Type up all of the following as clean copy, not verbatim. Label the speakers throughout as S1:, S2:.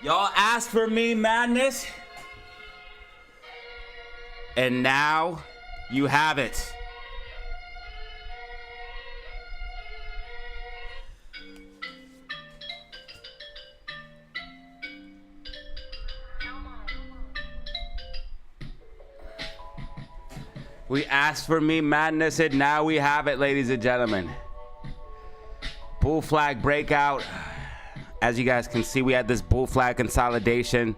S1: Y'all asked for meme madness, and now you have it. We asked for meme madness, and now we have it, ladies and gentlemen. Bull flag breakout. As you guys can see, we had this bull flag consolidation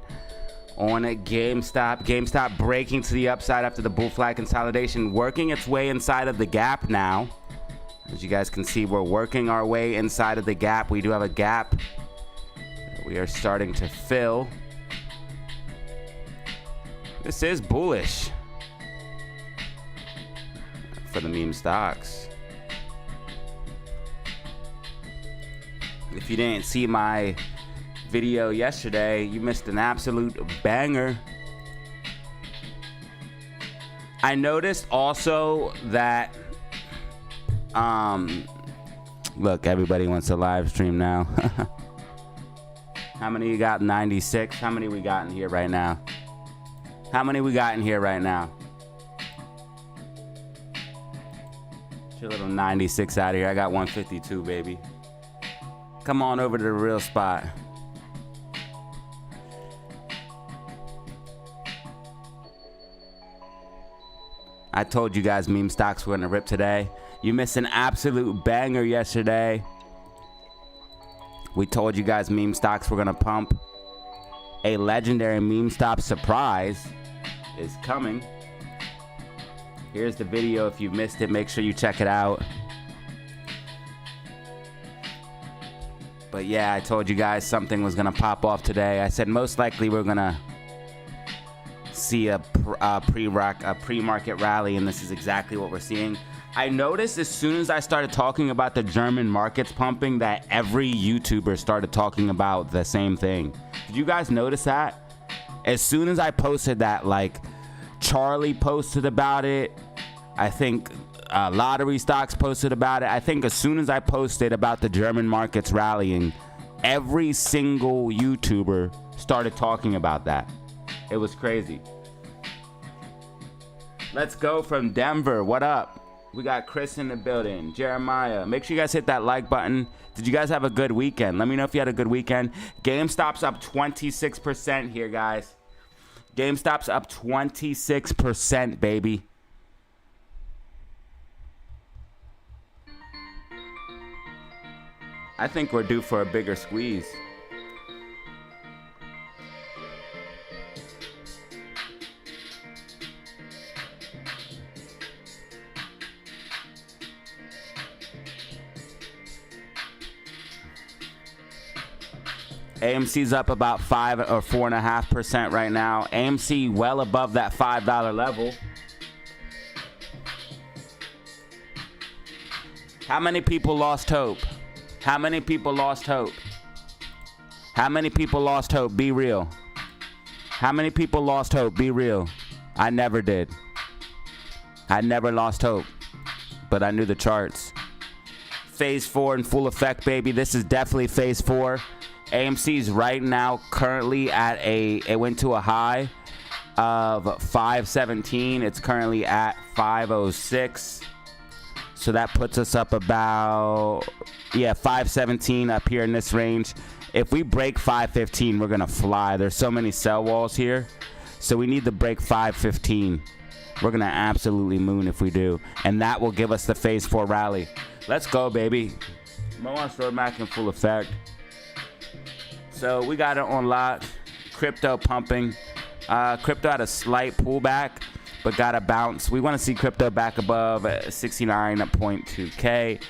S1: on a GameStop. GameStop breaking to the upside after the bull flag consolidation, working its way inside of the gap now. As you guys can see, we're working our way inside of the gap. We do have a gap that we are starting to fill. This is bullish for the meme stocks. If you didn't see my video yesterday, you missed an absolute banger. I noticed also that look, everybody wants a live stream now. How many you got? 96. How many we got in here right now? How many we got in here right now? Get your little 96 out of here. I got 152, baby. Come on over to the real spot. I told you guys meme stocks were gonna rip today. You missed an absolute banger yesterday. We told you guys meme stocks were gonna pump. A legendary meme stock surprise is coming. Here's the video. If you missed it, make sure you check it out. But yeah, I told you guys something was gonna pop off today. I said most likely we're gonna see a pre-market rally, and this is exactly what we're seeing. I noticed as soon as I started talking about the German markets pumping that every YouTuber started talking about the same thing. Did you guys notice that? As soon as I posted that, like Charlie posted about it, I think lottery stocks posted about it. I think as soon as I posted about the German markets rallying, every single YouTuber started talking about that. It was crazy. Let's go from Denver. What up? We got Chris in the building. Jeremiah. Make sure you guys hit that like button. Did you guys have a good weekend? Let me know if you had a good weekend. GameStop's up 26% here, guys. GameStop's up 26%, baby. I think we're due for a bigger squeeze. AMC's up about 5 or 4.5% right now. AMC well above that $5 level. How many people lost hope? How many people lost hope? How many people lost hope? Be real. How many people lost hope? Be real. I never did. I never lost hope, but I knew the charts. Phase 4 in full effect, baby. This is definitely phase 4. AMC's right now currently at it went to a high of 517. It's currently at 506. So that puts us up about, 517 up here in this range. If we break 515, we're going to fly. There's so many sell walls here. So we need to break 515. We're going to absolutely moon if we do. And that will give us the phase 4 rally. Let's go, baby. Moon's roadmap in full effect. So we got it on lock. Crypto pumping. Crypto had a slight pullback, but got a bounce. We want to see crypto back above 69.2K.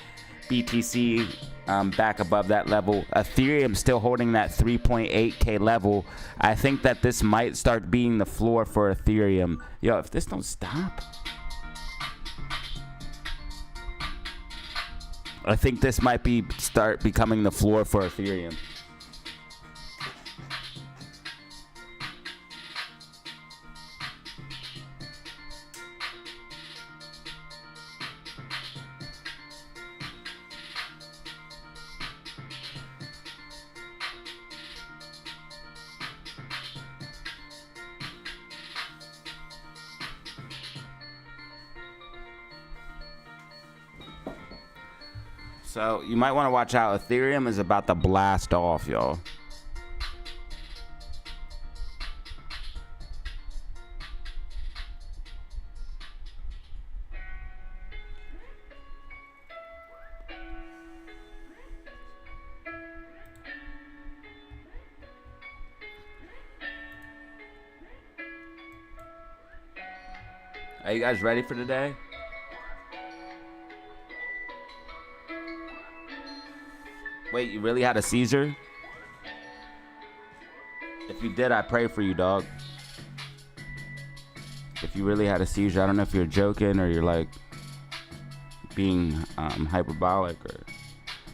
S1: BTC back above that level. Ethereum still holding that 3.8K level. I think that this might start being the floor for Ethereum. Yo, if this don't stop, I think this might start becoming the floor for Ethereum. So you might want to watch out. Ethereum is about to blast off, y'all. Are you guys ready for today? Wait, you really had a seizure? If you did, I pray for you, dog. If you really had a seizure, I don't know if you're joking or you're like being hyperbolic or...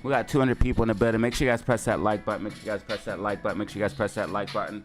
S1: We got 200 people in the building. Make sure you guys press that like button. Make sure you guys press that like button. Make sure you guys press that like button.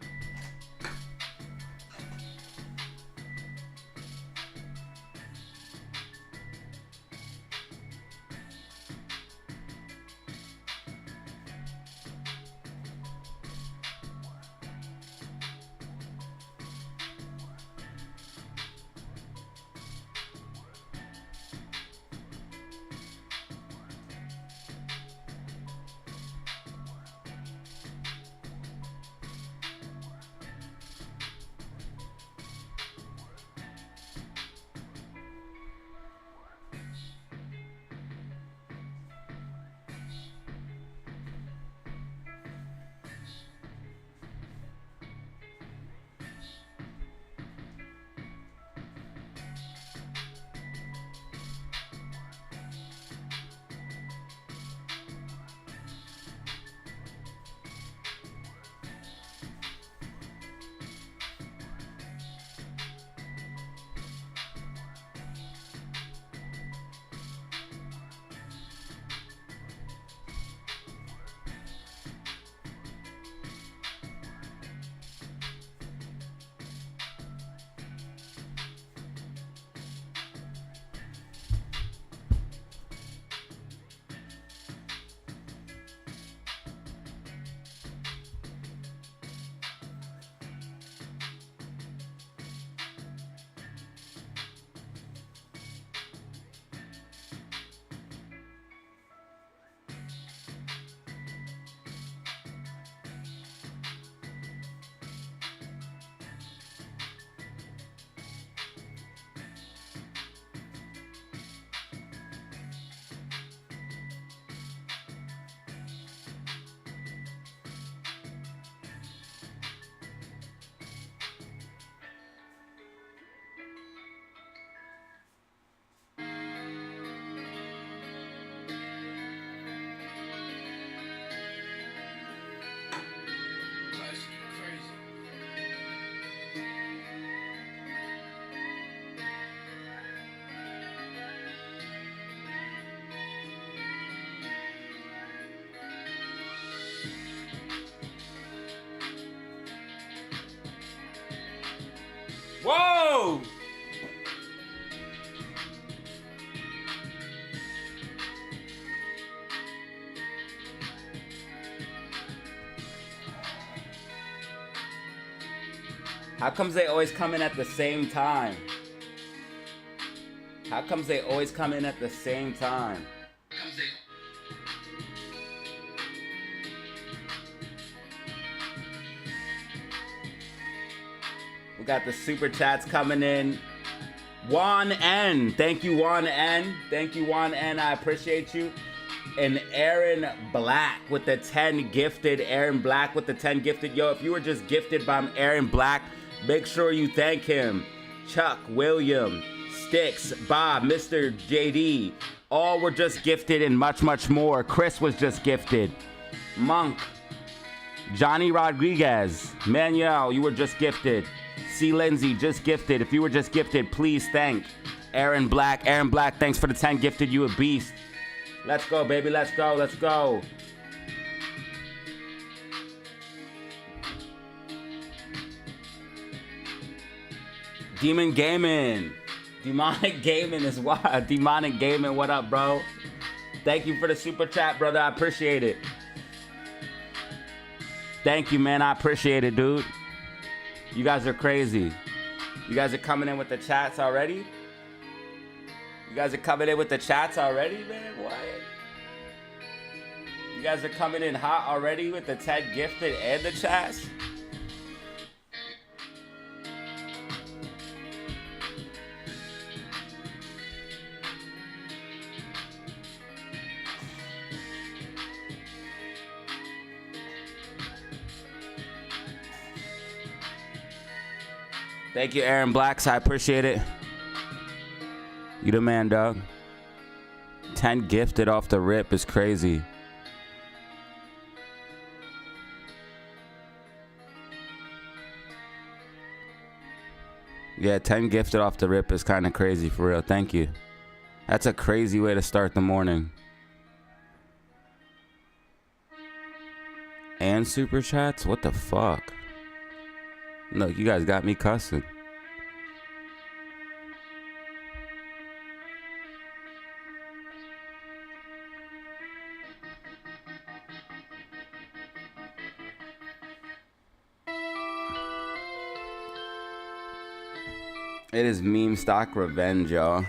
S1: Whoa! How comes they always come in at the same time? How comes they always come in at the same time? We got the super chats coming in. Juan N. Thank you, Juan N. Thank you, Juan N. I appreciate you. And Aaron Black with the 10 gifted. Aaron Black with the 10 gifted. Yo, if you were just gifted by Aaron Black, make sure you thank him. Chuck, William, Sticks, Bob, Mr. JD. All were just gifted and much, much more. Chris was just gifted. Monk. Johnny Rodriguez. Manuel, you were just gifted. C. Lindsay, just gifted. If you were just gifted, please thank Aaron Black. Aaron Black, thanks for the 10 gifted. You a beast. Let's go, baby. Let's go. Let's go. Demon Gaming. Demonic Gaming is what? Demonic Gaming, what up, bro? Thank you for the super chat, brother. I appreciate it. Thank you, man. I appreciate it, dude. You guys are crazy. You guys are coming in with the chats already? You guys are coming in with the chats already, man? What? You guys are coming in hot already with the 10 gifted and the chats. Thank you, Aaron Blacks. I appreciate it. You the man, dog. 10 gifted off the rip is crazy. Yeah, 10 gifted off the rip is kind of crazy for real. Thank you. That's a crazy way to start the morning. And super chats? What the fuck? Look, you guys got me cussing. It is meme stock revenge, y'all.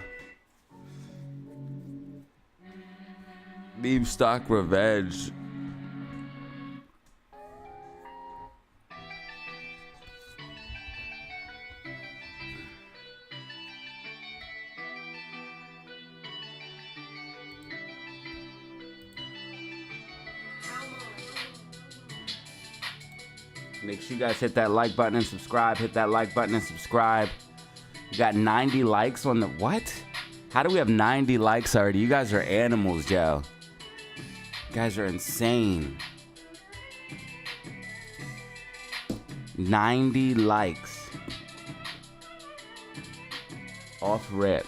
S1: Meme stock revenge. Make sure you guys hit that like button and subscribe. Hit that like button and subscribe. We got 90 likes on the... What? How do we have 90 likes already? You guys are animals, Joe. You guys are insane. 90 likes. Off rip.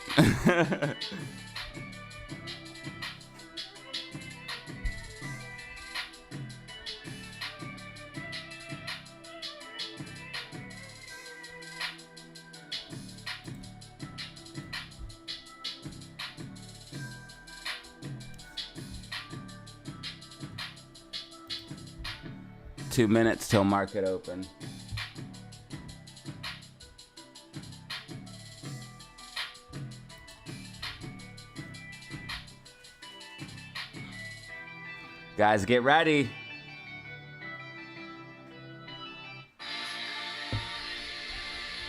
S1: 2 minutes till market open. Guys, get ready.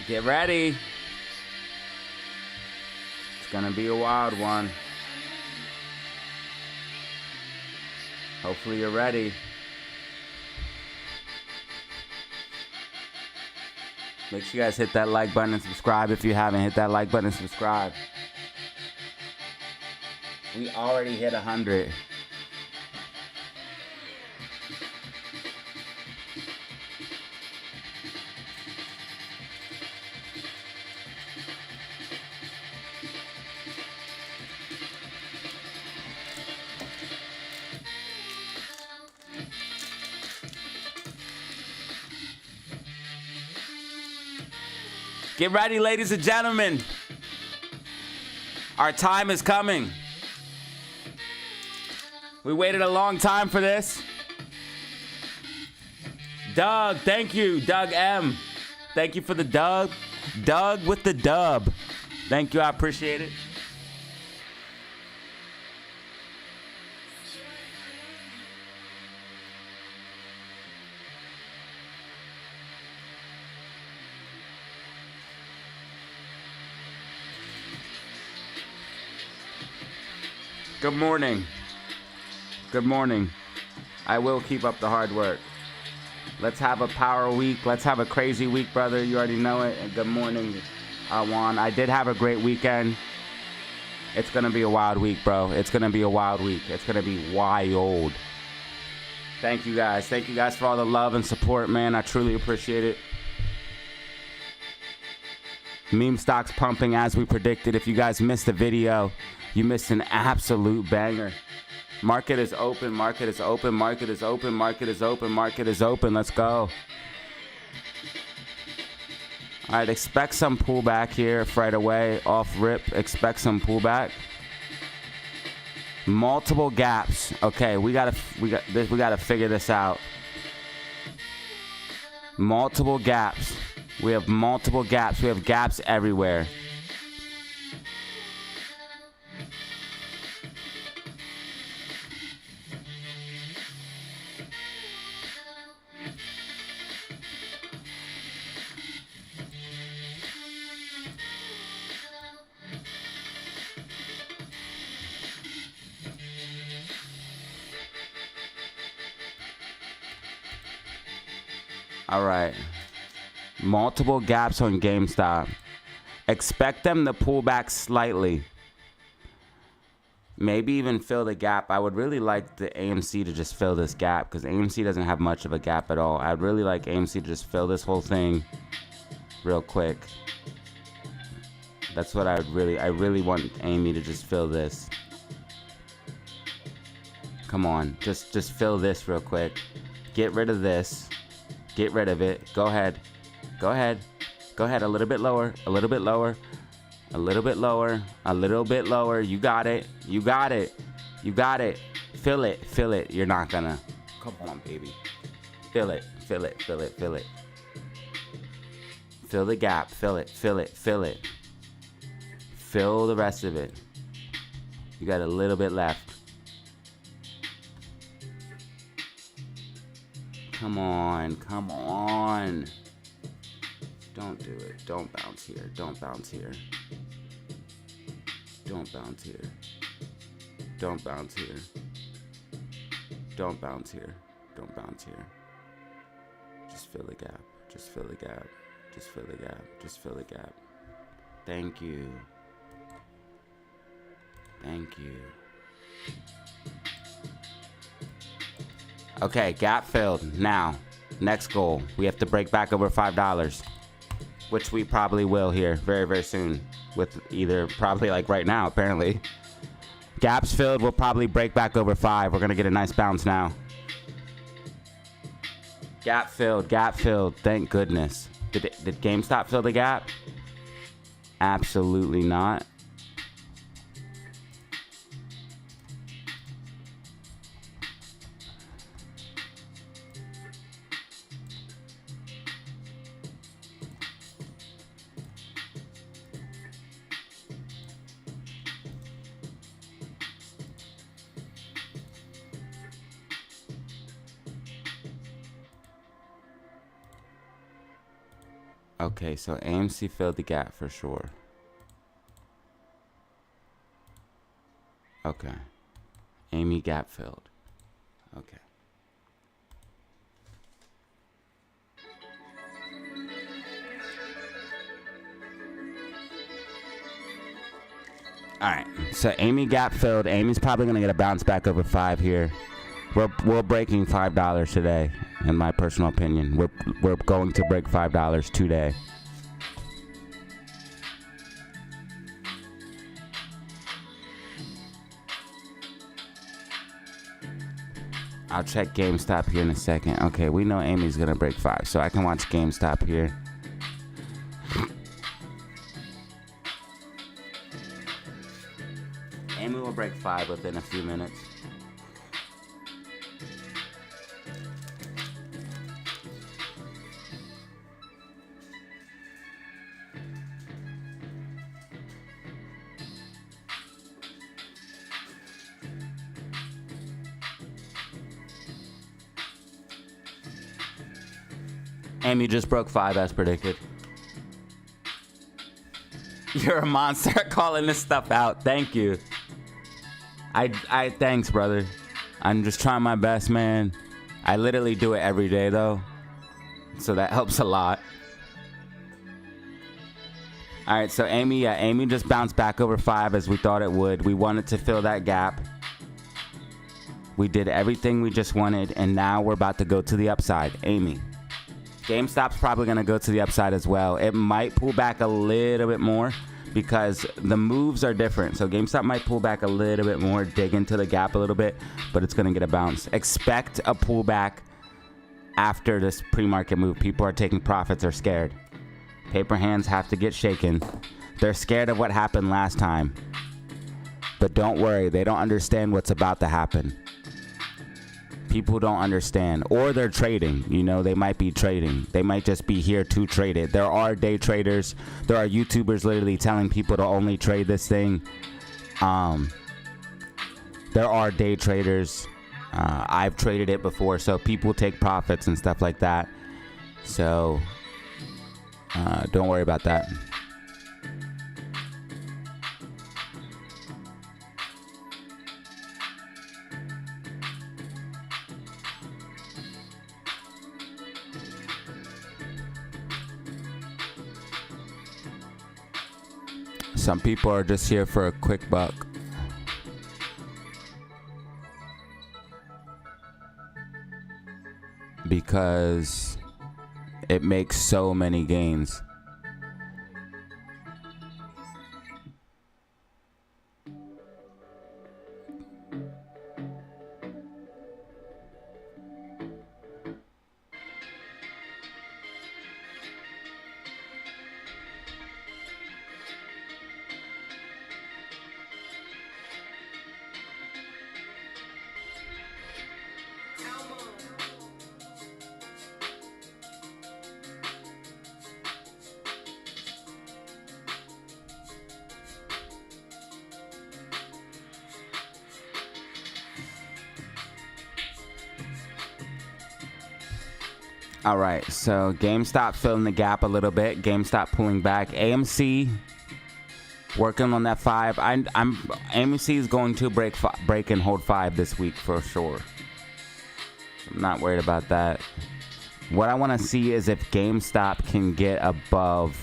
S1: Get ready. It's gonna be a wild one. Hopefully you're ready. Make sure you guys hit that like button and subscribe if you haven't. Hit that like button and subscribe. We already hit 100. Get ready, ladies and gentlemen. Our time is coming. We waited a long time for this. Doug, thank you. Doug M. Thank you for the dub. Doug with the dub. Thank you, I appreciate it. Good morning. Good morning. I will keep up the hard work. Let's have a power week. Let's have a crazy week, brother. You already know it. And good morning, Juan. I did have a great weekend. It's going to be a wild week, bro. It's going to be a wild week. It's going to be wild. Thank you, guys. Thank you, guys, for all the love and support, man. I truly appreciate it. Meme stocks pumping as we predicted. If you guys missed the video, you missed an absolute banger. Market is open, market is open, market is open, market is open, market is open. Let's go. All right, expect some pullback here right away. Off rip, expect some pullback. Multiple gaps. Okay, we gotta figure this out. Multiple gaps. We have multiple gaps. We have gaps everywhere. All right. Multiple gaps on GameStop. Expect them to pull back slightly. Maybe even fill the gap. I would really like the AMC to just fill this gap because AMC doesn't have much of a gap at all. I'd really like AMC to just fill this whole thing real quick. That's what I really want Amy to just fill this. Come on, just fill this real quick. Get rid of this. Get rid of it. Go ahead. Go ahead. Go ahead. A little bit lower. A little bit lower. A little bit lower. A little bit lower. You got it. You got it. You got it. Fill it. Fill it. You're not gonna. Come on, baby. Fill it. Fill it. Fill it. Fill it. Fill the gap. Fill it. Fill it. Fill it. Fill the rest of it. You got a little bit left. Come on. Come on. Don't do it. Don't bounce here. Don't bounce here. Don't bounce here. Don't bounce here. Don't bounce here. Don't bounce here. Just fill the gap. Just fill the gap. Just fill the gap. Just fill the gap. Thank you. Thank you. Okay, gap filled. Now, next goal. We have to break back over $5, which we probably will here very, very soon. With either probably like right now, apparently. Gaps filled. We'll probably break back over 5. We're gonna get a nice bounce now. Gap filled. Gap filled. Thank goodness. Did GameStop fill the gap? Absolutely not. Okay, so AMC filled the gap for sure. Okay. Amy gap filled. Okay. Alright, so Amy gap filled. Amy's probably going to get a bounce back over 5 here. We're breaking $5 today, in my personal opinion. We're going to break $5 today. I'll check GameStop here in a second. Okay, we know Amy's gonna break 5, so I can watch GameStop here. Amy will break 5 within a few minutes. Amy just broke 5 as predicted. You're a monster calling this stuff out. Thank you. Thanks, brother. I'm just trying my best, man. I literally do it every day, though. So that helps a lot. All right, so Amy just bounced back over 5 as we thought it would. We wanted to fill that gap. We did everything we just wanted, and now we're about to go to the upside. Amy. GameStop's probably going to go to the upside as well. It might pull back a little bit more because the moves are different. So GameStop might pull back a little bit more, dig into the gap a little bit, but it's going to get a bounce. Expect a pullback after this pre-market move. People are taking profits, are scared. Paper hands have to get shaken. They're scared of what happened last time. But don't worry, they don't understand what's about to happen. People don't understand, or they're trading. You know, they might be trading. They might just be here to trade it. There are day traders. There are YouTubers literally telling people to only trade this thing. There are day traders. I've traded it before, so people take profits and stuff like that. So don't worry about that. Some people are just here for a quick buck. Because it makes so many gains. All right, so GameStop filling the gap a little bit. GameStop pulling back. AMC working on that 5. AMC is going to break and hold 5 this week for sure. I'm not worried about that. What I want to see is if GameStop can get above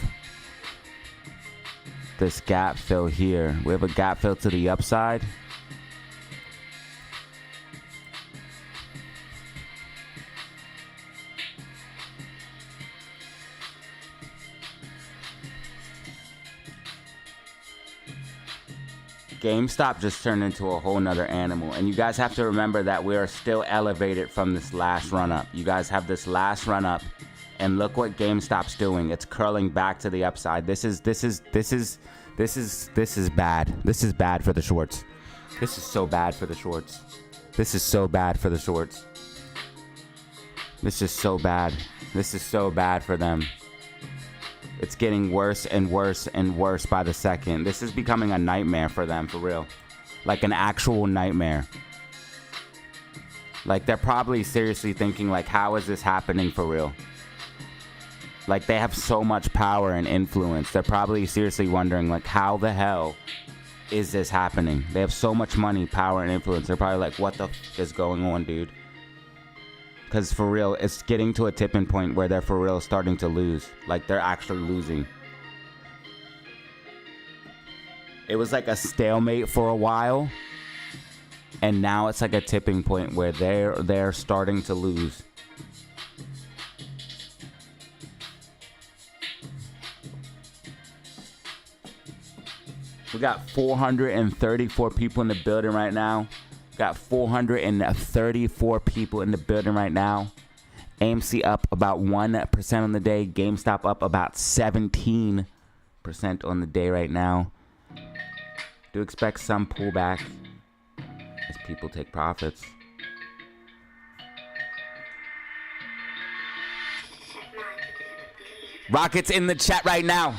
S1: this gap fill here. We have a gap fill to the upside. GameStop just turned into a whole nother animal. And you guys have to remember that we are still elevated from this last run up. You guys have this last run up and look what GameStop's doing. It's curling back to the upside. This is bad. This is bad for the shorts. This is so bad for the shorts. This is so bad for the shorts. This is so bad. This is so bad for them. It's getting worse and worse and worse by the second. This is becoming a nightmare for them, for real. Like an actual nightmare. Like they're probably seriously thinking like, how is this happening for real? Like they have so much power and influence. They're probably seriously wondering like, how the hell is this happening? They have so much money, power, and influence. They're probably like, what the f is going on, dude? Because for real, it's getting to a tipping point where they're for real starting to lose. Like they're actually losing. It was like a stalemate for a while. And now it's like a tipping point where they're starting to lose. We got 434 people in the building right now. Got 434 people in the building right now. AMC up about 1% on the day. GameStop up about 17% on the day right now. Do expect some pullback as people take profits. Rockets in the chat right now.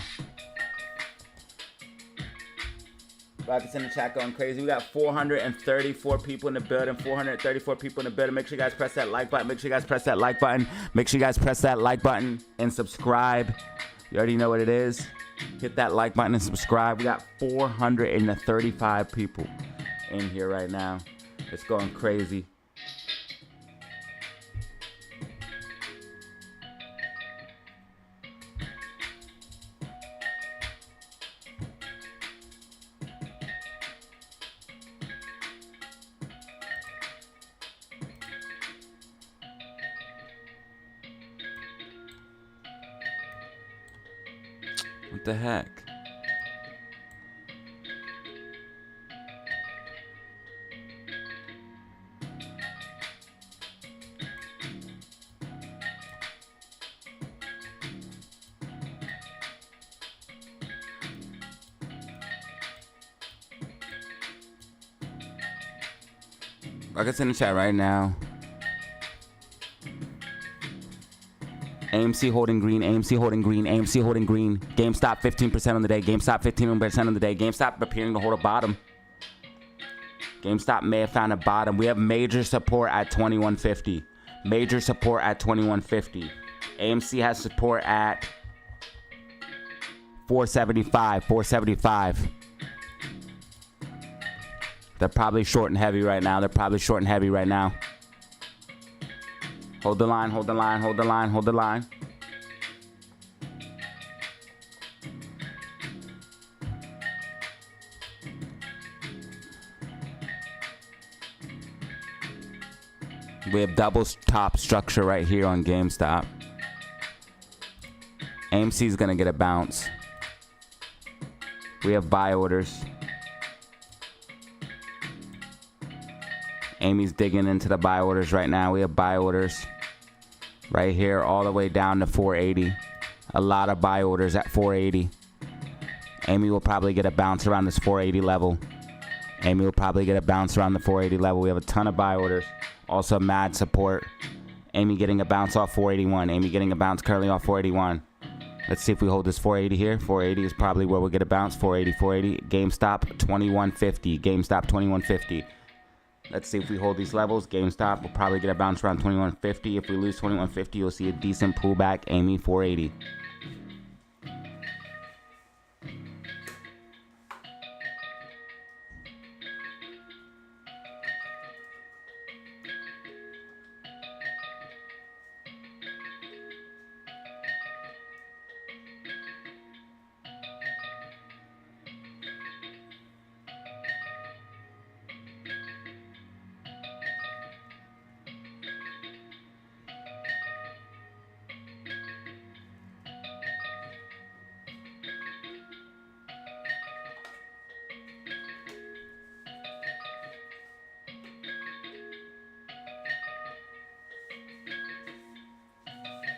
S1: Rockets in the chat going crazy. We got 434 people in the building. 434 people in the building. Make sure you guys press that like button. Make sure you guys press that like button. Make sure you guys press that like button and subscribe. You already know what it is. Hit that like button and subscribe. We got 435 people in here right now. It's going crazy. What the heck? Rockets in the chat right now. AMC holding green, AMC holding green, AMC holding green. GameStop 15% on the day. GameStop 15% on the day. GameStop appearing to hold a bottom. GameStop may have found a bottom. We have major support at 2150. Major support at 2150. AMC has support at 475. 475. They're probably short and heavy right now. They're probably short and heavy right now. Hold the line, hold the line, hold the line, hold the line. We have double top structure right here on GameStop. AMC is going to get a bounce. We have buy orders. Amy's digging into the buy orders right now. We have buy orders right here all the way down to 480. A lot of buy orders at 480. Amy will probably get a bounce around this 480 level. Amy will probably get a bounce around the 480 level. We have a ton of buy orders. Also mad support. Amy getting a bounce off 481. Amy getting a bounce currently off 481. Let's see if we hold this 480 here. 480 is probably where we'll get a bounce. 480, 480. GameStop 2150. GameStop 2150. Let's see if we hold these levels. GameStop will probably get a bounce around 2150. If we lose 2150, you'll see a decent pullback. Amy 480.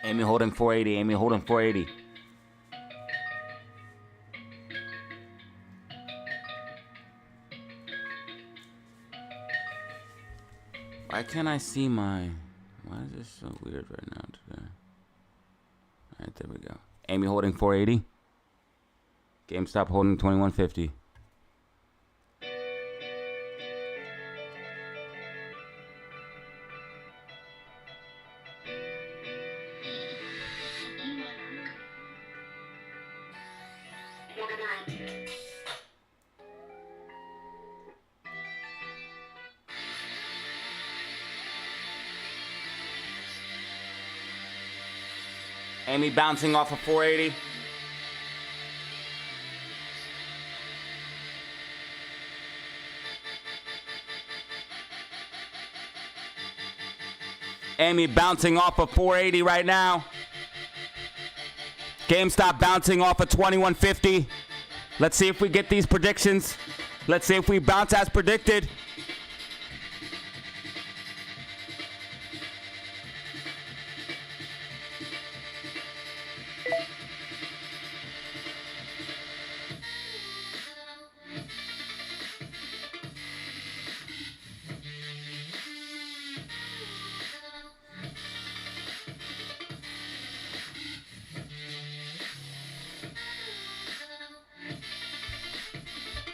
S1: Amy holding 480. Amy holding 480. Why can't I see my... Why is this so weird right now today? Alright, there we go. Amy holding 480. GameStop holding 2150. Amy bouncing off of 480. Amy bouncing off of 480 right now. GameStop bouncing off of 2150. Let's see if we get these predictions. Let's see if we bounce as predicted.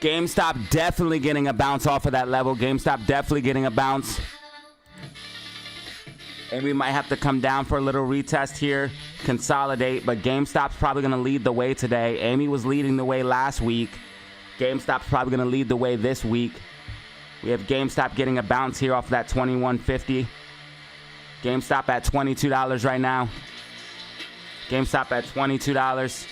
S1: GameStop definitely getting a bounce off of that level. GameStop definitely getting a bounce. And we might have to come down for a little retest here, consolidate, but GameStop's probably going to lead the way today. Amy was leading the way last week. GameStop's probably going to lead the way this week. We have GameStop getting a bounce here off of that 2150. GameStop at $22 right now. GameStop at $22.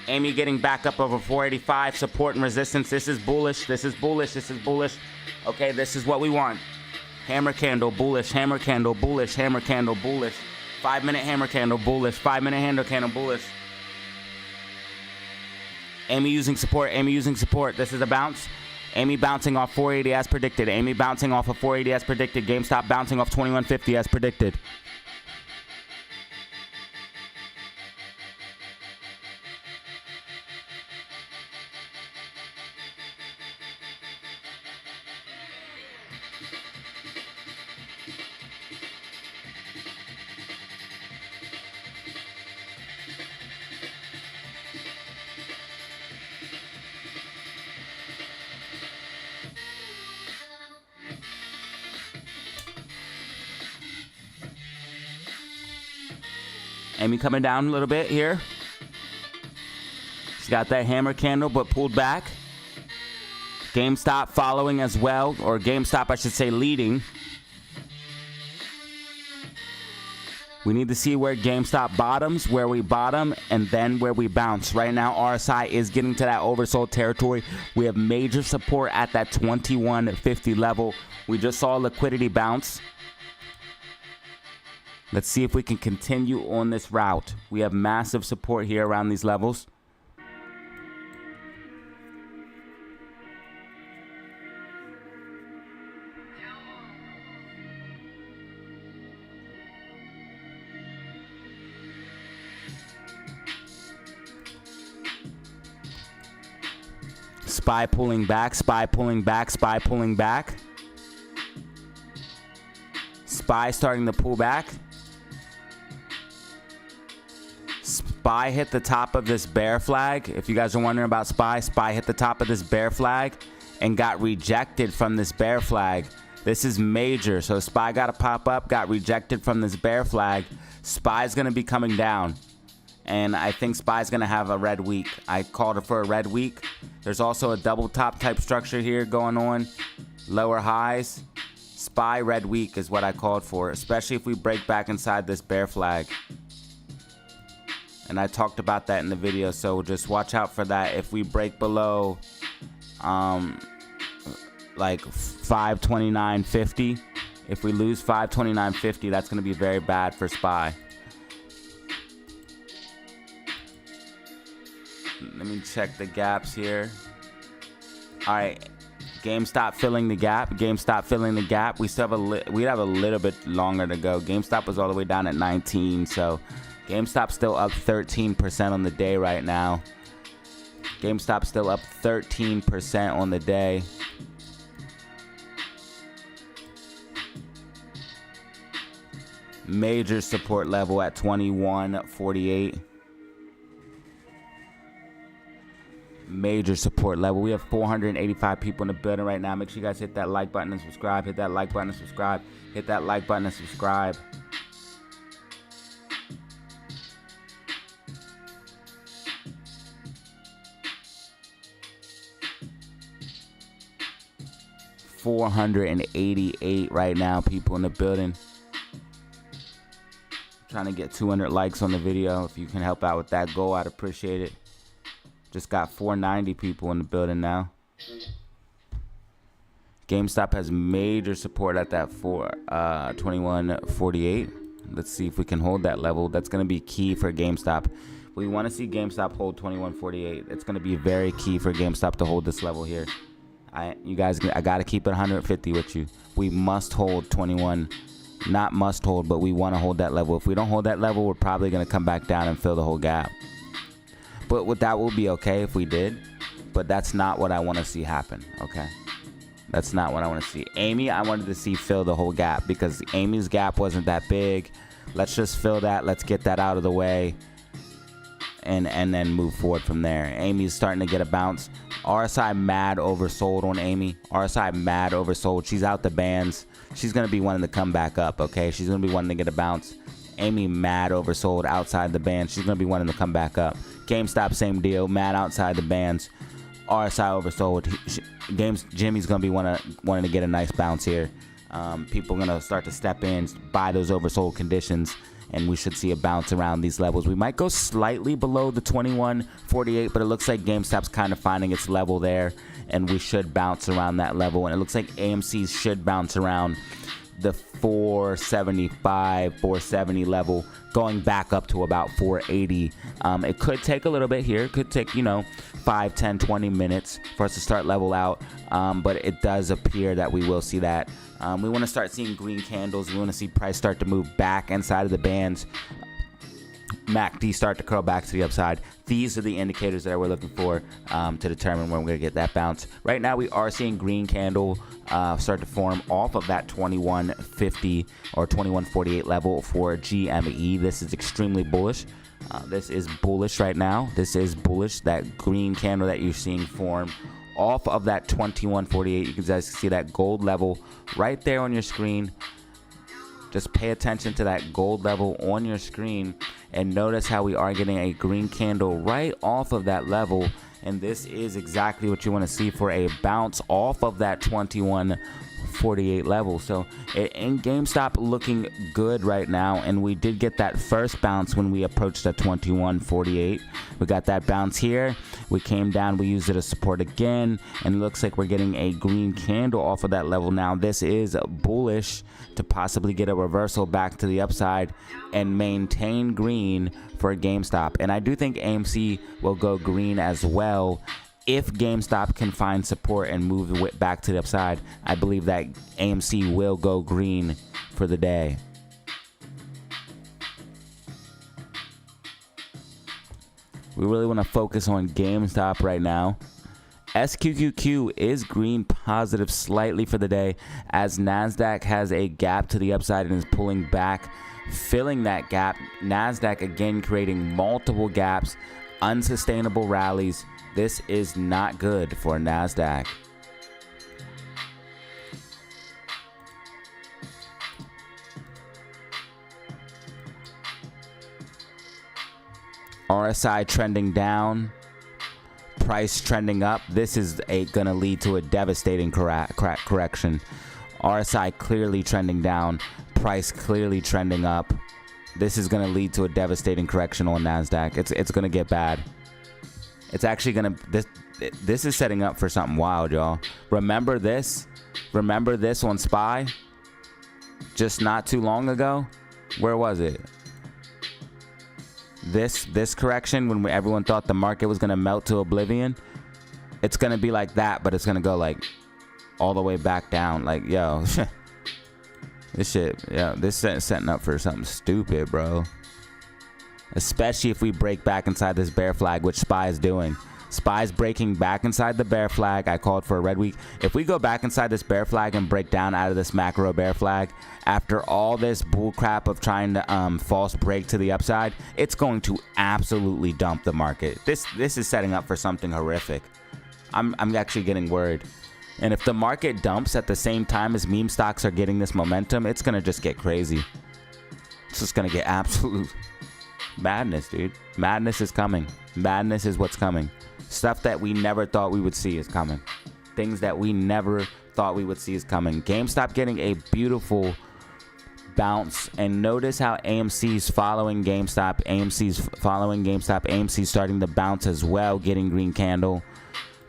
S1: Amy getting back up over 485, support and resistance. This is bullish, this is bullish, this is bullish. Okay, this is what we want. Hammer candle, bullish, hammer candle, bullish, hammer candle, bullish. 5-minute hammer candle, bullish, 5-minute handle candle, bullish. Amy using support, Amy using support. This is a bounce. Amy bouncing off 480 as predicted. Amy bouncing off of 480 as predicted. GameStop bouncing off 2150 as predicted. Amy coming down a little bit here. She's got that hammer candle, but pulled back. GameStop following as well, or GameStop, I should say, leading. We need to see where GameStop bottoms, where we bottom, and then where we bounce. Right now, RSI is getting to that oversold territory. We have major support at that 2150 level. We just saw liquidity bounce. Let's see if we can continue on this route. We have massive support here around these levels. SPY pulling back, SPY pulling back, SPY pulling back. SPY starting to pull back. SPY hit the top of this bear flag. If you guys are wondering about SPY, SPY hit the top of this bear flag and got rejected from this bear flag. This is major. So SPY got to pop up, got rejected from this bear flag. SPY is going to be coming down. And I think SPY's going to have a red week. I called it for a red week. There's also a double top type structure here going on. Lower highs. SPY red week is what I called for, especially if we break back inside this bear flag. And I talked about that in the video, so just watch out for that. If we break below like 529.50, if we lose 529.50, that's going to be very bad for SPY. Let me check the gaps here. All right, GameStop filling the gap. GameStop filling the gap. We still have we have a little bit longer to go. GameStop was all the way down at 19, so GameStop's still up 13% on the day right now. GameStop's still up 13% on the day. Major support level at 21.48. Major support level. We have 485 people in the building right now. Make sure you guys hit that like button and subscribe. Hit that like button and subscribe. Hit that like button and subscribe. $488 right now, people in the building. Trying to get 200 likes on the video. If you can help out with that goal, I'd appreciate it. Just got 490 people in the building now. GameStop has major support at that 21.48. Let's see if we can hold that level. That's going to be key for GameStop. We want to see GameStop hold 21.48. It's going to be very key for GameStop to hold this level here. You guys, I got to keep it 150 with you. We must hold 21. Not must hold, but we want to hold that level. If we don't hold that level, we're probably going to come back down and fill the whole gap. But with that will be okay if we did. But that's not what I want to see happen, okay? That's not what I want to see. Amy, I wanted to see fill the whole gap because Amy's gap wasn't that big. Let's just fill that. Let's get that out of the way and then move forward from there. Amy's starting to get a bounce. RSI mad oversold on Amy. RSI mad oversold. She's out the bands. She's going to be wanting to come back up, okay? She's going to be wanting to get a bounce. Amy mad oversold outside the band. She's going to be wanting to come back up. GameStop, same deal. Mad outside the bands. RSI oversold. Jimmy's going to be wanting to get a nice bounce here. People are going to start to step in, buy those oversold conditions, and we should see a bounce around these levels. We might go slightly below the 21.48, but it looks like GameStop's kind of finding its level there, and we should bounce around that level. And it looks like AMC should bounce around the 475, 470 level, going back up to about 480. It could take a little bit here. It could take, 5, 10, 20 minutes for us to start level out. But it does appear that we will see that. We want to start seeing green candles. We want to see price start to move back inside of the bands. MACD start to curl back to the upside. These are the indicators that we're looking for to determine when we're going to get that bounce. Right now, we are seeing green candle start to form off of that 21.50 or 21.48 level for GME. This is extremely bullish. This is bullish right now. This is bullish. That green candle that you're seeing form off of that 21.48. You can guys see that gold level right there on your screen. Just pay attention to that gold level on your screen and notice how we are getting a green candle right off of that level. And this is exactly what you want to see for a bounce off of that 21.48 2148 level. So in GameStop looking good right now, and we did get that first bounce when we approached the 2148. We got that bounce here. We came down, we used it as support again, and it looks like we're getting a green candle off of that level now. This is bullish to possibly get a reversal back to the upside and maintain green for GameStop. And I do think AMC will go green as well. If GameStop can find support and move it back to the upside, I believe that AMC will go green for the day. We really want to focus on GameStop right now. SQQQ is green positive slightly for the day, as NASDAQ has a gap to the upside and is pulling back, filling that gap. NASDAQ again creating multiple gaps, unsustainable rallies. This is not good for NASDAQ. RSI trending down, price trending up. This is gonna lead to a devastating correction. RSI clearly trending down, price clearly trending up. This is gonna lead to a devastating correction on NASDAQ. It's gonna get bad. It's actually gonna, this is setting up for something wild, y'all. Remember this on SPY just not too long ago? Where was it? This correction, when everyone thought the market was gonna melt to oblivion, it's gonna be like that, but it's gonna go like all the way back down. Like, yo, this shit, yeah, this is setting up for something stupid, bro. Especially if we break back inside this bear flag, which SPY is doing. SPY's breaking back inside the bear flag. I called for a red week. If we go back inside this bear flag and break down out of this macro bear flag, after all this bull crap of trying to false break to the upside, it's going to absolutely dump the market. This is setting up for something horrific. I'm actually getting worried. And if the market dumps at the same time as meme stocks are getting this momentum, it's gonna just get crazy. It's just gonna get absolute madness, dude. Madness is coming. Madness is what's coming. Stuff that we never thought we would see is coming. Things that we never thought we would see is coming. GameStop getting a beautiful bounce, and notice how AMC's following GameStop. AMC's following GameStop. AMC's starting to bounce as well, getting green candle.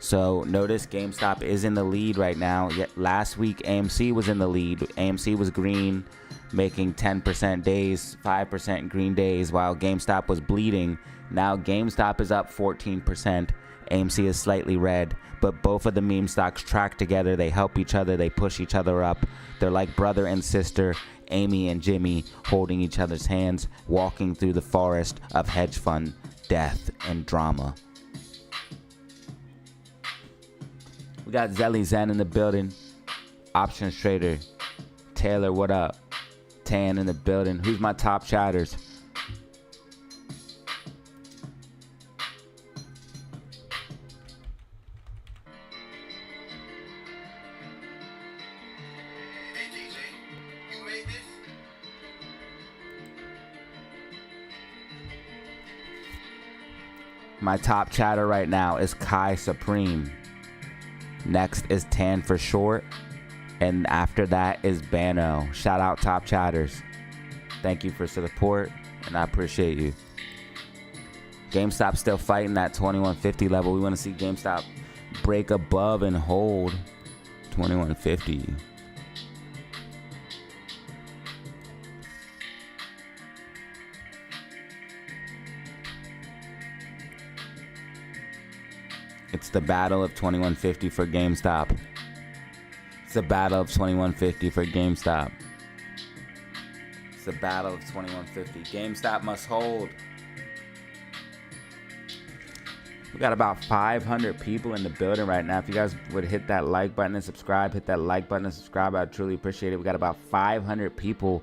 S1: So notice GameStop is in the lead right now. Yet last week AMC was in the lead. AMC was green, making 10% days, 5% green days, while GameStop was bleeding. Now GameStop is up 14%. AMC is slightly red, but both of the meme stocks track together. They help each other. They push each other up. They're like brother and sister, Amy and Jimmy, holding each other's hands, walking through the forest of hedge fund, death, and drama. We got Zelly Zen in the building. Options trader. Taylor, what up? Tan in the building. Who's my top chatters? My top chatter right now is Kai Supreme. Next is Tan for short. And after that is Bano. Shout out top chatters. Thank you for support, and I appreciate you. GameStop still fighting that 2150 level. We want to see GameStop break above and hold 2150. It's the battle of 2150 for GameStop. It's the battle of 2150 for GameStop. It's the battle of 2150. GameStop must hold. We got about 500 people in the building right now. If you guys would hit that like button and subscribe, hit that like button and subscribe, I'd truly appreciate it. We got about 500 people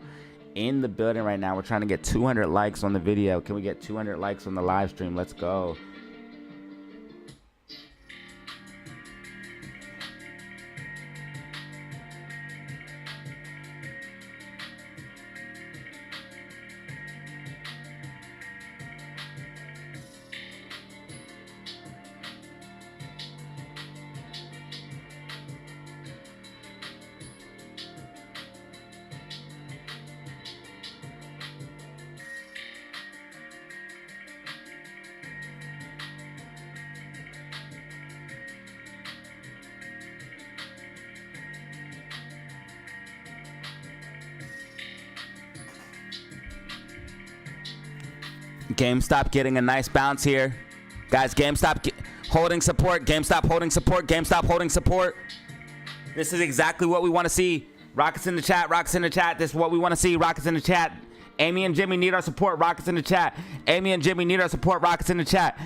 S1: in the building right now. We're trying to get 200 likes on the video. Can we get 200 likes on the live stream? Let's go. GameStop getting a nice bounce here. Guys, GameStop holding support. GameStop holding support. GameStop holding support. This is exactly what we want to see. Rockets in the chat. Rockets in the chat. This is what we want to see. Rockets in the chat. Amy and Jimmy need our support. Rockets in the chat. Amy and Jimmy need our support. Rockets in the chat.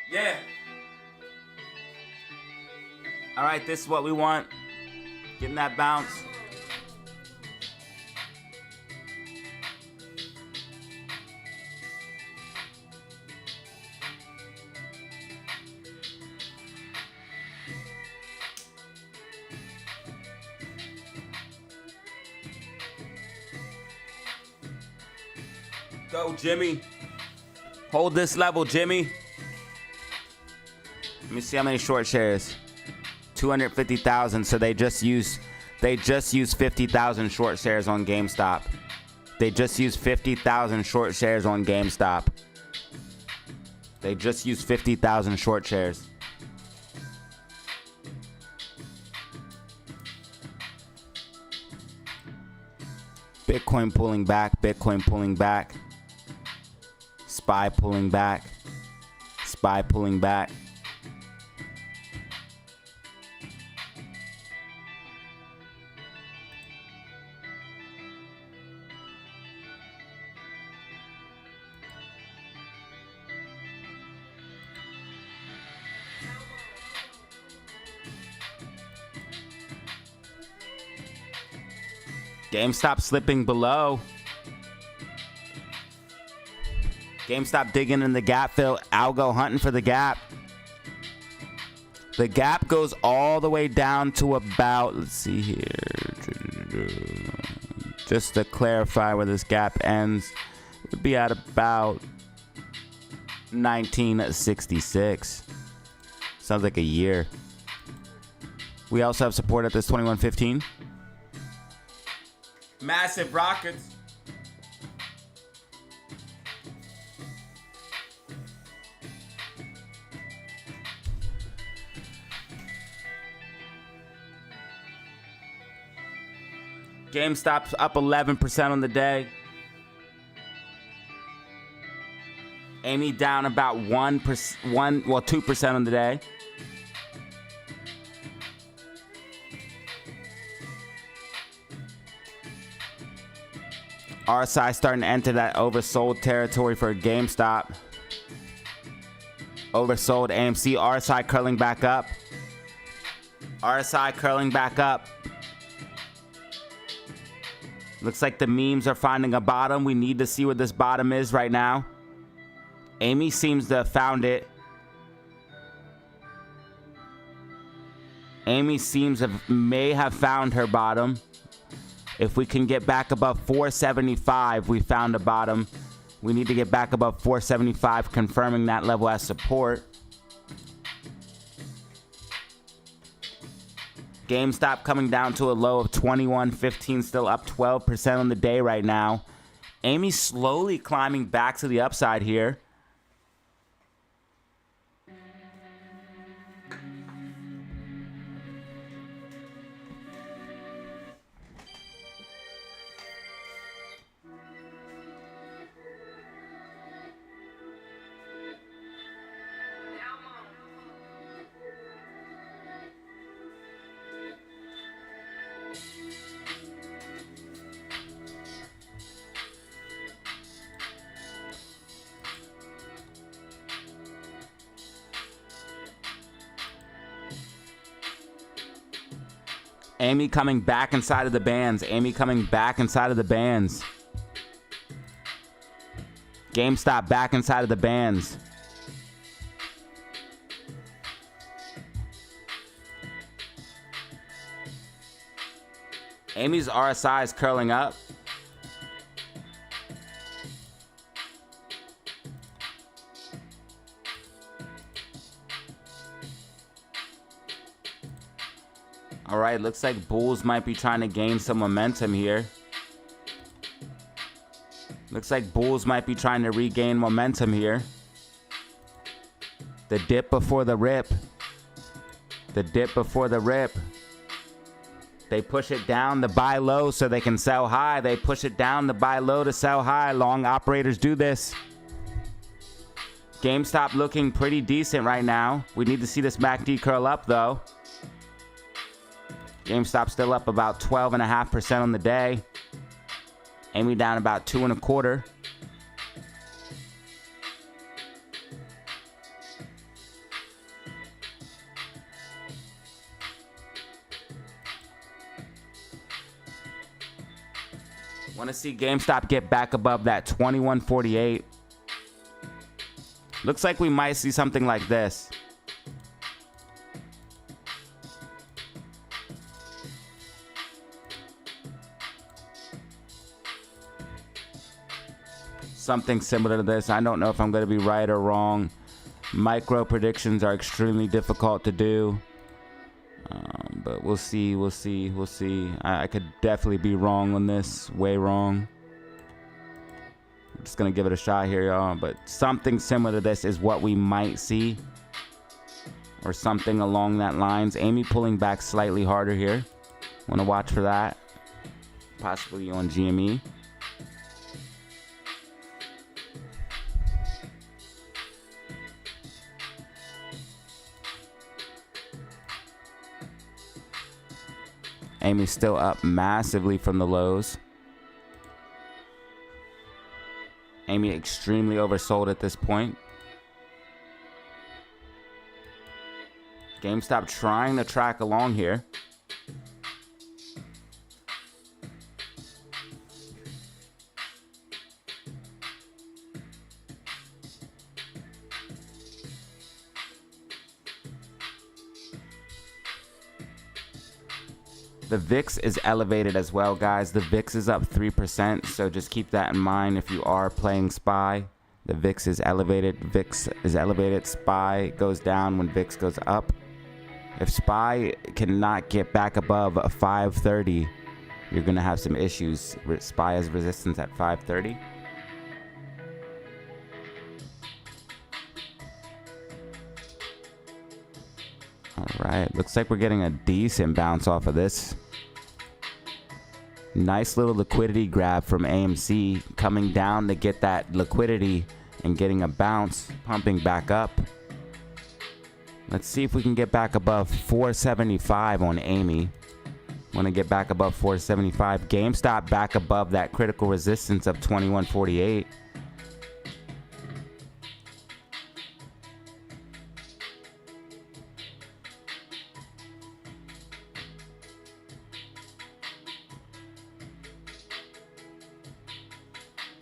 S1: Yeah. All right, this is what we want. Getting that bounce. Go, Jimmy. Hold this level, Jimmy. Let me see how many short shares. 250,000. So they just used 50,000 short shares on GameStop. They just used 50,000 short shares on GameStop. They just used 50,000 short shares. Bitcoin pulling back. Bitcoin pulling back. SPY pulling back. SPY pulling back. GameStop slipping below. GameStop digging in the gap fill. Algo hunting for the gap. The gap goes all the way down to about, let's see here. Just to clarify where this gap ends, it would be at about 1966. Sounds like a year. We also have support at this 2115. Massive rockets. GameStop's up 11% on the day. Amy down about 2% on the day. RSI starting to enter that oversold territory for GameStop. Oversold AMC. RSI curling back up. RSI curling back up. Looks like the memes are finding a bottom. We need to see what this bottom is right now. Amy seems to have found it. Amy may have found her bottom. If we can get back above 475, we found a bottom. We need to get back above 475, confirming that level as support. GameStop coming down to a low of 21.15, still up 12% on the day right now. Amy slowly climbing back to the upside here. Amy coming back inside of the bands. Amy coming back inside of the bands. GameStop back inside of the bands. Amy's RSI is curling up. All right, looks like bulls might be trying to gain some momentum here. Looks like bulls might be trying to regain momentum here. The dip before the rip. The dip before the rip. They push it down to buy low so they can sell high. They push it down to buy low to sell high. Long operators do this. GameStop looking pretty decent right now. We need to see this MACD curl up though. GameStop still up about 12.5% on the day. Amy down about 2.25. Want to see GameStop get back above that 21.48. Looks like we might see something like this. Something similar to this. I don't know if I'm going to be right or wrong. Micro predictions are extremely difficult to do. But we'll see. I could definitely be wrong on this. Way wrong. I'm just going to give it a shot here, y'all. But something similar to this is what we might see. Or something along that lines. Amy pulling back slightly harder here. Want to watch for that. Possibly on GME. Amy's still up massively from the lows. Amy extremely oversold at this point. GameStop trying to track along here. The VIX is elevated as well, guys. The VIX is up 3%, so just keep that in mind if you are playing SPY. The VIX is elevated. VIX is elevated. SPY goes down when VIX goes up. If SPY cannot get back above a 530, you're going to have some issues. SPY has resistance at 530. All right, looks like we're getting a decent bounce off of this. Nice little liquidity grab from AMC, coming down to get that liquidity and getting a bounce, pumping back up. Let's see if we can get back above 475 on Amy. Want to get back above 475. GameStop back above that critical resistance of 21.48.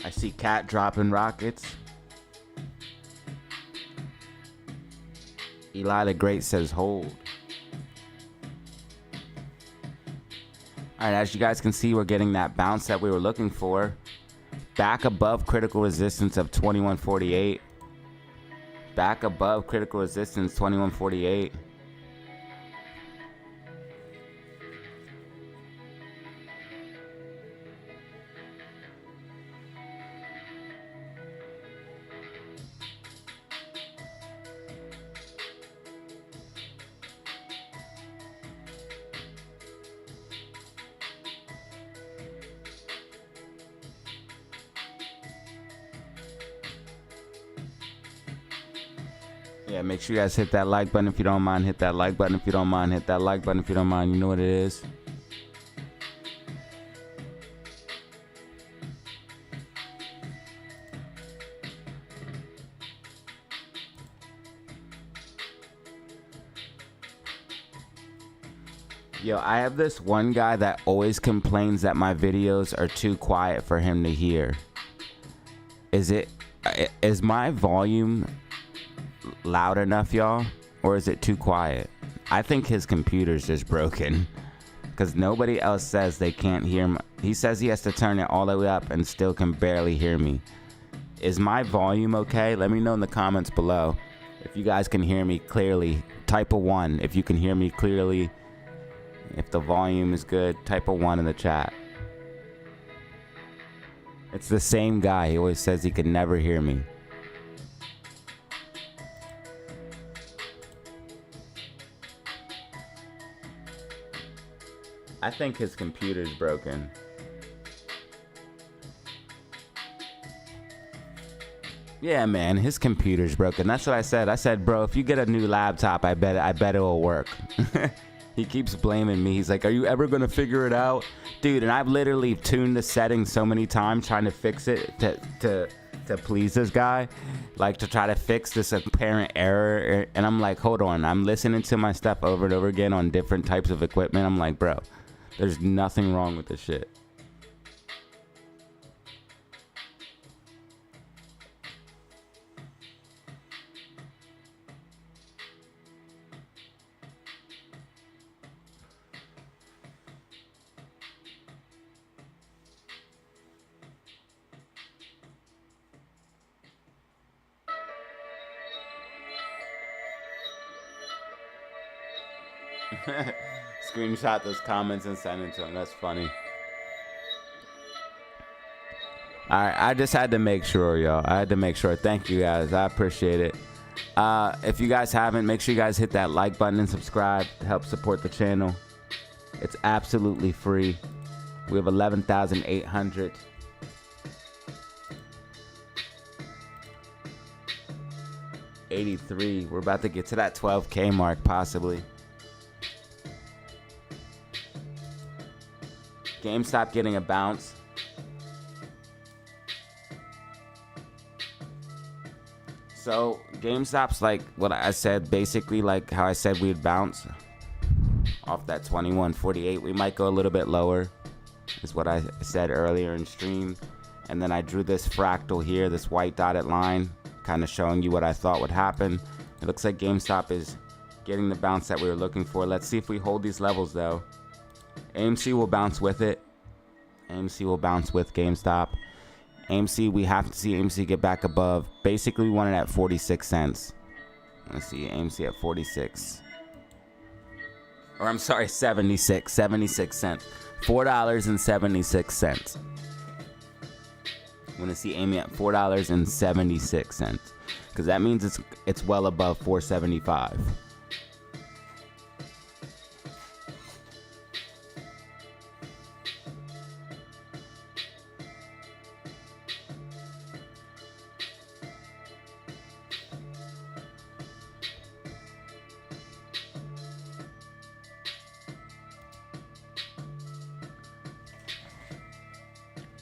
S1: I see Cat dropping rockets. Eli the Great says hold. All right, as you guys can see, we're getting that bounce that we were looking for. Back above critical resistance of 21.48. Back above critical resistance 21.48. Yeah, make sure you guys hit that like button if you don't mind. Hit that like button if you don't mind. Hit that like button if you don't mind. You know what it is. Yo, I have this one guy that always complains that my videos are too quiet for him to hear. Is it Is my volume loud enough, y'all? Or is it too quiet? I think his computer's just broken. Because nobody else says they can't hear me. He says he has to turn it all the way up and still can barely hear me. Is my volume okay? Let me know in the comments below. If you guys can hear me clearly, type a 1. If you can hear me clearly, if the volume is good, type a 1 in the chat. It's the same guy. He always says he can never hear me. I think his computer's broken. Yeah, man, his computer's broken. That's what I said. I said, bro, if you get a new laptop, I bet it'll work. He keeps blaming me. He's like, are you ever gonna figure it out? Dude, and I've literally tuned the settings so many times trying to fix it to please this guy. Like, to try to fix this apparent error. And I'm like, hold on. I'm listening to my stuff over and over again on different types of equipment. I'm like, bro, there's nothing wrong with this shit. Screenshot those comments and send it to him. That's funny. Alright, I just had to make sure, y'all. I had to make sure. Thank you, guys. I appreciate it. If you guys haven't, make sure you guys hit that like button and subscribe to help support the channel. It's absolutely free. We have 11,800. $83. We're about to get to that 12K mark, possibly. GameStop getting a bounce. So GameStop's like what I said, basically like how I said we'd bounce off that 2148. We might go a little bit lower, is what I said earlier in stream. And then I drew this fractal here, this white dotted line, kind of showing you what I thought would happen. It looks like GameStop is getting the bounce that we were looking for. Let's see if we hold these levels though. AMC will bounce with it. AMC will bounce with GameStop. AMC, we have to see AMC get back above. Basically, we want it at 46 cents. Let's see, AMC at 46. Or I'm sorry, 76 cents. $4.76. I'm gonna see AMC at $4.76. Because that means it's well above 4.75.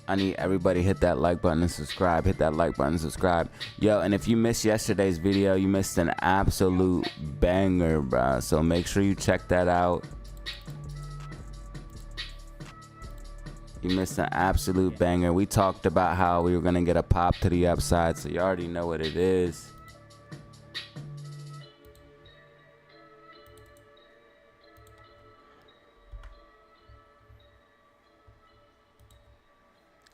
S1: I need everybody hit that like button and subscribe. Hit that like button and subscribe. Yo, and if you missed yesterday's video, you missed an absolute banger, bruh. So make sure you check that out. You missed an absolute banger. We talked about how we were going to get a pop to the upside, so you already know what it is.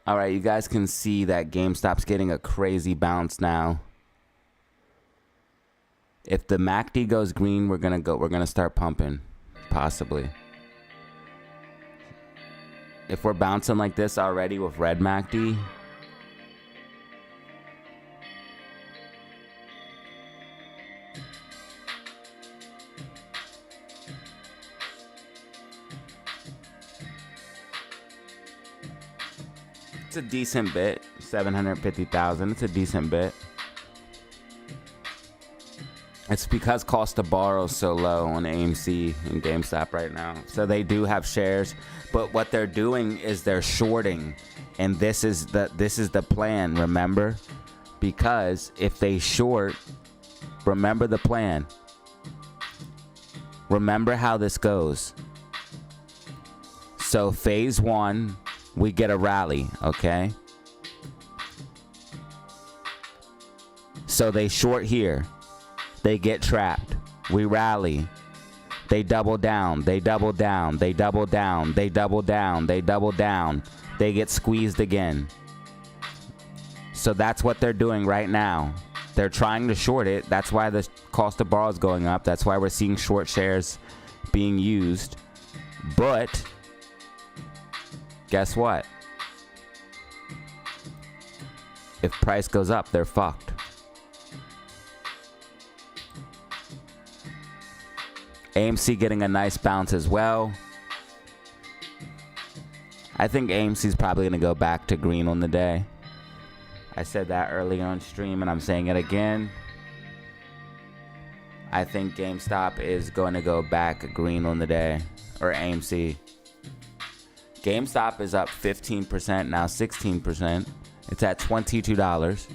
S1: All right, you guys can see that GameStop's getting a crazy bounce now. If the MACD goes green, we're gonna start pumping, possibly. If we're bouncing like this already with red MACD, it's a decent bit. 750,000. It's a decent bit. It's because cost to borrow is so low on AMC and GameStop right now. So they do have shares, but what they're doing is they're shorting, and this is the plan. Remember, because if they short, remember the plan. Remember how this goes. So phase one, we get a rally, okay? So they short here. They get trapped. We rally. They double down. They double down. They double down. They double down. They double down. They get squeezed again. So that's what they're doing right now. They're trying to short it. That's why the cost of borrow is going up. That's why we're seeing short shares being used. But guess what? If price goes up, they're fucked. AMC getting a nice bounce as well. I think AMC is probably going to go back to green on the day. I said that earlier on stream and I'm saying it again. I think GameStop is going to go back green on the day, or AMC. GameStop is up 15%, now 16%. It's at $22.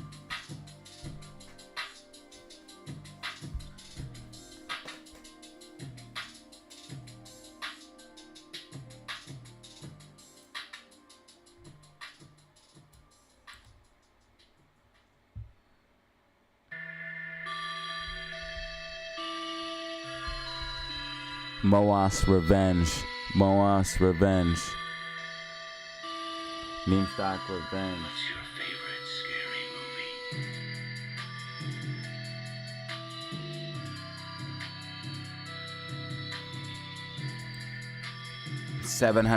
S1: Moas Revenge. Moas Revenge. Meme stock revenge.
S2: What's your favorite scary movie?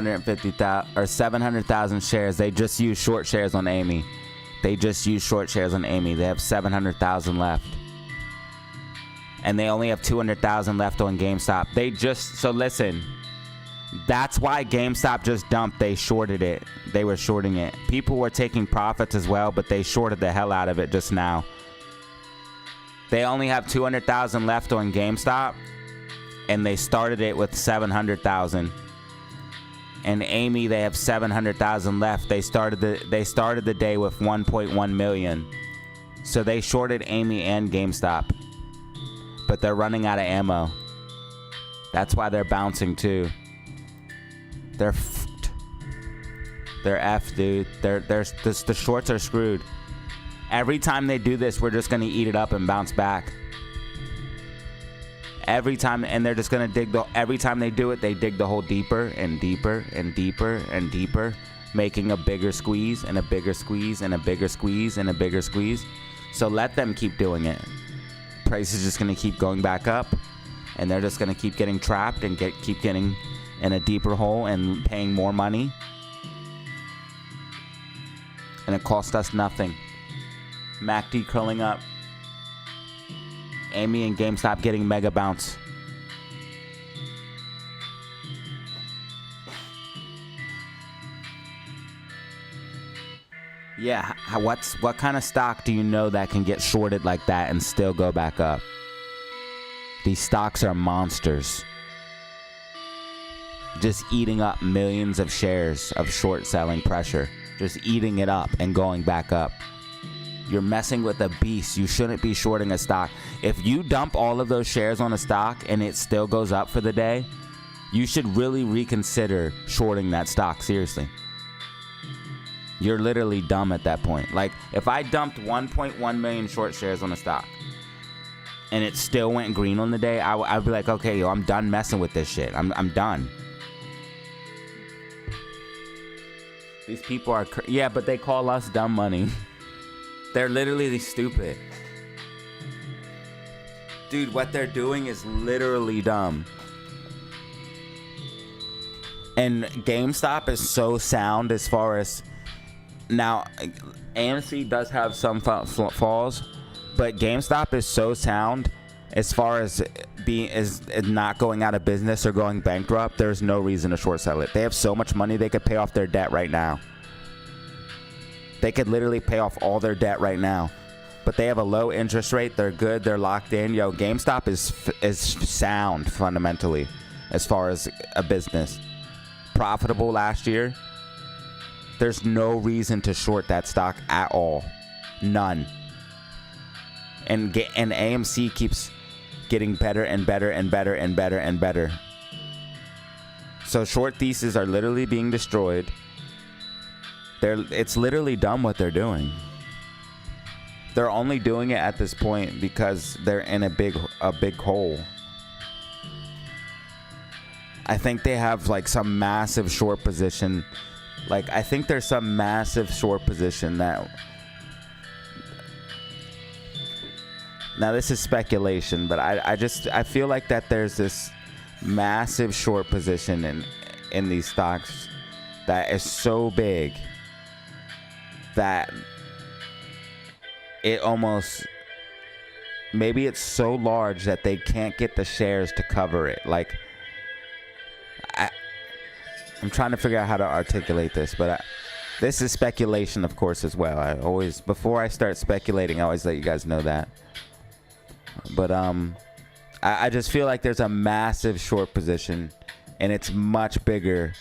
S1: $750,000 shares. They just used short shares on Amy. They just used short shares on Amy. They have 700,000 left. And they only have 200,000 left on GameStop. So listen, that's why GameStop just dumped. They shorted it. They were shorting it. People were taking profits as well, but they shorted the hell out of it just now. They only have 200,000 left on GameStop, and they started it with 700,000. And Amy, they have 700,000 left. They started the day with 1.1 million. So they shorted Amy and GameStop. But they're running out of ammo. That's why they're bouncing too. They're f***ed. They're F, dude. The shorts are screwed. Every time they do this, we're just gonna eat it up and bounce back. Every time, and they're just gonna every time they do it, they dig the hole deeper and deeper and deeper and deeper, making a bigger squeeze and a bigger squeeze and a bigger squeeze and a bigger squeeze. So let them keep doing it. Price is just going to keep going back up, and they're just going to keep getting trapped and keep getting in a deeper hole and paying more money, and it cost us nothing. MACD curling up. Amy and GameStop getting mega bounce. Yeah, what kind of stock do you know that can get shorted like that and still go back up? These stocks are monsters. Just eating up millions of shares of short selling pressure. Just eating it up and going back up. You're messing with a beast. You shouldn't be shorting a stock. If you dump all of those shares on a stock and it still goes up for the day, you should really reconsider shorting that stock, seriously. You're literally dumb at that point. Like, if I dumped 1.1 million short shares on a stock and it still went green on the day, I'd be like, okay, yo, I'm done messing with this shit. I'm done. These people are, yeah, but they call us dumb money. They're literally stupid. Dude, what they're doing is literally dumb. And GameStop is so sound as far as, now, AMC does have some falls, but GameStop is so sound as far as not going out of business or going bankrupt. There's no reason to short sell it. They have so much money they could pay off their debt right now. They could literally pay off all their debt right now. But they have a low interest rate. They're good. They're locked in. Yo, GameStop is sound fundamentally as far as a business. Profitable last year. There's no reason to short that stock at all. None. And AMC keeps getting better and better and better and better and better. So short theses are literally being destroyed. It's literally dumb what they're doing. they're only doing it at this point because they're in a big hole. I think they have like some massive short position. Like, I think there's some massive short position that... Now, this is speculation, but I feel like that there's this massive short position in these stocks that is so big that it almost... Maybe it's so large that they can't get the shares to cover it. Like... I'm trying to figure out how to articulate this, but this is speculation, of course, as well. I always, before I start speculating, I always let you guys know that. But I just feel like there's a massive short position, and it's much bigger.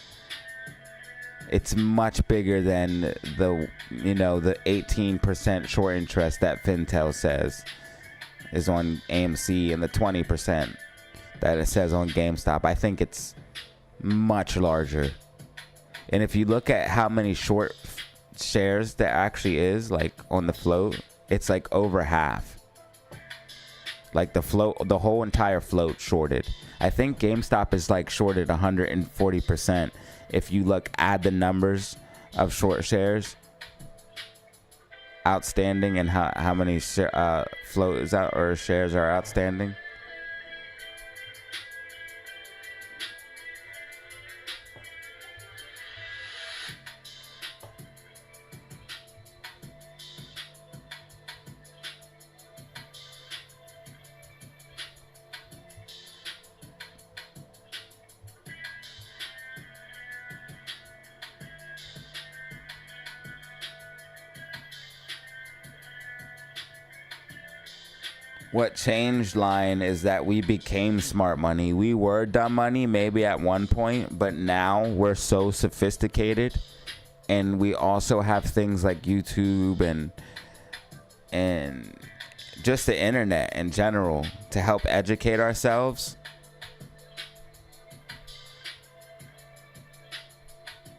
S1: It's much bigger than the 18% short interest that Fintel says is on AMC, and the 20% that it says on GameStop. I think it's much larger. And if you look at how many short shares there actually is, like on the float, it's like over half. Like the whole entire float shorted. I think GameStop is like shorted 140% if you add the numbers of short shares outstanding and how many float is out or shares are outstanding. What changed, Line, is that we became smart money. We were dumb money maybe at one point, but now we're so sophisticated, and we also have things like YouTube and just the internet in general to help educate ourselves.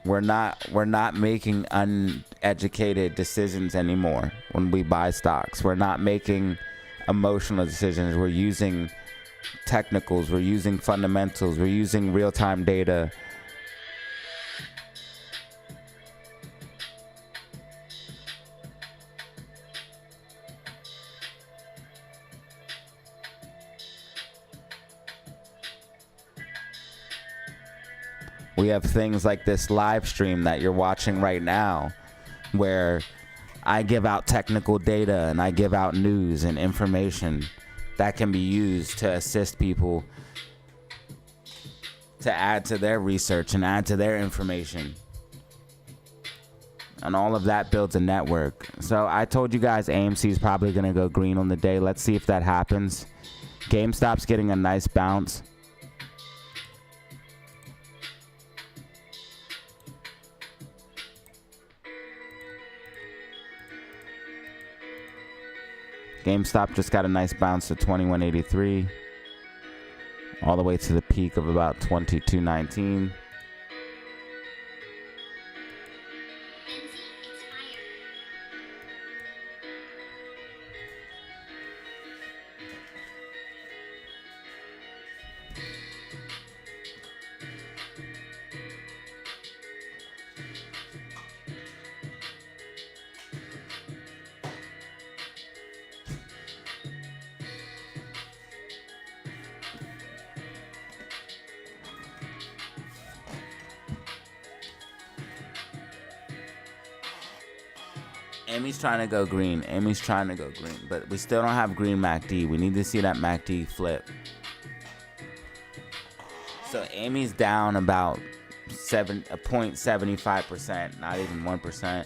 S1: We're not making uneducated decisions anymore when we buy stocks. We're not making emotional decisions. We're using technicals. We're using fundamentals. We're using real-time data. We have things like this live stream that you're watching right now, where I give out technical data and I give out news and information that can be used to assist people to add to their research and add to their information. And all of that builds a network. So I told you guys AMC is probably going to go green on the day. Let's see if that happens. GameStop's getting a nice bounce. GameStop just got a nice bounce to 21.83, all the way to the peak of about 22.19. Amy's trying to go green. Amy's trying to go green. But we still don't have green MACD. We need to see that MACD flip. So Amy's down about 0.75%, not even 1%.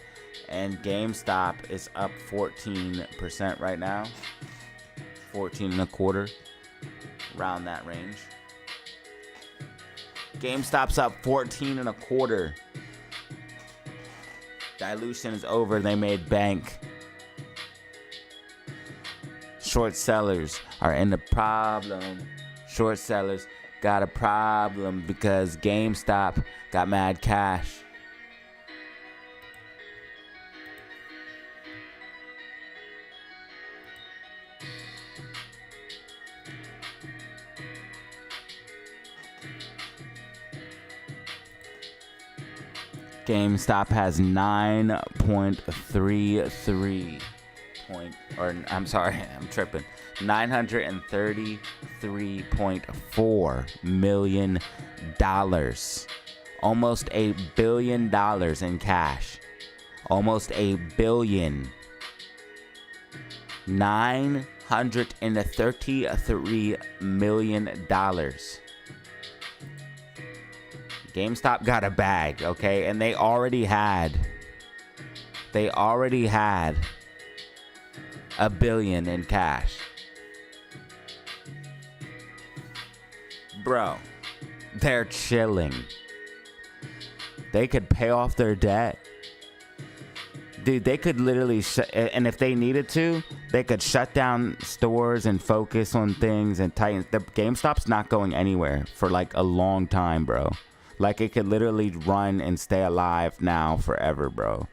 S1: And GameStop is up 14% right now. 14 and a quarter. Around that range. GameStop's up 14 and a quarter. Dilution is over. They made bank. Short sellers are in the problem. Short sellers got a problem because GameStop got mad cash. GameStop has 9.33 point, or I'm sorry, I'm tripping. $933.4 million. Almost $1 billion in cash. Almost $1 billion. $933 million. GameStop got a bag, okay? And they already had $1 billion in cash. Bro, they're chilling. They could pay off their debt. Dude, they could literally, and if they needed to, they could shut down stores and focus on things and tighten. The GameStop's not going anywhere for like a long time, bro. Like, it could literally run and stay alive now forever, bro.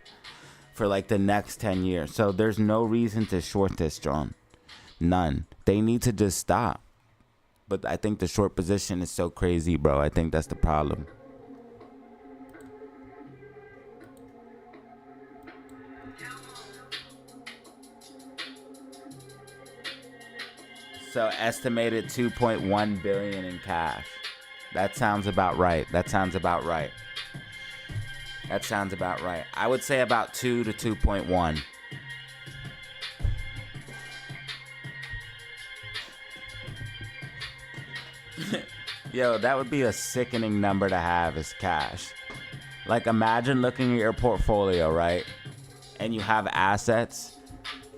S1: For like the next 10 years. So there's no reason to short this, John. None. They need to just stop. But I think the short position is so crazy, bro. I think that's the problem. So estimated 2.1 billion in cash. That sounds about right. That sounds about right. I would say about 2 to 2.1. Yo, that would be a sickening number to have as cash. Like, imagine looking at your portfolio, right? And you have assets,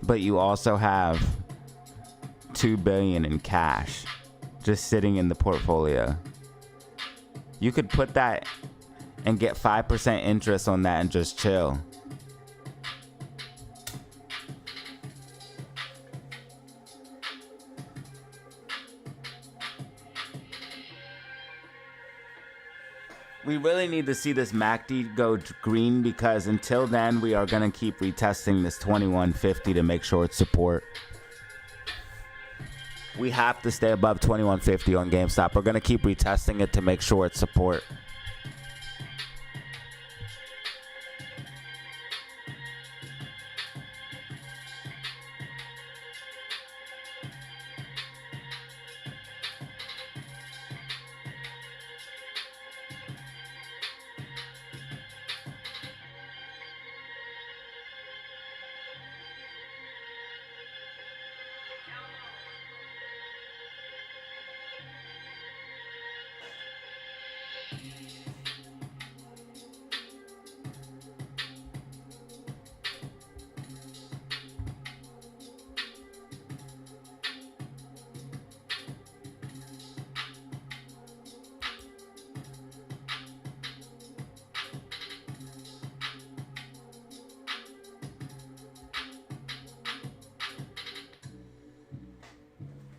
S1: but you also have 2 billion in cash just sitting in the portfolio. You could put that and get 5% interest on that and just chill. We really need to see this MACD go green, because until then we are going to keep retesting this 2150 to make sure it's support. We have to stay above 2150 on GameStop. We're going to keep retesting it to make sure it's support.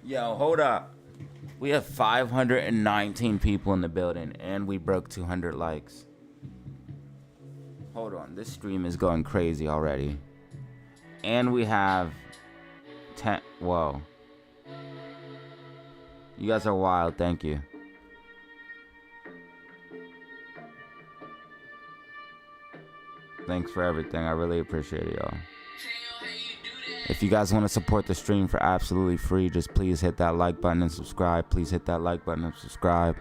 S1: Yo, hold up. We have 519 people in the building, and we broke 200 likes. Hold on, this stream is going crazy already. And we have 10. Whoa. You guys are wild, thank you. Thanks for everything, I really appreciate it, y'all. If you guys want to support the stream for absolutely free, just please hit that like button and subscribe. Please hit that like button and subscribe.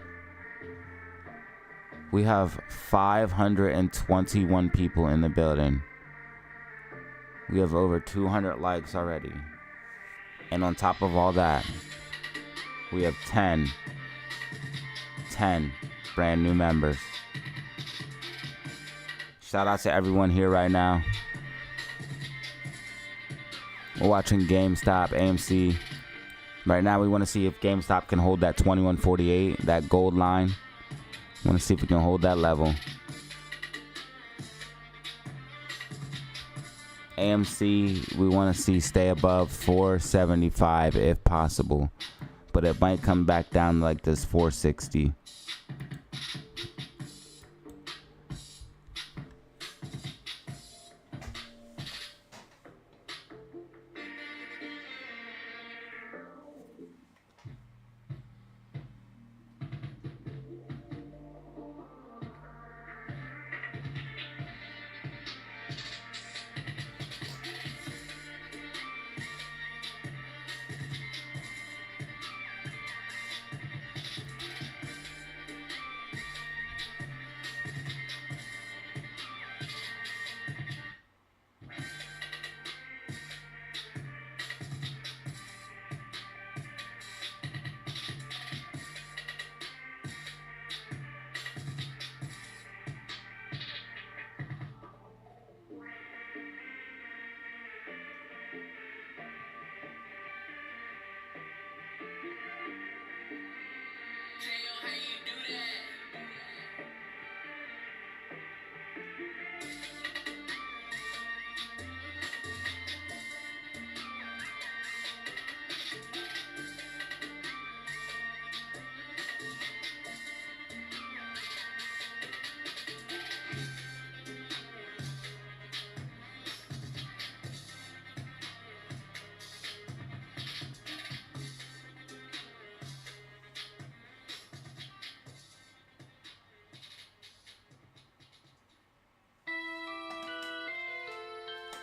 S1: We have 521 people in the building. We have over 200 likes already. And on top of all that, we have 10 brand new members. Shout out to everyone here right now. We're watching GameStop, AMC. Right now we want to see if GameStop can hold that 2148, that gold line. Want to see if we can hold that level. AMC, we want to see stay above 475 if possible. But it might come back down like this 460.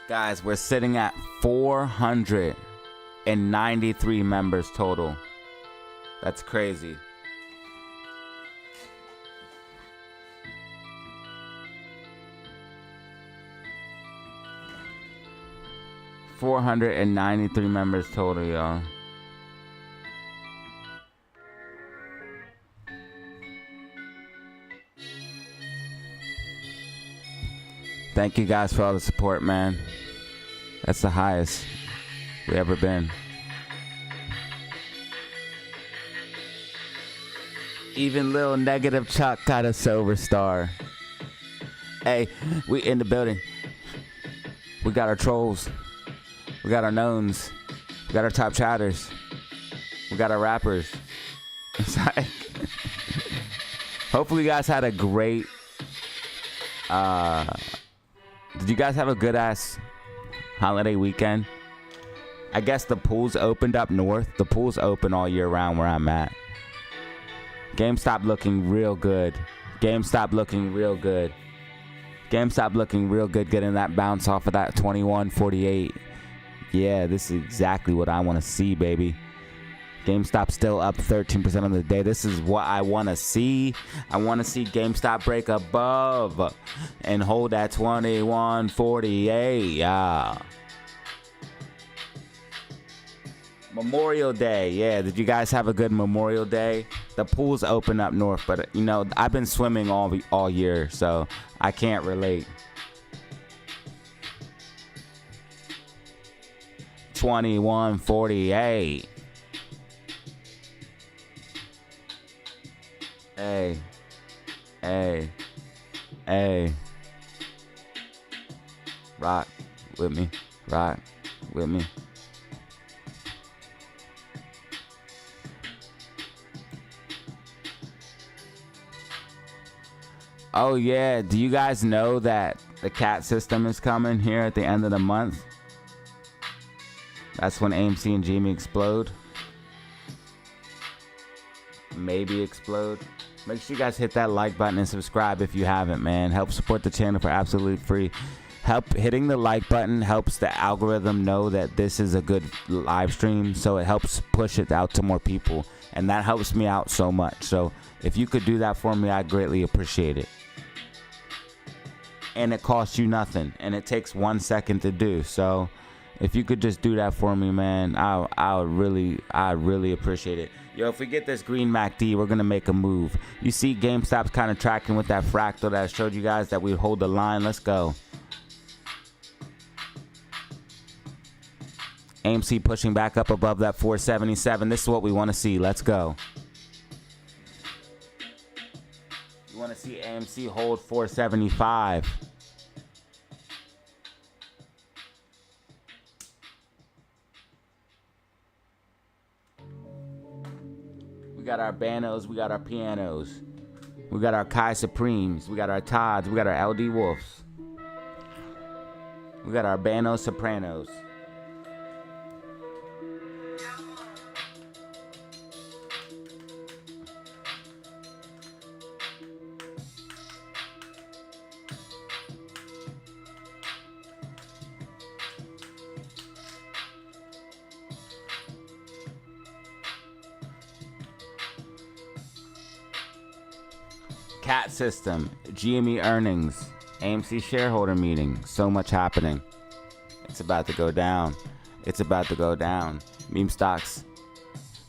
S1: Guys, we're sitting at 493 members total. That's crazy. $493 members total, y'all. Thank you guys for all the support, man. That's the highest we ever been. Even Lil Negative Chuck got a silver star. Hey, we in the building. We got our trolls. We got our knowns. We got our top chatters. We got our rappers. It's like, hopefully you guys had a great, did you guys have a good ass holiday weekend? I guess the pools opened up north. The pools open all year round where I'm at. GameStop looking real good. GameStop looking real good. GameStop looking real good, getting that bounce off of that 21.48. Yeah, this is exactly what I want to see, baby. GameStop still up 13% on the day. This is what I want to see. I want to see GameStop break above and hold that 21.48. Yeah. Memorial Day. Yeah, did you guys have a good Memorial Day? The pools open up north, but you know, I've been swimming all year, so I can't relate. 21.48. Hey, hey, hey. Rock with me, rock with me. Oh yeah, do you guys know that the cat system is coming here at the end of the month? That's when AMC and Jamie explode. Maybe explode. Make sure you guys hit that like button and subscribe if you haven't, man. Help support the channel for absolutely free. Hitting the like button helps the algorithm know that this is a good live stream, so it helps push it out to more people, and that helps me out so much. So if you could do that for me, I greatly appreciate it. And it costs you nothing, and it takes 1 second to do. So if you could just do that for me, man, I really appreciate it. Yo, if we get this green MACD, we're gonna make a move. You see GameStop's kind of tracking with that fractal that I showed you guys that we hold the line. Let's go. AMC pushing back up above that 477. This is what we want to see. Let's go. You want to see AMC hold 475. We got our Banos, we got our Pianos, we got our Kai Supremes, we got our Todds, we got our LD Wolves, we got our Banos Sopranos. Cat system, GME earnings, AMC shareholder meeting, so much happening. It's about to go down. It's about to go down. Meme stocks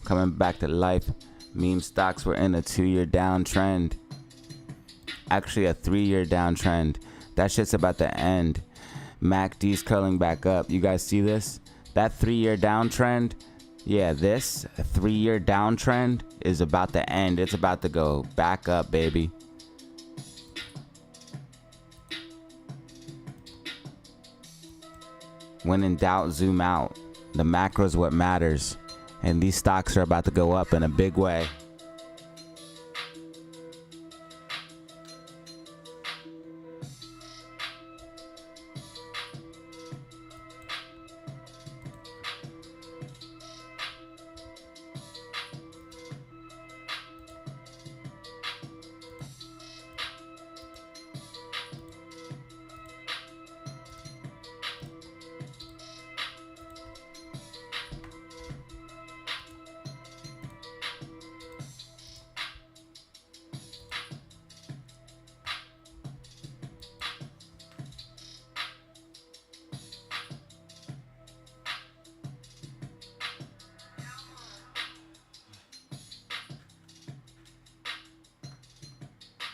S1: coming back to life. Meme stocks were in a 2-year downtrend. Actually a 3-year downtrend. That shit's about to end. MACD's curling back up. You guys see this? That 3-year downtrend? Yeah, this 3-year downtrend is about to end. It's about to go back up, baby. When in doubt, zoom out. The macro is what matters. And these stocks are about to go up in a big way.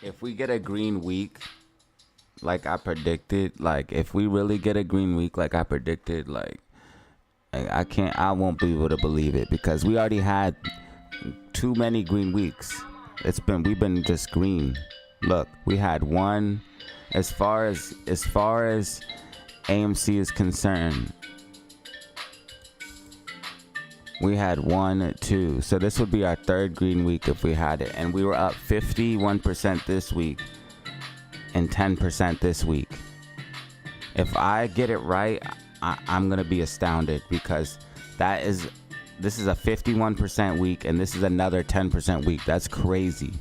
S1: If we get a green week, like I predicted, like if we really get a green week, like I predicted, like I won't be able to believe it because we already had too many green weeks. We've been just green. Look, we had one. As far as AMC is concerned, we had 1, 2. So this would be our third green week if we had it, and we were up 51% this week and 10% this week. If I get it right, I'm gonna be astounded because this is a 51% week and this is another 10% week. That's crazy.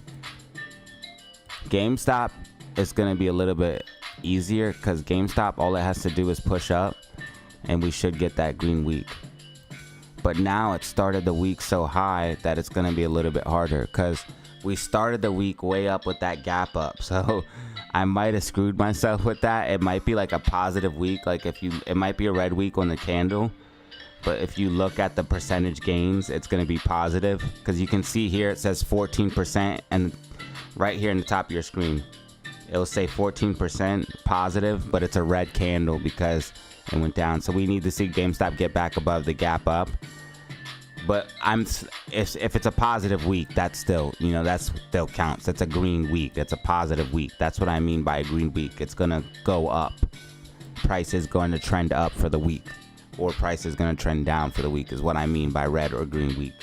S1: GameStop is gonna be a little bit easier because GameStop, all it has to do is push up and we should get that green week. But now it started the week so high that it's gonna be a little bit harder because we started the week way up with that gap up. So I might have screwed myself with that. It might be like a positive week. Like it might be a red week on the candle, but if you look at the percentage gains, it's going to be positive because you can see here it says 14%, and right here in the top of your screen, it'll say 14% positive, but it's a red candle because it went down. So we need to see GameStop get back above the gap up. But if it's a positive week, that still counts. That's a green week. That's a positive week. That's what I mean by a green week. It's gonna go up. Price is going to trend up for the week, or price is going to trend down for the week is what I mean by red or green week.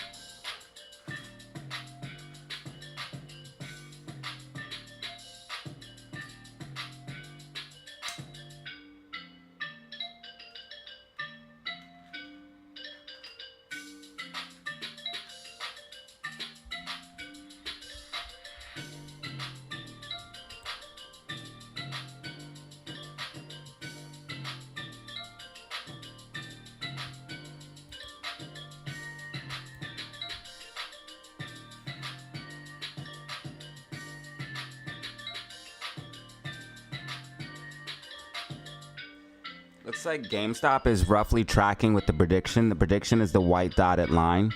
S1: Looks like GameStop is roughly tracking with the prediction. The prediction is the white dotted line.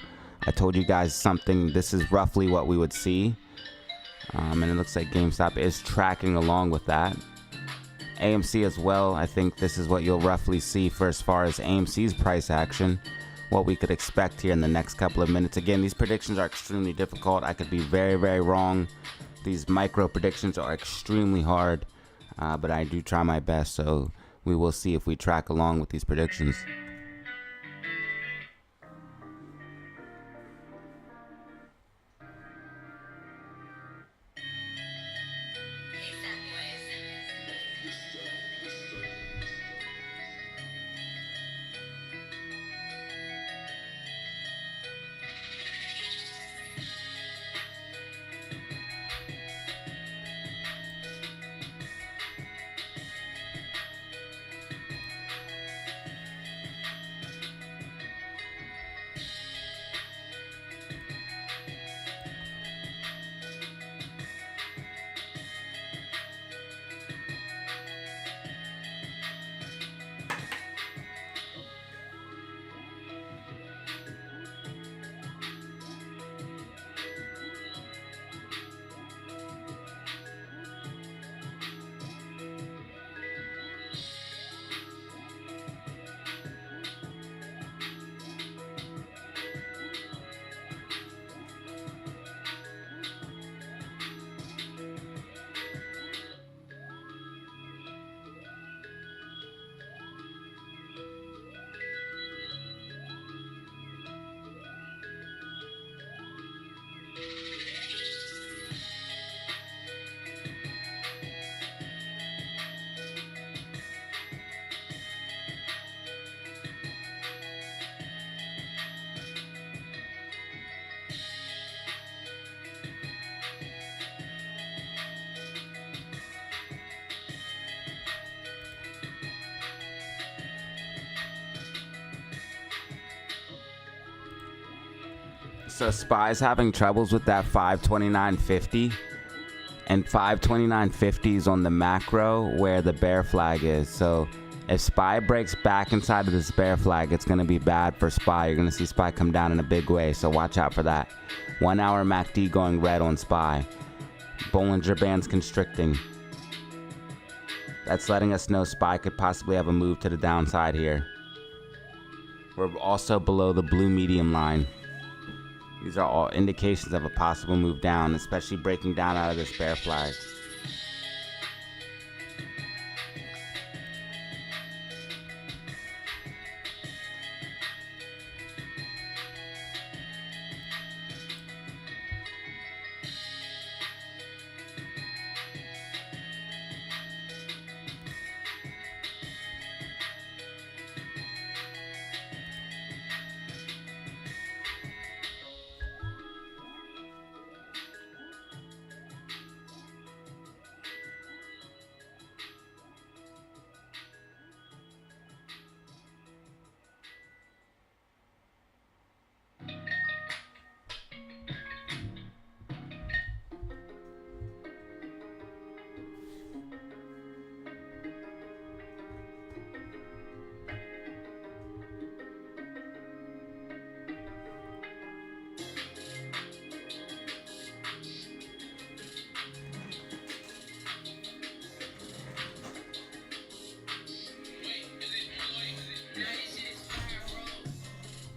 S1: I told you guys something. This is roughly what we would see. And it looks like GameStop is tracking along with that. AMC as well. I think this is what you'll roughly see for as far as AMC's price action. What we could expect here in the next couple of minutes. Again, these predictions are extremely difficult. I could be very, very wrong. These micro predictions are extremely hard. But I do try my best. So we will see if we track along with these predictions. So SPY's having troubles with that 529.50, and 529.50 is on the macro where the bear flag is. So if SPY breaks back inside of this bear flag, it's going to be bad for SPY. You're going to see SPY come down in a big way, so watch out for that. 1 hour MACD going red on SPY. Bollinger Band's constricting. That's letting us know SPY could possibly have a move to the downside here. We're also below the blue medium line. These are all indications of a possible move down, especially breaking down out of this bear flag.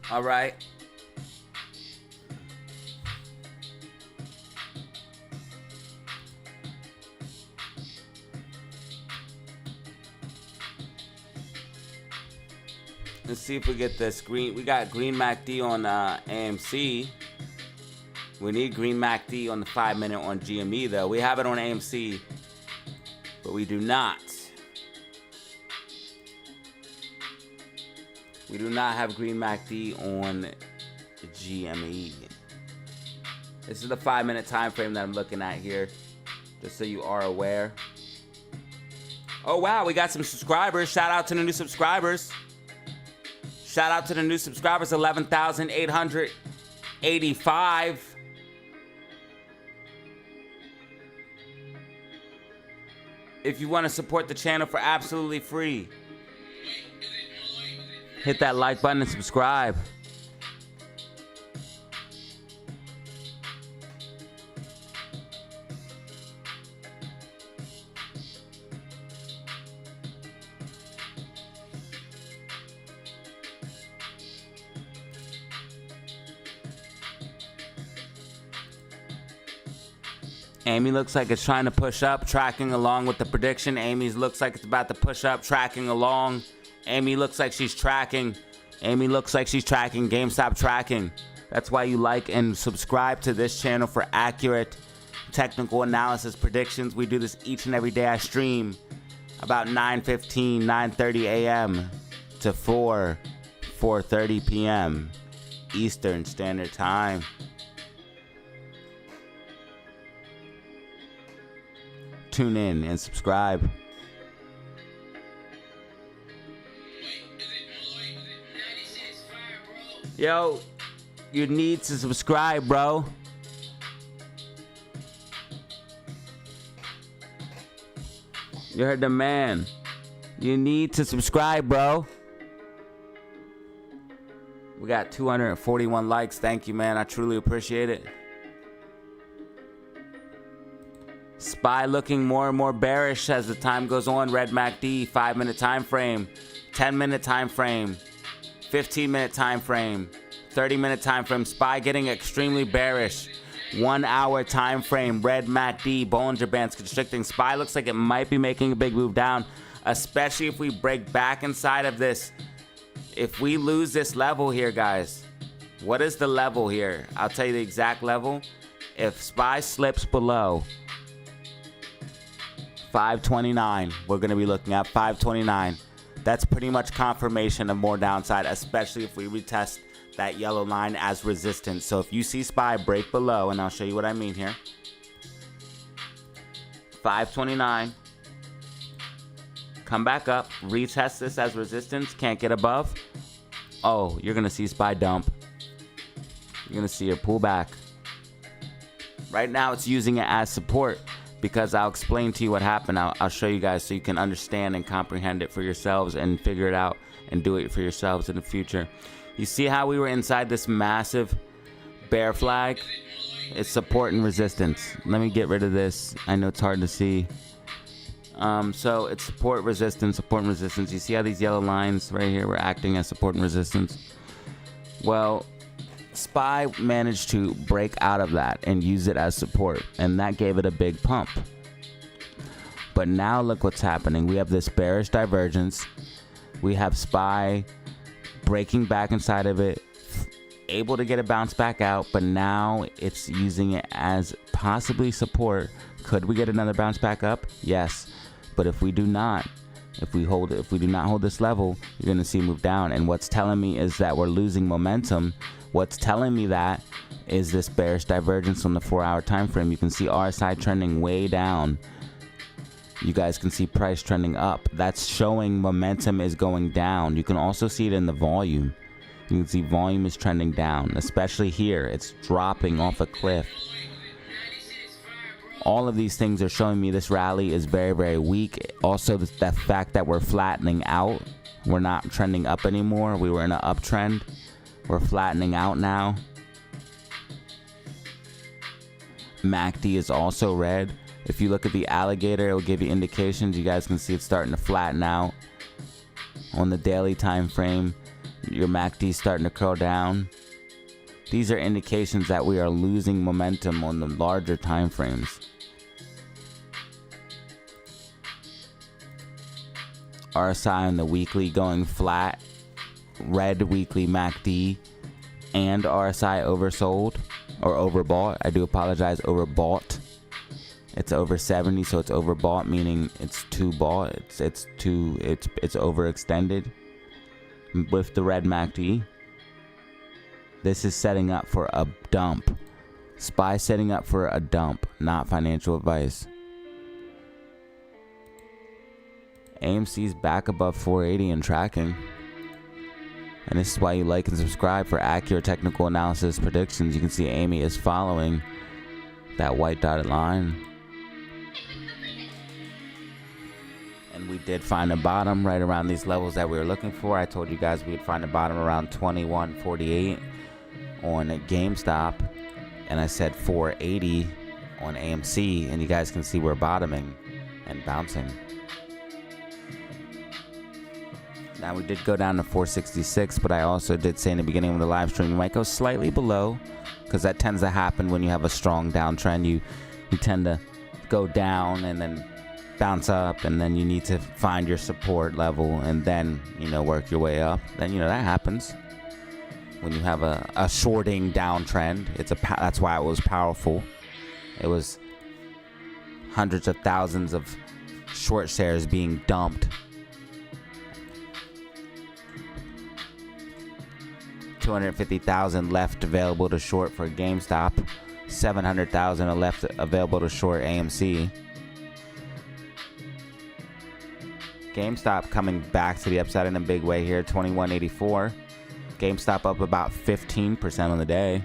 S1: All right. Let's see if we get this green. We got green MACD on AMC. We need green MACD on the 5 minute on GME though. We have it on AMC, but we do not. We do not have green MACD on GME. This is the 5 minute time frame that I'm looking at here, just so you are aware. Oh wow, we got some subscribers. Shout out to the new subscribers. Shout out to the new subscribers, 11,885. If you want to support the channel for absolutely free, hit that like button and subscribe. Amy looks like it's trying to push up, tracking along with the prediction. Amy's looks like it's about to push up, tracking along. Amy looks like she's tracking. Amy looks like she's tracking. GameStop tracking. That's why you like and subscribe to this channel for accurate technical analysis predictions. We do this each and every day. I stream about 9:15, 9:30 a.m. to 4:30 p.m. Eastern Standard Time. Tune in and subscribe. Yo, you need to subscribe, bro. You heard the man. You need to subscribe, bro. We got 241 likes. Thank you, man. I truly appreciate it. SPY looking more and more bearish as the time goes on. Red MACD, 5 minute time frame, 10 minute time frame, 15 minute time frame, 30 minute time frame. SPY getting extremely bearish. 1 hour time frame. Red MACD, Bollinger Bands constricting. SPY looks like it might be making a big move down, especially if we break back inside of this. If we lose this level here, guys, what is the level here? I'll tell you the exact level. If SPY slips below 529, we're going to be looking at 529. That's pretty much confirmation of more downside, especially if we retest that yellow line as resistance. So if you see SPY break below, and I'll show you what I mean here, 529, come back up, retest this as resistance, can't get above. Oh, you're going to see SPY dump. You're going to see it pull back. Right now it's using it as support, because I'll explain to you what happened. I'll show you guys so you can understand and comprehend it for yourselves and figure it out and do it for yourselves in the future. You see how we were inside this massive bear flag It's support and resistance. Let me get rid of this. I know it's hard to see. So it's support, resistance, support, and resistance. You see how these yellow lines right here were acting as support and resistance? Well, SPY managed to break out of that and use it as support, and that gave it a big pump. But now look what's happening. We have this bearish divergence. We have SPY breaking back inside of it, able to get a bounce back out, but now it's using it as possibly support. Could we get another bounce back up? Yes. But if we do not, if we do not hold this level, you're going to see it move down. And what's telling me is that we're losing momentum. What's telling me that is this bearish divergence on the 4-hour time frame. You can see RSI trending way down. You guys can see price trending up. That's showing momentum is going down. You can also see it in the volume. You can see volume is trending down, especially here. It's dropping off a cliff. All of these things are showing me this rally is very, very weak. Also, the fact that we're flattening out. We're not trending up anymore. We were in an uptrend. We're flattening out now. MACD is also red. If you look at the alligator, it will give you indications. You guys can see it's starting to flatten out. On the daily time frame, your MACD is starting to curl down. These are indications that we are losing momentum on the larger time frames. RSI on the weekly going flat. Red weekly MACD and RSI oversold or overbought. I do apologize, overbought. It's over 70, so it's overbought, meaning it's too bought. It's overextended with the red MACD. This is setting up for a dump. SPY setting up for a dump, not financial advice. AMC's back above 480 and tracking. And this is why you like and subscribe for accurate technical analysis predictions. You can see Amy is following that white dotted line. And we did find a bottom right around these levels that we were looking for. I told you guys we would find a bottom around 21.48 on GameStop. And I said 480 on AMC. And you guys can see we're bottoming and bouncing. Now we did go down to 466, but I also did say in the beginning of the live stream, you might go slightly below, because that tends to happen when you have a strong downtrend. You tend to go down and then bounce up, and then you need to find your support level and then, work your way up. Then, that happens when you have a shorting downtrend. That's why it was powerful. It was hundreds of thousands of short shares being dumped. 250,000 left available to short for GameStop. 700,000 are left available to short AMC. GameStop coming back to the upside in a big way here, 21.84. GameStop up about 15% on the day.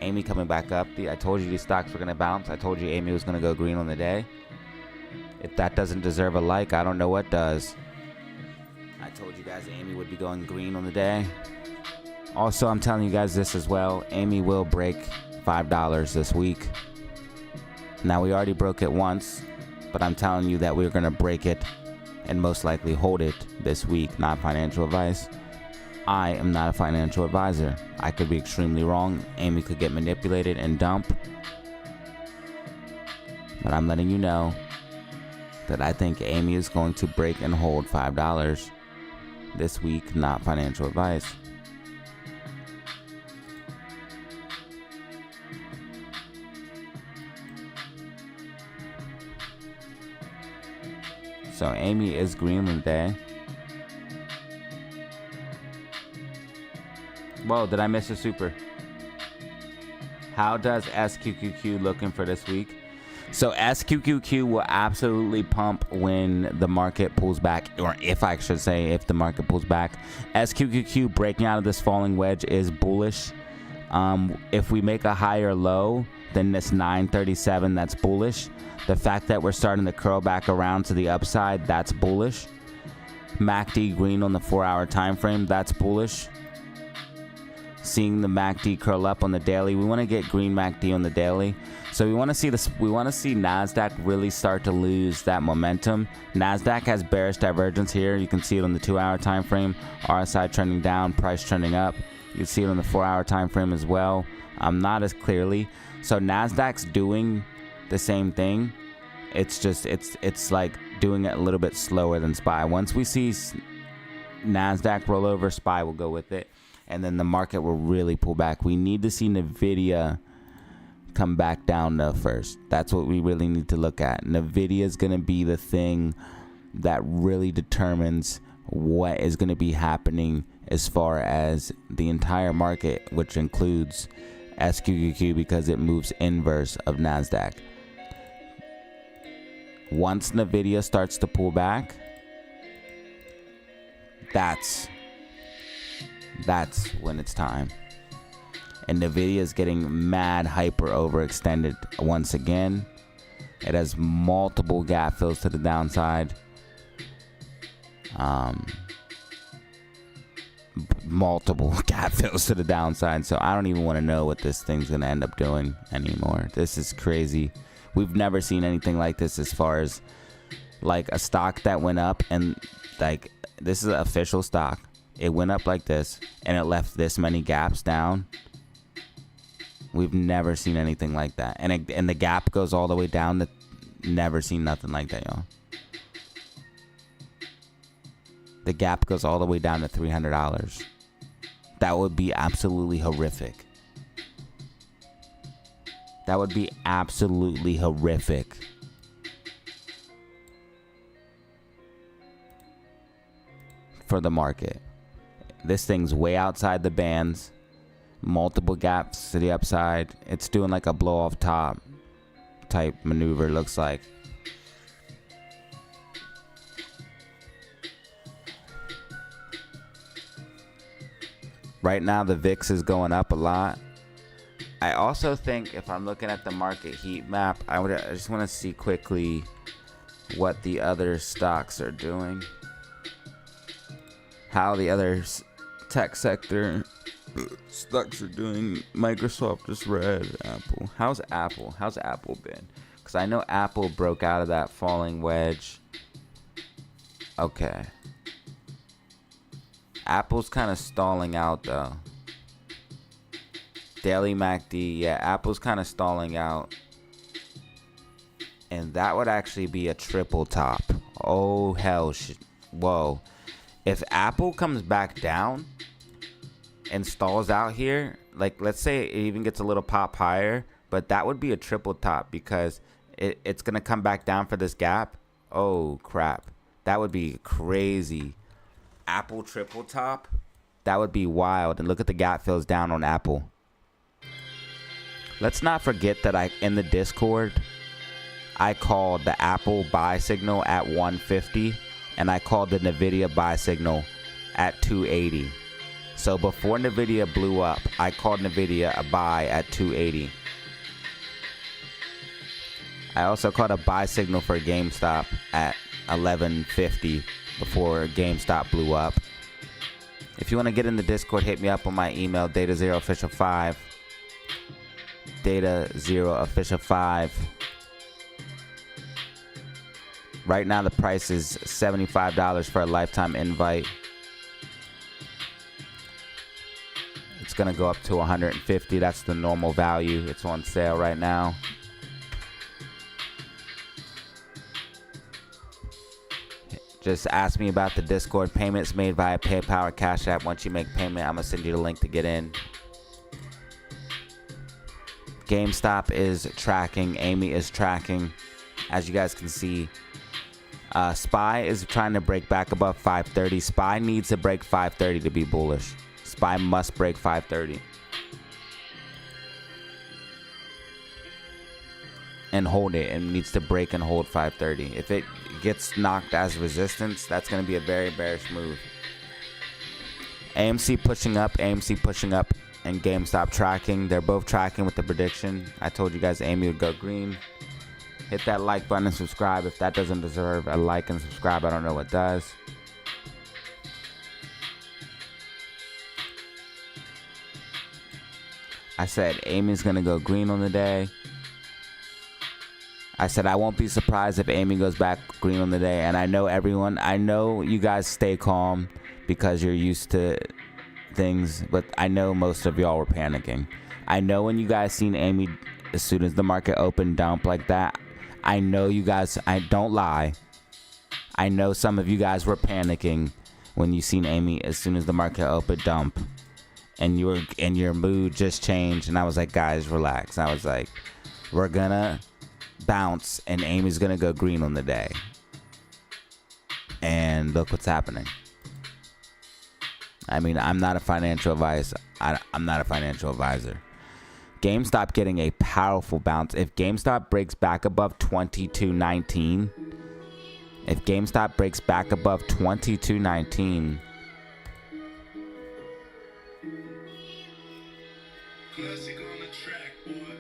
S1: Amy coming back up. I told you these stocks were going to bounce. I told you Amy was going to go green on the day. If that doesn't deserve a like, I don't know what does. I told you guys Amy would be going green on the day. Also, I'm telling you guys this as well. Amy will break $5 this week. Now, we already broke it once, but I'm telling you that we're going to break it and most likely hold it this week. Not financial advice. I am not a financial advisor. I could be extremely wrong. Amy could get manipulated and dump. But I'm letting you know that I think Amy is going to break and hold $5 this week. Not financial advice. So Amy is green today. Whoa, did I miss a super? How does SQQQ looking for this week? So SQQQ will absolutely pump when the market pulls back, or if I should say, if the market pulls back. SQQQ breaking out of this falling wedge is bullish. If we make a higher low than this 937, that's bullish. The fact that we're starting to curl back around to the upside, that's bullish. MACD green on the 4-hour time frame, that's bullish. seeing the MACD curl up on the daily. We want to get green MACD on the daily. So we want to see this. We want to see NASDAQ really start to lose that momentum. NASDAQ has bearish divergence here. You can see it on the 2-hour time frame. RSI trending down, price trending up. You can see it on the 4-hour time frame as well. Not as clearly. So NASDAQ's doing the same thing. It's just it's like doing it a little bit slower than SPY. Once we see NASDAQ roll over, SPY will go with it, and then the market will really pull back. We need to see NVIDIA come back down though first. That's what we really need to look at. NVIDIA is going to be the thing that really determines what is going to be happening as far as the entire market, which includes SQQQ, because it moves inverse of NASDAQ. Once NVIDIA starts to pull back, that's when it's time. And NVIDIA is getting mad hyper overextended once again. It has multiple gap fills to the downside. Multiple gap fills to the downside. So I don't even want to know what this thing's going to end up doing anymore. This is crazy. We've never seen anything like this as far as like a stock that went up, and like this is an official stock. It went up like this and it left this many gaps down. We've never seen anything like that. And the gap goes all the way down. Never seen nothing like that, y'all. The gap goes all the way down to $300. That would be absolutely horrific. That would be absolutely horrific. For the market. This thing's way outside the bands. Multiple gaps to the upside. It's doing like a blow off top type maneuver, looks like. Right now the VIX is going up a lot. I also think if I'm looking at the market heat map, I just want to see quickly what the other stocks are doing. How the other tech sector stocks are doing. Microsoft just read. Apple. How's Apple? How's Apple been? Because I know Apple broke out of that falling wedge. Okay. Apple's kind of stalling out though. Daily MACD, yeah, Apple's kind of stalling out. And that would actually be a triple top. Oh, hell. Whoa. If Apple comes back down and stalls out here, like let's say it even gets a little pop higher, but that would be a triple top because it's going to come back down for this gap. Oh, crap. That would be crazy. Apple triple top, that would be wild. And look at the gap fills down on Apple. Let's not forget that in the Discord, I called the Apple buy signal at 150 and I called the NVIDIA buy signal at 280. So before NVIDIA blew up, I called NVIDIA a buy at 280. I also called a buy signal for GameStop at 1150 before GameStop blew up. If you want to get in the Discord, hit me up on my email, DataZeroOfficial5. DataZeroOfficial5. Right now the price is $75 for a lifetime invite. It's gonna go up to $150. That's the normal value. It's on sale right now. Just ask me about the Discord. Payments made via PayPal or Cash App. Once you make payment, I'm gonna send you the link to get in. GameStop is tracking. Amy is tracking. As you guys can see, SPY is trying to break back above 530. SPY needs to break 530 to be bullish. SPY must break 530. And hold it. It needs to break and hold 530. If it gets knocked as resistance, that's going to be a very bearish move. AMC pushing up, and GameStop tracking. They're both tracking with the prediction. I told you guys Amy would go green. Hit that like button and subscribe. If that doesn't deserve a like and subscribe, I don't know what does. I said Amy's gonna go green on the day. I said I won't be surprised if Amy goes back green on the day. And I know you guys stay calm because you're used to things, but I know most of y'all were panicking. I know when you guys seen Amy as soon as the market opened dump like that, I know you guys, I don't lie, I know some of you guys were panicking when you seen Amy as soon as the market opened dump, and your mood just changed. And I was like, guys, relax. I was like, we're gonna bounce and Amy's gonna go green on the day. And look what's happening. I mean, I'm not a financial advisor. I'm not a financial advisor. GameStop getting a powerful bounce. If GameStop breaks back above 22.19, if GameStop breaks back above 22.19,
S2: Classic on the track, boy.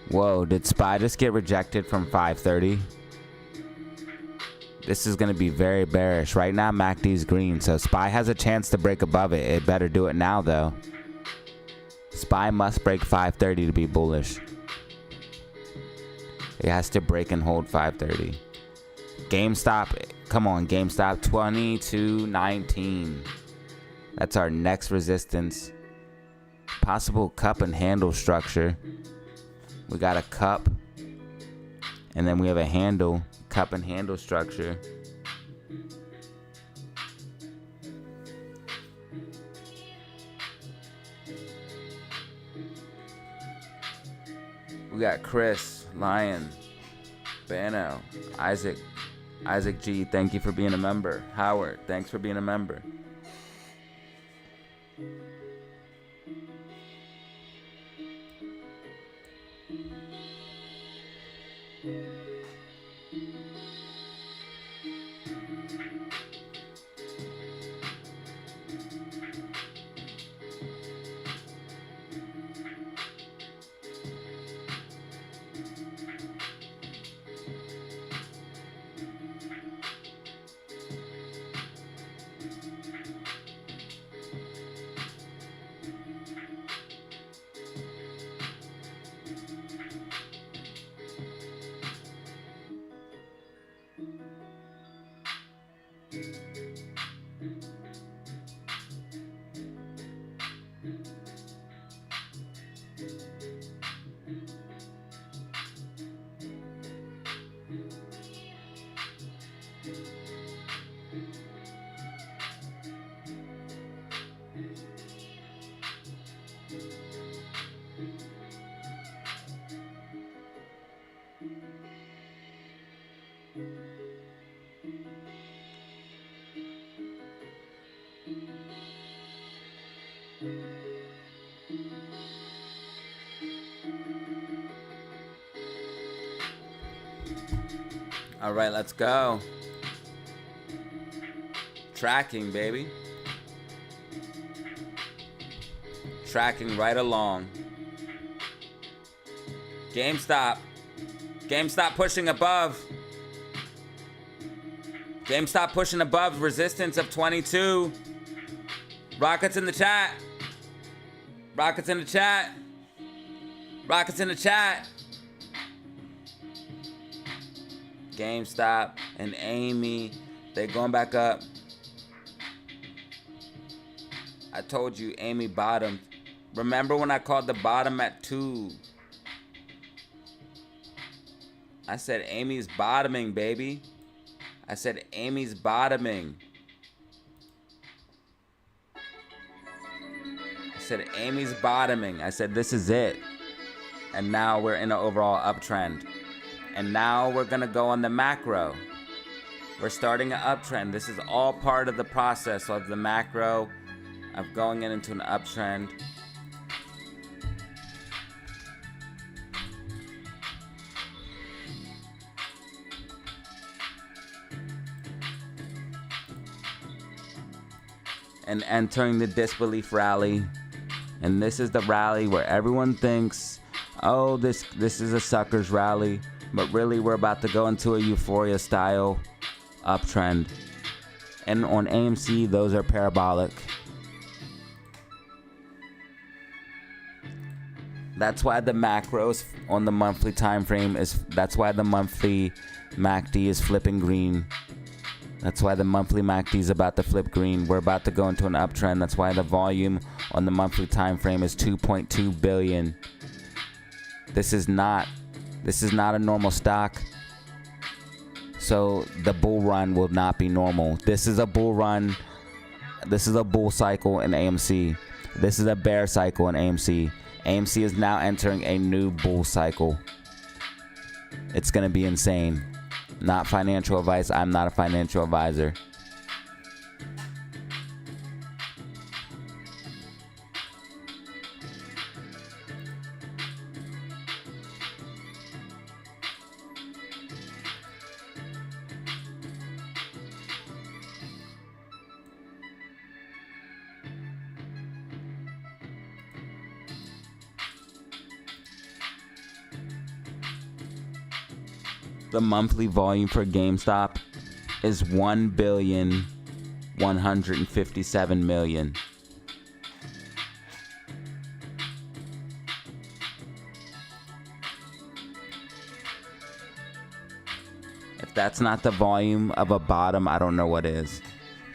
S1: whoa, did SPY just get rejected from 530? This is going to be very bearish. Right now, MACD's green, so SPY has a chance to break above it. It better do it now, though. SPY must break 530 to be bullish. It has to break and hold 530. GameStop, come on, GameStop, 22.19. That's our next resistance. Possible cup and handle structure. We got a cup, and then we have a handle. Cup and handle structure. We got Chris, Lion, Bano, Isaac G, thank you for being a member. Howard, thanks for being a member. All right, let's go. Tracking, baby. Tracking right along. GameStop. GameStop pushing above. GameStop pushing above resistance of 22. Rockets in the chat. Rockets in the chat. Rockets in the chat. GameStop and Amy, they're going back up. I told you Amy bottomed. Remember when I called the bottom at 2? I said Amy's bottoming, baby. I said Amy's bottoming. I said Amy's bottoming. I said this is it. And now we're in an overall uptrend. And now we're gonna go on the macro. We're starting an uptrend. This is all part of the process of the macro, of going into an uptrend. And entering the disbelief rally. And this is the rally where everyone thinks, oh, this is a sucker's rally. But really, we're about to go into a euphoria style uptrend. And on AMC, those are parabolic. That's why the macros on the monthly time frame that's why the monthly MACD is flipping green. That's why the monthly MACD is about to flip green. We're about to go into an uptrend. That's why the volume on the monthly time frame is 2.2 billion. This is not a normal stock. So the bull run will not be normal. This is a bull run. This is a bull cycle in AMC. This is a bear cycle in AMC. AMC is now entering a new bull cycle. It's going to be insane. Not financial advice. I'm not a financial advisor. The monthly volume for GameStop is 1,157,000,000. If that's not the volume of a bottom, I don't know what is.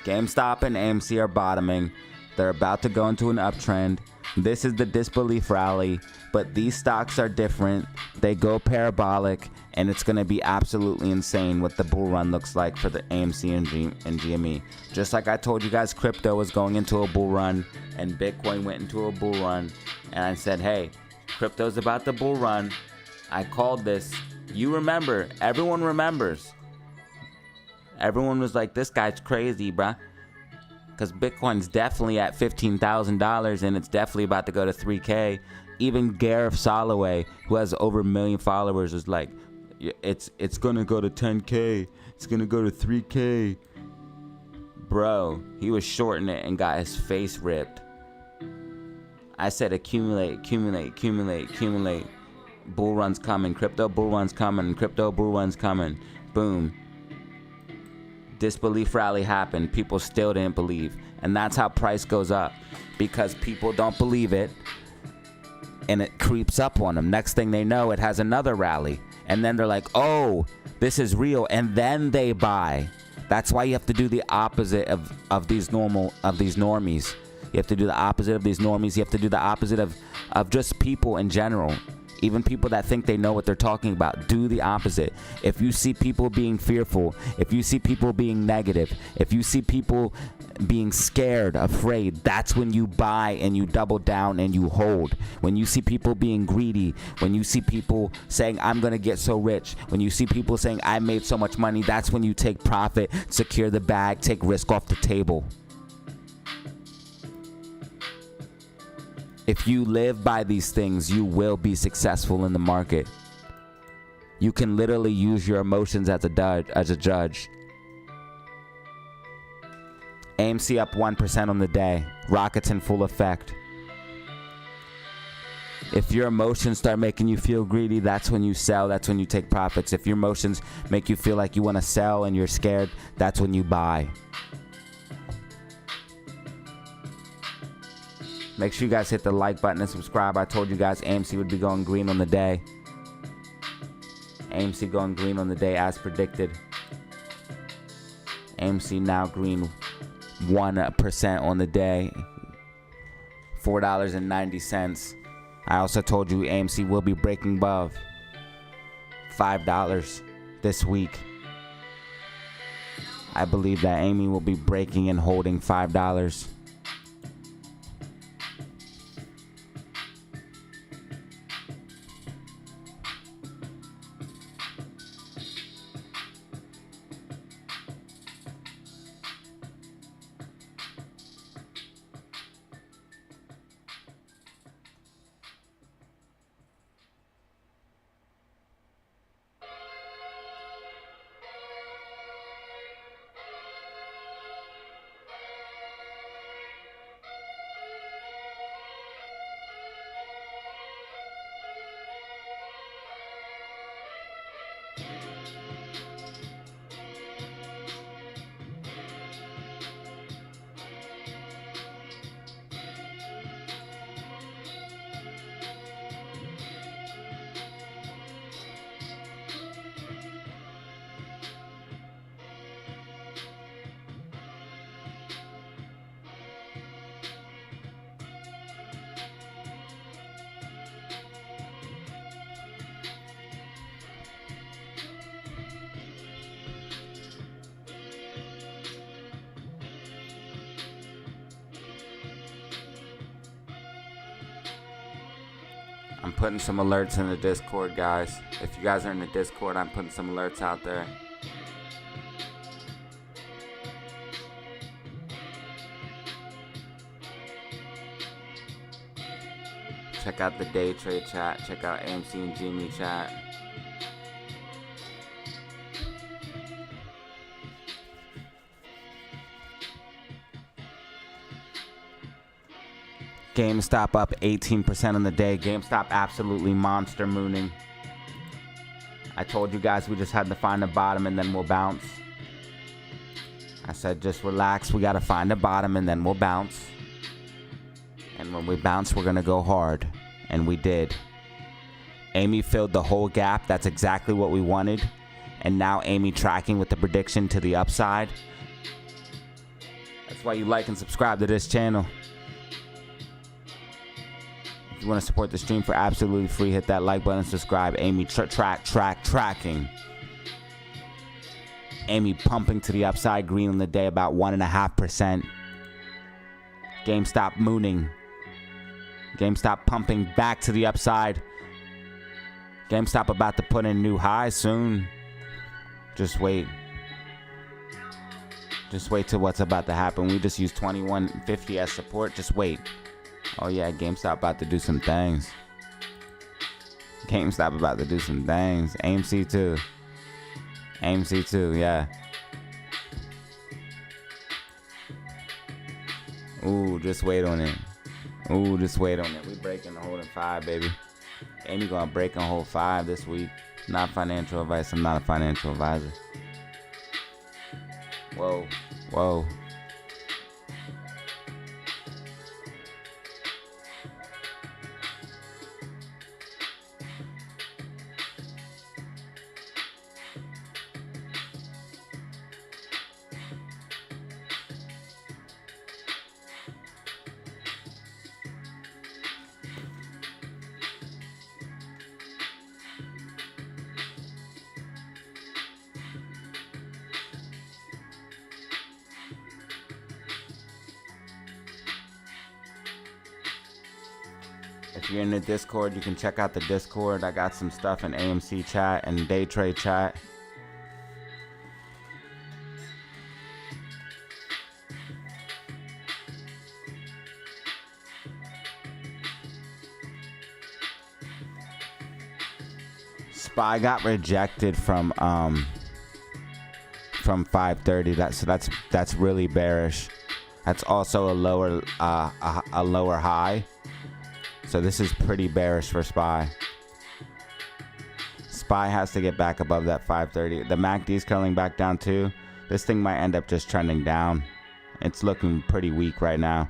S1: GameStop and AMC are bottoming. They're about to go into an uptrend. This is the disbelief rally, but these stocks are different. They go parabolic, and it's going to be absolutely insane what the bull run looks like for the AMC and GME. Just like I told you guys, crypto was going into a bull run, and Bitcoin went into a bull run, and I said, hey, crypto's about the bull run. I called this. You remember. Everyone remembers. Everyone was like, this guy's crazy, bruh. Because Bitcoin's definitely at $15,000 and it's definitely about to go to 3K. Even Gareth Soloway, who has over 1 million followers, was like, it's going to go to 10K. It's going to go to 3K. Bro, he was shorting it and got his face ripped. I said accumulate, accumulate, accumulate, accumulate. Bull run's coming. Crypto bull run's coming. Crypto bull run's coming. Boom. Disbelief rally happened. People still didn't believe. And that's how price goes up. Because people don't believe it. And it creeps up on them. Next thing they know, it has another rally. And then they're like, oh, this is real. And then they buy. That's why you have to do the opposite of these normies. You have to do the opposite of these normies. You have to do the opposite of just people in general. Even people that think they know what they're talking about, do the opposite. If you see people being fearful, if you see people being negative, if you see people being scared, afraid, that's when you buy and you double down and you hold. When you see people being greedy, when you see people saying, I'm going to get so rich, when you see people saying, I made so much money, that's when you take profit, secure the bag, take risk off the table. If you live by these things, you will be successful in the market. You can literally use your emotions as a judge. AMC up 1% on the day. Rockets in full effect. If your emotions start making you feel greedy, that's when you sell. That's when you take profits. If your emotions make you feel like you want to sell and you're scared, that's when you buy. Make sure you guys hit the like button and subscribe. I told you guys AMC would be going green on the day. AMC going green on the day as predicted. AMC now green 1% on the day. $4.90. I also told you AMC will be breaking above $5 this week. I believe that Amy will be breaking and holding $5. I'm putting some alerts in the Discord, guys. If you guys are in the Discord, I'm putting some alerts out there. Check out the day trade chat. Check out AMC and Jimmy chat. GameStop up 18% on the day. GameStop absolutely monster mooning. I told you guys we just had to find a bottom and then we'll bounce. I said just relax. We got to find a bottom and then we'll bounce. And when we bounce, we're going to go hard. And we did. Amy filled the whole gap. That's exactly what we wanted. And now Amy tracking with the prediction to the upside. That's why you like and subscribe to this channel. If you want to support the stream for absolutely free, hit that like button and subscribe. Amy tracking. Amy pumping to the upside, green on the day, about 1.5%. GameStop mooning. GameStop pumping back to the upside. GameStop about to put in new highs soon. Just wait. Just wait till what's about to happen. We just used 2150 as support. Just wait. Oh yeah, GameStop about to do some things. GameStop about to do some things. AMC too. AMC too, yeah. Ooh, just wait on it. Ooh, just wait on it. We breaking the holding 5, baby. Amy gonna break and hold 5 this week. Not financial advice. I'm not a financial advisor. Whoa, whoa. If you're in the Discord, you can check out the Discord. I got some stuff in AMC chat and day trade chat. SPY got rejected from 530. That's really bearish. That's also a lower high. So this is pretty bearish for SPY. SPY has to get back above that 530. The MACD is curling back down too. This thing might end up just trending down. It's looking pretty weak right now.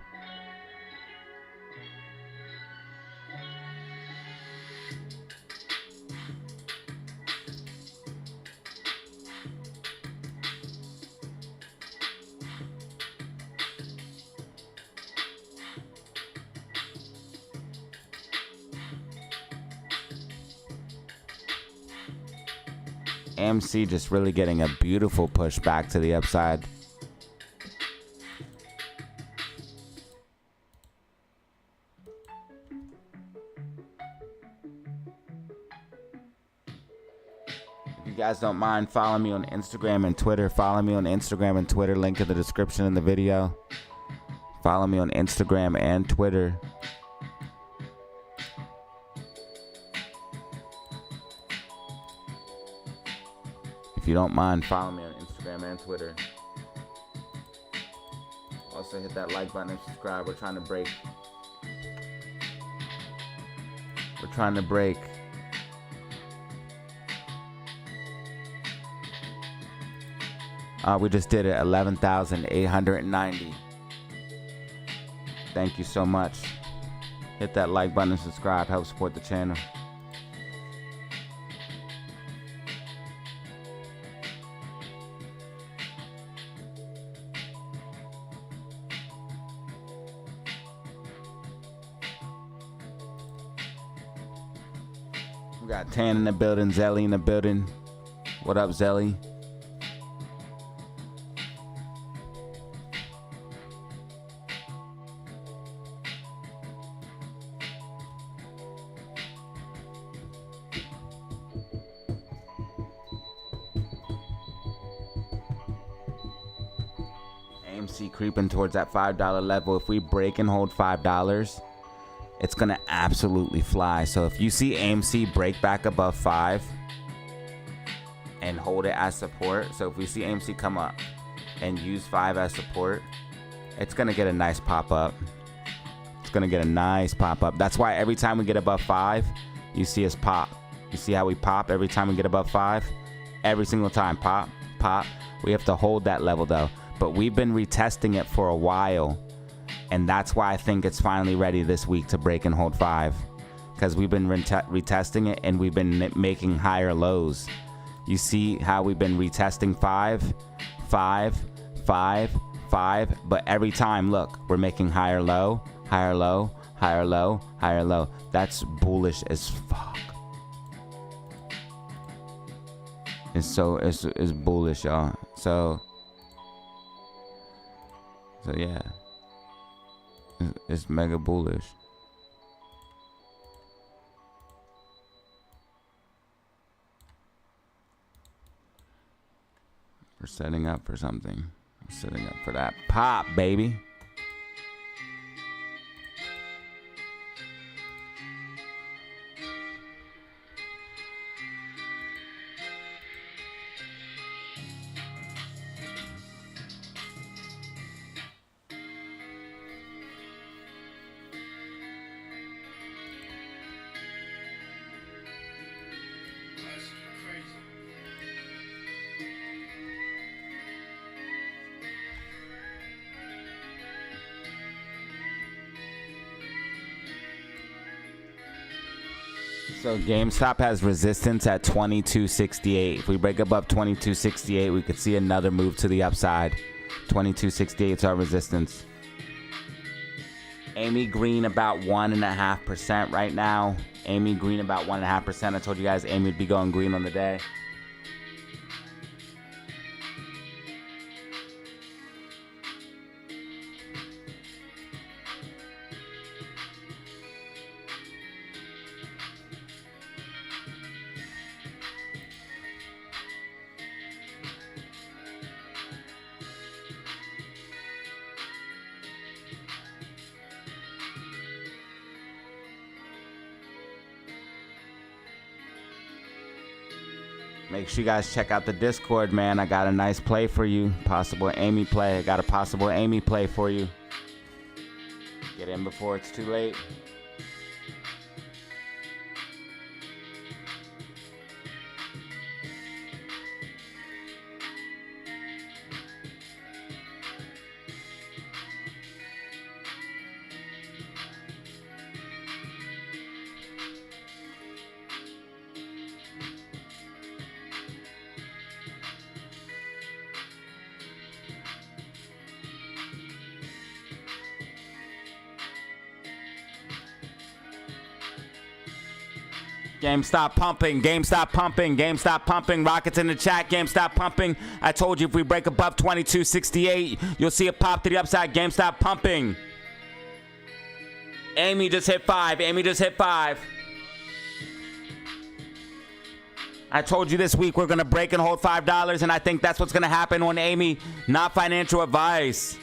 S1: AMC just really getting a beautiful push back to the upside. If you guys don't mind, follow me on Instagram and Twitter. Follow me on Instagram and Twitter. Link in the description in the video. Follow me on Instagram and Twitter. If you don't mind, follow me on Instagram and Twitter. Also hit that like button and subscribe. We're trying to break. We just did it, 11,890. Thank you so much. Hit that like button and subscribe. Help support the channel. We got Tan in the building, Zelly in the building. What up, Zelly? AMC creeping towards that $5 level. If we break and hold $5, it's gonna absolutely fly. So if you see AMC break back above 5 and hold it as support, so if we see AMC come up and use 5 as support, it's gonna get a nice pop up. It's gonna get a nice pop up. That's why every time we get above 5, you see us pop. You see how we pop every time we get above 5? Every single time, pop, pop. We have to hold that level though. But we've been retesting it for a while. And that's why I think it's finally ready this week to break and hold 5. Because we've been retesting it and we've been making higher lows. You see how we've been retesting 5, 5, 5, 5. But every time, look, we're making higher low, higher low, higher low, higher low. That's bullish as fuck. It's bullish, y'all. So yeah. It's mega bullish. We're setting up for something. We're setting up for that pop, baby.
S2: That's crazy.
S1: So GameStop has resistance at 2268. If we break above 2268, we could see another move to the upside. 2268 is our resistance. Amy Green about 1.5% right now. Amy Green about 1.5%. I told you guys Amy would be going green on the day. Make sure you guys check out the Discord, man. I got a nice play for you. Possible Amy play. I got a possible Amy play for you. Get in before it's too late. GameStop pumping, GameStop pumping, GameStop pumping. Rockets in the chat, GameStop pumping. I told you if we break above 2268, you'll see it pop to the upside. GameStop pumping. Amy just hit 5. Amy just hit 5. I told you this week we're going to break and hold $5, and I think that's what's going to happen on Amy. Not financial advice.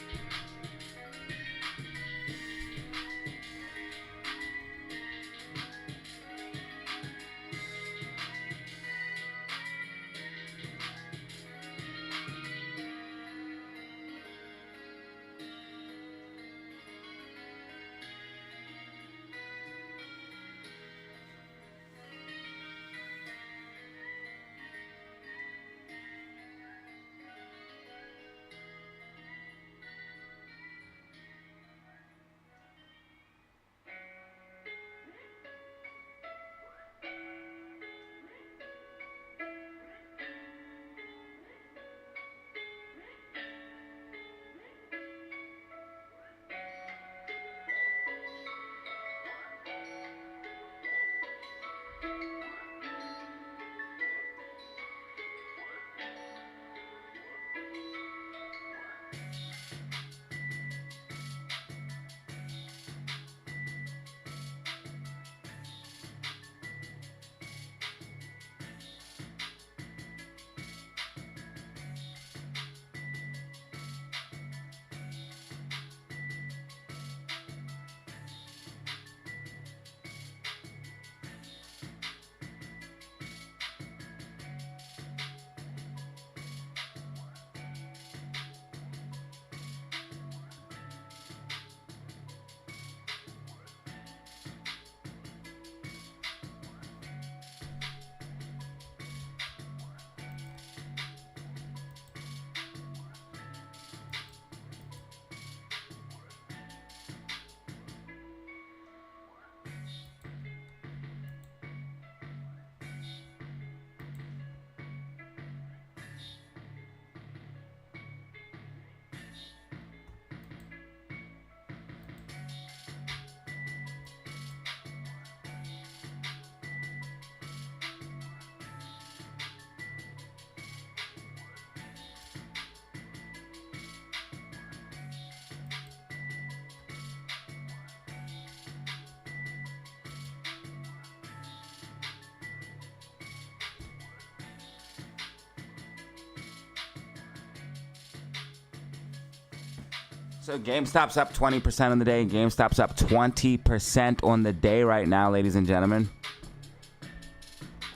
S1: So GameStop's up 20% on the day. GameStop's up 20% on the day right now, ladies and gentlemen.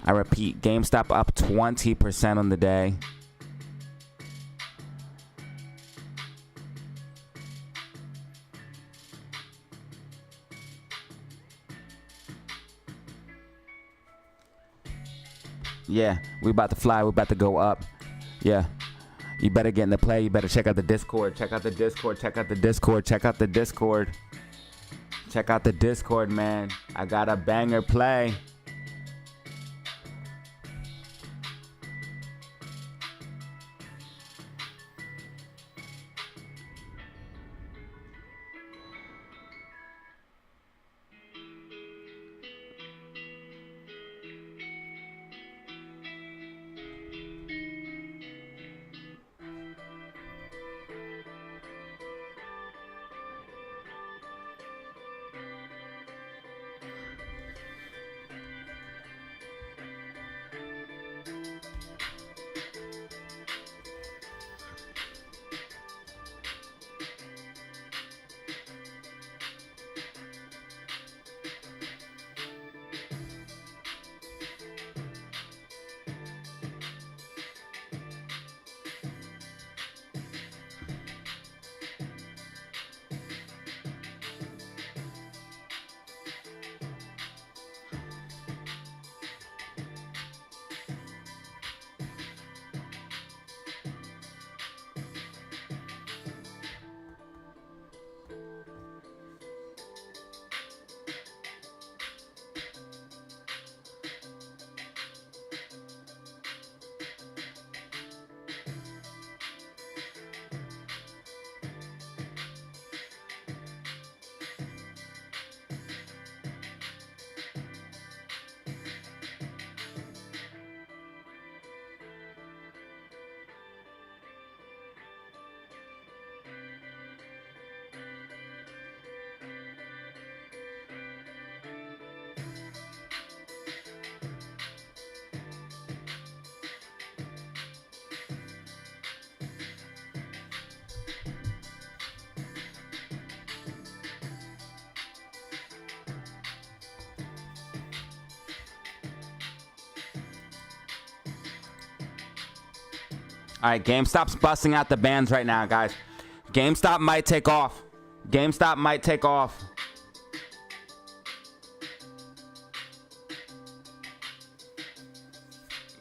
S1: I repeat, GameStop up 20% on the day. Yeah, we about to fly. We about to go up. Yeah. You better get in the play. You better check out the Discord. Check out the Discord. Check out the Discord. Check out the Discord. Check out the Discord, man. I got a banger play. All right, GameStop's busting out the bands right now, guys. GameStop might take off. GameStop might take off.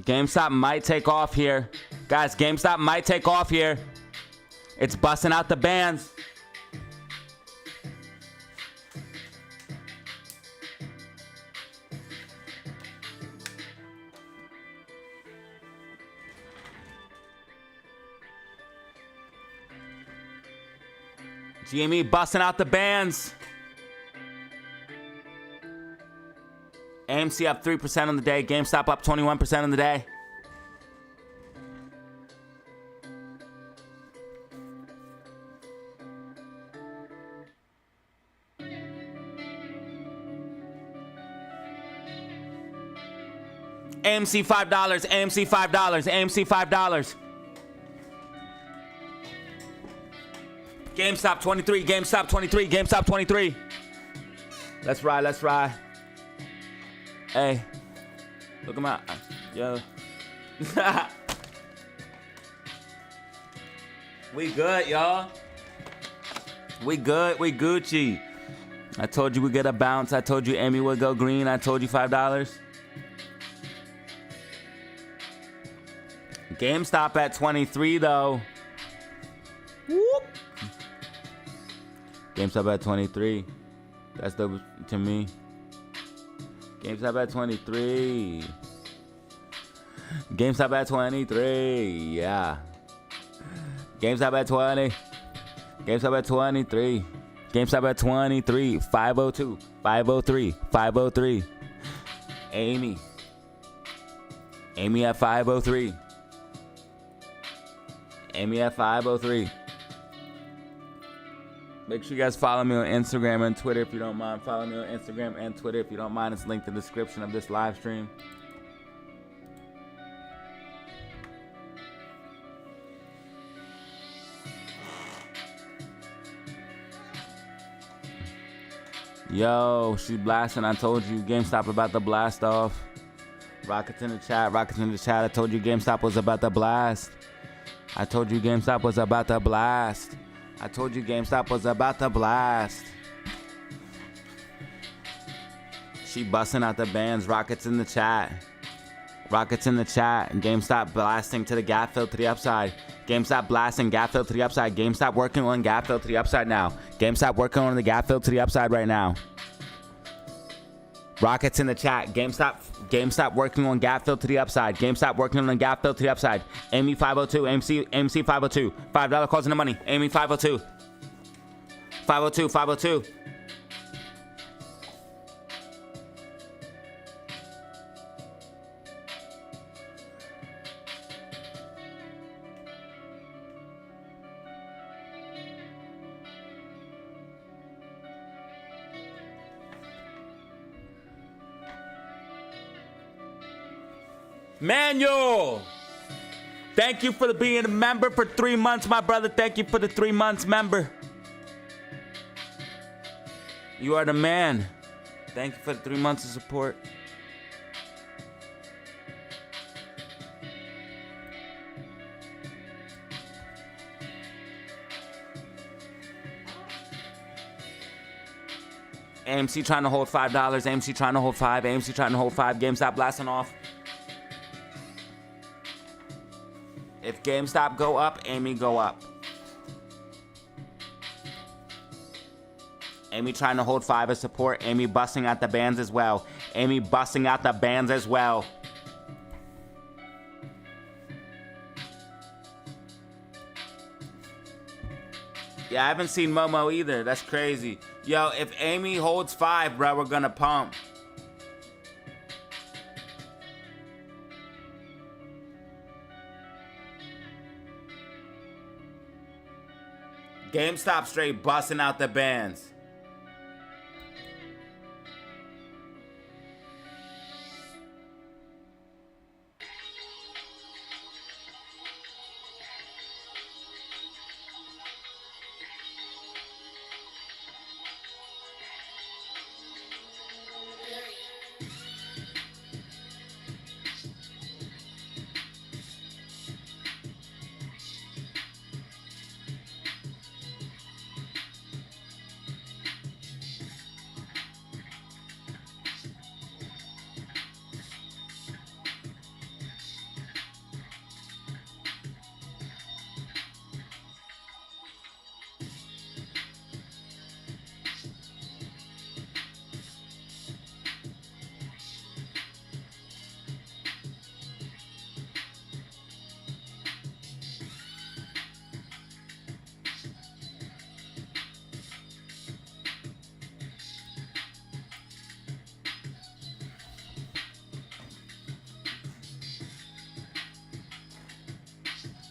S1: GameStop might take off here. Guys, GameStop might take off here. It's busting out the bands. GME busting out the bands. AMC up 3% on the day. GameStop up 21% on the day. AMC $5. AMC $5. AMC $5. GameStop 23, GameStop 23, GameStop 23. Let's ride, let's ride. Hey, look him out. Yo. We good, y'all. We good, we Gucci. I told you we get a bounce. I told you Amy would go green. I told you $5. GameStop at 23 though. Whoop. GameStop at 23. That's dope to me. GameStop at 23. GameStop at 23. Yeah. GameStop at 20. GameStop at 23. GameStop at 23. 502. 503. 503. Amy. Amy at 503. Amy at 503. Make sure you guys follow me on Instagram and Twitter if you don't mind. Follow me on Instagram and Twitter if you don't mind. It's linked in the description of this live stream. Yo, she blasting. I told you GameStop about to blast off. Rockets in the chat. Rockets in the chat. I told you GameStop was about to blast. I told you GameStop was about to blast. I told you GameStop was about to blast. She busting out the bands. Rockets in the chat. Rockets in the chat. GameStop blasting to the gap fill to the upside. GameStop blasting gap fill to the upside. GameStop working on gap fill to the upside now. GameStop working on the gap fill to the upside right now. Rockets in the chat. GameStop working on gap fill to the upside. GameStop working on the gap fill to the upside. Amy 502. AMC 502. $5 calls in the money. Amy 502. 502. 502. Manuel, thank you for being a member for 3 months, my brother. Thank you for the 3 months member. You are the man. Thank you for the 3 months of support. AMC trying to hold $5. AMC trying to hold 5. AMC trying to hold 5. GameStop blasting off. If GameStop go up, Amy go up. Amy trying to hold 5 as support. Amy busting out the bands as well. Amy busting out the bands as well. Yeah, I haven't seen Momo either. That's crazy. Yo, if Amy holds 5, bro, we're gonna pump. GameStop straight busting out the bands.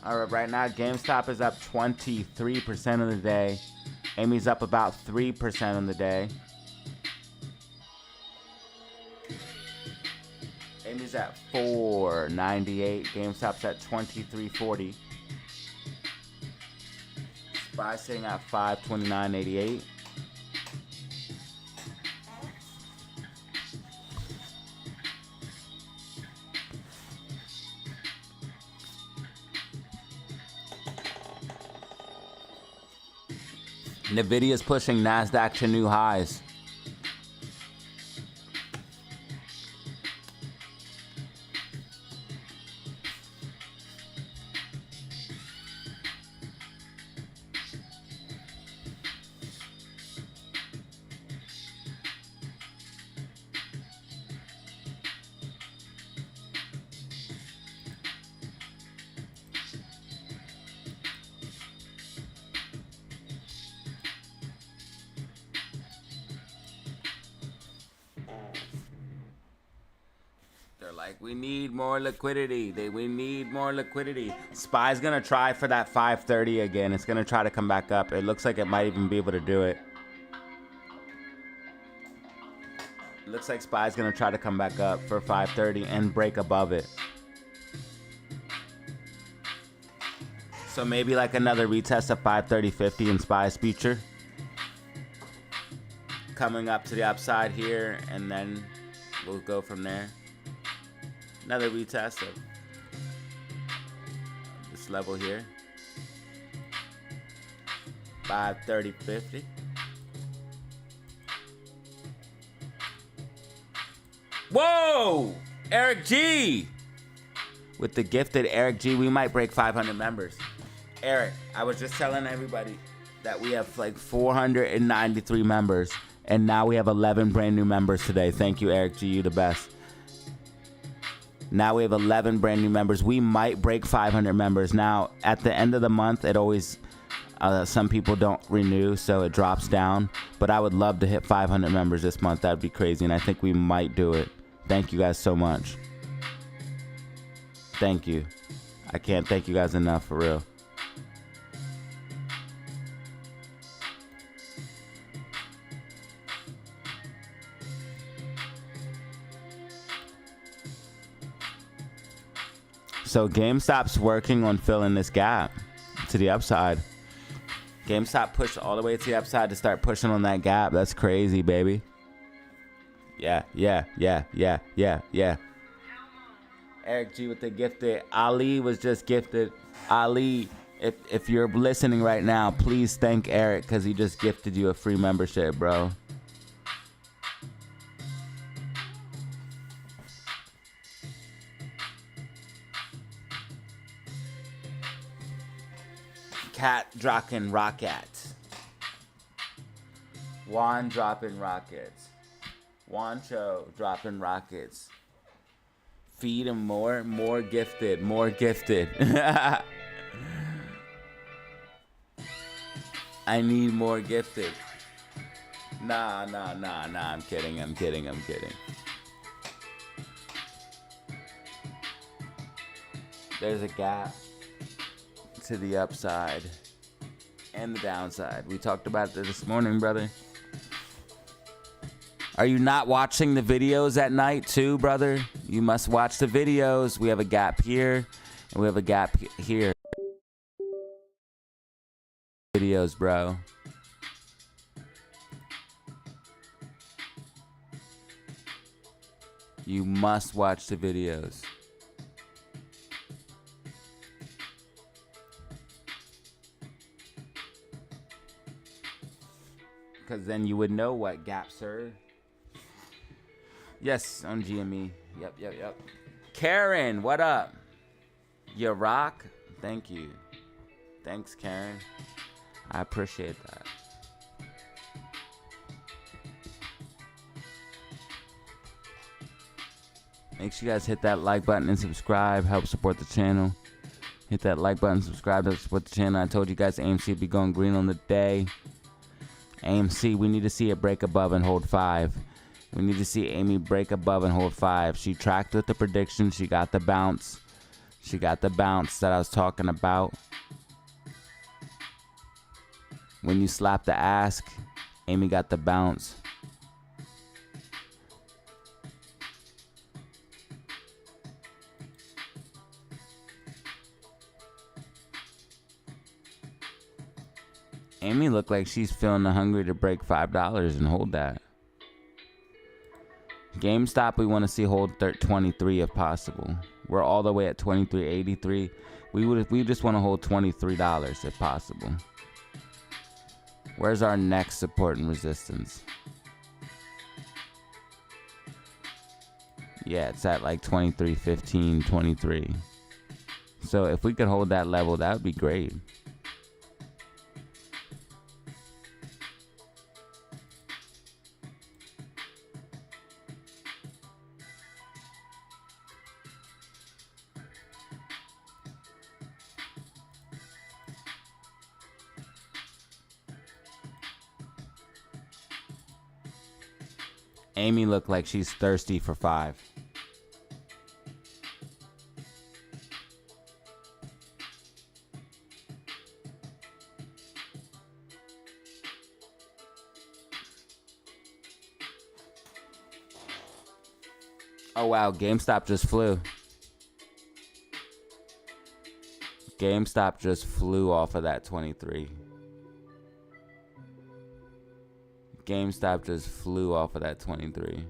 S1: All right, right now GameStop is up 23% of the day. Amy's up about 3% on the day. Amy's at 498. GameStop's at 2340. SPY sitting at 529.88. Nvidia's pushing NASDAQ to new highs. Like, we need more liquidity. We need more liquidity. SPY's gonna try for that 530 again. It's gonna try to come back up. It looks like it might even be able to do it. Looks like SPY's gonna try to come back up for 530 and break above it. So maybe like another retest of 530.50 in SPY's future. coming up to the upside here, and then we'll go from there. Another retest of this level here. 530.50. Whoa! Eric G! With the gifted Eric G, we might break 500 members. Eric, I was just telling everybody that we have like 493 members, and now we have 11 brand new members today. Thank you, Eric G, you the best. Now we have 11 brand new members. We might break 500 members. Now, at the end of the month, it always, some people don't renew, so it drops down. But I would love to hit 500 members this month. That would be crazy, and I think we might do it. Thank you guys so much. Thank you. I can't thank you guys enough, for real. So GameStop's working on filling this gap to the upside. GameStop pushed all the way to the upside to start pushing on that gap. That's crazy, baby. Yeah. Eric G with the gifted. Ali was just gifted. Ali, if you're listening right now, please thank Eric because he just gifted you a free membership, bro. Cat dropping rockets. Juan dropping rockets. Juancho dropping rockets. Feed him more gifted, more gifted. I need more gifted. Nah, I'm kidding. There's a gap to the upside and the downside. We talked about it this morning, brother. Are you not watching the videos at night too, brother? You must watch the videos. We have a gap here, and we have a gap here. Videos, bro. You must watch the videos. Because then you would know what gaps are. Yes, on GME. Yep. Karen, what up? You rock? Thank you. Thanks, Karen. I appreciate that. Make sure you guys hit that like button and subscribe. Help support the channel. Hit that like button, subscribe to support the channel. I told you guys AMC would be going green on the day. AMC, we need to see it break above and hold 5. We need to see Amy break above and hold 5. She tracked with the prediction. She got the bounce. She got the bounce that I was talking about. When you slap the ask, Amy got the bounce. Amy looked like she's feeling the hungry to break $5 and hold that. GameStop, we want to see hold 23 if possible. We're all the way at 23.83. We just want to hold $23 if possible. Where's our next support and resistance? Yeah, it's at like 23.15, 23. So if we could hold that level, that would be great. Amy looked like she's thirsty for 5. Oh wow, GameStop just flew. GameStop just flew off of that 23. GameStop just flew off of that 23.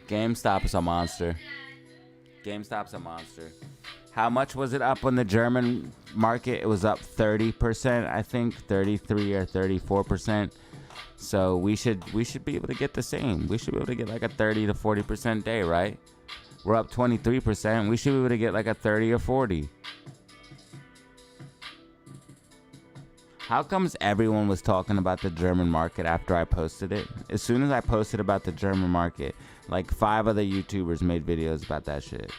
S1: GameStop is a monster. GameStop's a monster. How much was it up on the German market? It was up 30%, I think, 33 or 34%. So we should be able to get the same. We should be able to get like a 30 to 40% day, right? We're up 23%. We should be able to get like a 30 or 40. How comes everyone was talking about the German market after I posted it? As soon as I posted about the German market, like 5 other YouTubers made videos about that shit.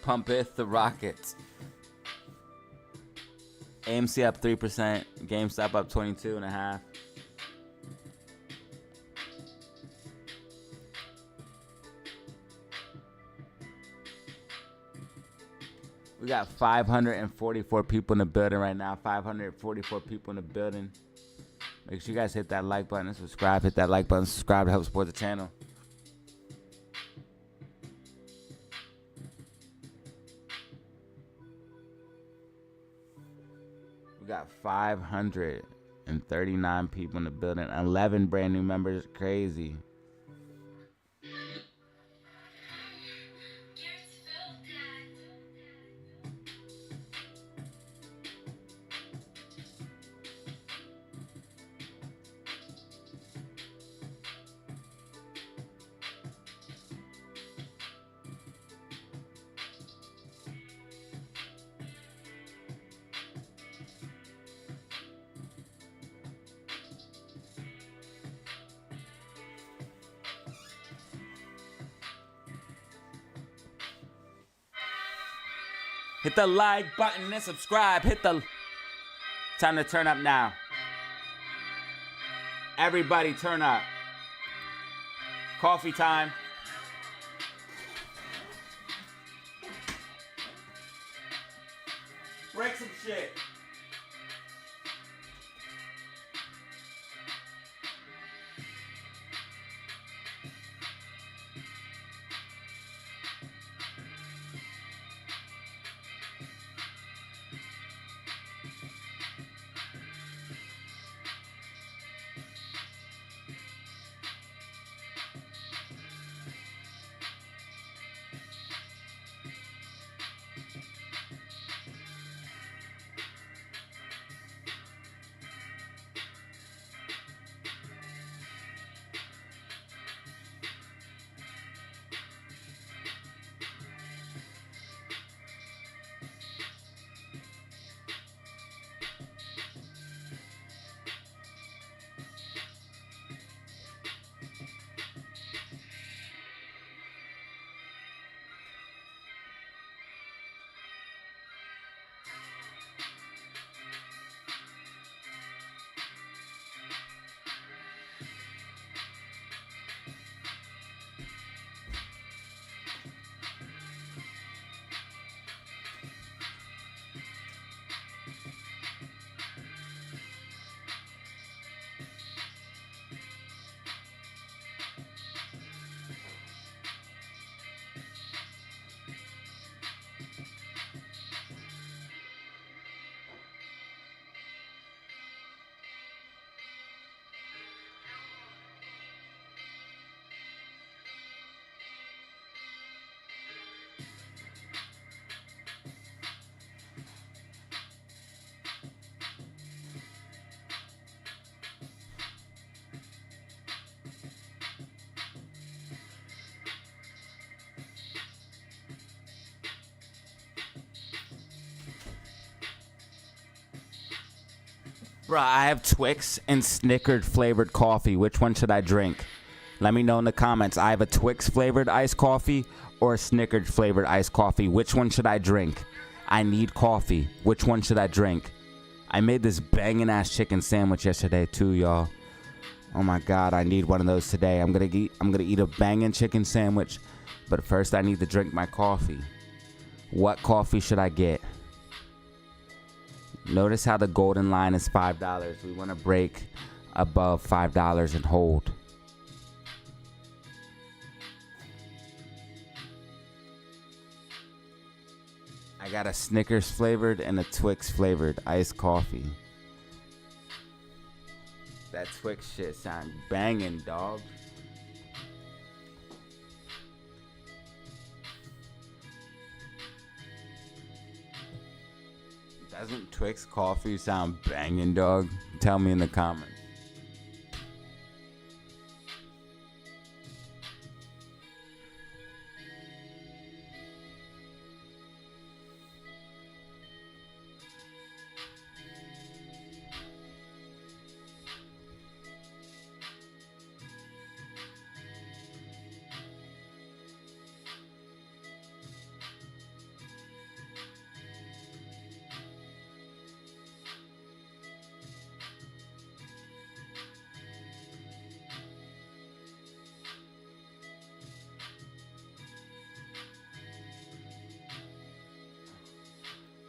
S1: Pumpeth the rockets. AMC up 3%. GameStop up 22.5%. We got 544 people in the building right now. 544 people in the building. Make sure you guys hit that like button and subscribe. Hit that like button, subscribe to help support the channel. We got 539 people in the building. 11 brand new members. Crazy. Hit the like button and subscribe. Hit the... Time to turn up now. Everybody turn up. Coffee time. Break some shit. Bro, I have Twix and Snickers flavored coffee. Which one should I drink? Let me know in the comments. I have a Twix flavored iced coffee or a Snickers flavored iced coffee. Which one should I drink? I need coffee. Which one should I drink? I made this banging ass chicken sandwich yesterday too, y'all. Oh my god, I need one of those today. I'm gonna eat a banging chicken sandwich, but first I need to drink my coffee. What coffee should I get? Notice how the golden line is $5. We want to break above $5 and hold. I got a Snickers flavored and a Twix flavored iced coffee. That Twix shit sound banging, dog. Doesn't Twix coffee sound banging, dog? Tell me in the comments.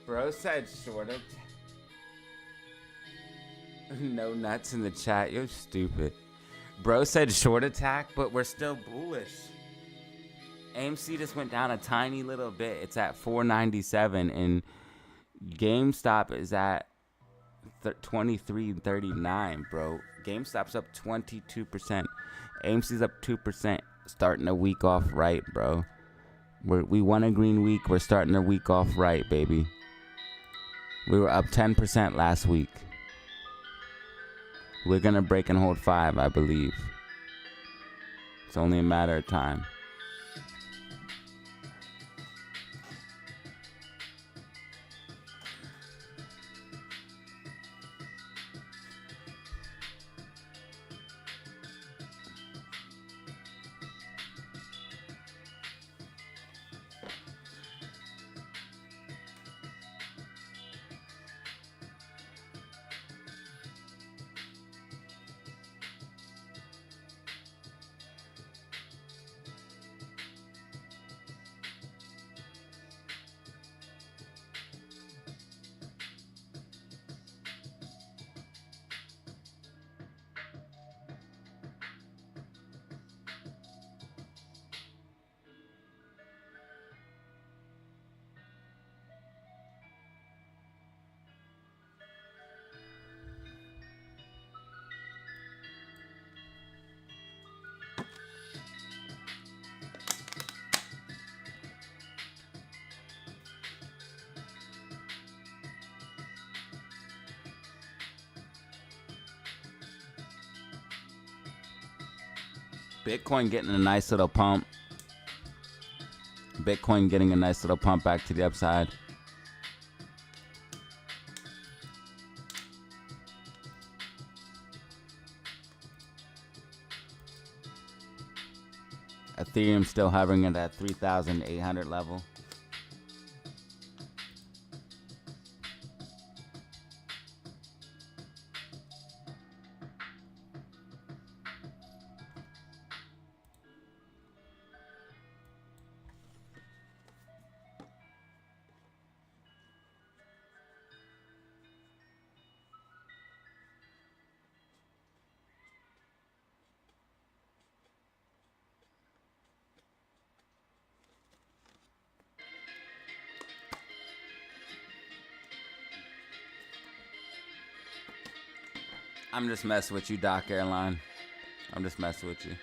S1: Bro said short attack. No nuts in the chat. You're stupid. Bro said short attack, but we're still bullish. AMC just went down a tiny little bit. It's at 497, and GameStop is at 23.39, bro. GameStop's up 22%. AMC's up 2%. Starting the week off right, bro. We won a green week. We're starting the week off right, baby. We were up 10% last week. We're going to break and hold 5, I believe. It's only a matter of time. Bitcoin getting a nice little pump. Bitcoin getting a nice little pump back to the upside. Ethereum still hovering at that 3,800 level. I'm just messing with you, Doc Airline. I'm just messing with you.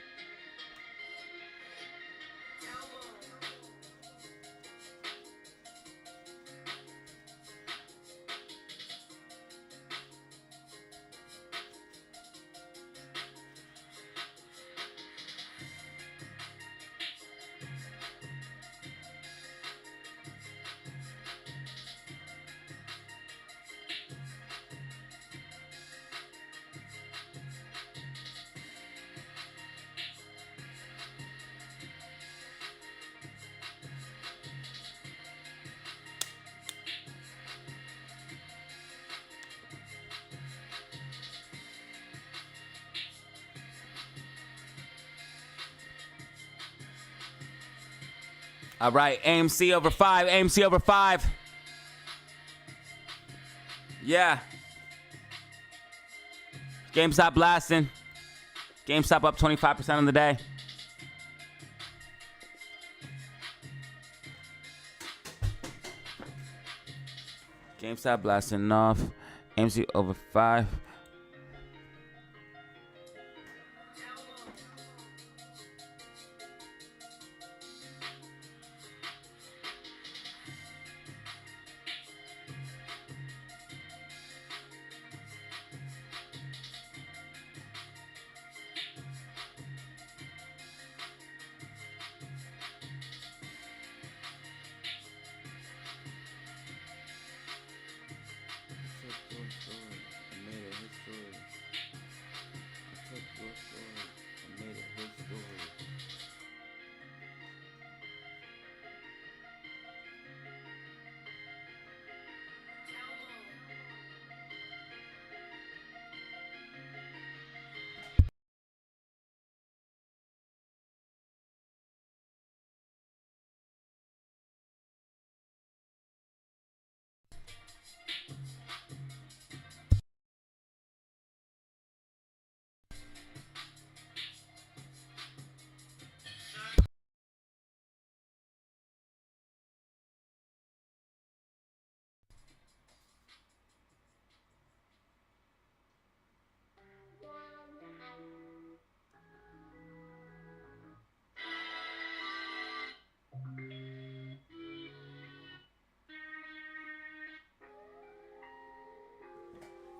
S1: All right, AMC over 5. AMC over 5. Yeah. GameStop blasting. GameStop up 25% on the day. GameStop blasting off. AMC over 5.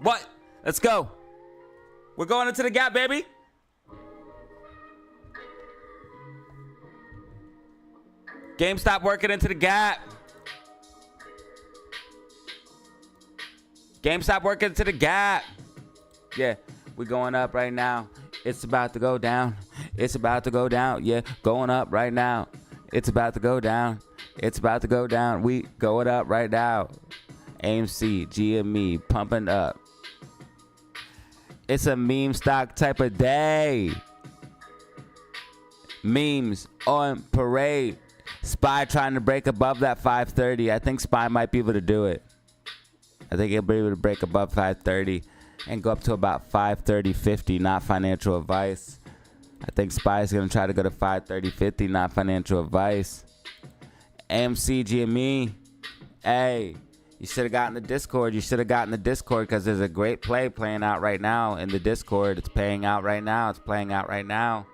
S1: What? Let's go. We're going into the gap, baby. GameStop working into the gap. GameStop working into the gap. Yeah, we're going up right now. It's about to go down. It's about to go down. Yeah, going up right now. It's about to go down. It's about to go down. We going up right now. AMC, GME, pumping up. It's a meme stock type of day. Memes on parade. SPY trying to break above that 530. I think SPY might be able to do it. I think he'll be able to break above 530 and go up to about 530.50. Not financial advice. I think SPY is going to try to go to 530.50. Not financial advice. AMC, GME. Hey. You should have gotten the Discord. You should have gotten the Discord because there's a great play playing out right now in the Discord. It's paying out right now. It's playing out right now.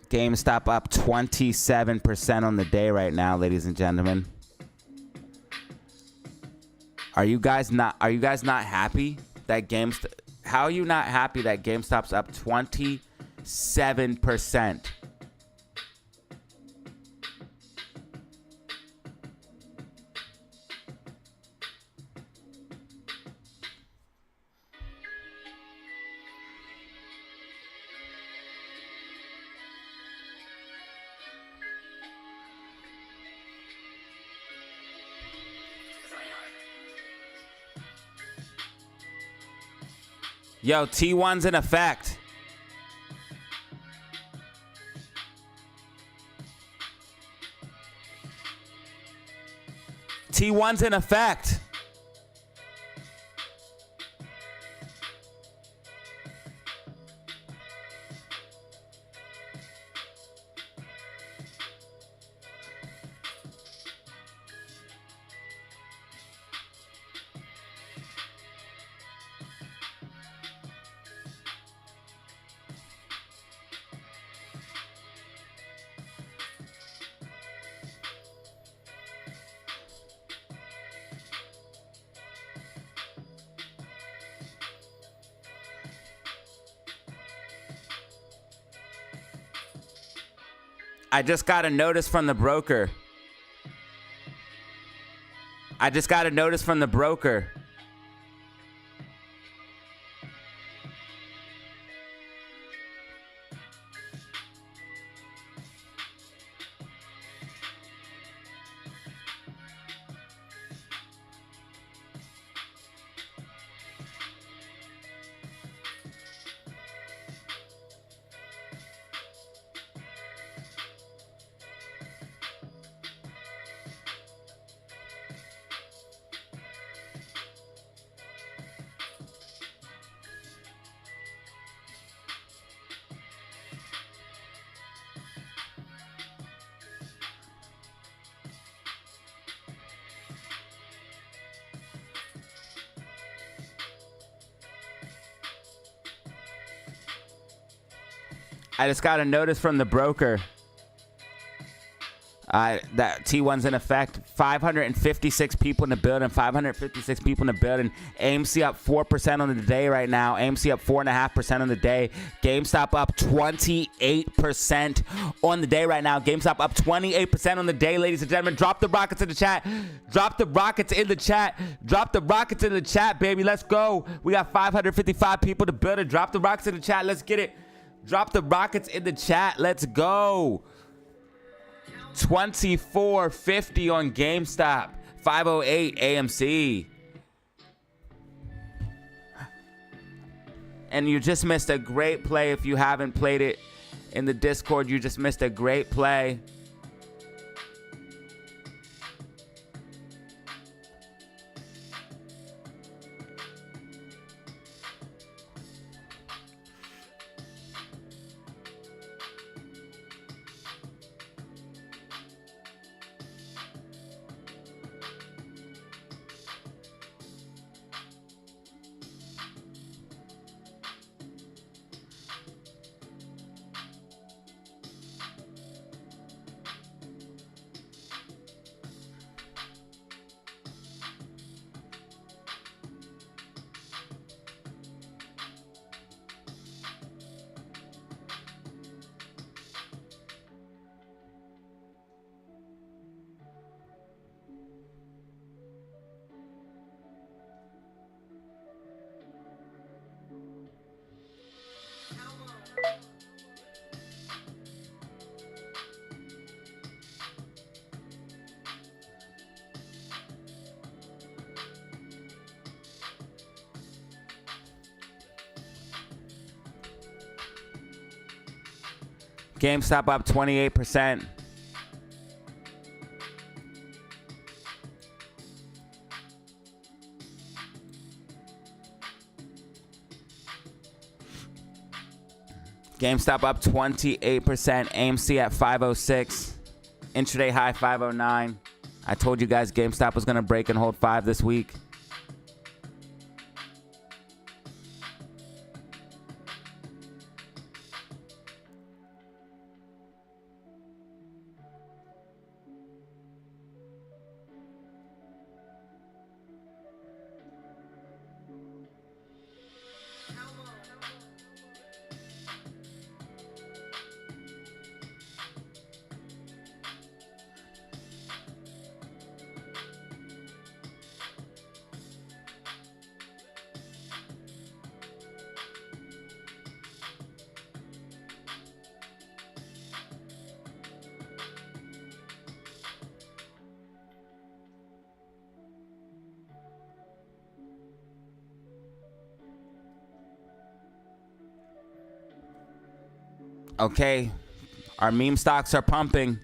S1: GameStop up 27% on the day right now, ladies and gentlemen. Are you guys not happy that how are you not happy that GameStop's up 27%? Yo, T1's in effect. T1's in effect. I just got a notice from the broker. I just got a notice from the broker. I just got a notice from the broker. That T1's in effect. 556 people in the building. 556 people in the building. AMC up 4% on the day right now. AMC up 4.5% on the day. GameStop up 28% on the day right now. GameStop up 28% on the day, ladies and gentlemen. Drop the rockets in the chat. Drop the rockets in the chat. Drop the rockets in the chat, baby. Let's go. We got 555 people in the building. Drop the rockets in the chat. Let's get it. Drop the rockets in the chat. Let's go. 24.50 on GameStop. 508 AMC. And you just missed a great play. If you haven't played it in the Discord, you just missed a great play. GameStop up 28%. GameStop up 28%. AMC at 506. Intraday high 509. I told you guys GameStop was going to break and hold 5 this week. Okay, our meme stocks are pumping.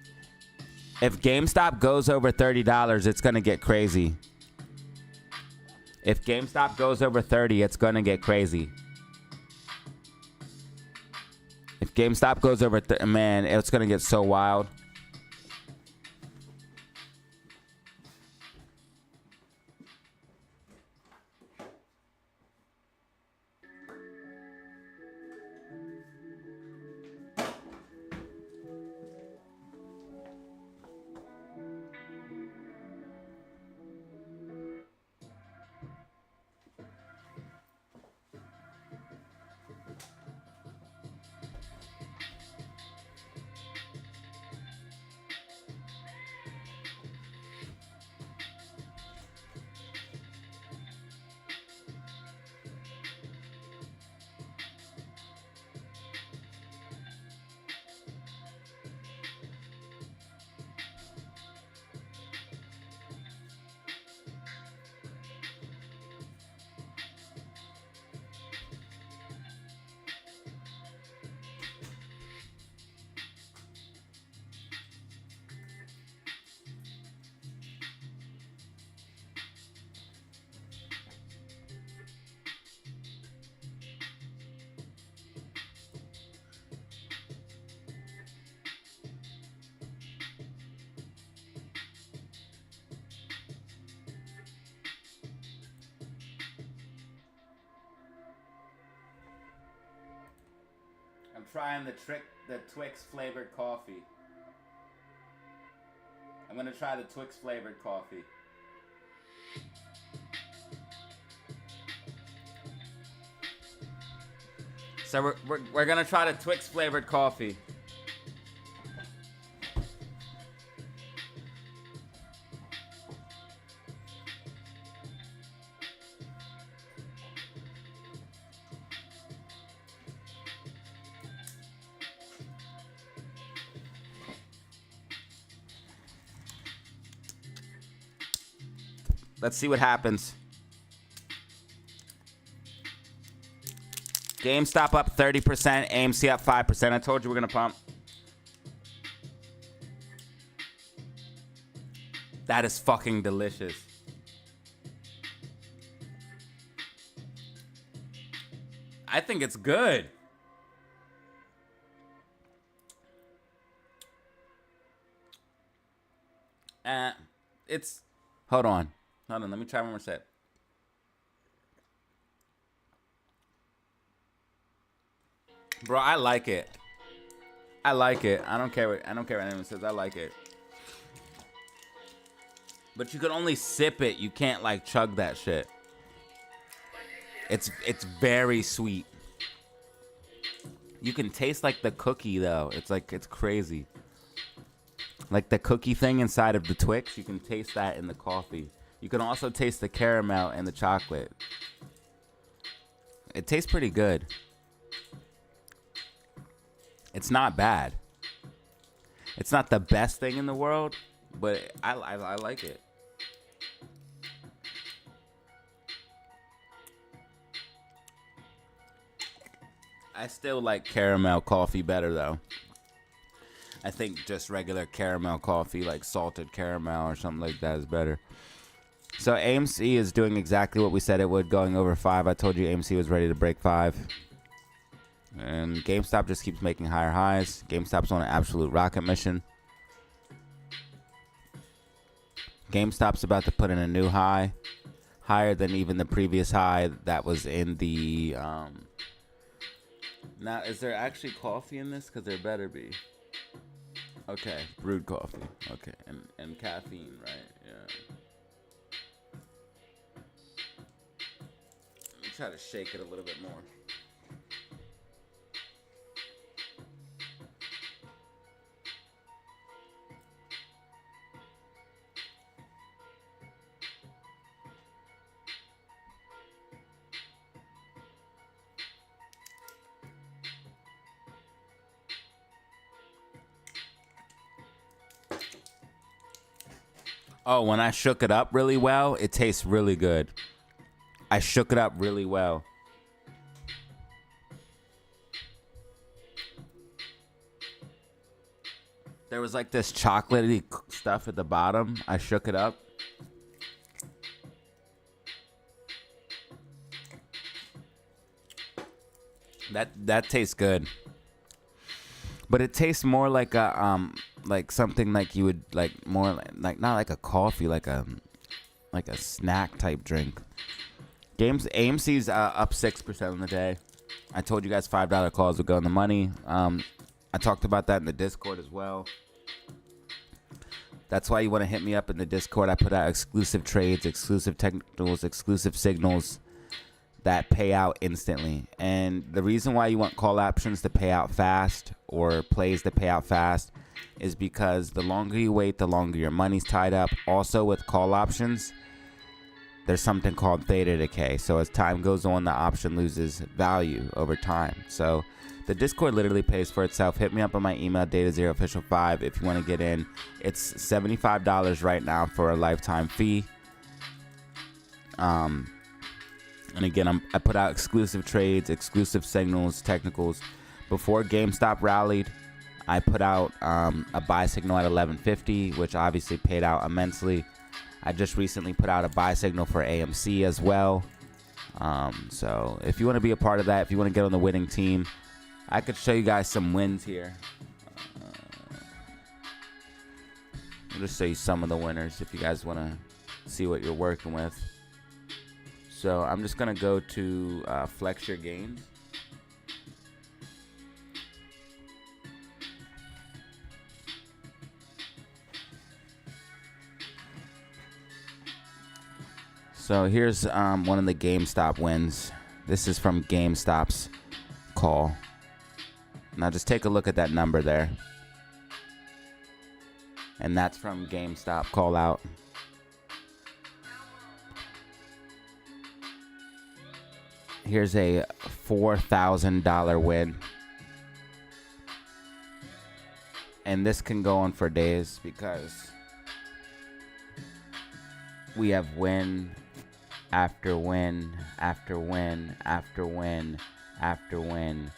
S1: If GameStop goes over $30, it's going to get crazy. If GameStop goes over 30, it's going to get crazy. If GameStop goes over, man, it's going to get so wild. I'm trying the Twix flavored coffee. I'm gonna try the Twix flavored coffee. So we're gonna try the Twix flavored coffee. Let's see what happens. GameStop up 30%, AMC up 5%. I told you we're gonna pump. That is fucking delicious. I think it's good. It's... Hold on, let me try one more sip. Bro, I like it. I like it. I don't care what anyone says. I like it. But you can only sip it. You can't like chug that shit. It's very sweet. You can taste like the cookie though. It's crazy. Like the cookie thing inside of the Twix, you can taste that in the coffee. You can also taste the caramel and the chocolate. It tastes pretty good. It's not bad. It's not the best thing in the world, but I like it. I still like caramel coffee better though. I think just regular caramel coffee, like salted caramel or something like that, is better. So AMC is doing exactly what we said it would, going over 5. I told you AMC was ready to break 5. And GameStop just keeps making higher highs. GameStop's on an absolute rocket mission. GameStop's about to put in a new high, higher than even the previous high that was in the... Now, is there actually coffee in this? Because there better be. Okay, brewed coffee. Okay, and caffeine, right? Yeah. Let me try to shake it a little bit more. Oh, when I shook it up really well, it tastes really good. I shook it up really well. There was like this chocolatey stuff at the bottom. I shook it up. That tastes good. But it tastes more like a like something like you would like more like not like a coffee, like a snack type drink. AMC's up 6% on the day. I told you guys $5 calls would go in the money. I talked about that in the Discord as well. That's why you want to hit me up in the Discord. I put out exclusive trades, exclusive technicals, exclusive signals that pay out instantly. And the reason why you want call options to pay out fast, or plays to pay out fast, is because the longer you wait, the longer your money's tied up. Also with call options, there's something called theta decay. So as time goes on, the option loses value over time. So the Discord literally pays for itself. Hit me up on my email, DataZeroOfficial5, if you want to get in. It's $75 right now for a lifetime fee. And again, I put out exclusive trades, exclusive signals, technicals. Before GameStop rallied, I put out a buy signal at 1150, which obviously paid out immensely. I just recently put out a buy signal for AMC as well. So if you want to be a part of that, if you want to get on the winning team, I could show you guys some wins here. I'll just show you some of the winners if you guys want to see what you're working with. So I'm just going to go to flex your gains. So here's one of the GameStop wins. This is from GameStop's call. Now just take a look at that number there. And that's from GameStop call out. Here's a $4,000 win. And this can go on for days because we have win after win after win after win after win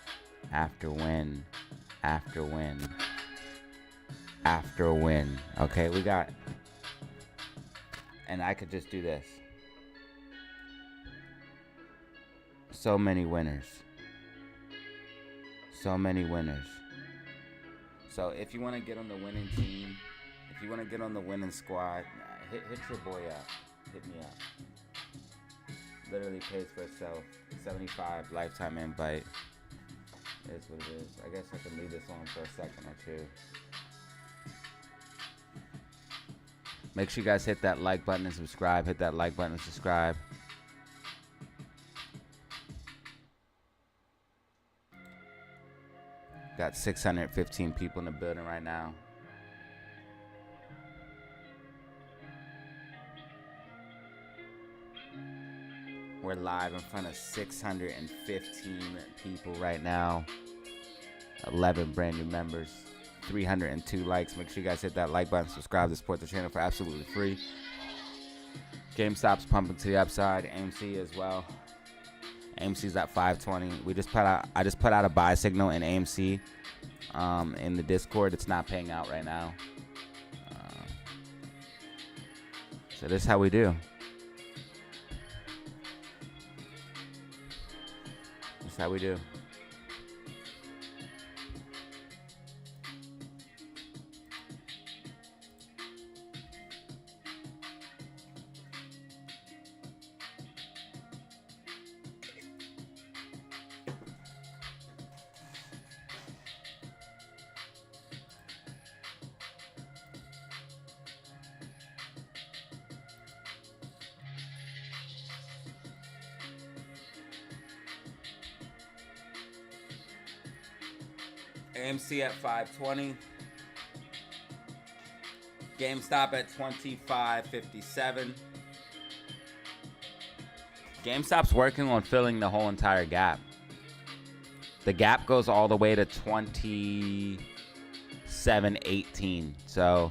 S1: after win after win after win. Okay, we got, and I could just do this. So many winners. So many winners. So if you want to get on the winning team, if you want to get on the winning squad, hit your boy up. Hit me up. Literally pays for itself. 75 lifetime invite. Is what it is. I guess I can leave this on for a second or two. Make sure you guys hit that like button and subscribe. Hit that like button and subscribe. Got 615 people in the building right now. We're live in front of 615 people right now. 11 brand new members. 302 likes. Make sure you guys hit that like button, subscribe to support the channel for absolutely free. GameStop's pumping to the upside. AMC as well. AMC's at 520. I just put out a buy signal in AMC in the Discord. It's not paying out right now. So this is how we do. This is how we do. AMC at 520. GameStop at 2557. GameStop's working on filling the whole entire gap. The gap goes all the way to 2718. So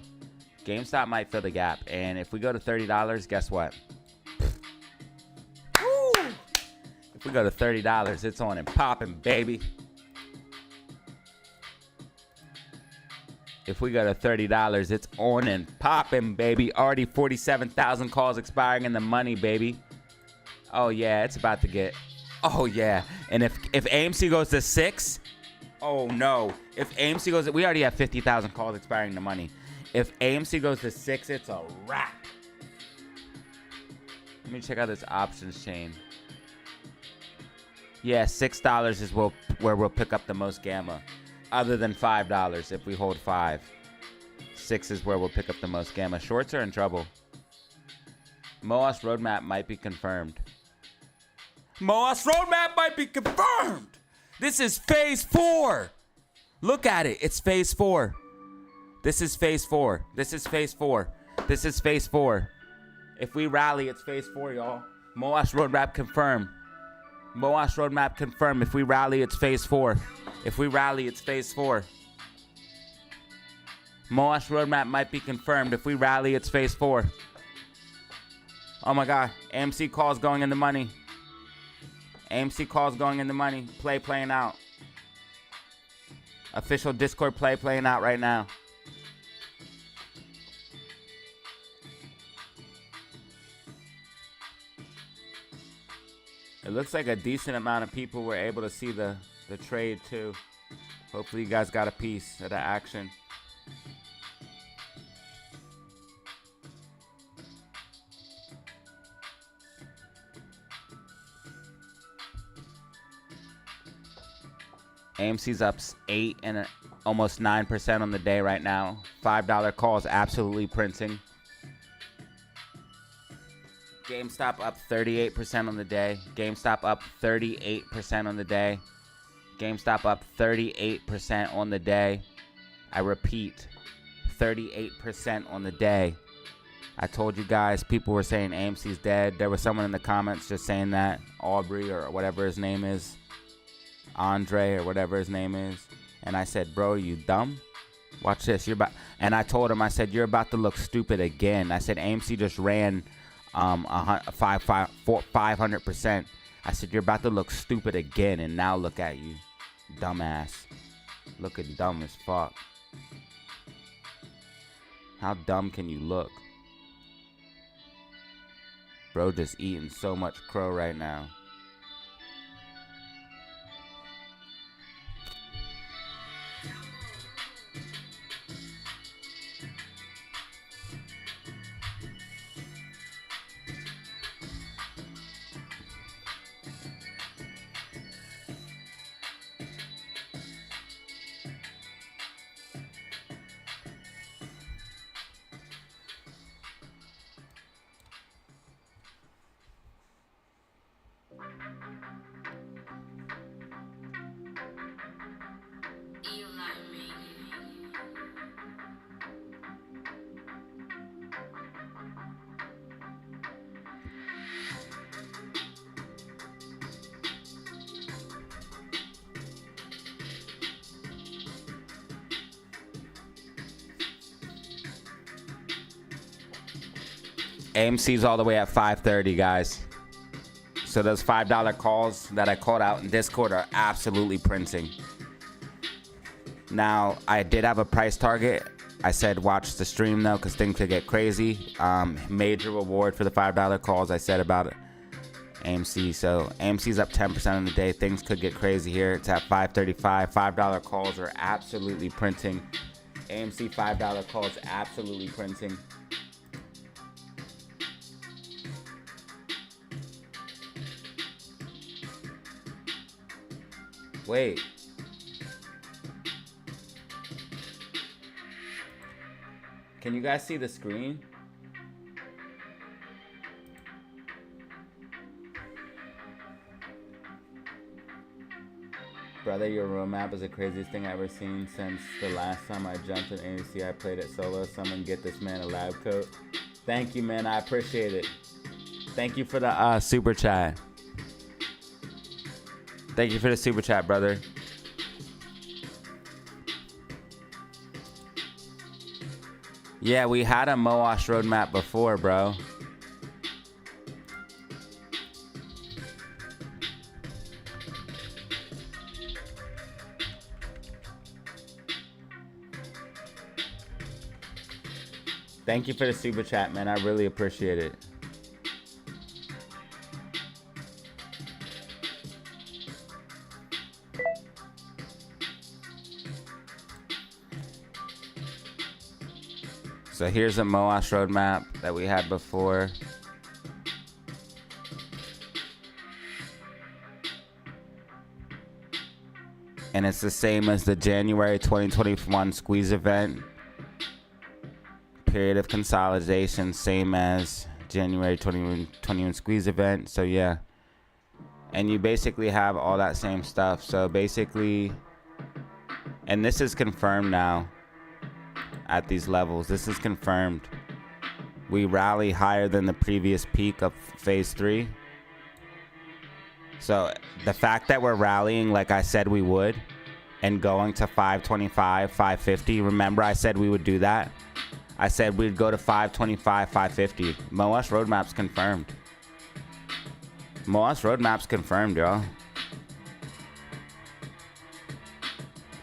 S1: GameStop might fill the gap. And if we go to $30, guess what? Woo! If we go to $30, it's on and popping, baby. If we go to $30, it's on and popping, baby. Already 47,000 calls expiring in the money, baby. Oh, yeah, it's about to get... Oh, yeah. And if AMC goes to 6... Oh, no. If AMC goes... We already have 50,000 calls expiring in the money. If AMC goes to 6, it's a wrap. Let me check out this options chain. Yeah, $6 is where we'll pick up the most gamma. Other than $5 if we hold 5. 6 is where we'll pick up the most gamma. Shorts are in trouble. MOAS roadmap might be confirmed. MOAS roadmap might be confirmed. This is phase 4. Look at it. It's phase 4. This is phase 4. This is phase 4. This is phase 4. If we rally, it's phase 4, y'all. MOAS roadmap confirmed. MOAS roadmap confirmed. If we rally, it's phase 4. If we rally, it's phase 4. MOAS roadmap might be confirmed. If we rally, it's phase 4. Oh my God. AMC calls going in the money. AMC calls going in the money. Play playing out. Official Discord play playing out right now. It looks like a decent amount of people were able to see the trade too. Hopefully you guys got a piece of the action. AMC's up 8 and almost 9% on the day right now. $5 calls absolutely printing. GameStop up 38% on the day. GameStop up 38% on the day. GameStop up 38% on the day. I repeat, 38% on the day. I told you guys, people were saying AMC's dead. There was someone in the comments just saying that. Aubrey or whatever his name is. Andre or whatever his name is. And I said, bro, are you dumb? Watch this. And I told him, I said, you're about to look stupid again. I said, AMC just ran 500%. I said, you're about to look stupid again. And now look at you, dumbass. Looking dumb as fuck. How dumb can you look? Bro just eating so much crow right now. AMC's all the way at 530, guys. So those $5 calls that I called out in Discord are absolutely printing. Now, I did have a price target. I said watch the stream, though, because things could get crazy. Major reward for the $5 calls I said about it. AMC. So AMC's up 10% on the day. Things could get crazy here. It's at 535. $5 calls are absolutely printing. AMC $5 calls absolutely printing. Wait. Can you guys see the screen? Brother, your roadmap is the craziest thing I've ever seen since the last time I jumped in AMC. I played it solo. Someone get this man a lab coat. Thank you, man. I appreciate it. Thank you for the super chat. Thank you for the super chat, brother. Yeah, we had a Moash roadmap before, bro. Thank you for the super chat, man. I really appreciate it. So here's a Moash roadmap that we had before. And it's the same as the January 2021 squeeze event. Period of consolidation, same as January 2021 squeeze event. So yeah. And you basically have all that same stuff. So basically, and this is confirmed now. At these levels, this is confirmed. We rally higher than the previous peak of phase 3. So the fact that we're rallying like I said we would and going to 525, 550, remember I said we would do that? I said we'd go to 525, 550. Moash roadmap's confirmed. Moash roadmap's confirmed, y'all.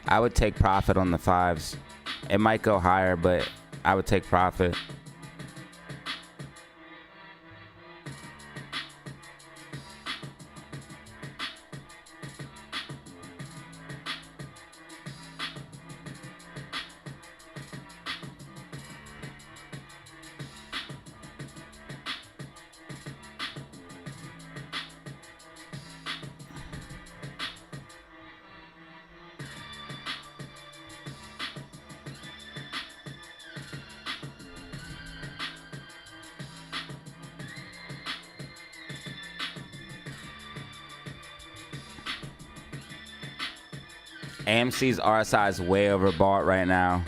S1: I would take profit on the 5s. It might go higher, but I would take profit. AMC's RSI is way overbought right now.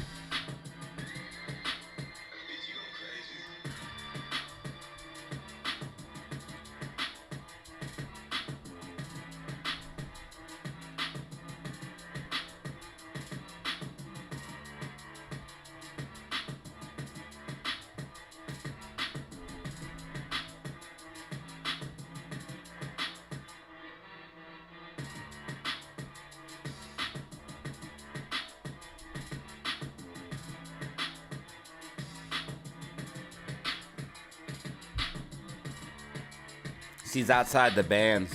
S1: She's outside the bands.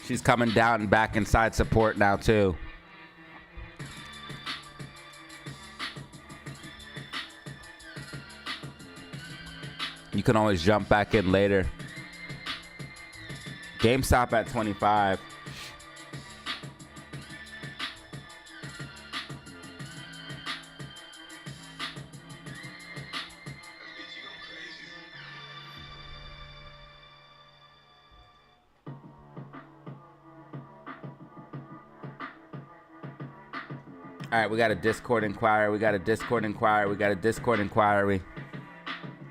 S1: She's coming down and back inside support now too. You can always jump back in later. GameStop at 25. All right, we got a Discord inquiry.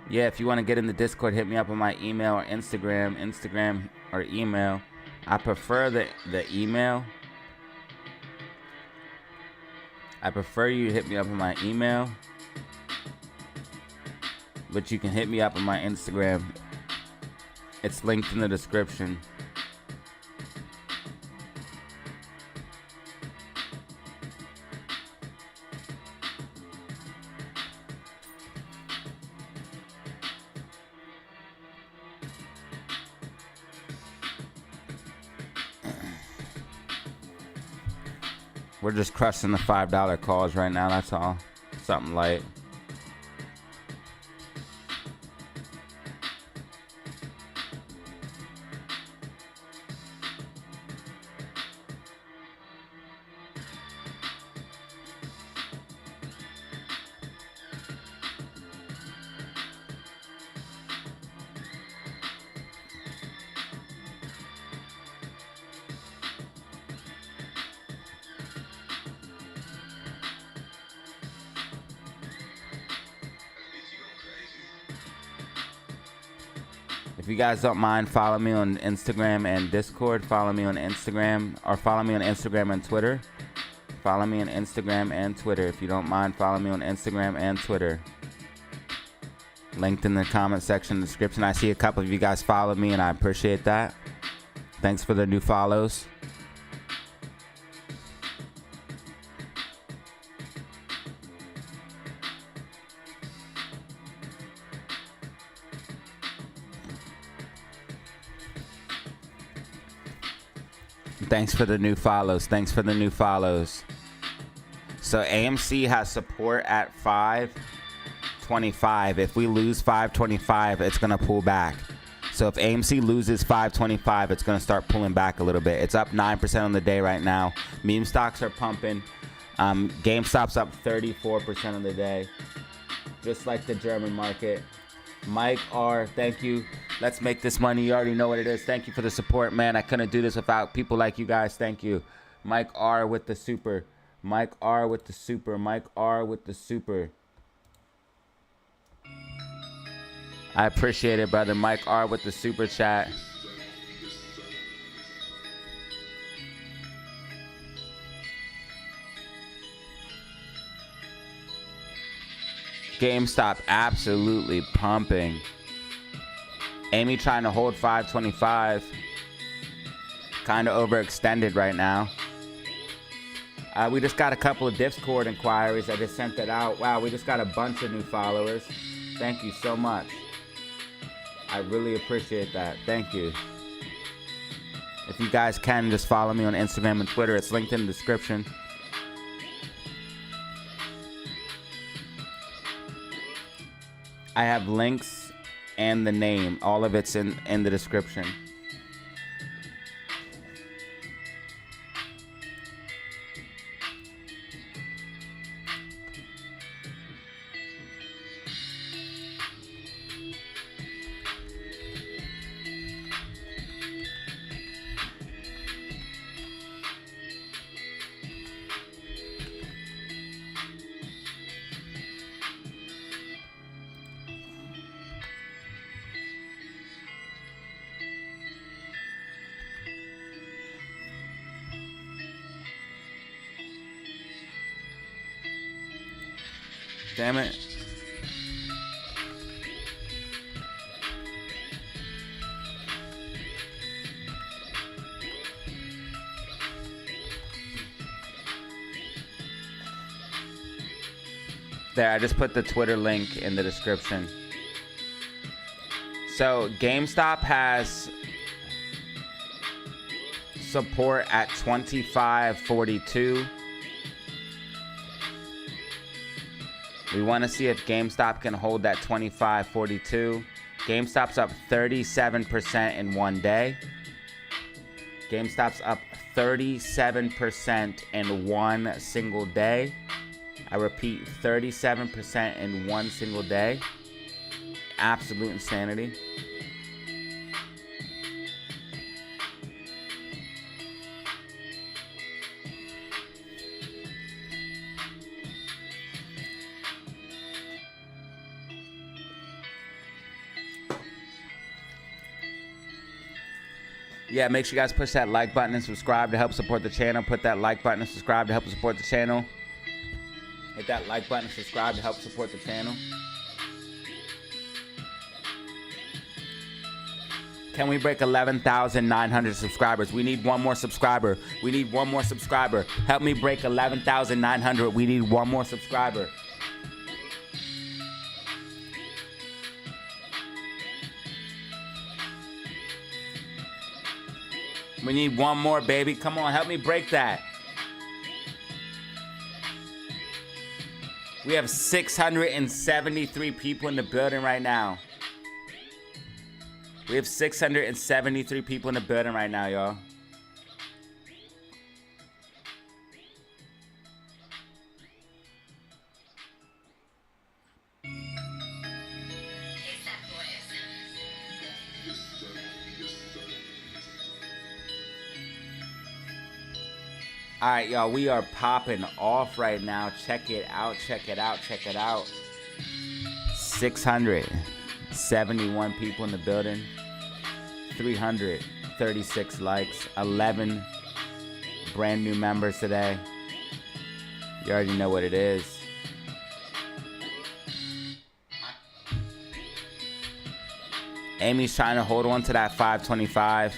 S1: Yeah, if you want to get in the Discord, hit me up on my email or Instagram or email. I prefer the email. I prefer you to hit me up on my email, but you can hit me up on my Instagram. It's linked in the description. We're just crushing the $5 calls right now, that's all. Something light. If you guys don't mind, follow me on Instagram and Discord. Follow me on Instagram, or follow me on Instagram and Twitter. Follow me on Instagram and Twitter. If you don't mind, follow me on Instagram and Twitter. Linked in the comment section, description. I see a couple of you guys follow me, and I appreciate that. Thanks for the new follows. Thanks for the new follows. So AMC has support at 525. If we lose 525, it's going to pull back. So if AMC loses 525, it's going to start pulling back a little bit. It's up 9% on the day right now. Meme stocks are pumping. GameStop's up 34% on the day. Just like the German market. Mike R, thank you. Let's make this money. You already know what it is. Thank you for the support, man. I couldn't do this without people like you guys. Thank you. Mike R with the super. I appreciate it, brother. Mike R with the super chat. GameStop absolutely pumping. Amy trying to hold 525. Kind of overextended right now. We just got a couple of Discord inquiries. I just sent that out. Wow, we just got a bunch of new followers. Thank you so much. I really appreciate that. Thank you. If you guys can, just follow me on Instagram and Twitter. It's linked in the description. I have links and the name. All of it's in the description. Damn it. There, I just put the Twitter link in the description. So GameStop has support at 25.42. We want to see if GameStop can hold that 25.42. GameStop's up 37% in one day. GameStop's up 37% in one single day. I repeat, 37% in one single day. Absolute insanity. Yeah, make sure you guys push that like button and subscribe to help support the channel. Put that like button and subscribe to help support the channel. Hit that like button and subscribe to help support the channel. Can we break 11,900 subscribers? We need one more subscriber. We need one more subscriber. Help me break 11,900. We need one more subscriber. We need one more, baby. Come on, help me break that. We have 673 people in the building right now. We have 673 people in the building right now, y'all. All right, y'all, we are popping off right now. Check it out, check it out, check it out. 671 people in the building. 336 likes. 11 brand new members today. You already know what it is. Amy's trying to hold on to that 525.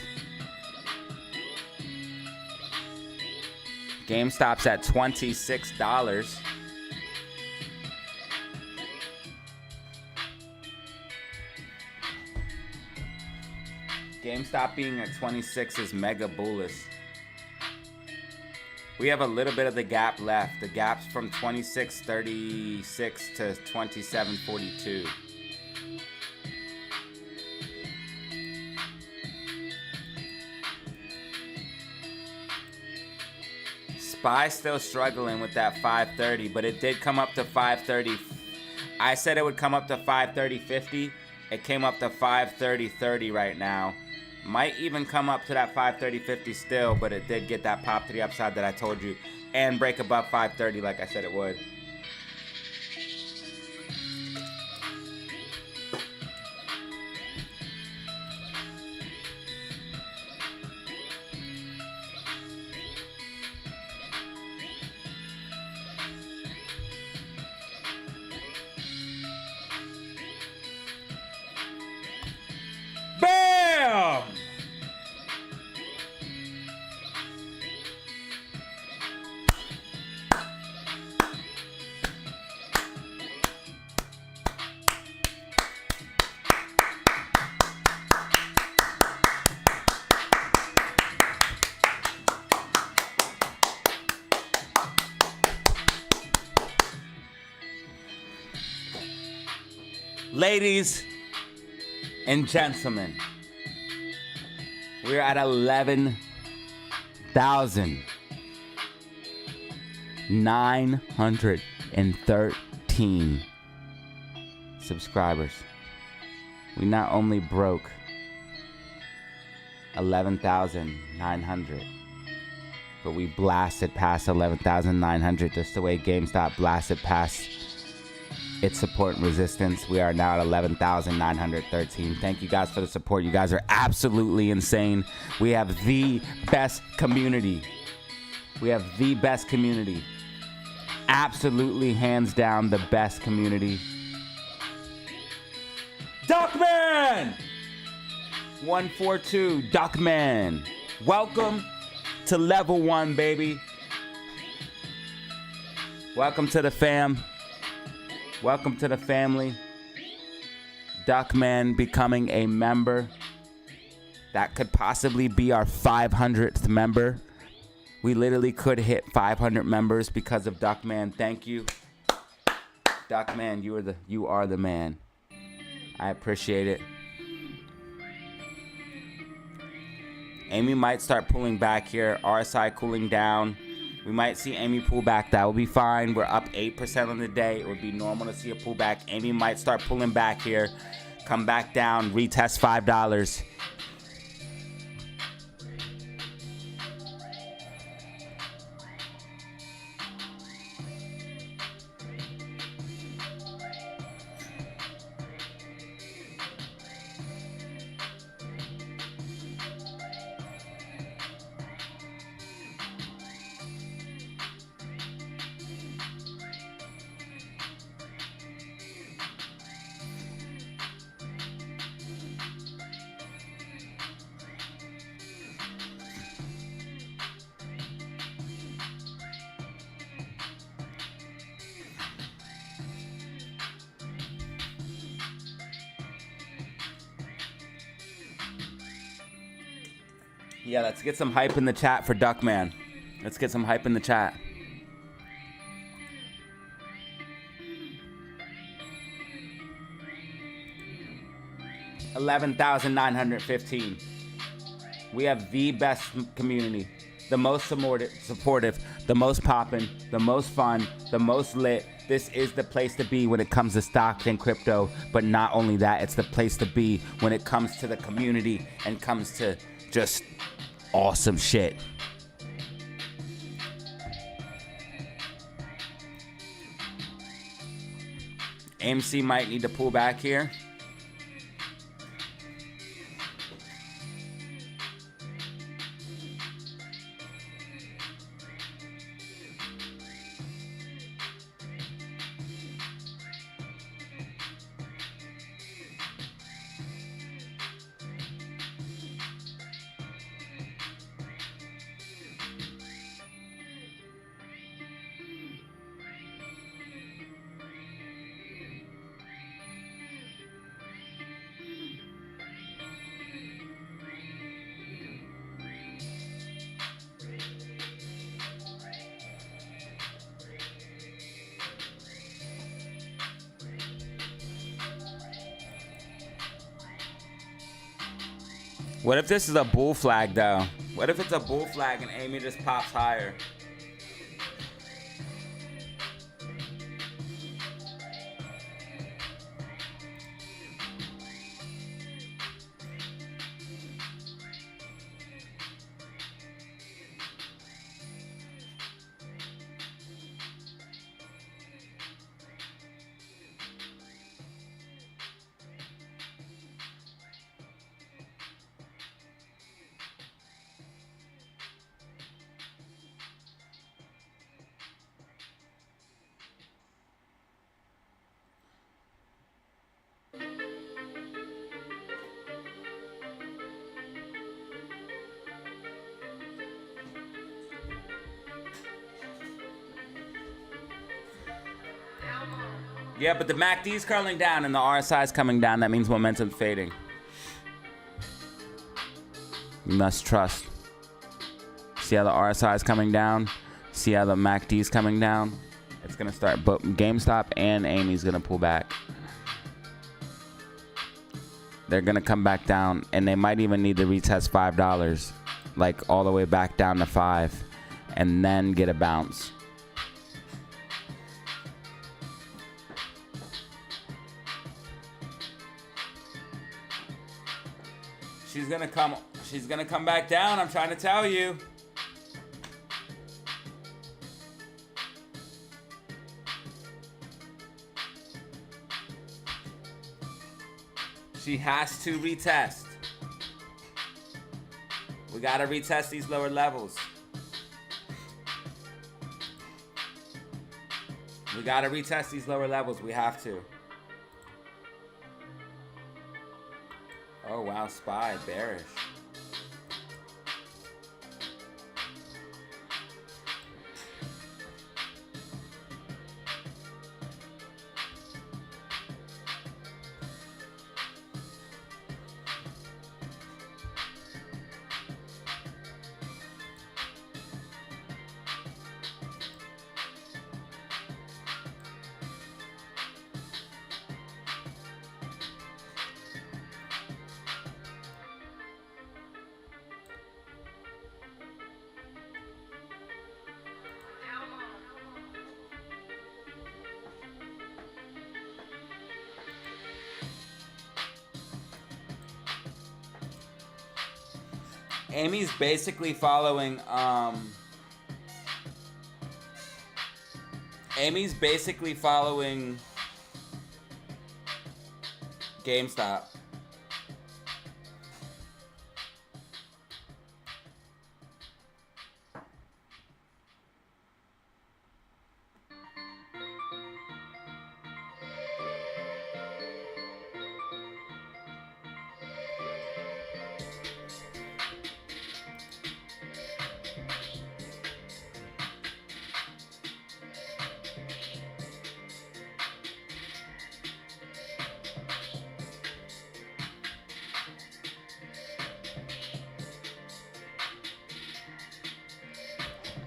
S1: GameStop's at $26. GameStop being at 26 is mega bullish. We have a little bit of the gap left. The gap's from 26.36 to 27.42. SPY's still struggling with that 530, but it did come up to 530. I said it would come up to 530.50. It came up to 530.30 right now. Might even come up to that 530.50 still, but it did get that pop to the upside that I told you, and break above 530 like I said it would. Bam! Ladies and gentlemen, we're at 11,913 subscribers. We not only broke 11,900, but we blasted past 11,900 just the way GameStop blasted past its support and resistance. We are now at 11,913. Thank you guys for the support. You guys are absolutely insane. We have the best community. We have the best community. absolutely hands down the best community. Duckman! 142, Duckman. Welcome to level 1, baby. Welcome to the fam. Welcome to the family. Duckman becoming a member. That could possibly be our 500th member. We literally could hit 500 members because of Duckman. Thank you. Duckman, you are the man. I appreciate it. Amy might start pulling back here. RSI cooling down. We might see Amy pull back. That will be fine. We're up 8% on the day. It would be normal to see a pullback. Amy might start pulling back here. Come back down. Retest $5. Yeah, let's get some hype in the chat for Duckman. Let's get some hype in the chat. $11,915. We have the best community, the most supportive, the most poppin', the most fun, the most lit. This is the place to be when it comes to stocks and crypto. But not only that, it's the place to be when it comes to the community and comes to just awesome shit. AMC might need to pull back here. What if this is a bull flag, though? What if it's a bull flag and Amy just pops higher? Yeah, but the MACD is curling down and the RSI is coming down. That means momentum's fading. You must trust. See how the RSI is coming down? See how the MACD is coming down? It's going to start. But GameStop and Amy's going to pull back. They're going to come back down. And they might even need to retest $5. Like all the way back down to 5. And then get a bounce. She's gonna come back down, I'm trying to tell you. She has to retest. We gotta retest these lower levels. We gotta retest these lower levels. We have to. Oh wow, SPY bearish. Amy's basically following GameStop.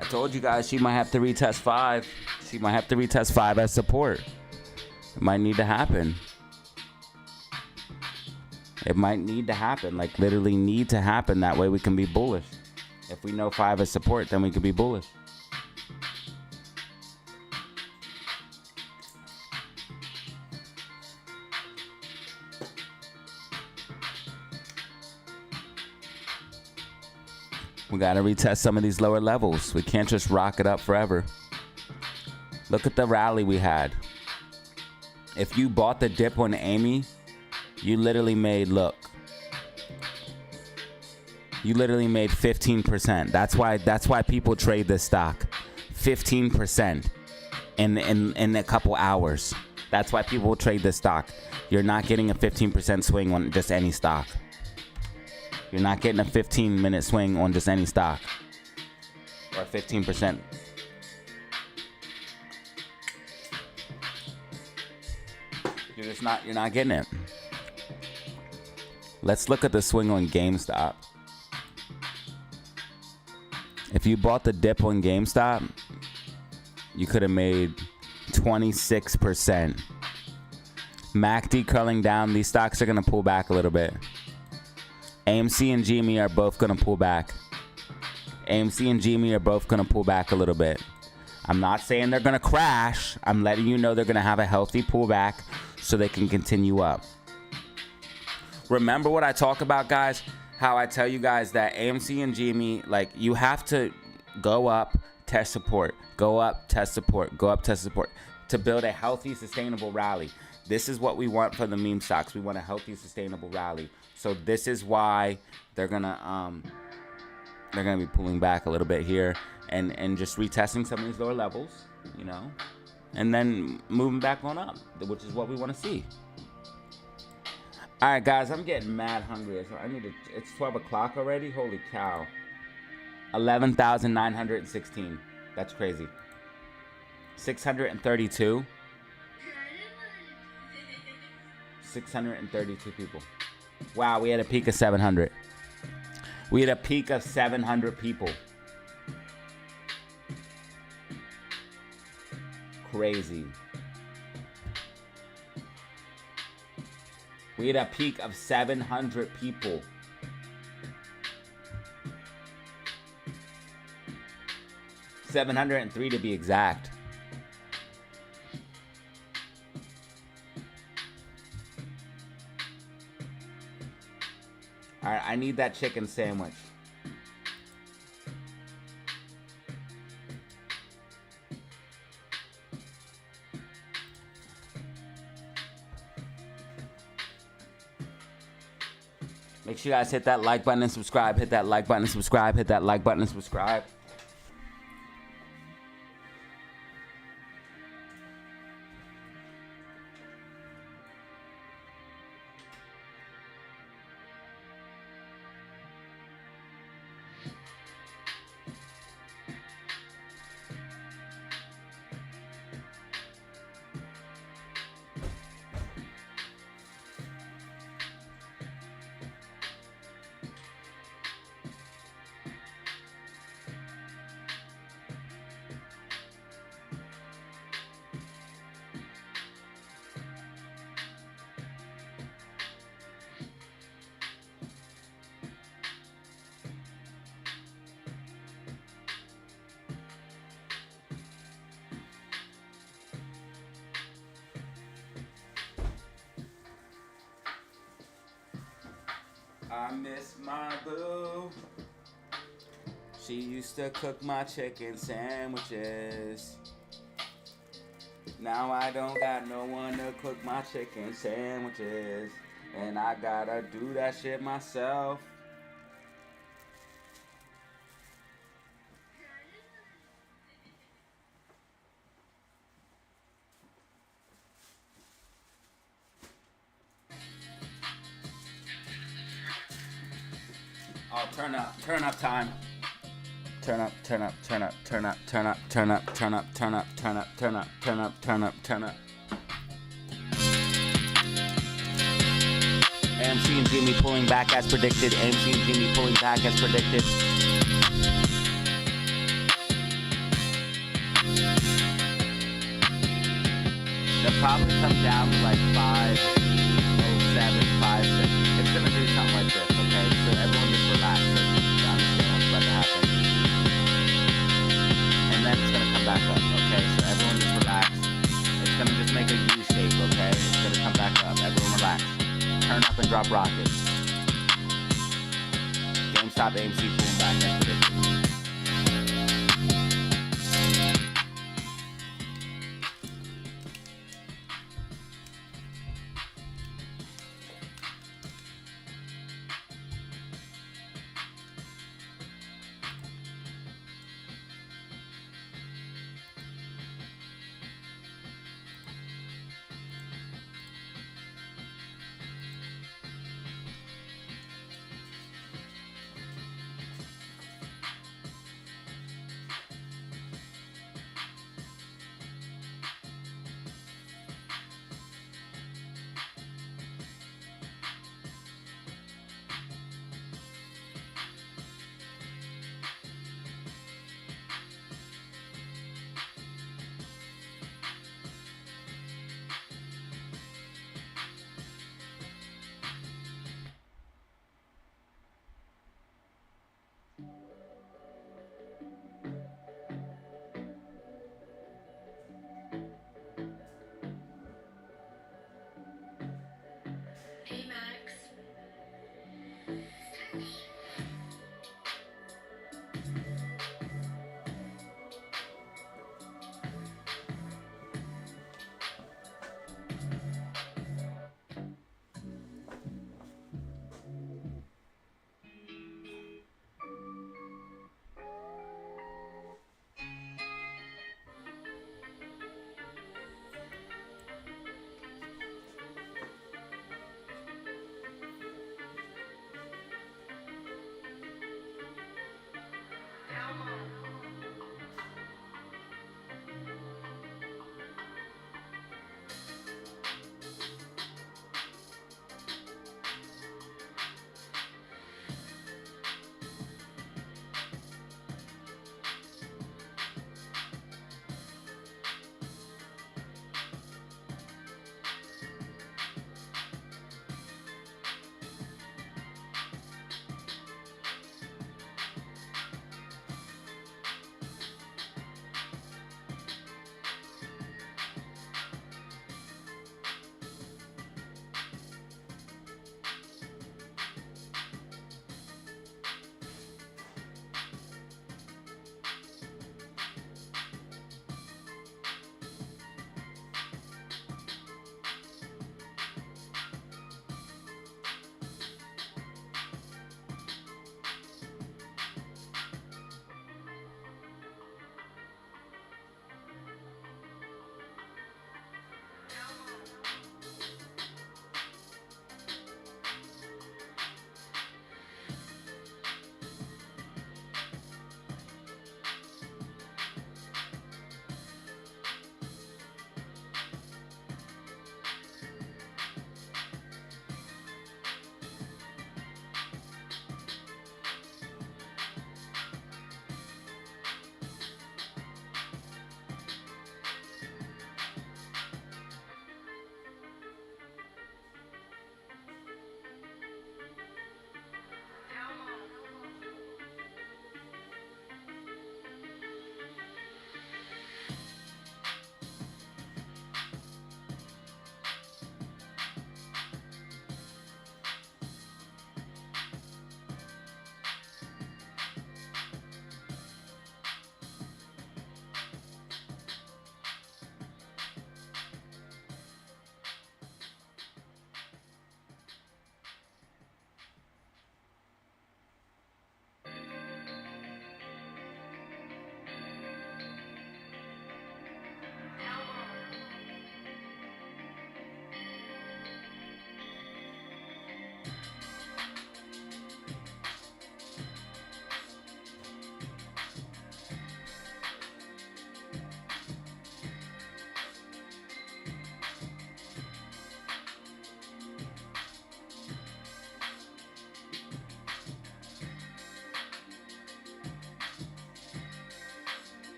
S1: I told you guys she might have to retest 5. She might have to retest 5 as support. It might need to happen. It might need to happen. Like literally need to happen. That way we can be bullish. If we know 5 as support, then we can be bullish. We gotta retest some of these lower levels. We can't just rock it up forever. Look at the rally we had. If you bought the dip on Amy, you literally made, look. You literally made 15%. That's why people trade this stock. 15% in a couple hours. That's why people trade this stock. You're not getting a 15% swing on just any stock. You're not getting a 15-minute swing on just any stock. Or 15%. You're not getting it. Let's look at the swing on GameStop. If you bought the dip on GameStop, you could have made 26%. MACD curling down. These stocks are going to pull back a little bit. AMC and GME are both going to pull back. AMC and GME are both going to pull back a little bit. I'm not saying they're going to crash. I'm letting you know they're going to have a healthy pullback so they can continue up. Remember what I talk about, guys? How I tell you guys that AMC and GME, like, you have to go up, test support. Go up, test support. Go up, test support. To build a healthy, sustainable rally. This is what we want for the meme stocks. We want a healthy, sustainable rally. So this is why they're gonna be pulling back a little bit here and just retesting some of these lower levels, you know, and then moving back on up, which is what we want to see. All right, guys, I'm getting mad hungry. So it's 12 o'clock already. Holy cow! 11,916. That's crazy. 632. 632 people. Wow, we had a peak of 700. We had a peak of 700 people. Crazy. We had a peak of 700 people. $703 to be exact. All right, I need that chicken sandwich. Make sure you guys hit that like button and subscribe. Hit that like button and subscribe. Hit that like button and subscribe. I miss my boo. She used to cook my chicken sandwiches. Now I don't got no one to cook my chicken sandwiches. And I gotta do that shit myself. Oh, turn up time. Turn up. AMC and Jimmy pulling back as predicted. AMC and Jimmy pulling back as predicted. They'll probably come down to like 507, 56. It's gonna do something like this, okay? So everyone just relax so you understand what's about to happen. And then it's gonna come back up, okay? So everyone just relax. It's gonna just make a U shape, okay? It's gonna come back up. Everyone relax. Turn up and drop rockets. GameStop AMC pulling back as predicted.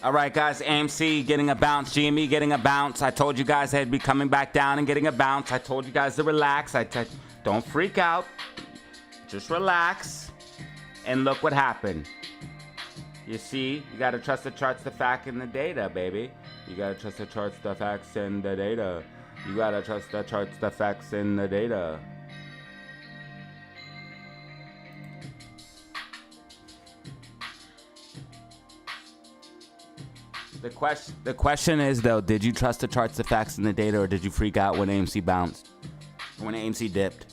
S1: All right, guys, AMC getting a bounce, GME getting a bounce. I told you guys they'd be coming back down and getting a bounce. I told you guys to relax. Don't freak out. Just relax. And look what happened. You see, you got to trust the charts, the facts, and the data, baby. You got to trust the charts, the facts, and the data. You got to trust the charts, the facts, and the data. The question is, though, did you trust the charts, the facts, and the data, or did you freak out when AMC bounced? When AMC dipped?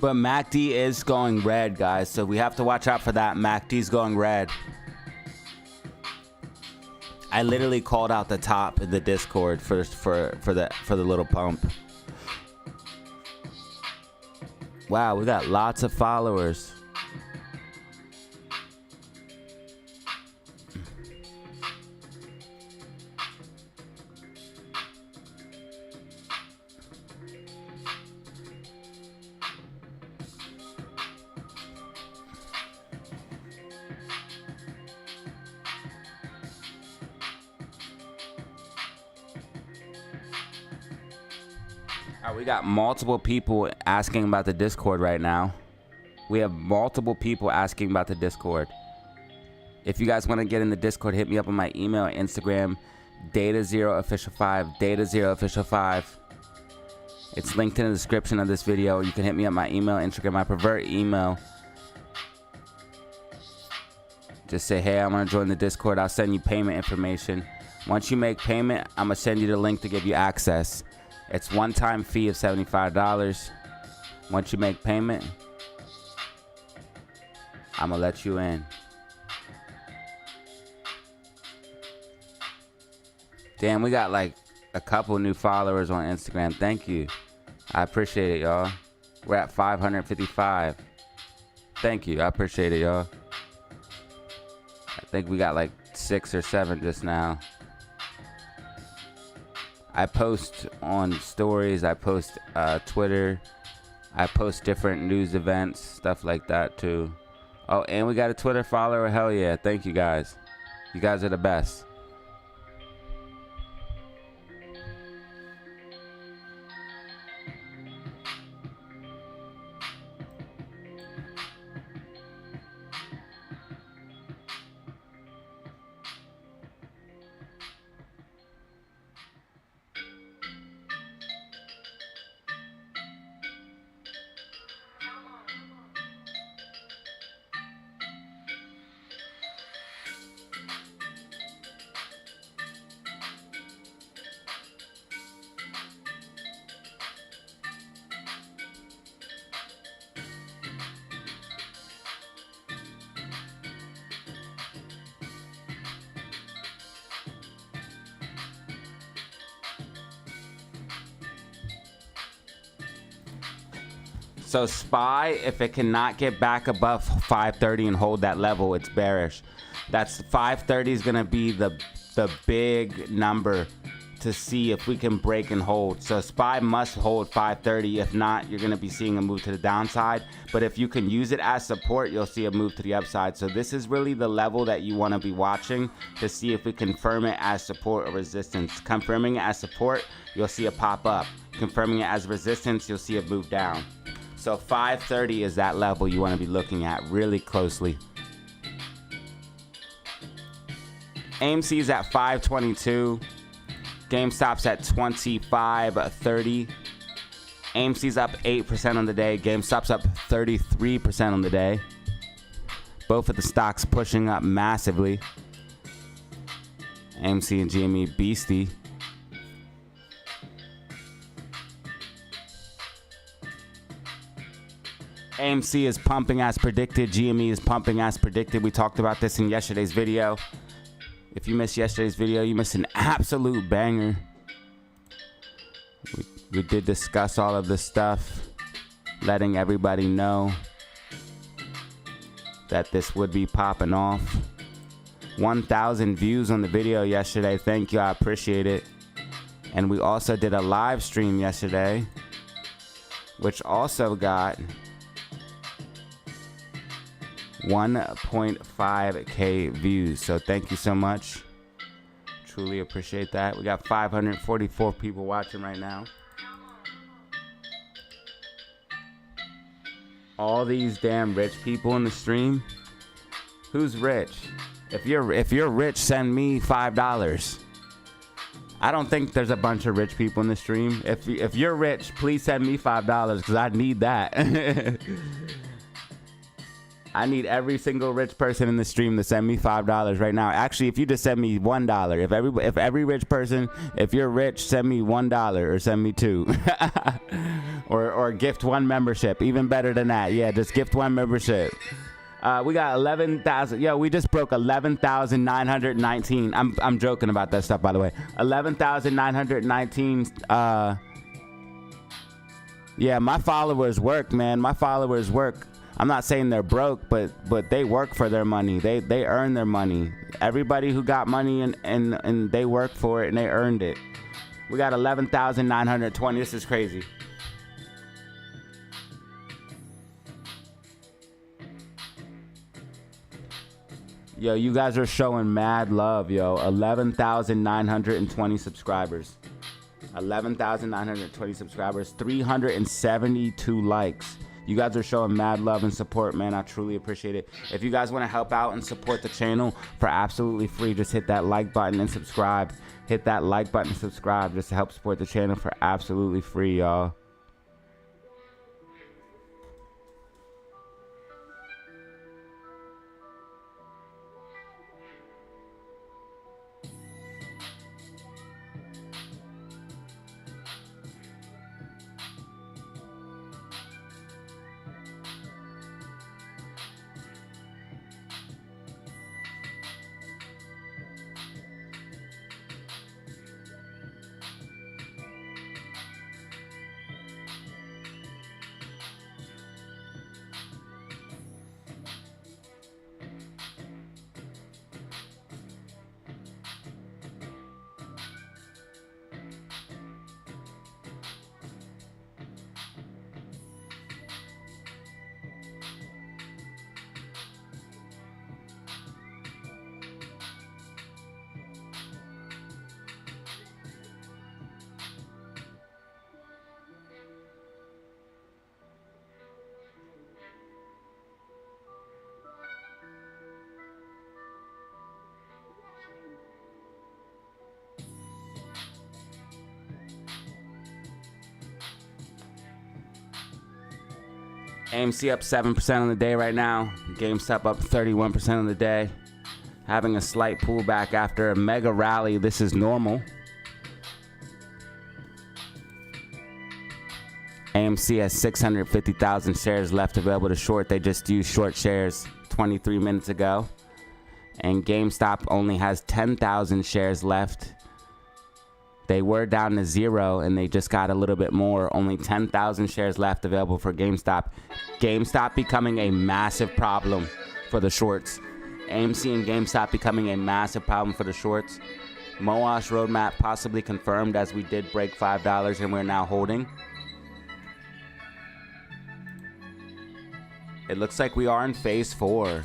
S1: But MACD is going red, guys, so we have to watch out for that. MACD's going red. I literally called out the top in the Discord for the little pump. Wow, we got lots of followers. We got multiple people asking about the Discord right now. We have multiple people asking about the Discord. If you guys want to get in the Discord, hit me up on my email, Instagram, DataZeroOfficial5, DataZeroOfficial5. It's linked in the description of this video. You can hit me up my email, Instagram, my preferred email. Just say, hey, I want to join the Discord. I'll send you payment information. Once you make payment, I'm going to send you the link to give you access. It's one-time fee of $75. Once you make payment, I'm going to let you in. Damn, we got like a couple new followers on Instagram. Thank you. I appreciate it, y'all. We're at 555. Thank you. I appreciate it, y'all. I think we got like 6 or 7 just now. I post on stories, I post Twitter, I post different news events, stuff like that too. Oh, and we got a Twitter follower. Hell yeah. Thank you guys. You guys are the best. So SPY, if it cannot get back above 530 and hold that level, it's bearish. That's 530 is gonna be the big number to see if we can break and hold. So SPY must hold 530. If not, you're gonna be seeing a move to the downside. But if you can use it as support, you'll see a move to the upside. So this is really the level that you wanna be watching to see if we confirm it as support or resistance. Confirming it as support, you'll see a pop up. Confirming it as resistance, you'll see a move down. So 530 is that level you want to be looking at really closely. AMC is at 522. GameStop's at 25.30. AMC's up 8% on the day. GameStop's up 33% on the day. Both of the stocks pushing up massively. AMC and GME beastie. AMC is pumping as predicted. GME is pumping as predicted. We talked about this in yesterday's video. If you missed yesterday's video, you missed an absolute banger. We did discuss all of this stuff, letting everybody know that this would be popping off. 1,000 views on the video yesterday. Thank you. I appreciate it. And we also did a live stream yesterday, which also got 1.5K views. So thank you so much. Truly appreciate that. We got 544 people watching right now. All these damn rich people in the stream. Who's rich? If you're rich, send me $5. I don't think there's a bunch of rich people in the stream. If you're rich, please send me $5 because I need that. I need every single rich person in the stream to send me $5 right now. Actually, if you just send me $1, if every rich person, if you're rich, send me $1 or send me $2, or gift one membership. Even better than that. Yeah, just gift one membership. We got 11,000. Yo, we just broke 11,919. I'm joking about that stuff, by the way. 11,919. Yeah, my followers work, man. My followers work. I'm not saying they're broke, but they work for their money. They earn their money. Everybody who got money and they worked for it and they earned it. We got 11,920. This is crazy. Yo, you guys are showing mad love, yo. 11,920 subscribers. 11,920 subscribers. 372 likes. You guys are showing mad love and support, man. I truly appreciate it. If you guys want to help out and support the channel for absolutely free, just hit that like button and subscribe. Hit that like button and subscribe just to help support the channel for absolutely free, y'all. AMC up 7% on the day right now. GameStop up 31% on the day. Having a slight pullback after a mega rally. This is normal. AMC has 650,000 shares left available to short. They just used short shares 23 minutes ago. And GameStop only has 10,000 shares left. They were down to 0 and they just got a little bit more. Only 10,000 shares left available for GameStop. GameStop becoming a massive problem for the shorts. AMC and GameStop becoming a massive problem for the shorts. Moash roadmap possibly confirmed as we did break $5 and we're now holding. It looks like we are in phase 4.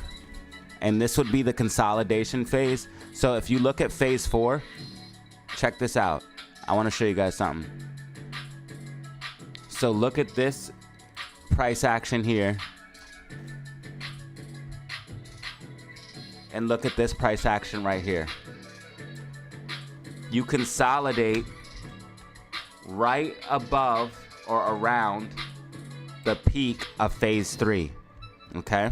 S1: And this would be the consolidation phase. So if you look at phase 4, check this out. I want to show you guys something. So look at this price action here. And look at this price action right here. you consolidate right above or around the peak of phase 3. Okay?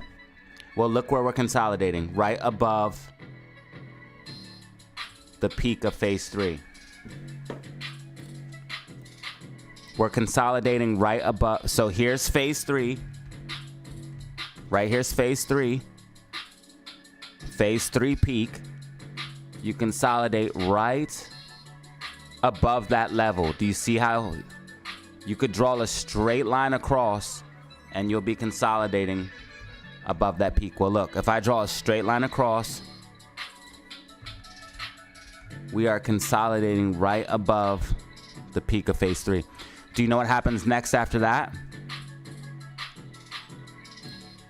S1: Well, look where we're consolidating. Right above the peak of phase 3. We're consolidating right above. So here's phase 3. Right here's phase 3. Phase 3 peak. You consolidate right above that level. Do you see how you could draw a straight line across and you'll be consolidating above that peak? Well, look, if I draw a straight line across, we are consolidating right above the peak of phase 3. Do you know what happens next after that?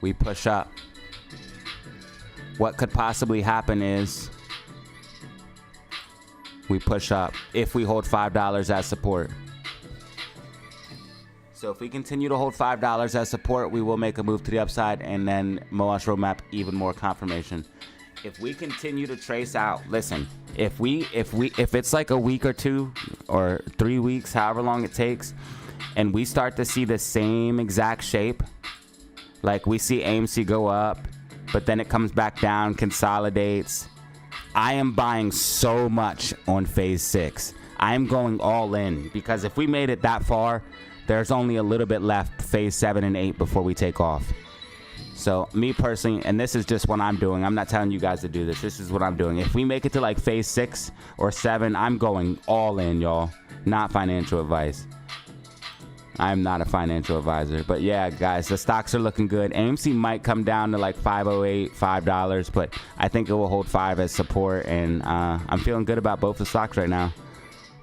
S1: We push up. What could possibly happen is we push up if we hold $5 as support. So if we continue to hold $5 as support, we will make a move to the upside, and then Moash roadmap, even more confirmation. If we continue to trace out, listen, if it's like a week or 2 or 3 weeks, however long it takes, and we start to see the same exact shape, like we see AMC go up, but then it comes back down, consolidates. I am buying so much on phase 6. I am going all in, because if we made it that far, there's only a little bit left, phase 7 and 8, before we take off. So me personally, and this is just what I'm doing. I'm not telling you guys to do this. This is what I'm doing. If we make it to like phase 6 or 7, I'm going all in, y'all. Not financial advice. I'm not a financial advisor. But yeah, guys, the stocks are looking good. AMC might come down to like $5.08, $5, but I think it will hold 5 as support. And I'm feeling good about both the stocks right now.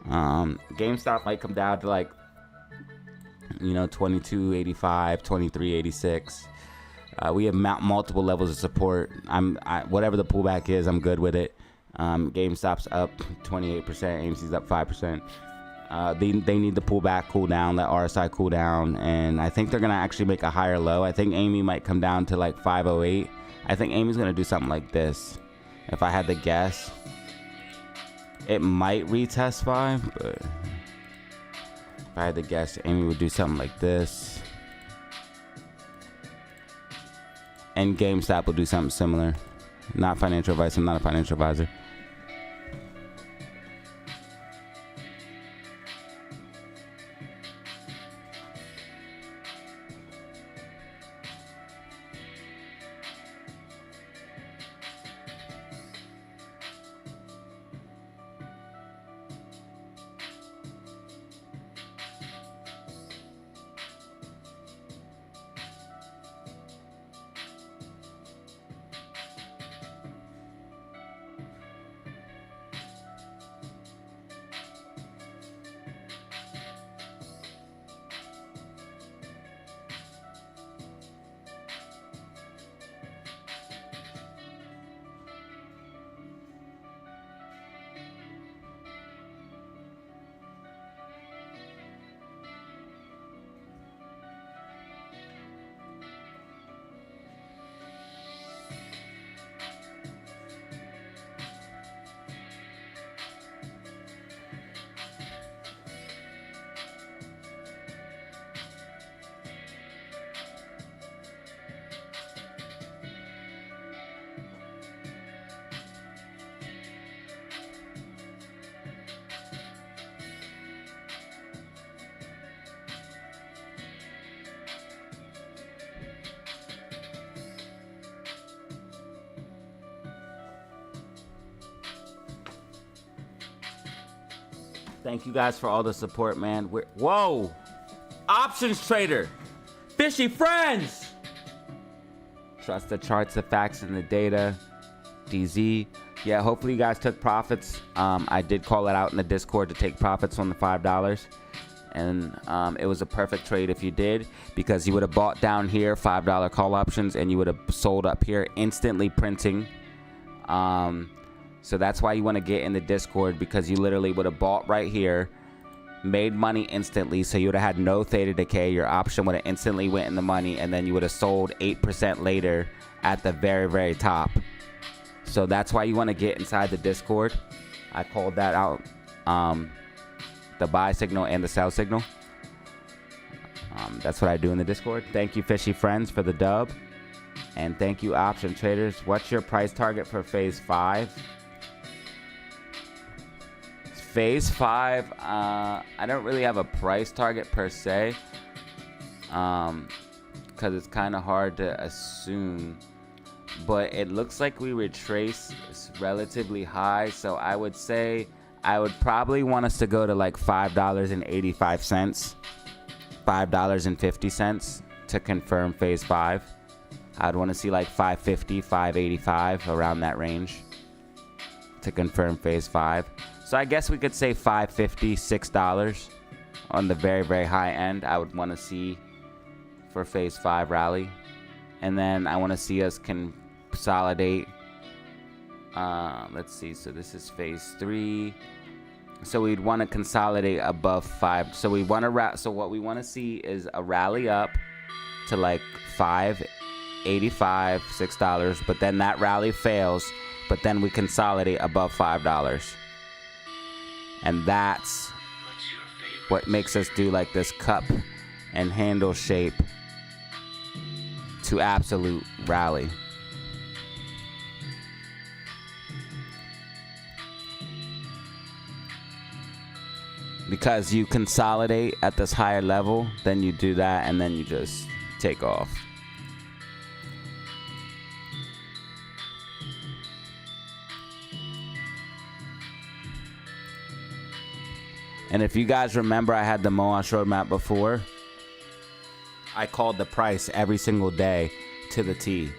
S1: GameStop might come down to like, $22.85, $23.86. We have multiple levels of support. Whatever the pullback is, I'm good with it. GameStop's up 28%. AMC's up 5%. They need the pullback, cool down, let RSI cool down, and I think they're gonna actually make a higher low. I think AMI might come down to like 508. I think AMI's gonna do something like this. If I had to guess, it might retest 5, but if I had to guess, AMI would do something like this, and GameStop will do something similar. Not financial advice. I'm not a financial advisor. Thank you guys for all the support, man. Whoa! Options trader! Fishy friends! Trust the charts, the facts, and the data. DZ. Yeah, hopefully you guys took profits. I did call it out in the Discord to take profits on the $5. And it was a perfect trade if you did, because you would have bought down here, $5 call options, and you would have sold up here, instantly printing. So that's why you want to get in the Discord, because you literally would have bought right here, made money instantly, so you would have had no theta decay. Your option would have instantly went in the money, and then you would have sold 8% later at the very, very top. So that's why you want to get inside the Discord. I called that out. The buy signal and the sell signal. That's what I do in the Discord. Thank you, fishy friends, for the dub. And thank you, option traders. What's your price target for phase 5? Phase 5, I don't really have a price target per se. Because it's kind of hard to assume. But it looks like we retrace relatively high. So I would say I would probably want us to go to like $5.85. $5.50 to confirm phase 5. I'd want to see like $5.50, $5.85 around that range to confirm phase 5. So I guess we could say $5.50, $6 on the very, very high end. I would want to see for phase 5 rally. And then I want to see us consolidate. Let's see. So this is phase 3. So we'd want to consolidate above 5. So we want to so what we want to see is a rally up to like $5.85, $6, but then that rally fails, but then we consolidate above $5. And that's what makes us do like this cup and handle shape to absolute rally. Because you consolidate at this higher level, then you do that, and then you just take off. And if you guys remember, I had the Moash roadmap before. I called the price every single day to the T.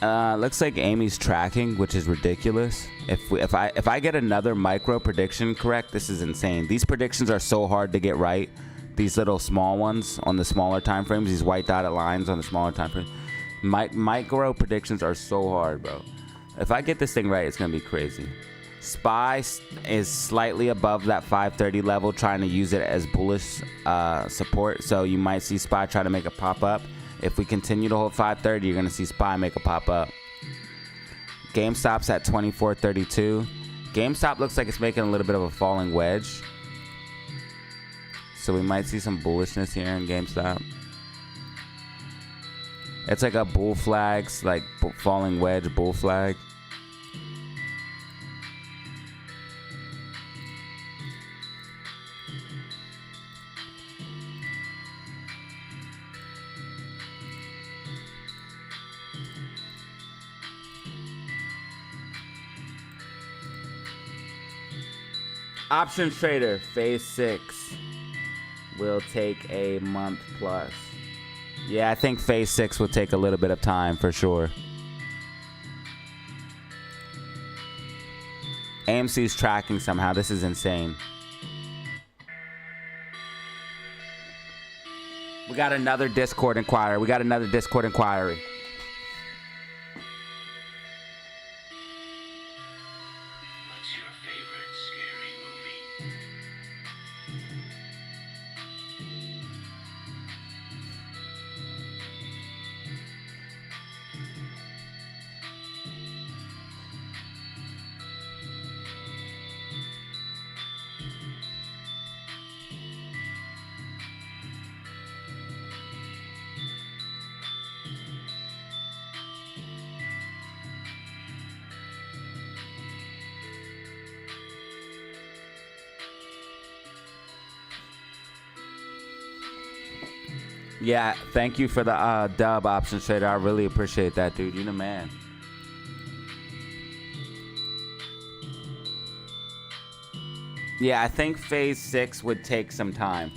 S1: Looks like Amy's tracking, which is ridiculous. If I get another micro prediction correct, this is insane. These predictions are so hard to get right. These little small ones on the smaller time frames, these white dotted lines on the smaller time frames. Micro predictions are so hard, bro. If I get this thing right, it's gonna be crazy. SPY is slightly above that 530 level, trying to use it as bullish support. So you might see SPY try to make a pop up. If we continue to hold 530, you're going to see SPY make a pop up. GameStop's at 24.32. GameStop looks like it's making a little bit of a falling wedge. So we might see some bullishness here in GameStop. It's like a bull flags, like falling wedge, bull flag. Option trader, phase 6 will take a month plus. Yeah, I think phase 6 will take a little bit of time for sure. AMC's tracking somehow. This is insane. We got another Discord inquiry. Yeah, thank you for the dub, option trader. I really appreciate that, dude. You're the man. Yeah, I think phase 6 would take some time.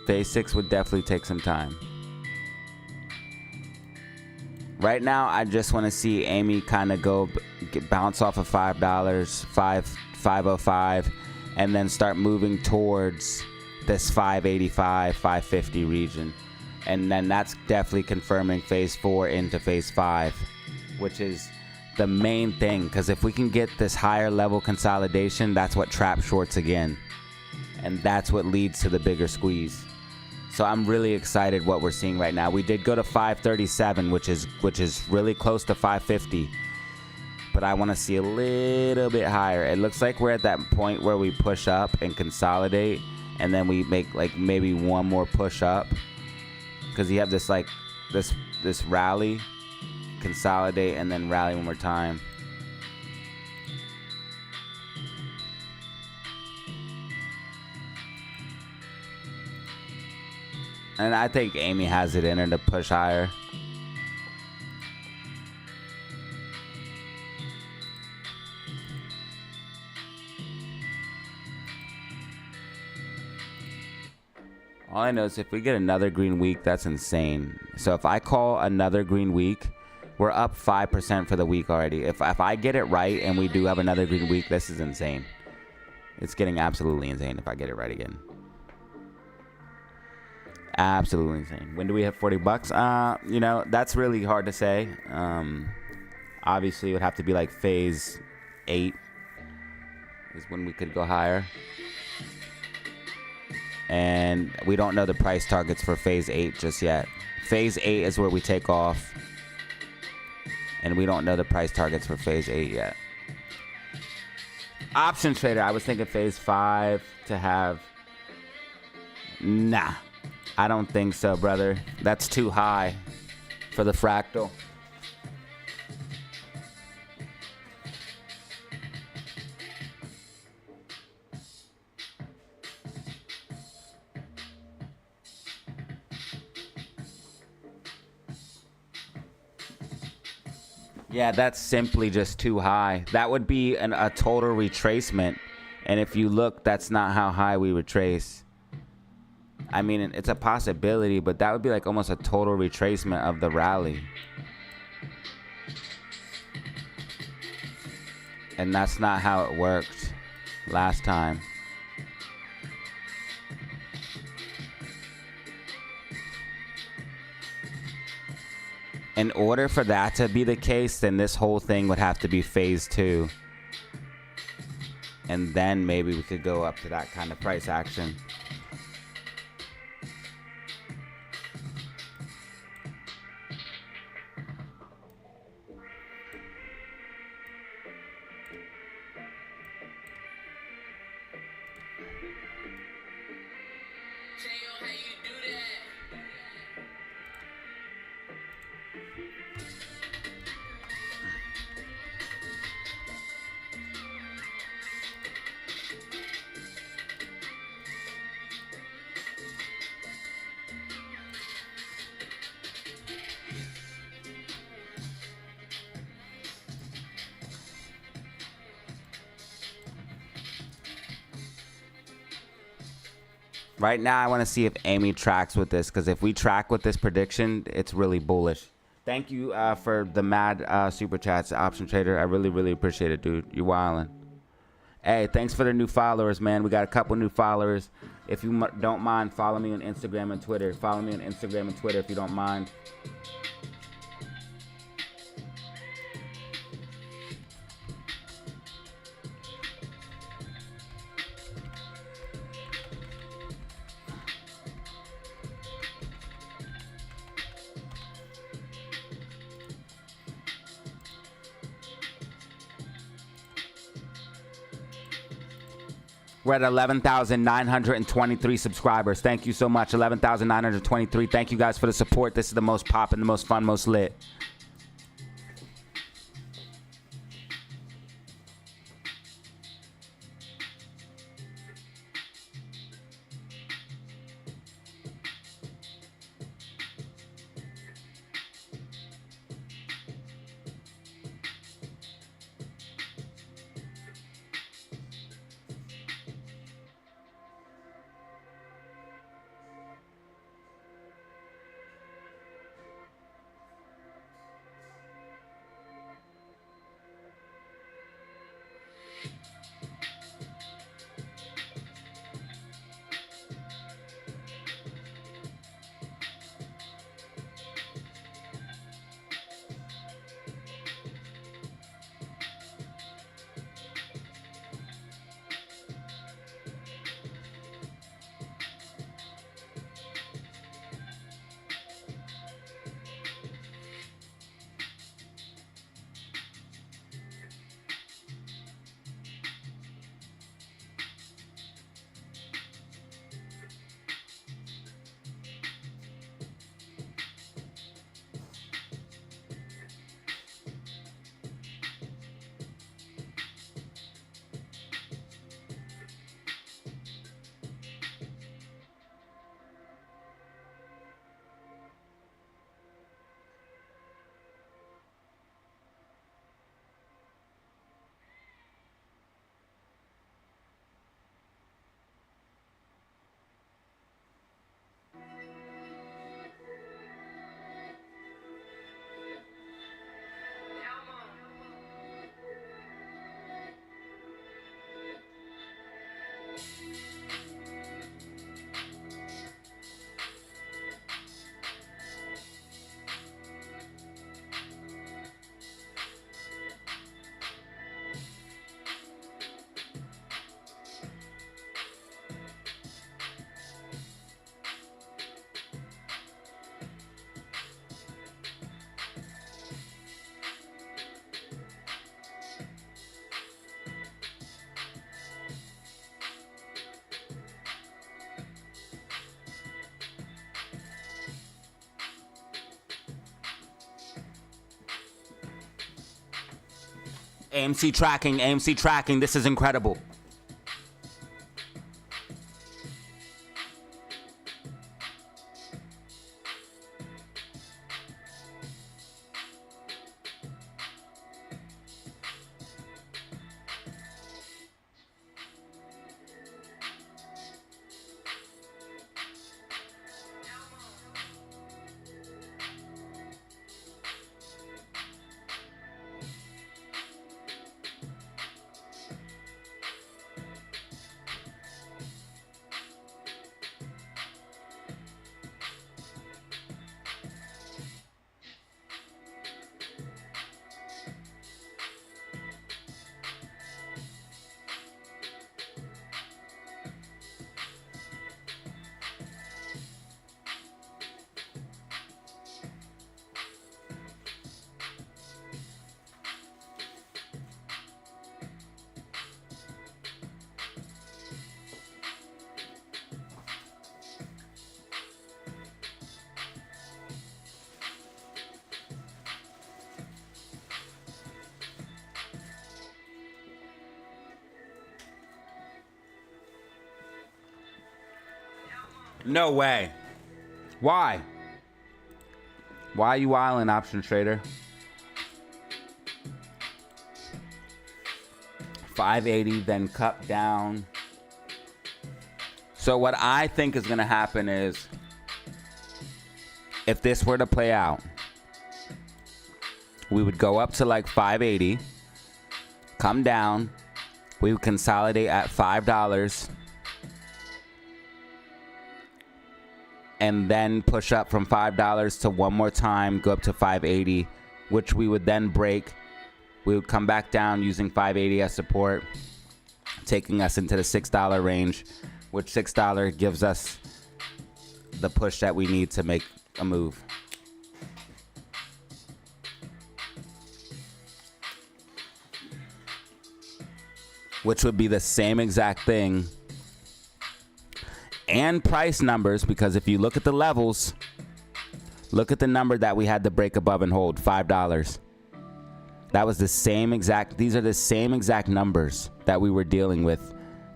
S1: Phase 6 would definitely take some time. Right now, I just want to see Amy kind of bounce off of $5, $5.05, and then start moving towards this 585, 550 region. And then that's definitely confirming phase 4 into phase 5, which is the main thing, because if we can get this higher level consolidation, that's what traps shorts again, and that's what leads to the bigger squeeze. So I'm really excited what we're seeing right now. We did go to 537, which is really close to 550, but I want to see a little bit higher. It looks like we're at that point where we push up and consolidate, and then we make like maybe one more push up, because you have this like this rally, consolidate, and then rally one more time. And I think Amy has it in her to push higher. All I know is if we get another green week, that's insane. So if I call another green week, we're up 5% for the week already. If I get it right and we do have another green week, this is insane. It's getting absolutely insane if I get it right again. Absolutely insane. When do we have 40 bucks? You know, that's really hard to say. Obviously, it would have to be like phase 8 is when we could go higher. And we don't know the price targets for phase 8 just yet. Phase 8 is where we take off. And we don't know the price targets for phase 8 yet. Option trader, I was thinking phase 5 to have. Nah. I don't think so, brother. That's too high for the fractal. Yeah, that's simply just too high. That would be a total retracement. And if you look, that's not how high we retrace. I mean, it's a possibility, but that would be like almost a total retracement of the rally. And that's not how it worked last time. In order for that to be the case, then this whole thing would have to be phase 2. And then maybe we could go up to that kind of price action. Right now, I want to see if Amy tracks with this, because if we track with this prediction, it's really bullish. Thank you for the mad super chats, Option Trader. I really, really appreciate it, dude. You're wildin'. Hey, thanks for the new followers, man. We got a couple new followers. If you don't mind, follow me on Instagram and Twitter. Follow me on Instagram and Twitter if you don't mind. We're at 11,923 subscribers. Thank you so much. 11,923. Thank you guys for the support. This is the most poppin', the most fun, most lit. AMC tracking, AMC tracking. This is incredible. No way. Why? Why are you wilding, option trader? 580, then cut down. So what I think is going to happen is, if this were to play out, we would go up to like 580, come down, we would consolidate at $5, and then push up from $5 to one more time, go up to 580, which we would then break. We would come back down using 580 as support, taking us into the $6 range, which $6 gives us the push that we need to make a move. Which would be the same exact thing. And price numbers, because if you look at the levels, look at the number that we had to break above and hold, $5. That was the same exact, these are the same exact numbers that we were dealing with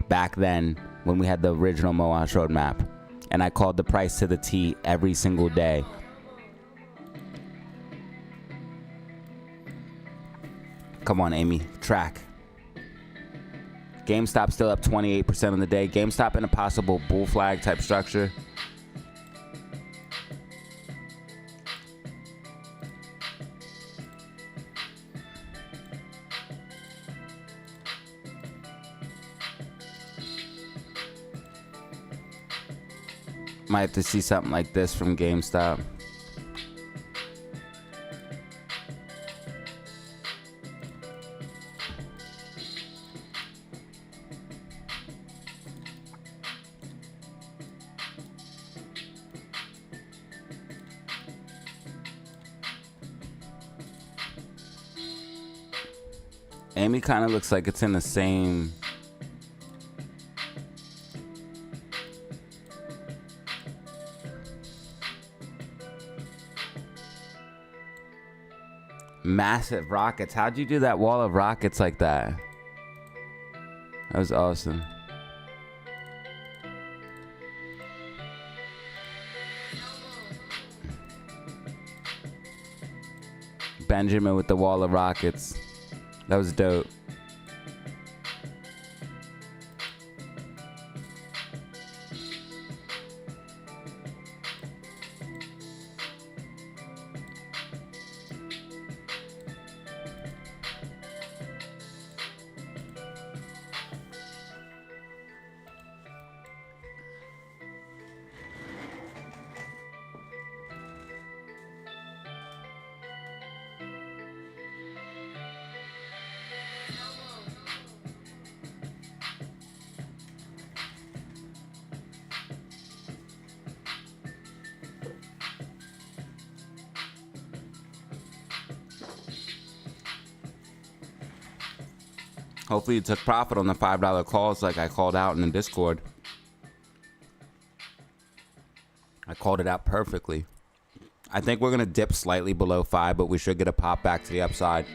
S1: back then when we had the original Moash roadmap. And I called the price to the T every single day. Come on, Amy, track. GameStop still up 28% on the day. GameStop in a possible bull flag type structure. Might have to see something like this from GameStop. Amy kind of looks like it's in the same. Massive rockets. How'd you do that wall of rockets like that? That was awesome. Benjamin with the wall of rockets. That was dope. Hopefully you took profit on the $5 calls like I called out in the Discord. I called it out perfectly. I think we're going to dip slightly below 5, but we should get a pop back to the upside.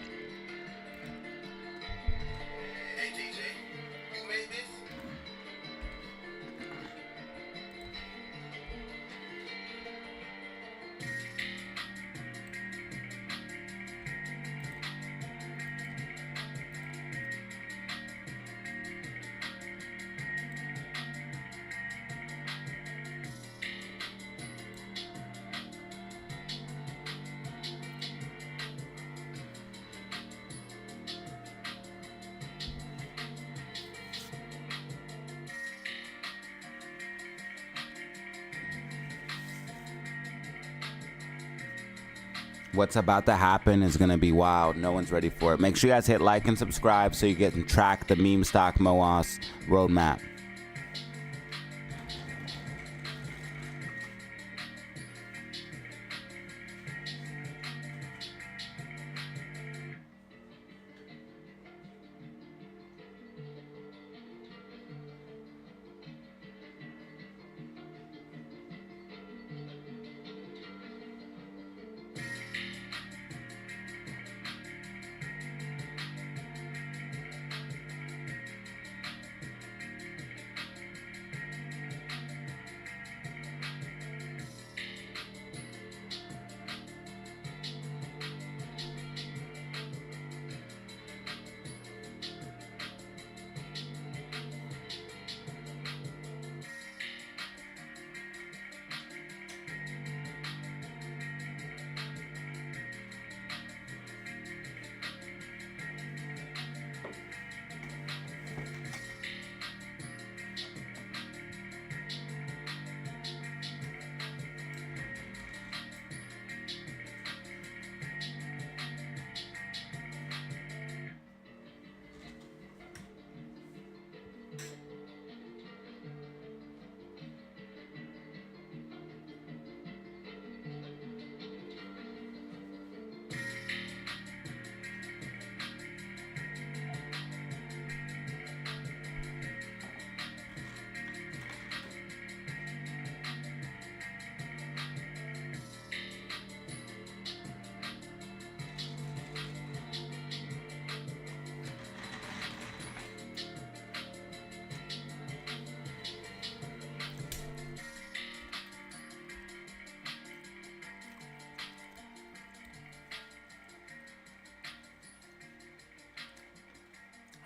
S1: What's about to happen is going to be wild. No one's ready for it. Make sure you guys hit like and subscribe so you get to track the meme stock MOAS roadmap.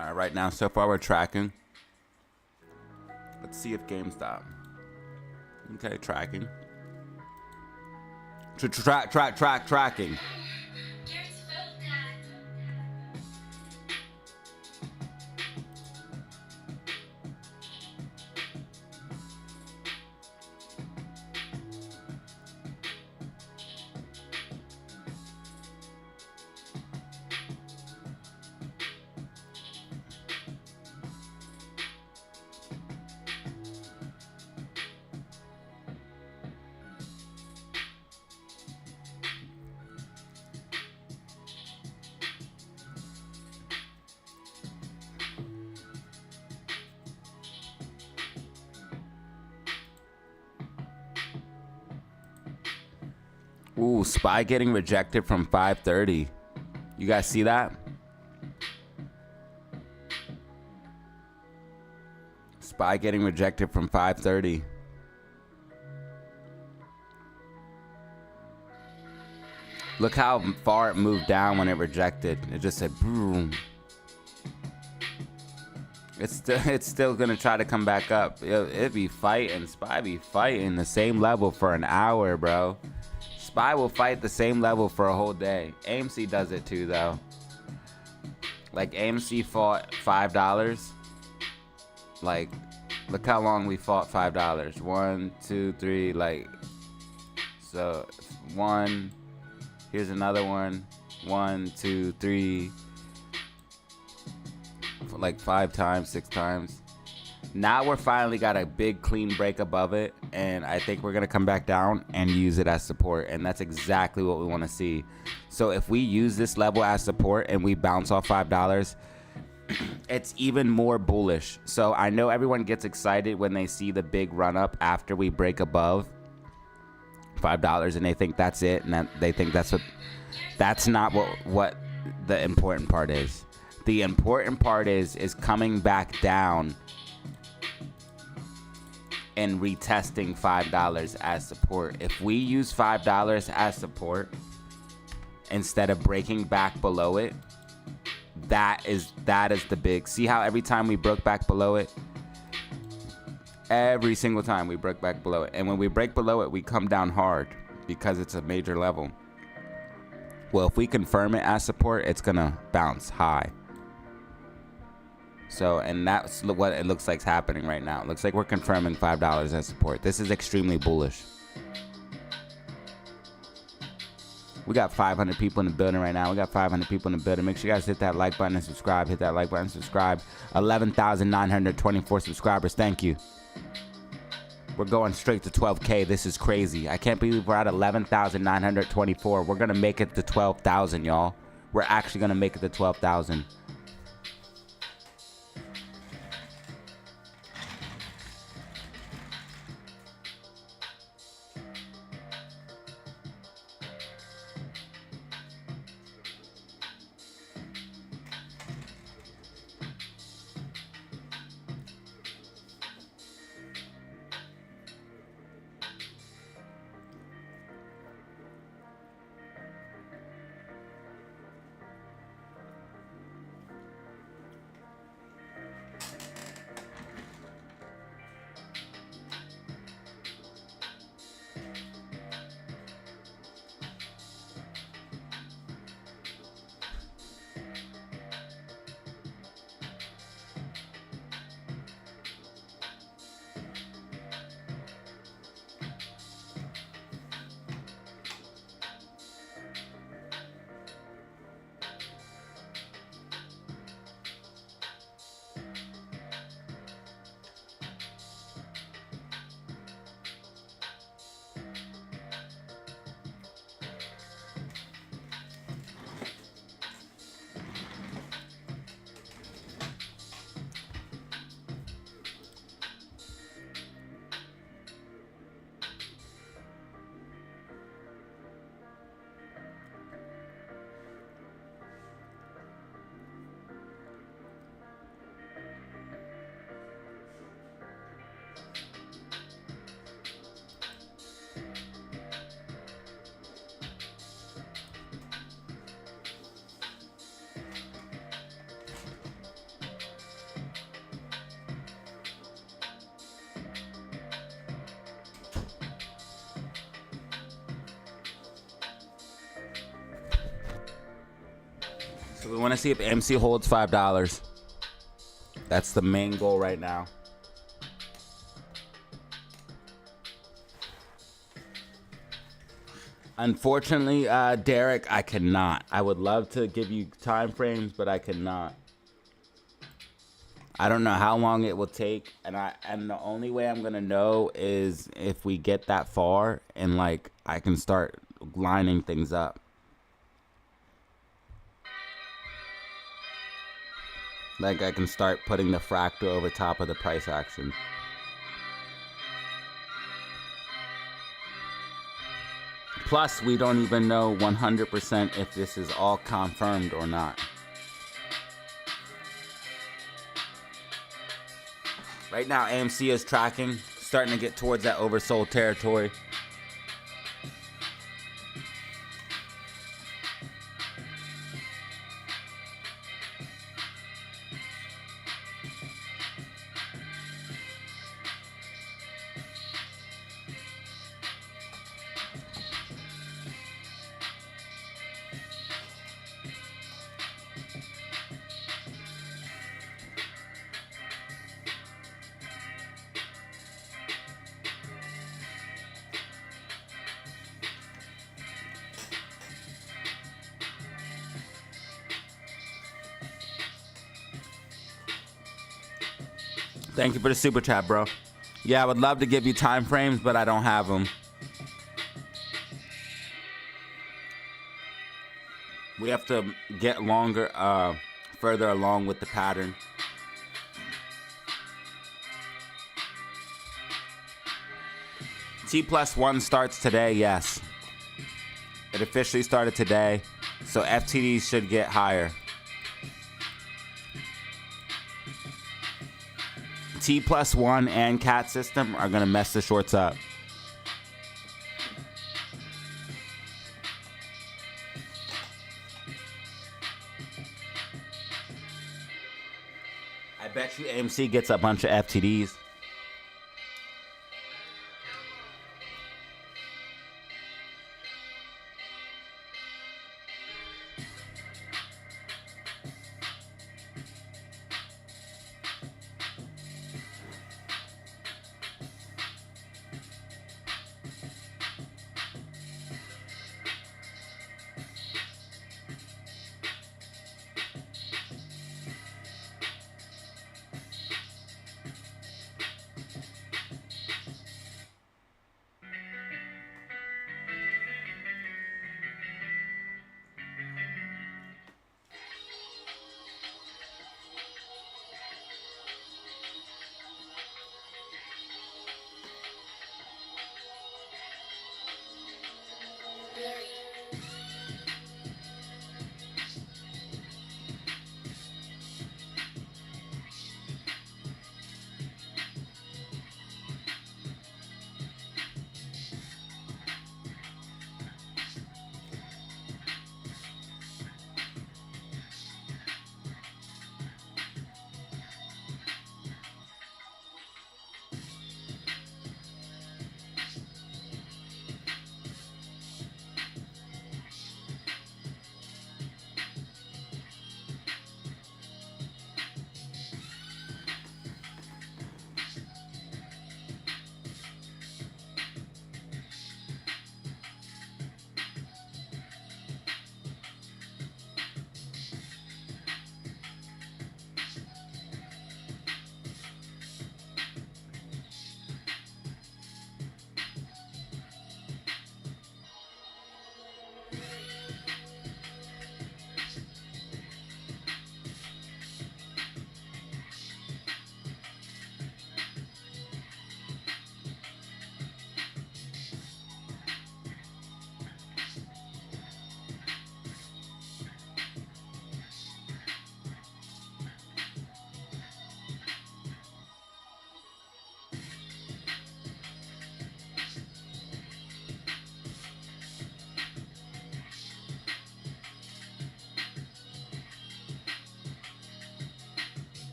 S1: All right, right now, so far we're tracking. Let's see if GameStop. Okay, tracking. Tracking. Ooh, SPY getting rejected from 530. You guys see that? SPY getting rejected from 530. Look how far it moved down when it rejected. It just said boom. It's still gonna try to come back up. It be fighting. SPY be fighting the same level for an hour, bro. SPY will fight the same level for a whole day. AMC does it too, though. Like, AMC fought $5. Like, look how long we fought $5. 1, 2, 3, like. So, 1. Here's another one. 1, 2, 3. Like 5 times, 6 times. Now we're finally got a big clean break above it, and I think we're gonna come back down and use it as support, and that's exactly what we want to see. So if we use this level as support and we bounce off $5, it's even more bullish. So I know everyone gets excited when they see the big run up after we break above $5, and they think that's it, and they think that's not what the important part is. The important part is coming back down and retesting $5 as support. If we use $5 as support instead of breaking back below it, that is the big. See how every time we broke back below it, every single time we broke back below it, and when we break below it, we come down hard because it's a major level. Well, if we confirm it as support, it's gonna bounce high. So, and that's what it looks like is happening right now. It looks like we're confirming $5 as support. This is extremely bullish. We got 500 people in the building right now. We got 500 people in the building. Make sure you guys hit that like button and subscribe. Hit that like button and subscribe. 11,924 subscribers. Thank you. We're going straight to 12K. This is crazy. I can't believe we're at 11,924. We're going to make it to 12,000, y'all. We're actually going to make it to 12,000. So we want to see if MC holds $5. That's the main goal right now. Unfortunately, Derek, I cannot. I would love to give you time frames, but I cannot. I don't know how long it will take, and the only way I'm gonna know is if we get that far and like I can start lining things up. Like I can start putting the fractal over top of the price action. Plus, we don't even know 100% if this is all confirmed or not. Right now, AMC is tracking, starting to get towards that oversold territory. Thank you for the super chat, bro. Yeah, I would love to give you time frames, but I don't have them. We have to get longer, further along with the pattern. T+1 starts today, yes. It officially started today, so FTDs should get higher. T+1 and CAT system are gonna mess the shorts up. I bet you AMC gets a bunch of FTDs.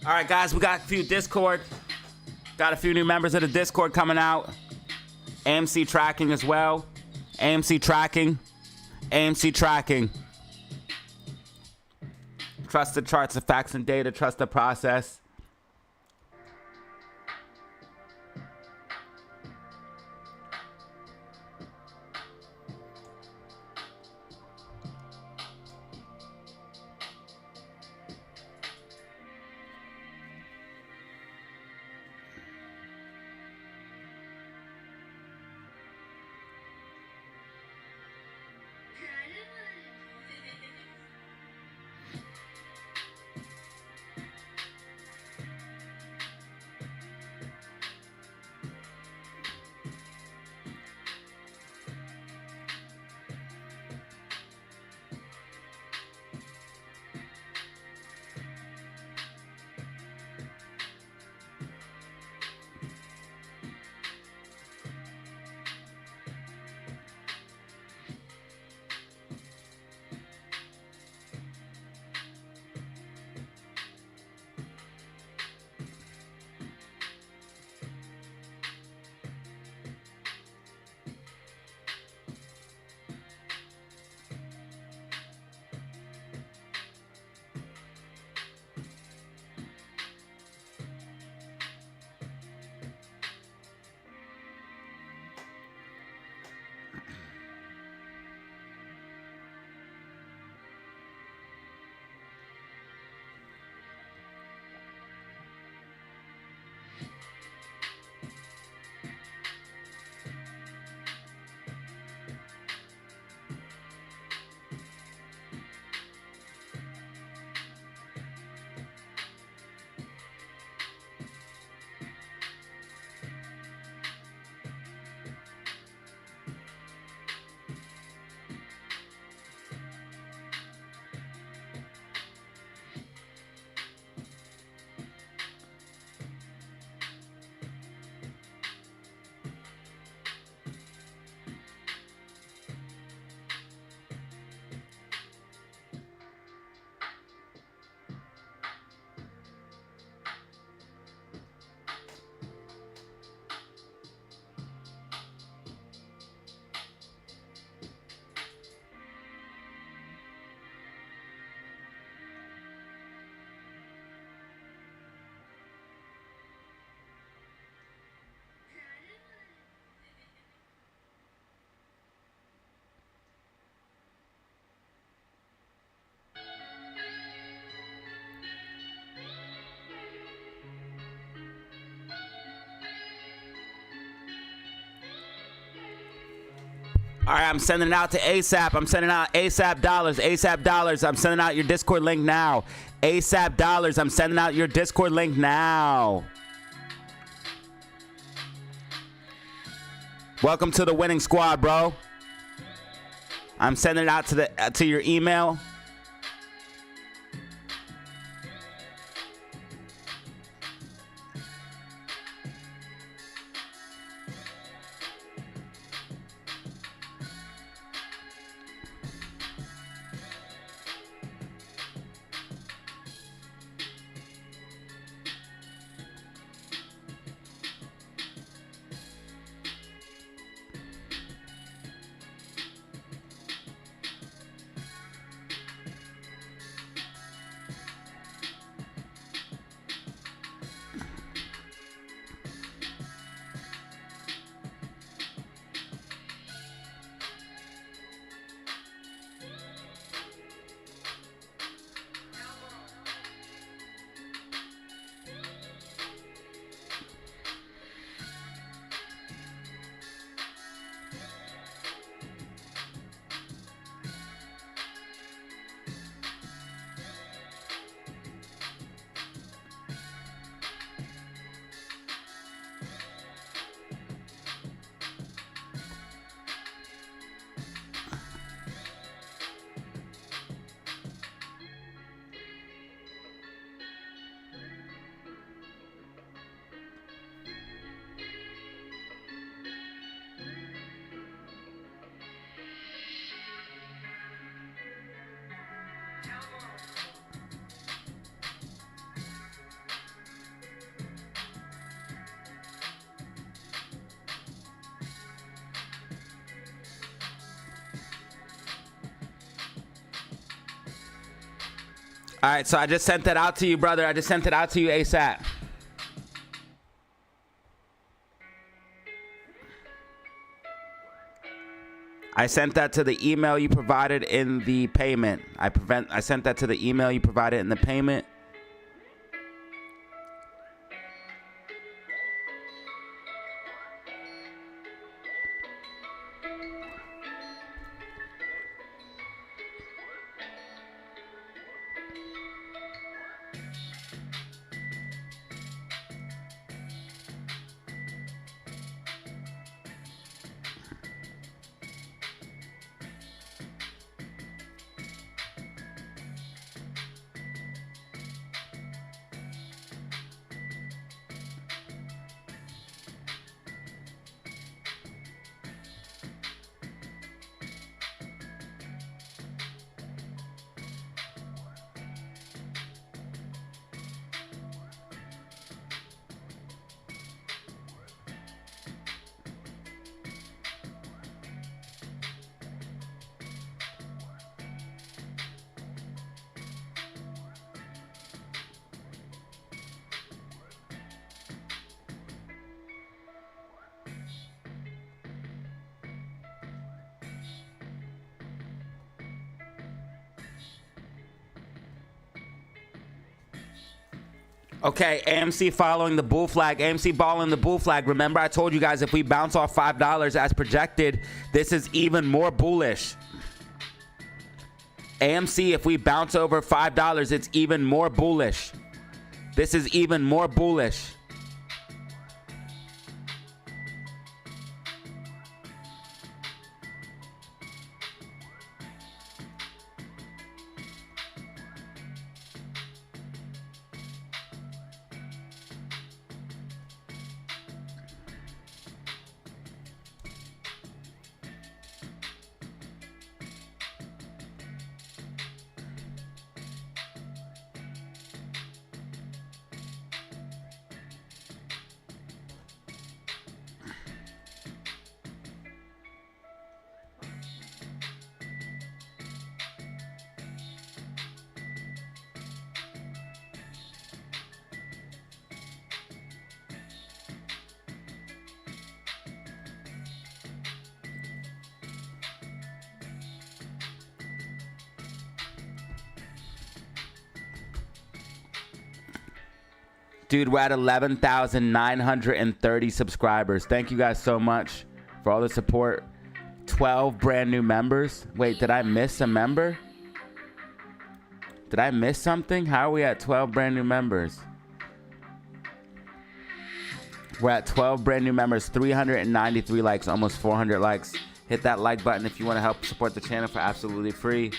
S1: All right, guys, we got a few Discord. Got a few new members of the Discord coming out. AMC tracking as well. AMC tracking. AMC tracking. Trust the charts, the facts, and data. Trust the process. All right, I'm sending it out to ASAP. I'm sending out ASAP dollars. ASAP dollars. I'm sending out your Discord link now. ASAP dollars. I'm sending out your Discord link now. Welcome to the winning squad, bro. I'm sending it out to your email. All right, so I just sent that out to you, brother. I just sent it out to you ASAP. I sent that to the email you provided in the payment. I sent that to the email you provided in the payment. Okay, AMC following the bull flag. AMC balling the bull flag. Remember, I told you guys if we bounce off $5 as projected, this is even more bullish. AMC, if we bounce over $5, it's even more bullish. This is even more bullish. Dude, we're at 11,930 subscribers. Thank you guys so much for all the support. 12 brand new members. Wait, did I miss a member? Did I miss something? How are we at 12 brand new members? We're at 12 brand new members, 393 likes, almost 400 likes. Hit that like button if you want to help support the channel for absolutely free.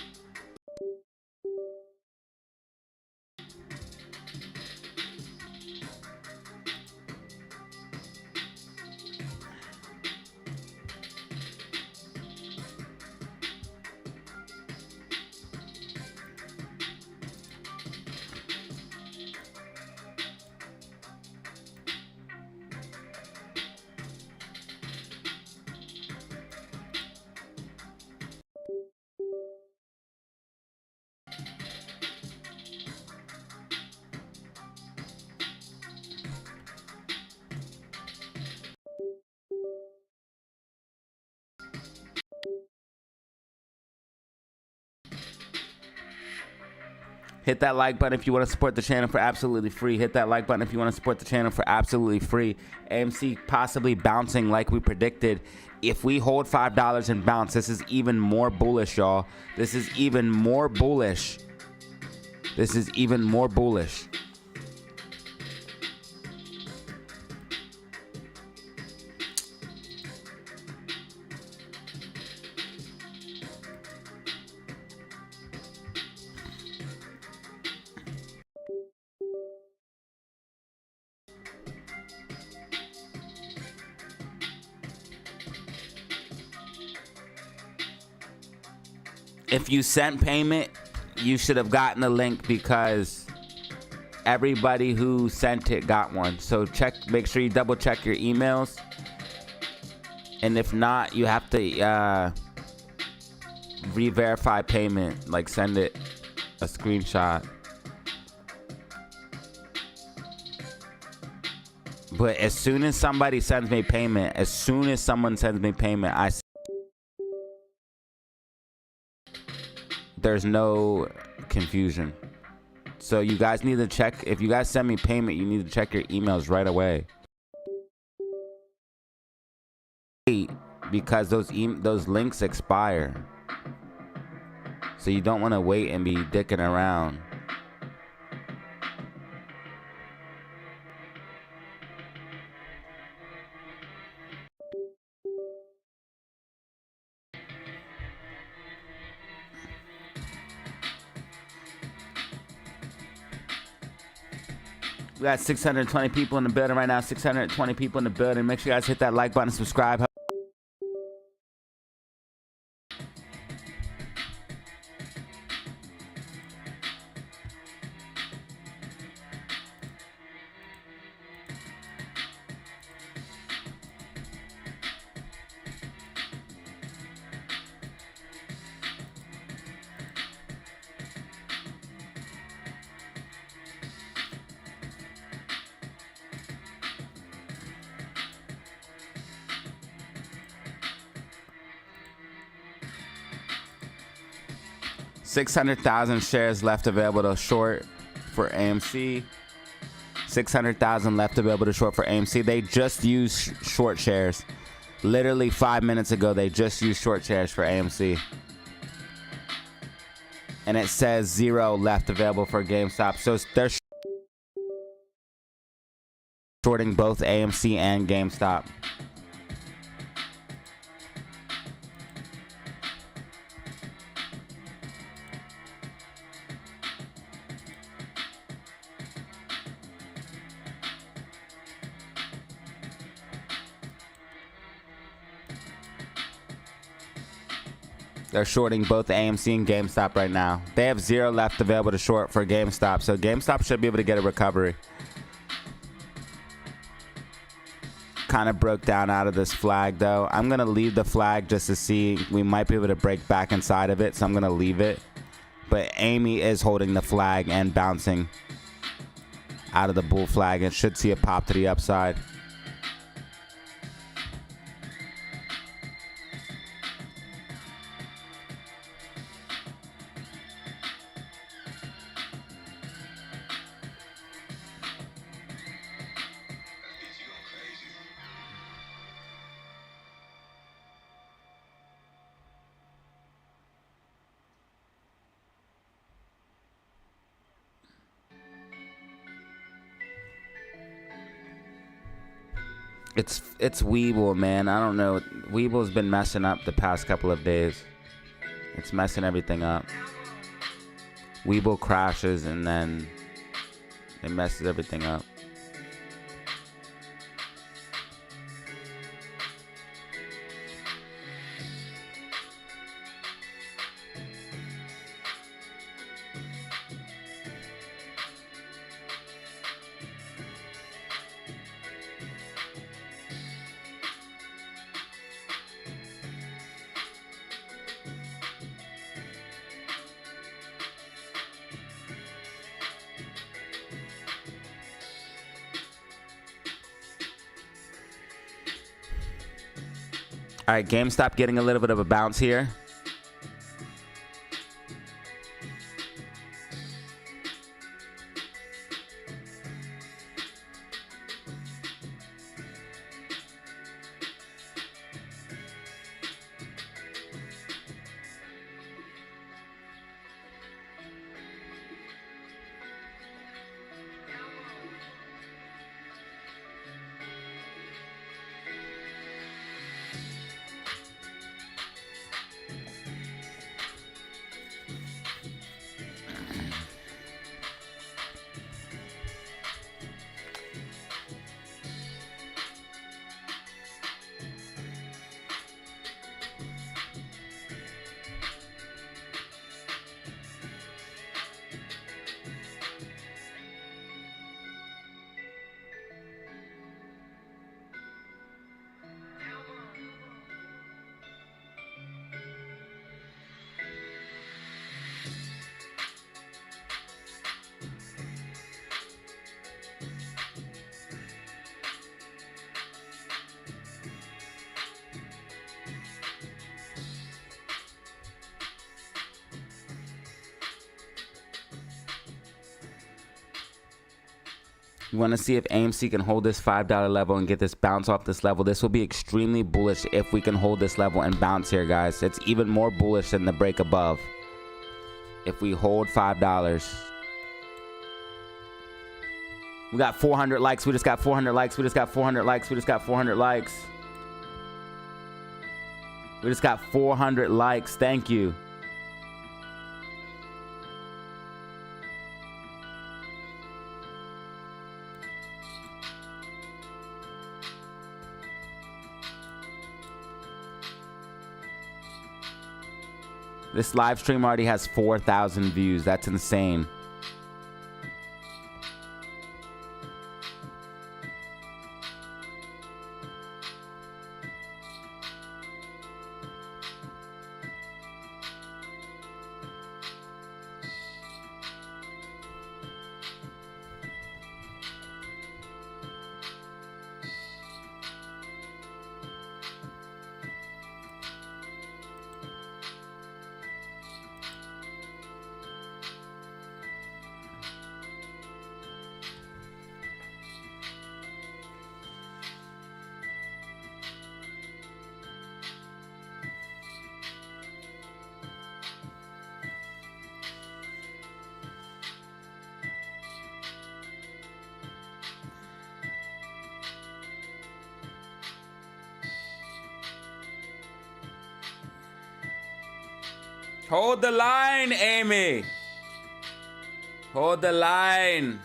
S1: Hit that like button if you want to support the channel for absolutely free. Hit that like button if you want to support the channel for absolutely free. AMC possibly bouncing like we predicted. If we hold $5 and bounce, this is even more bullish, y'all. This is even more bullish. This is even more bullish. If you sent payment, you should have gotten the link because everybody who sent it got one. So make sure you double check your emails. And if not, you have to re-verify payment. Like send it a screenshot But as soon as somebody sends me payment, as soon as someone sends me payment, there's no confusion. So you guys need to check. If you guys send me payment, you need to check your emails right away. Because those links expire. So you don't want to wait and be dicking around. We got 620 people in the building right now. 620 people in the building. Make sure you guys hit that like button and subscribe. $600,000 shares left available to short for AMC. 600,000 left available to short for AMC. They just used short shares. Literally 5 minutes ago, they just used short shares for AMC. And it says 0 left available for GameStop. So they're shorting both AMC and GameStop. They're shorting both AMC and GameStop right now. They have 0 left available to short for GameStop, so GameStop should be able to get a recovery. Kind of broke down out of this flag, though. I'm going to leave the flag just to see. We might be able to break back inside of it, so I'm going to leave it. But Amy is holding the flag and bouncing out of the bull flag and should see a pop to the upside. It's Weeble, man. I don't know. Weeble's been messing up the past couple of days. It's messing everything up. Weeble crashes and then it messes everything up. All right, GameStop getting a little bit of a bounce here. You want to see if AMC can hold this $5 level and get this bounce off this level. This will be extremely bullish if we can hold this level and bounce here, guys. It's even more bullish than the break above. If we hold $5. We got 400 likes. We just got 400 likes. We just got 400 likes. We just got 400 likes. We just got 400 likes. Thank you. This live stream already has 4,000 views. That's insane. Hold the line, Amy. Hold the line.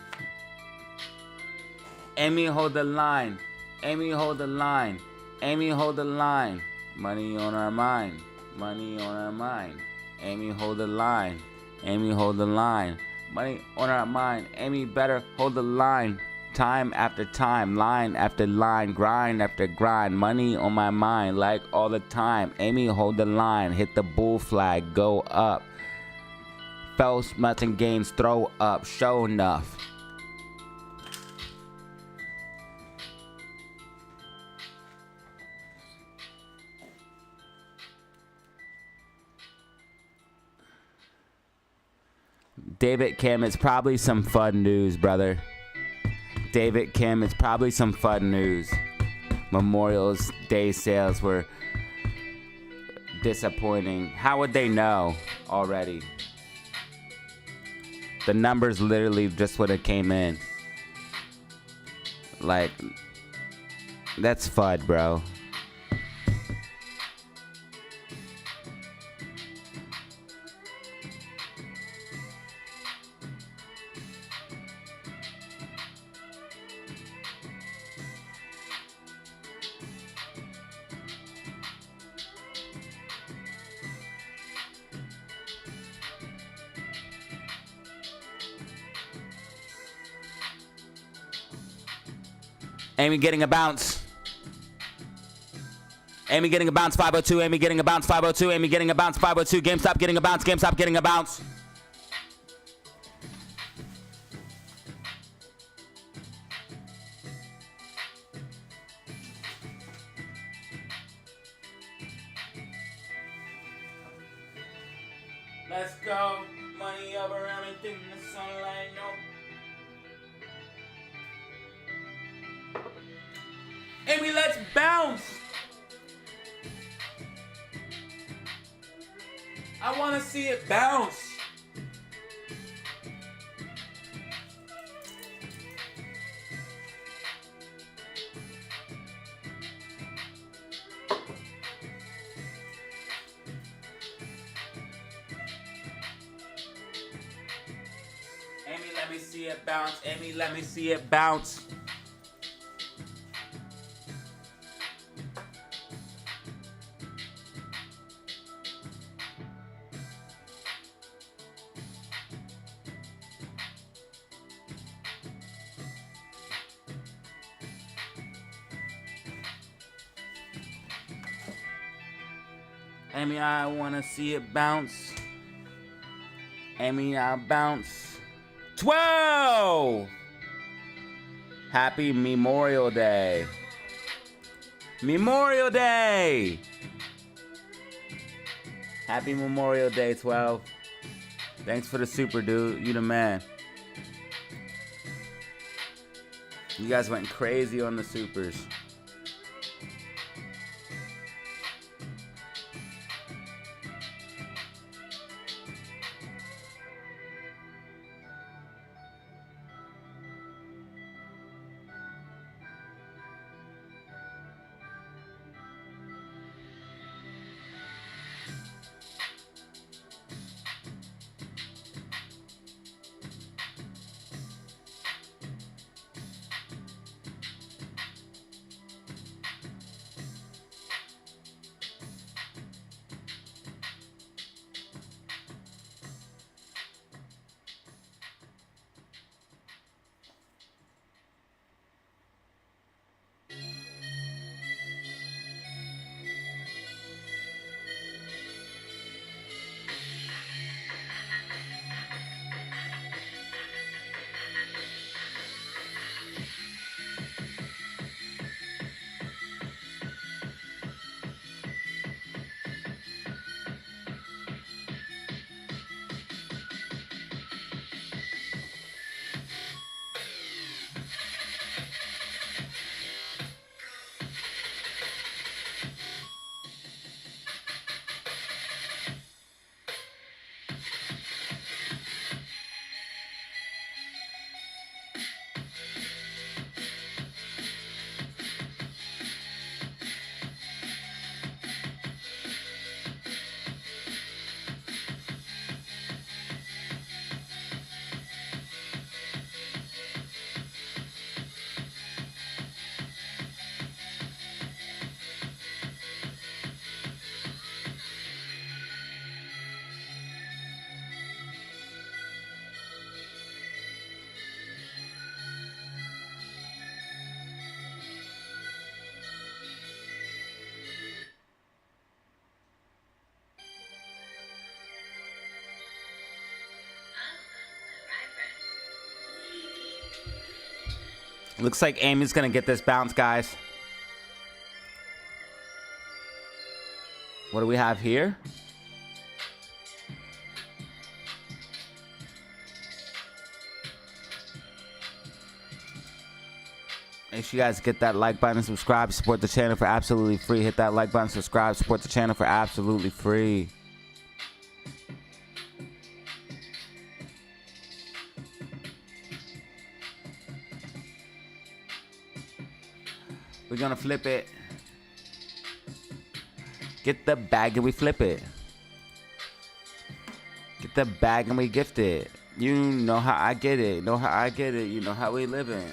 S1: Amy, hold the line. Amy, hold the line. Amy, hold the line. Money on our mind. Money on our mind. Amy, hold the line. Amy, hold the line. Money on our mind. Amy, better hold the line. Time after time, line after line, grind after grind, money on my mind like all the time. Amy, hold the line, hit the bull flag, go up. Fell smelting games, throw up, show enough. David Kim, it's probably some fun news, brother. David Kim, it's probably some fun news. Memorial Day sales were disappointing. How would they know already? The numbers literally just would have came in. Like, that's FUD, bro. Amy getting a bounce. Amy getting a bounce, 502. Amy getting a bounce, 502. Amy getting a bounce, 502. GameStop getting a bounce. GameStop getting a bounce. Let's go. Money over everything. The sunlight, no. Amy, let's bounce. I want to see it bounce. Amy, let me see it bounce. Amy, let me see it bounce. Amy, I wanna see it bounce. Amy, I'll bounce. 12! Happy Memorial Day. Memorial Day! Happy Memorial Day, 12. Thanks for the super, dude. You the man. You guys went crazy on the supers. Looks like Amy's gonna get this bounce, guys. What do we have here? Make sure you guys get that like button and subscribe. Support the channel for absolutely free. Hit that like button, subscribe, support the channel for absolutely free. We're gonna flip it. Get the bag and we flip it. Get the bag and we gift it. You know how I get it. Know how I get it. You know how we living.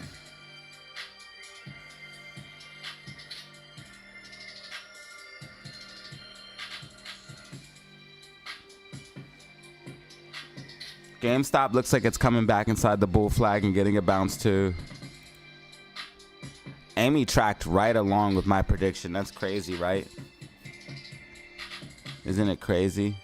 S1: GameStop looks like it's coming back inside the bull flag and getting a bounce too. Amy tracked right along with my prediction. That's crazy, right? Isn't it crazy?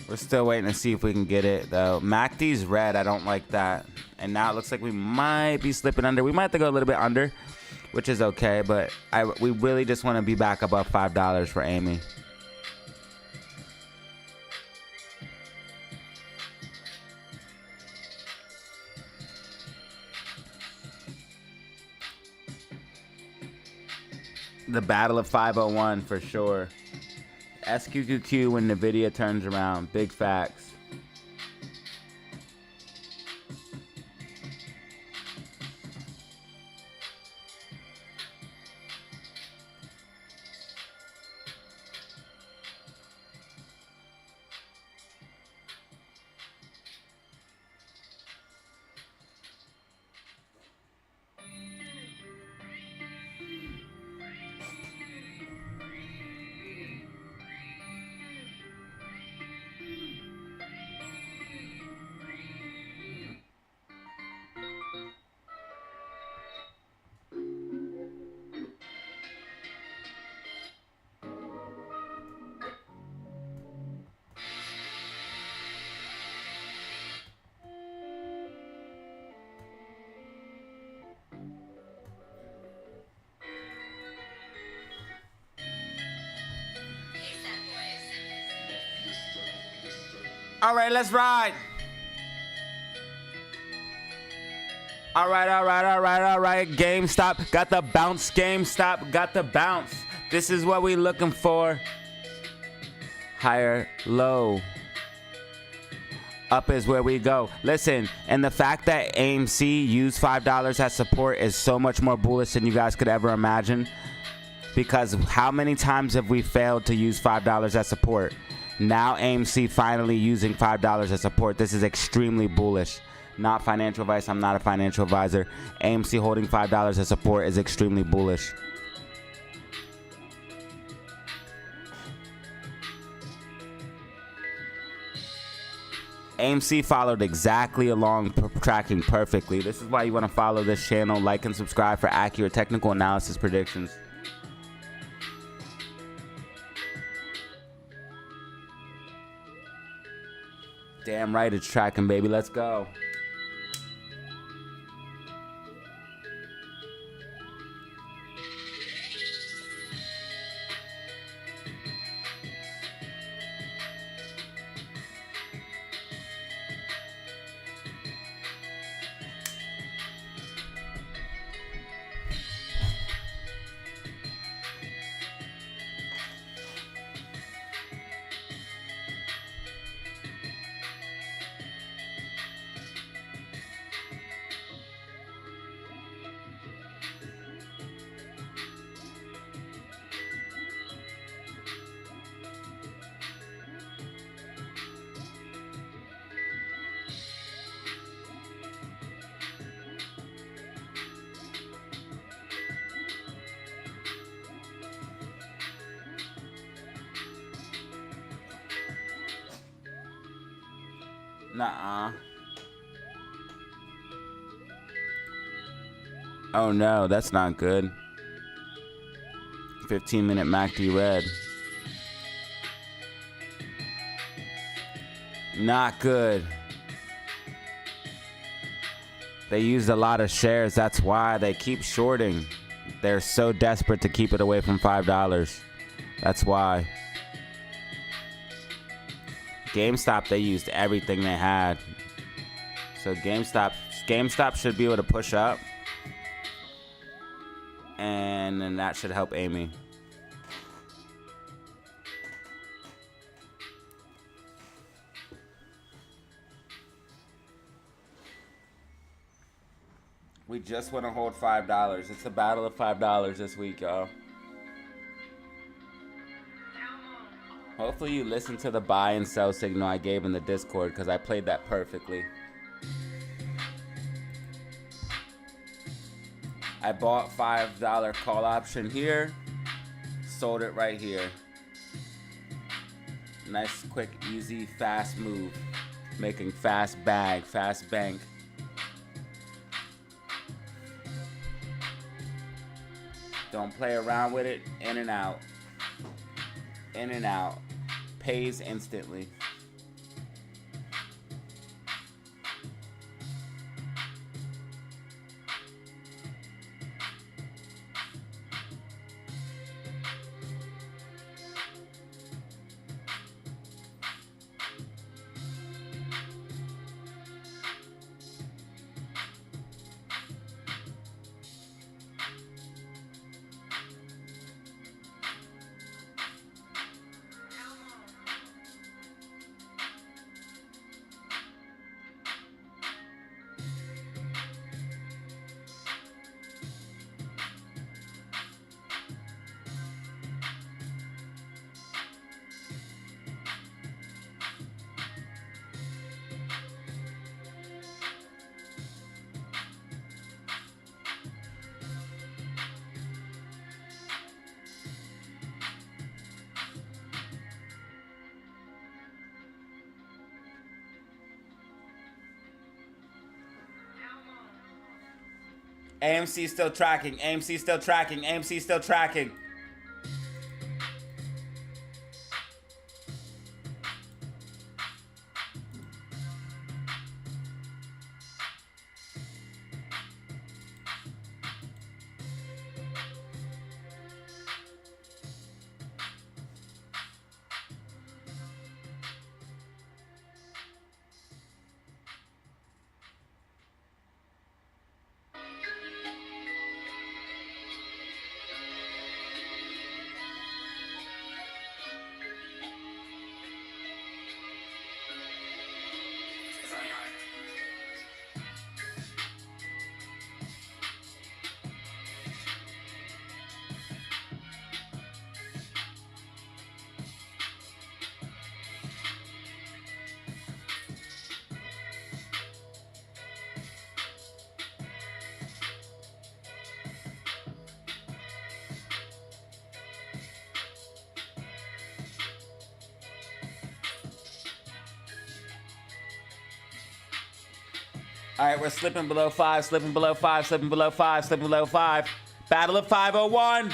S1: We're still waiting to see if we can get it, though. MACD's red. I don't like that. And now it looks like we might be slipping under. We might have to go a little bit under, which is okay. But we really just want to be back above $5 for Amy. The battle of 501 for sure. SQQQ when NVIDIA turns around. Big facts. All right, let's ride. All right. GameStop got the bounce. GameStop got the bounce. This is what we looking for. Higher, low. Up is where we go. Listen, and the fact that AMC used $5 as support is so much more bullish than you guys could ever imagine. Because how many times have we failed to use $5 as support? Now AMC finally using $5 as support. This is extremely bullish. Not financial advice. I'm not a financial advisor. AMC holding $5 as support is extremely bullish. AMC followed exactly along, tracking perfectly. This is why you want to follow this channel, like and subscribe for accurate technical analysis predictions. Damn right it's tracking, baby. Let's go. Nuh-uh. Oh no, that's not good. 15-minute MACD red. Not good. They used a lot of shares. That's why they keep shorting. They're so desperate to keep it away from $5. That's why. GameStop, they used everything they had. So GameStop should be able to push up. And then that should help Amy. We just want to hold $5. It's a battle of $5 this week, y'all. Hopefully you listen to the buy and sell signal I gave in the Discord, because I played that perfectly. I bought $5 call option here, sold it right here. Nice, quick, easy, fast move. Making fast bag, fast bank. Don't play around with it, in and out. In and out. Pays instantly. AMC still tracking. AMC still tracking. AMC still tracking. All right, we're slipping below 5, slipping below 5, slipping below 5, slipping below 5. Battle of 501.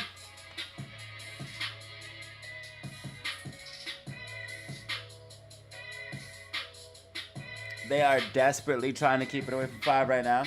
S1: They are desperately trying to keep it away from 5 right now.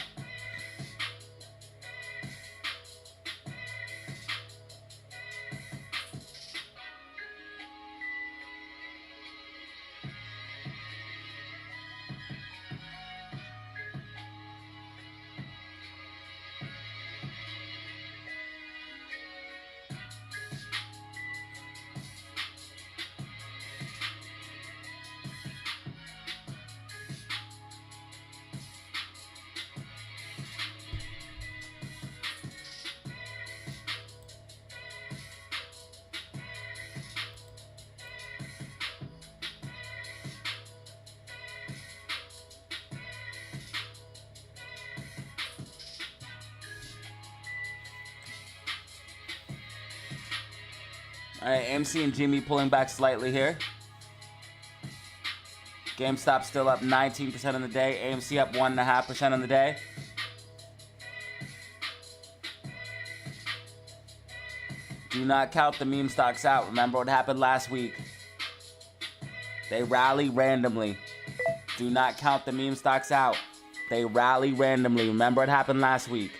S1: All right, MC and Jimmy pulling back slightly here. GameStop still up 19% on the day. AMC up 1.5% on the day. Do not count the meme stocks out. Remember what happened last week. They rally randomly. Do not count the meme stocks out. They rally randomly. Remember what happened last week.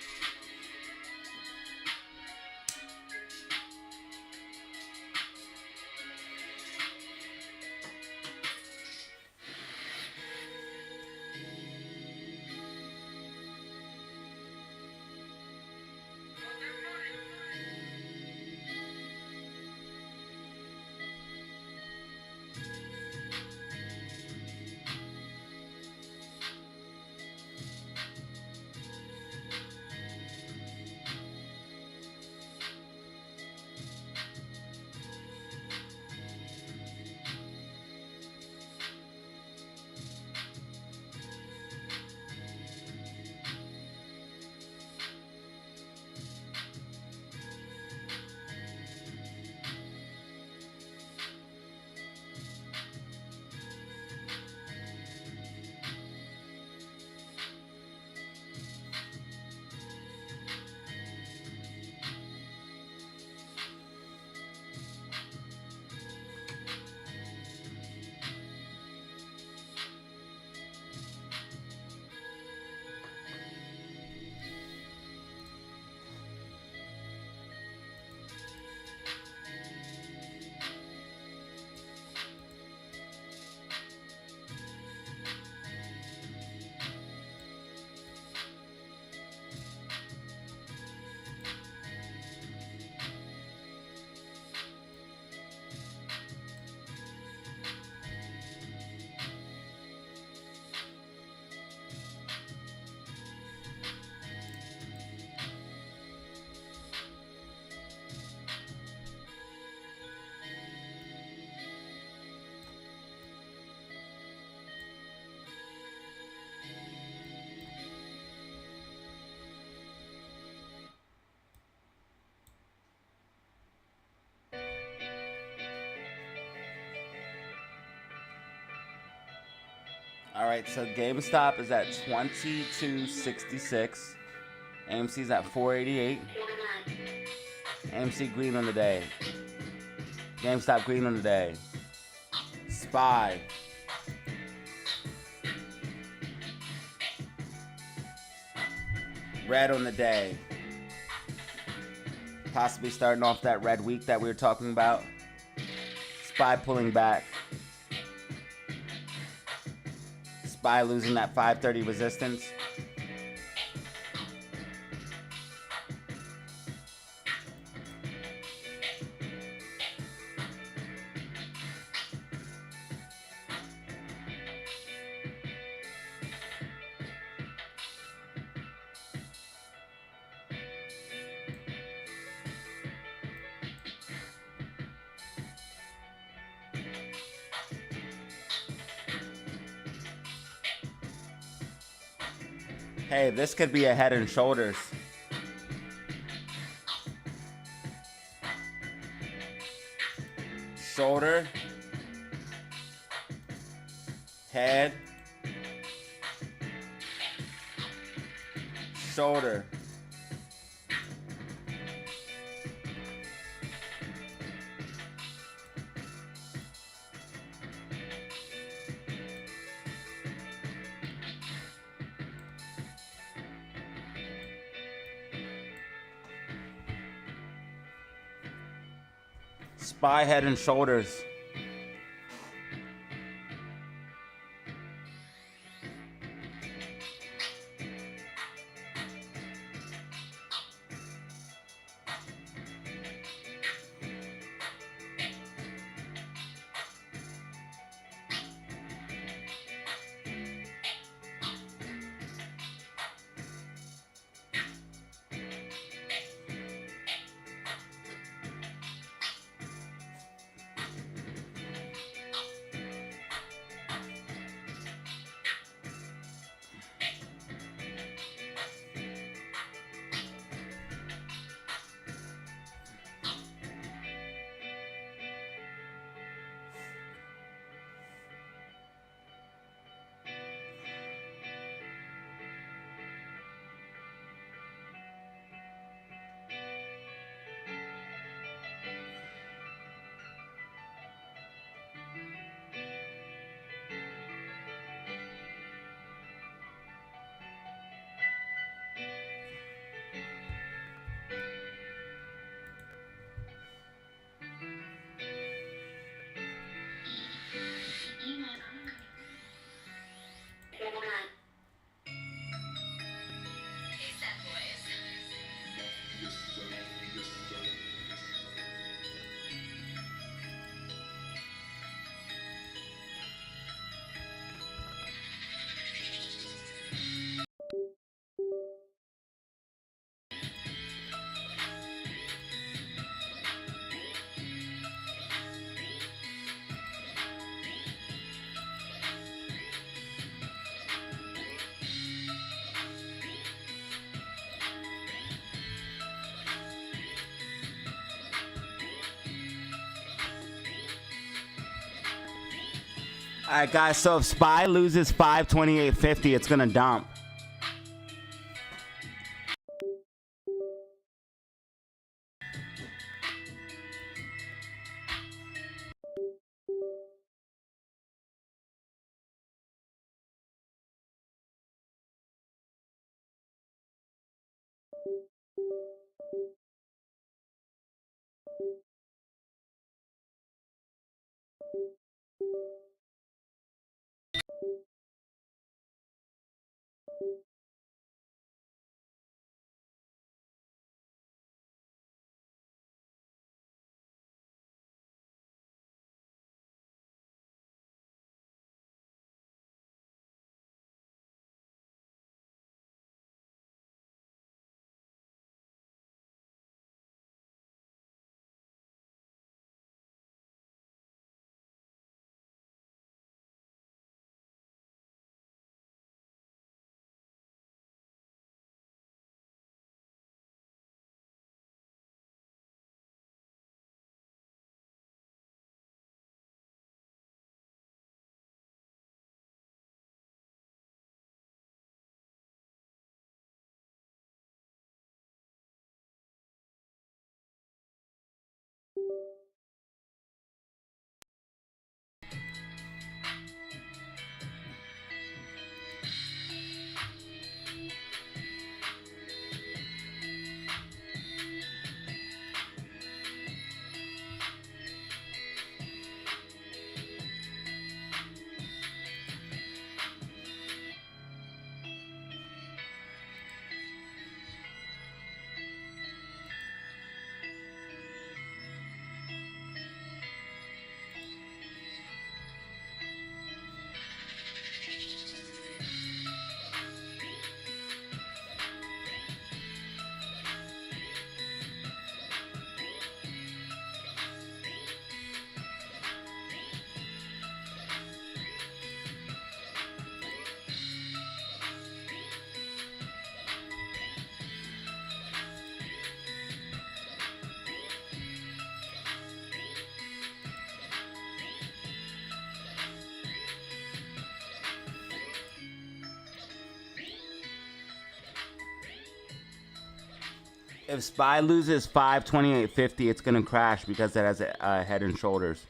S1: All right, so GameStop is at 22.66. AMC's at 488. AMC green on the day. GameStop green on the day. SPY. Red on the day. Possibly starting off that red week that we were talking about. SPY pulling back. SPY losing that 530 resistance. Hey, this could be a head and shoulders. Shoulder. Head. shoulder. Spy head and shoulders. All right, guys, so if Spy loses 528.50, it's going to dump. If SPY loses 528.50, it's gonna crash because it has a head and shoulders.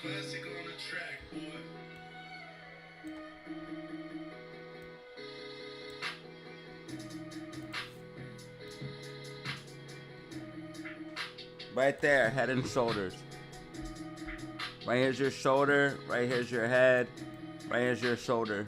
S2: Classic on the track, boy.
S1: Right there, head and shoulders. Right here's your shoulder, right here's your head, right here's your shoulder.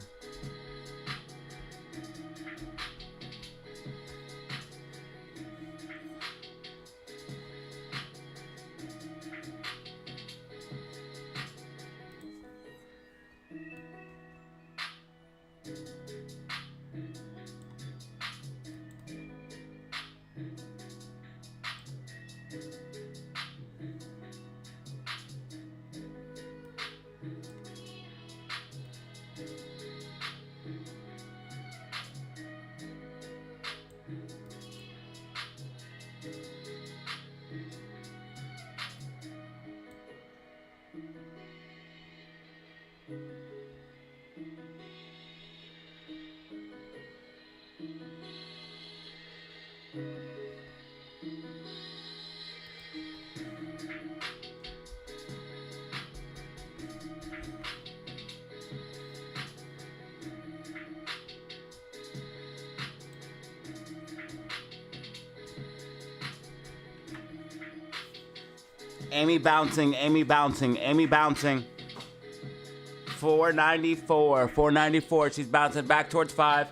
S1: Amy bouncing, Amy bouncing, Amy bouncing. 494, 494. She's bouncing back towards 5.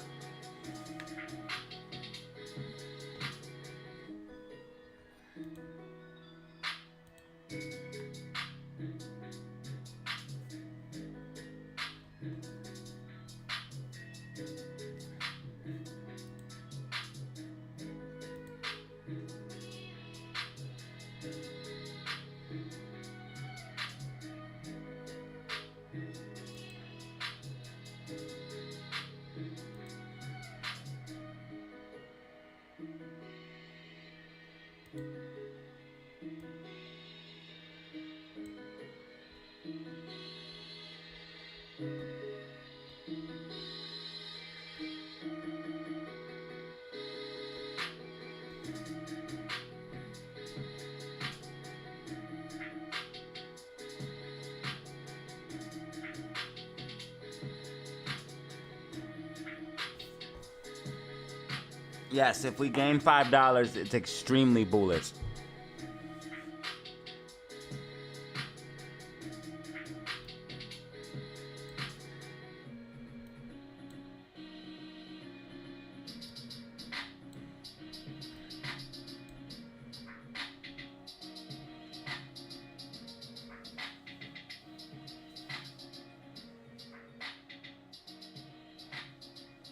S1: Yes, if we gain $5, it's extremely bullish.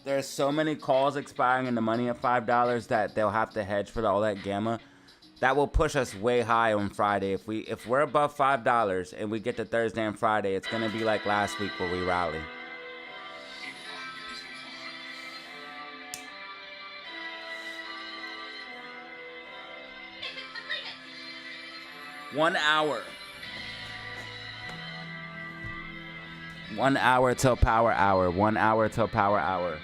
S1: There's so many calls expiring in the money at $5 that they'll have to hedge for all that gamma. That will push us way high on Friday. If we're above $5 and we get to Thursday and Friday, it's gonna be like last week where we rally. One hour. 1 hour till power hour. 1 hour till power hour.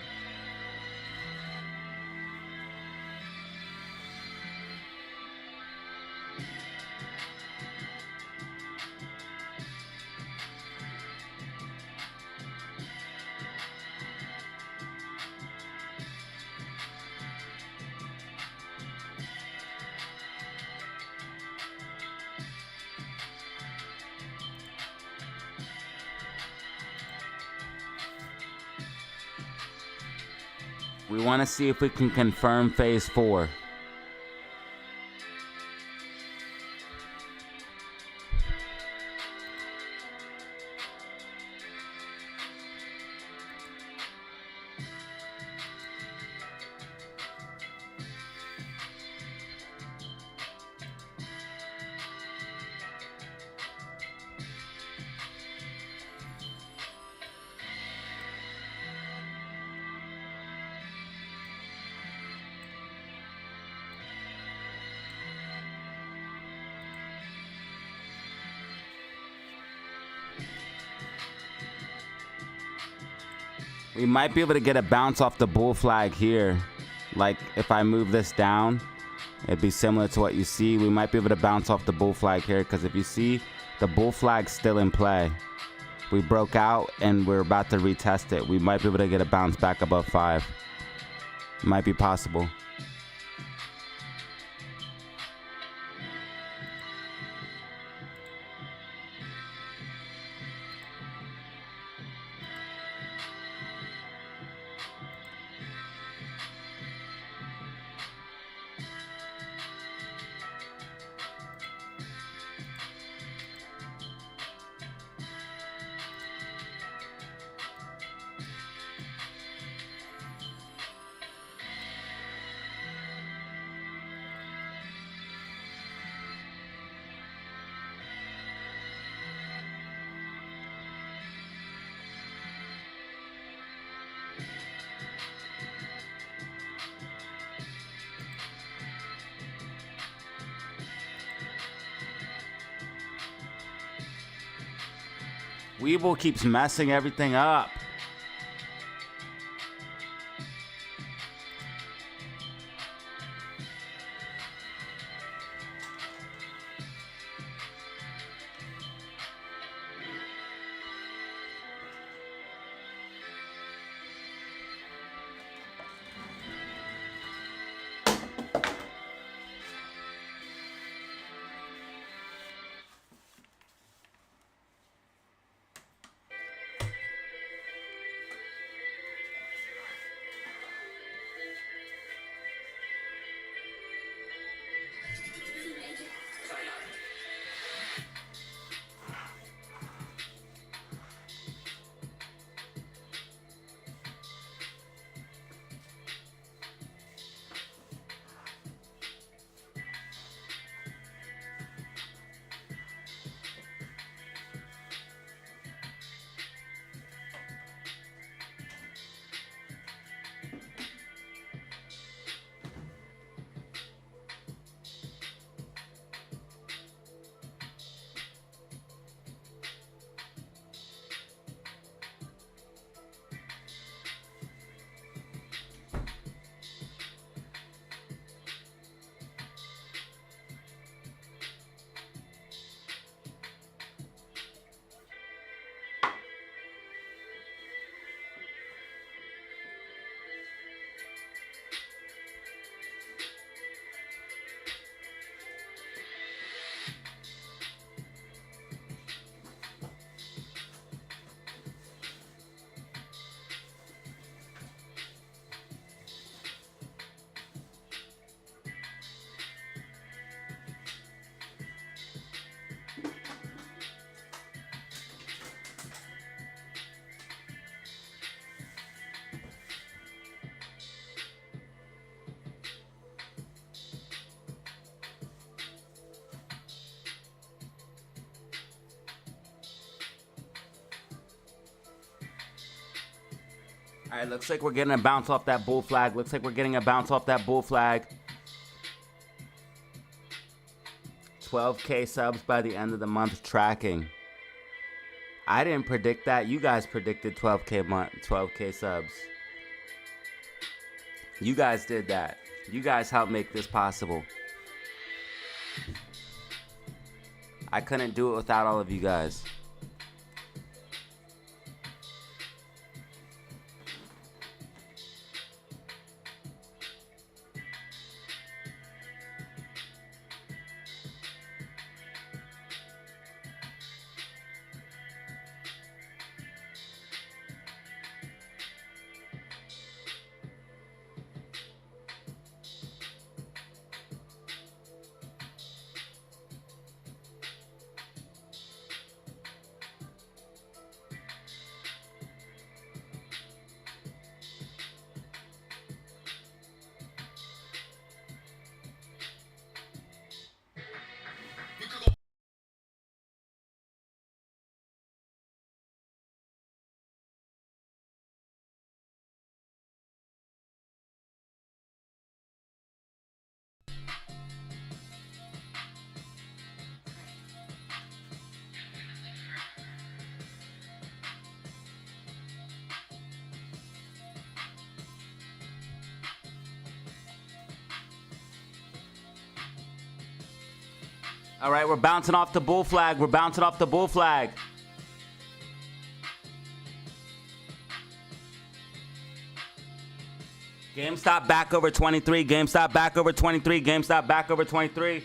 S1: We want to see if we can confirm phase 4. We might be able to get a bounce off the bull flag here. Like if I move this down, it'd be similar to what you see. We might be able to bounce off the bull flag here because if you see, the bull flag's still in play. We broke out and we're about to retest it. We might be able to get a bounce back above 5. Might be possible. Weeble keeps messing everything up. All right, looks like we're getting a bounce off that bull flag. Looks like we're getting a bounce off that bull flag. 12K subs by the end of the month tracking. I didn't predict that. You guys predicted 12K subs. You guys did that. You guys helped make this possible. I couldn't do it without all of you guys. All right, we're bouncing off the bull flag. We're bouncing off the bull flag. GameStop back over 23. GameStop back over 23. GameStop back over 23.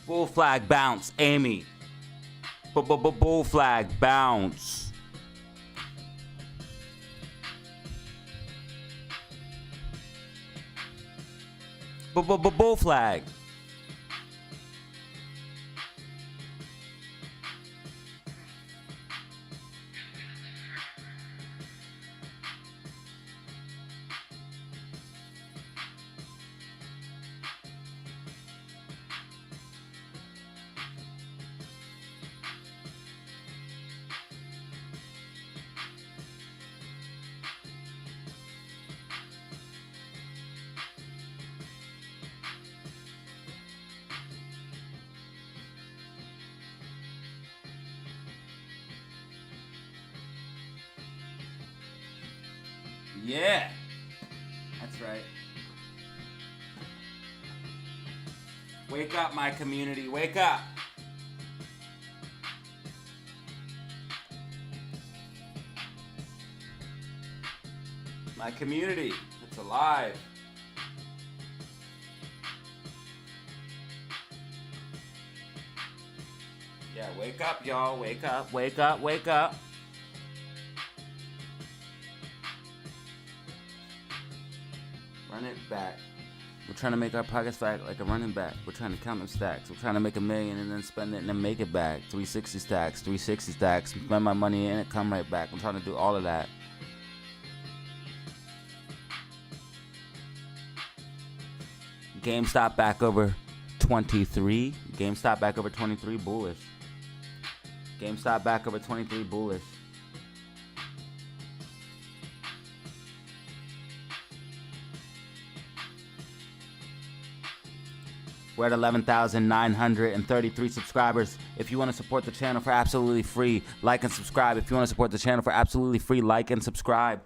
S1: Bull flag bounce, Amy. Bull flag bounce. Bull flag. Yeah, that's right. Wake up, my community, wake up. My community, it's alive. Yeah, wake up, y'all, wake up, wake up, wake up. Run it back. We're trying to make our pockets fat like a running back. We're trying to count them stacks. We're trying to make $1 million and then spend it and then make it back. 360 stacks, 360 stacks. Spend my money and it come right back. I'm trying to do all of that. GameStop back over 23. GameStop back over 23 bullish. GameStop back over 23 bullish. We're at 11,933 subscribers. If you want to support the channel for absolutely free, like and subscribe. If you want to support the channel for absolutely free, like and subscribe.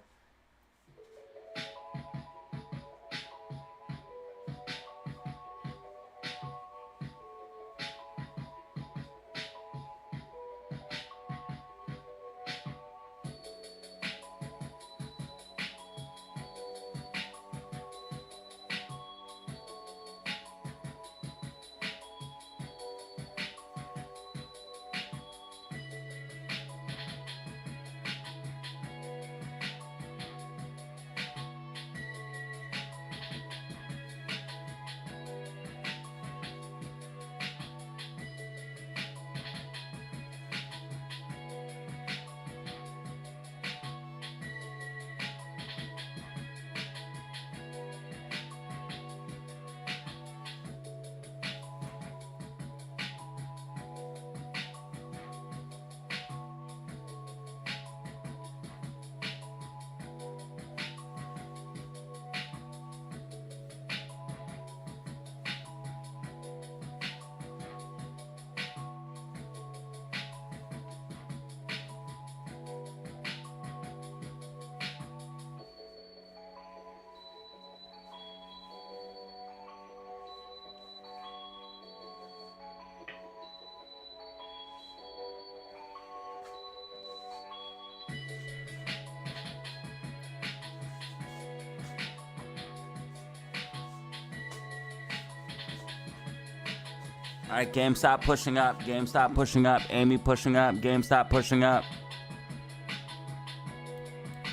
S1: All right, GameStop pushing up. GameStop pushing up. Amy pushing up. GameStop pushing up.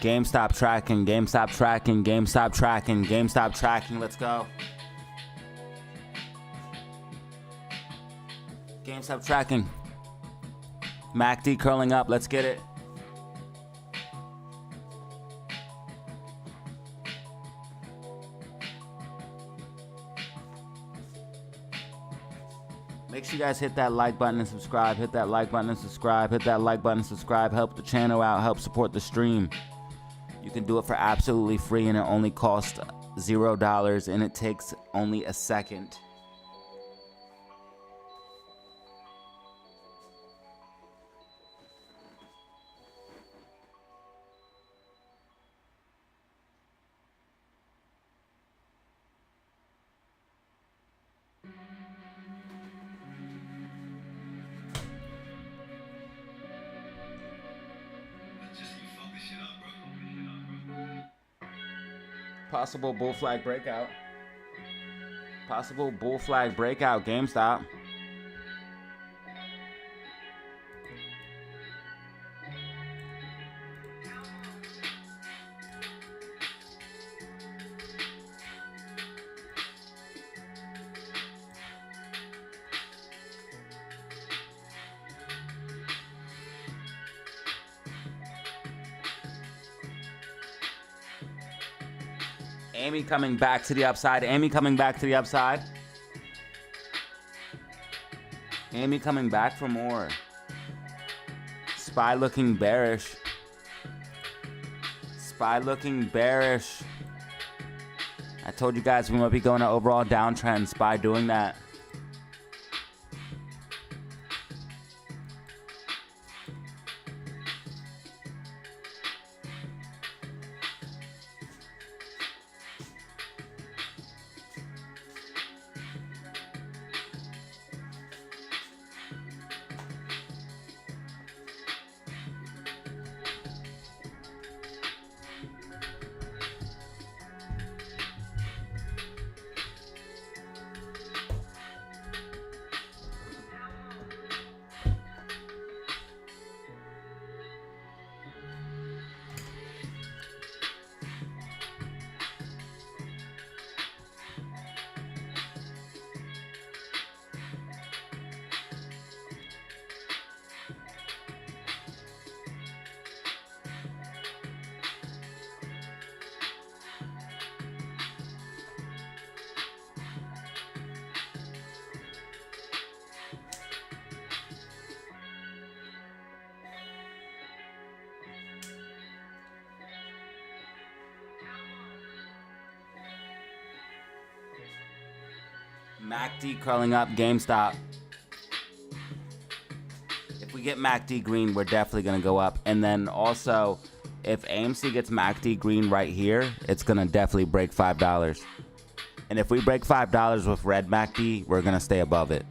S1: GameStop tracking. GameStop tracking. GameStop tracking. GameStop tracking. Let's go. GameStop tracking. MACD curling up. Let's get it. Make sure you guys hit that like button and subscribe. Hit that like button and subscribe. Hit that like button and subscribe. Help the channel out. Help support the stream. You can do it for absolutely free, and it only costs $0, and it takes only a second. Possible bull flag breakout. Possible bull flag breakout, GameStop. Amy coming back to the upside. Amy coming back to the upside. Amy coming back for more. SPY looking bearish. SPY looking bearish. I told you guys we might be going to overall downtrend. SPY doing that. MACD curling up, GameStop. If we get MACD green, we're definitely going to go up. And then also, if AMC gets MACD green right here, it's going to definitely break $5. And if we break $5 with red MACD, we're going to stay above it.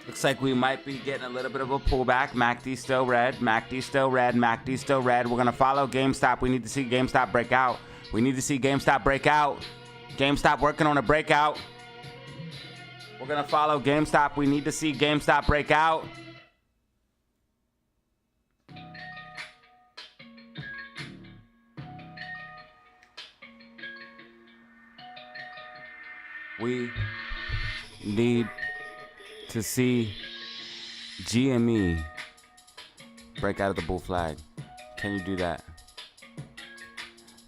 S1: Looks like we might be getting a little bit of a pullback. MACD still red. MACD still red. MACD still red. We're going to follow GameStop. We need to see GameStop break out. We need to see GameStop break out. GameStop working on a breakout. We're going to follow GameStop. We need to see GameStop break out. We need to see GME break out of the bull flag. Can you do that?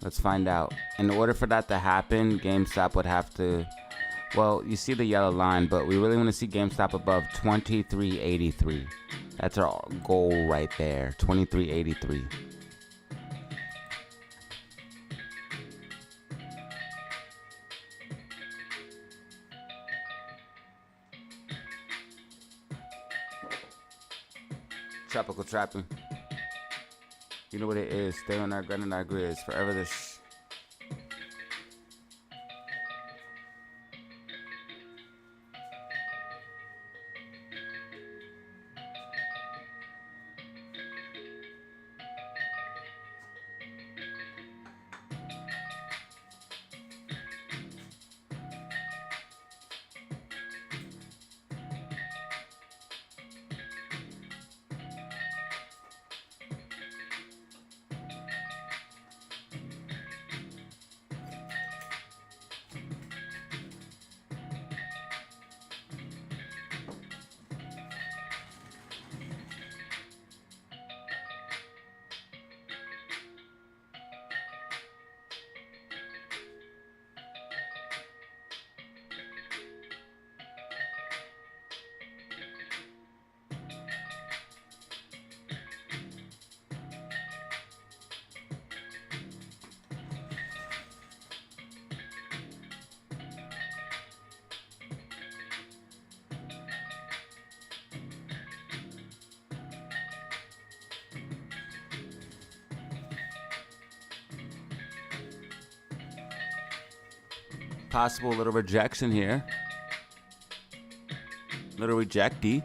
S1: Let's find out. In order for that to happen, GameStop would have to, well, you see the yellow line, but we really want to see GameStop above 23.83. That's our goal right there, 23.83. Tropical trapping. You know what it is. Stay on our grind and our grids. Forever this. Possible little rejection here. Little rejecty.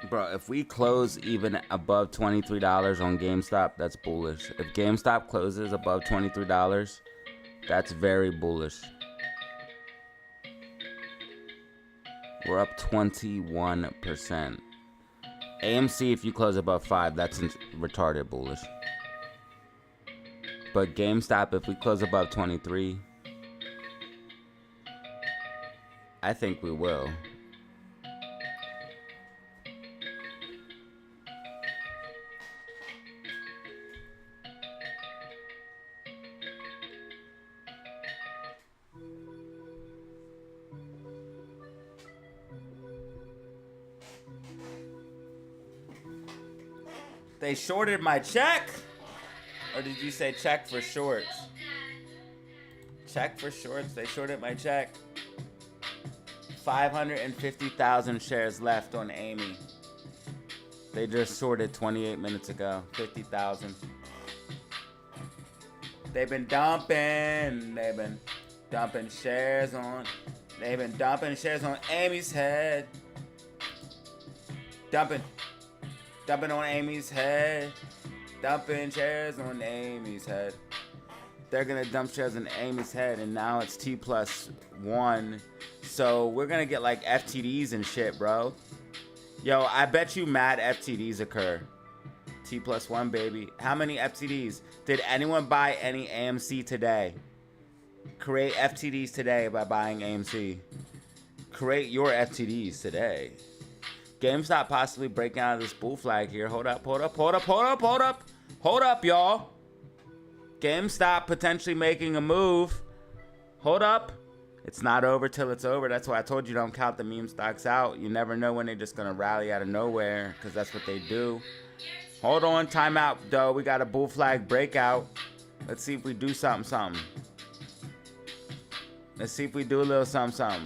S1: Bro, if we close even above $23 on GameStop, that's bullish. If GameStop closes above $23, that's very bullish. We're up 21%. AMC, if you close above 5, that's retarded bullish. But GameStop, if we close above 23, I think we will. They shorted my check? Or did you say check for shorts? Check for shorts. They shorted my check. 550,000 shares left on Amy. They just shorted 28 minutes ago. 50,000. They've been dumping. They've been dumping shares on. They've been dumping shares on Amy's head. Dumping on Amy's head. Dumping shares on Amy's head. They're gonna dump shares on Amy's head, and now it's T+1. So we're gonna get like FTDs and shit, bro. Yo, I bet you mad FTDs occur. T+1, baby. How many FTDs? Did anyone buy any AMC today? Create FTDs today by buying AMC. Create your FTDs today. GameStop possibly breaking out of this bull flag here. Hold up, hold up, hold up, hold up, hold up. Hold up, y'all. GameStop potentially making a move. Hold up. It's not over till it's over. That's why I told you don't count the meme stocks out. You never know when they're just going to rally out of nowhere because that's what they do. Hold on. Timeout, though. We got a bull flag breakout. Let's see if we do something. Let's see if we do a little something.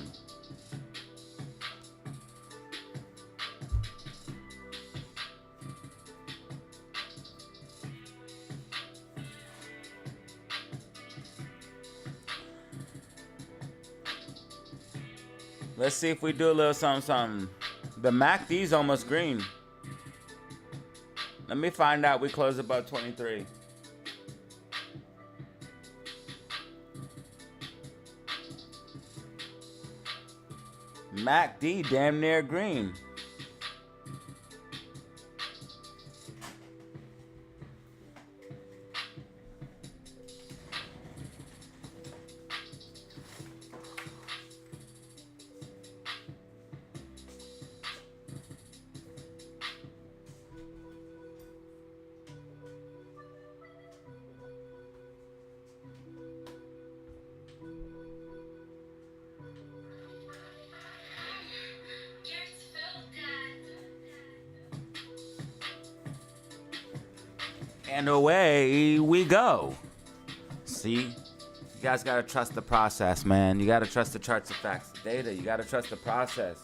S1: Let's see if we do a little something. The MACD's almost green. Let me find out. We close above 23. MACD damn near green. And away we go. See? You guys gotta trust the process, man. You gotta trust the charts, the facts, the data. You gotta trust the process.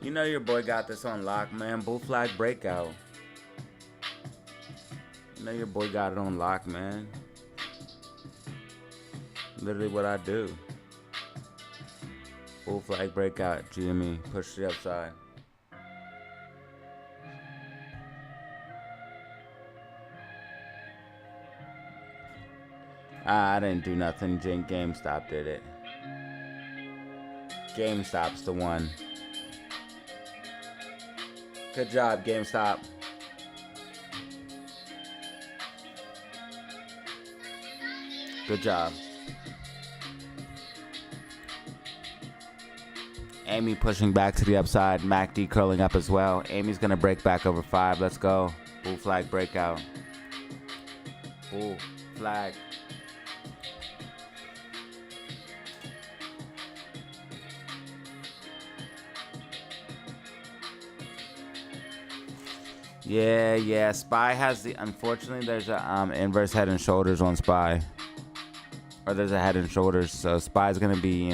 S1: You know your boy got this on lock, man. Bull flag breakout. You know your boy got it on lock, man. Literally what I do. Bull flag breakout, GME. Push to the upside. I didn't do nothing. GameStop did it. GameStop's the one. Good job, GameStop. Good job. Amy pushing back to the upside. MACD curling up as well. Amy's going to break back over 5. Let's go. Bull flag breakout. Bull flag. Yeah. SPY has the. Unfortunately, there's a inverse head and shoulders on SPY, or there's a head and shoulders. So SPY's gonna be,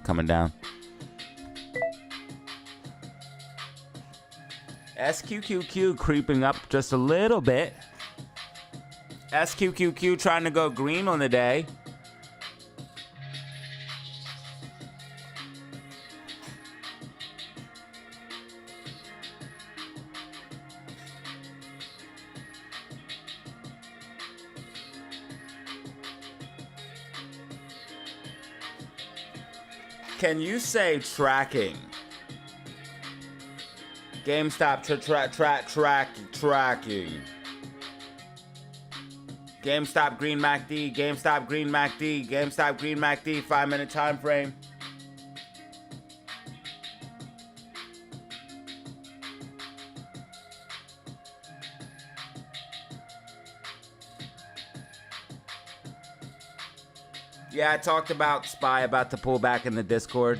S1: coming down. SQQQ creeping up just a little bit. SQQQ trying to go green on the day. Can you say tracking? GameStop tracking. GameStop green MACD. GameStop green MACD. GameStop green MACD. 5-minute time frame. Yeah, I talked about SPY about to pull back in the Discord.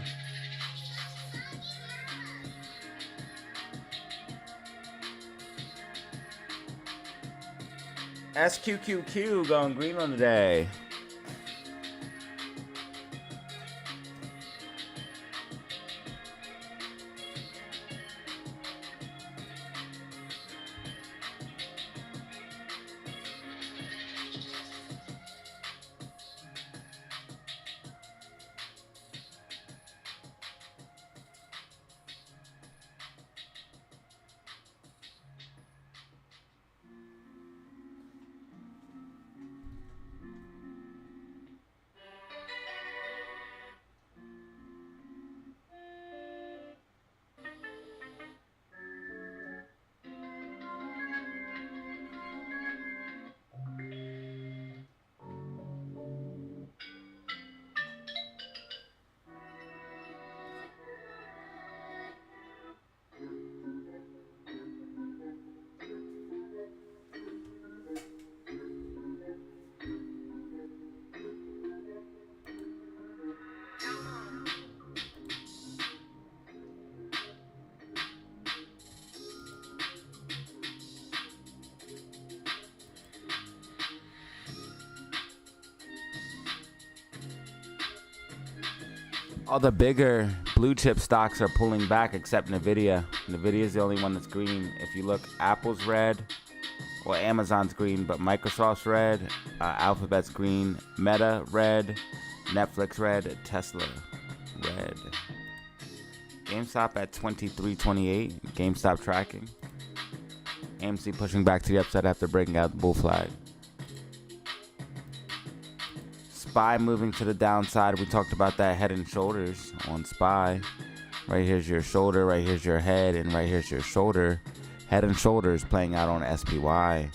S1: SQQQ going green on the day. All the bigger blue chip stocks are pulling back except Nvidia. Nvidia is the only one that's green. If you look, Apple's red. Well, Amazon's green, but Microsoft's red. Alphabet's green. Meta red. Netflix red. Tesla red. GameStop at 23.28. GameStop tracking. AMC pushing back to the upside after breaking out the bull flag. SPY moving to the downside. We talked about that head and shoulders on SPY. Right here's your shoulder, right here's your head, and right here's your shoulder. Head and shoulders playing out on SPY.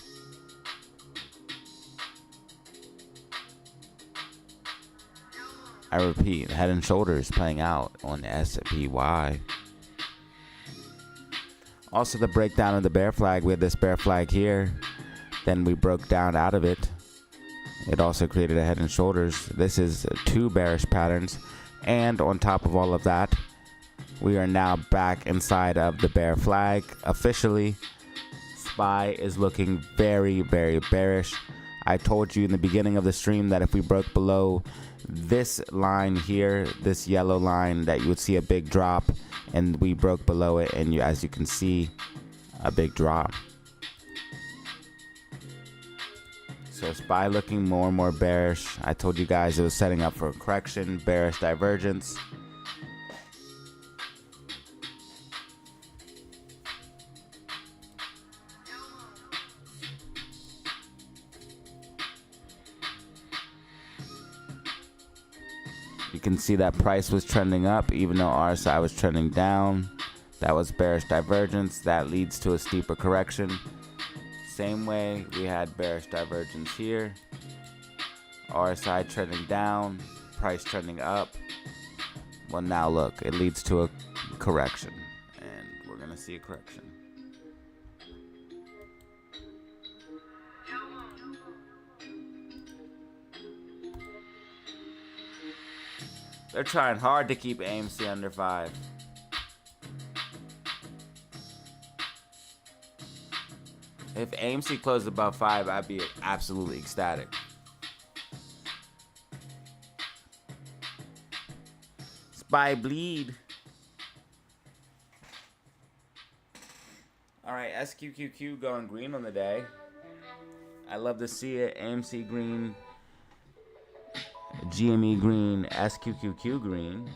S1: I repeat, head and shoulders playing out on SPY. Also the breakdown of the bear flag. We had this bear flag here. Then we broke down out of it. It also created a head and shoulders. This is two bearish patterns. And on top of all of that, we are now back inside of the bear flag. Officially, SPY is looking very, very bearish. I told you in the beginning of the stream that if we broke below this line here, this yellow line, that you would see a big drop. And we broke below it, and as you can see, a big drop. So SPY looking more and more bearish. I told you guys it was setting up for a correction, bearish divergence. You can see that price was trending up even though RSI was trending down. That was bearish divergence. That leads to a steeper correction. Same way we had bearish divergence here. RSI trending down, price trending up. Well, now look, it leads to a correction, and we're gonna see a correction. They're trying hard to keep AMC under 5. If AMC closed above 5, I'd be absolutely ecstatic. SPY bleed. All right, SQQQ going green on the day. I love to see it. AMC green, GME green, SQQQ green.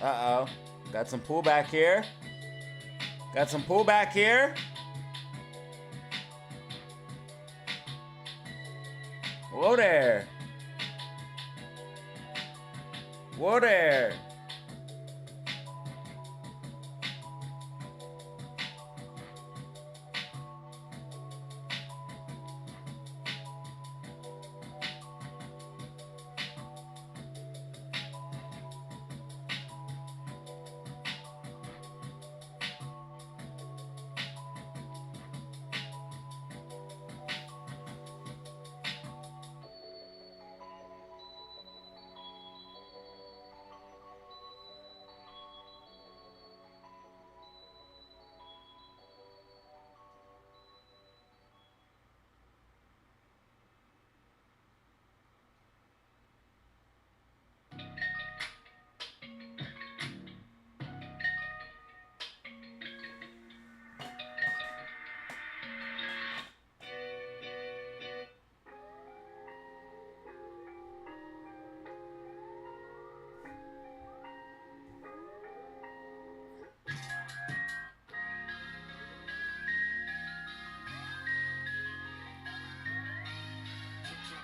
S1: Uh-oh. Got some pullback here. Got some pullback here. Whoa there. Whoa there.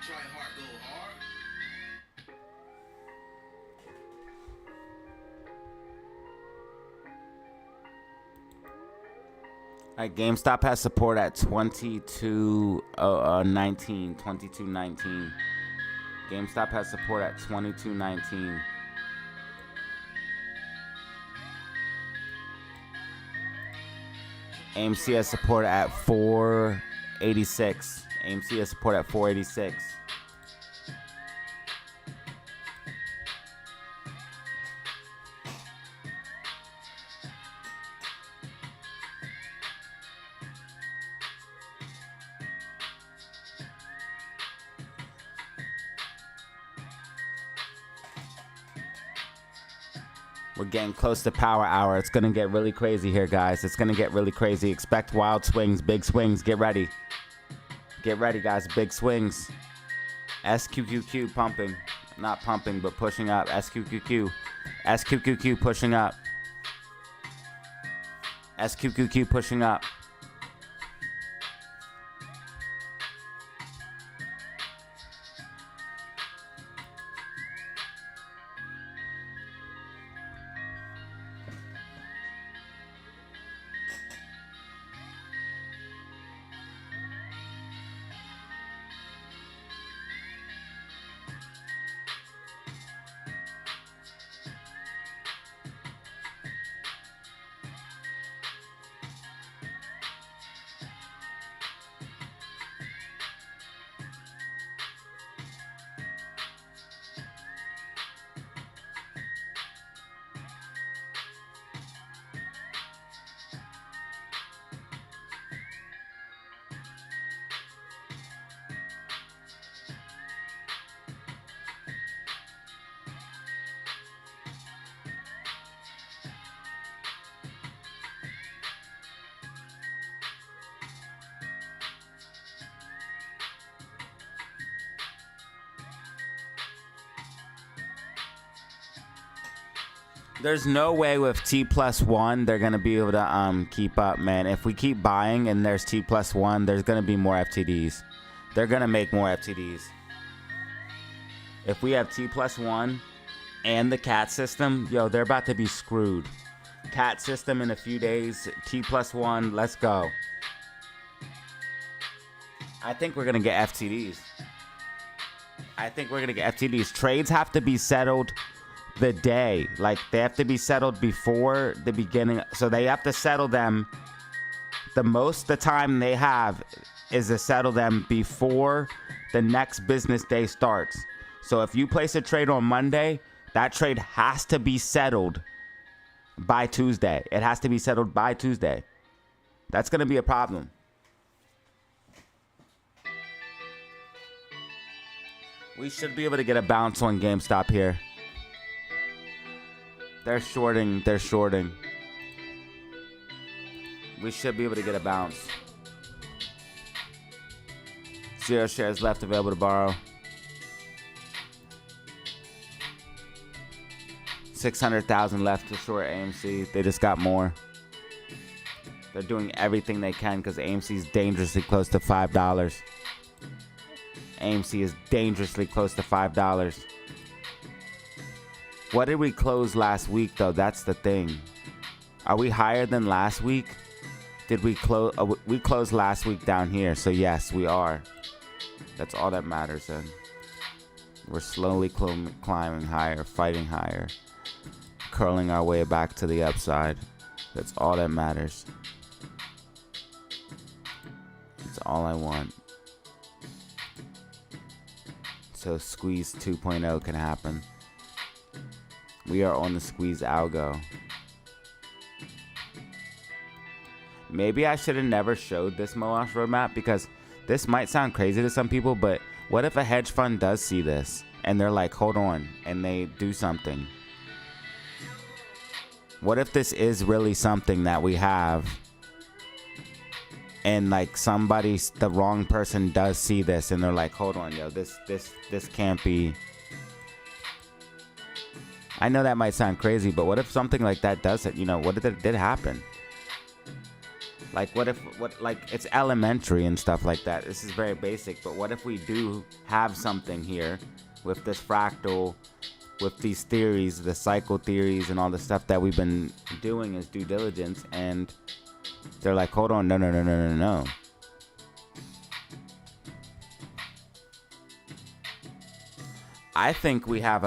S2: Try hard, go hard.
S1: GameStop has support at 2219. GameStop has support at 2219. AMC has support at 486. AMC has support at 486. We're getting close to power hour. It's going to get really crazy here, guys. It's going to get really crazy. Expect wild swings, big swings. Get ready. Get ready, guys. Big swings. SQQQ pumping. Not pumping, but pushing up. SQQQ. SQQQ pushing up. SQQQ pushing up. There's no way with T+1 they're gonna be able to keep up, man. If we keep buying and there's T+1, there's gonna be more FTDs. They're gonna make more FTDs. If we have T+1 and the CAT system, yo, they're about to be screwed. CAT system in a few days, T+1, let's go. I think we're gonna get FTDs. Trades have to be settled the day, like they have to be settled before the beginning, so they have to settle them. The time they have is to settle them before the next business day starts. So if you place a trade on Monday, that trade has to be settled by Tuesday. It has to be settled by Tuesday. That's going to be a problem. We should be able to get a bounce on GameStop here. They're shorting. We should be able to get a bounce. 0 shares left available to borrow. 600,000 left to short AMC. They just got more. They're doing everything they can because AMC is dangerously close to $5. AMC is dangerously close to $5. What did we close last week, though? That's the thing. Are we higher than last week? Did we close? We closed last week down here, so yes, we are. That's all that matters, then. We're slowly climbing higher, fighting higher, curling our way back to the upside. That's all that matters. That's all I want. So squeeze 2.0 can happen. We are on the squeeze algo. Maybe I should have never showed this Moash roadmap because this might sound crazy to some people, but what if a hedge fund does see this and they're like, hold on, and they do something? What if this is really something that we have and like the wrong person does see this and they're like, hold on, yo, this can't be. I know that might sound crazy, but what if something like that does it? You know, what if it did happen? Like, like, it's elementary and stuff like that. This is very basic, but what if we do have something here with this fractal, with these theories, the cycle theories and all the stuff that we've been doing as due diligence, and they're like, hold on, no. I think we have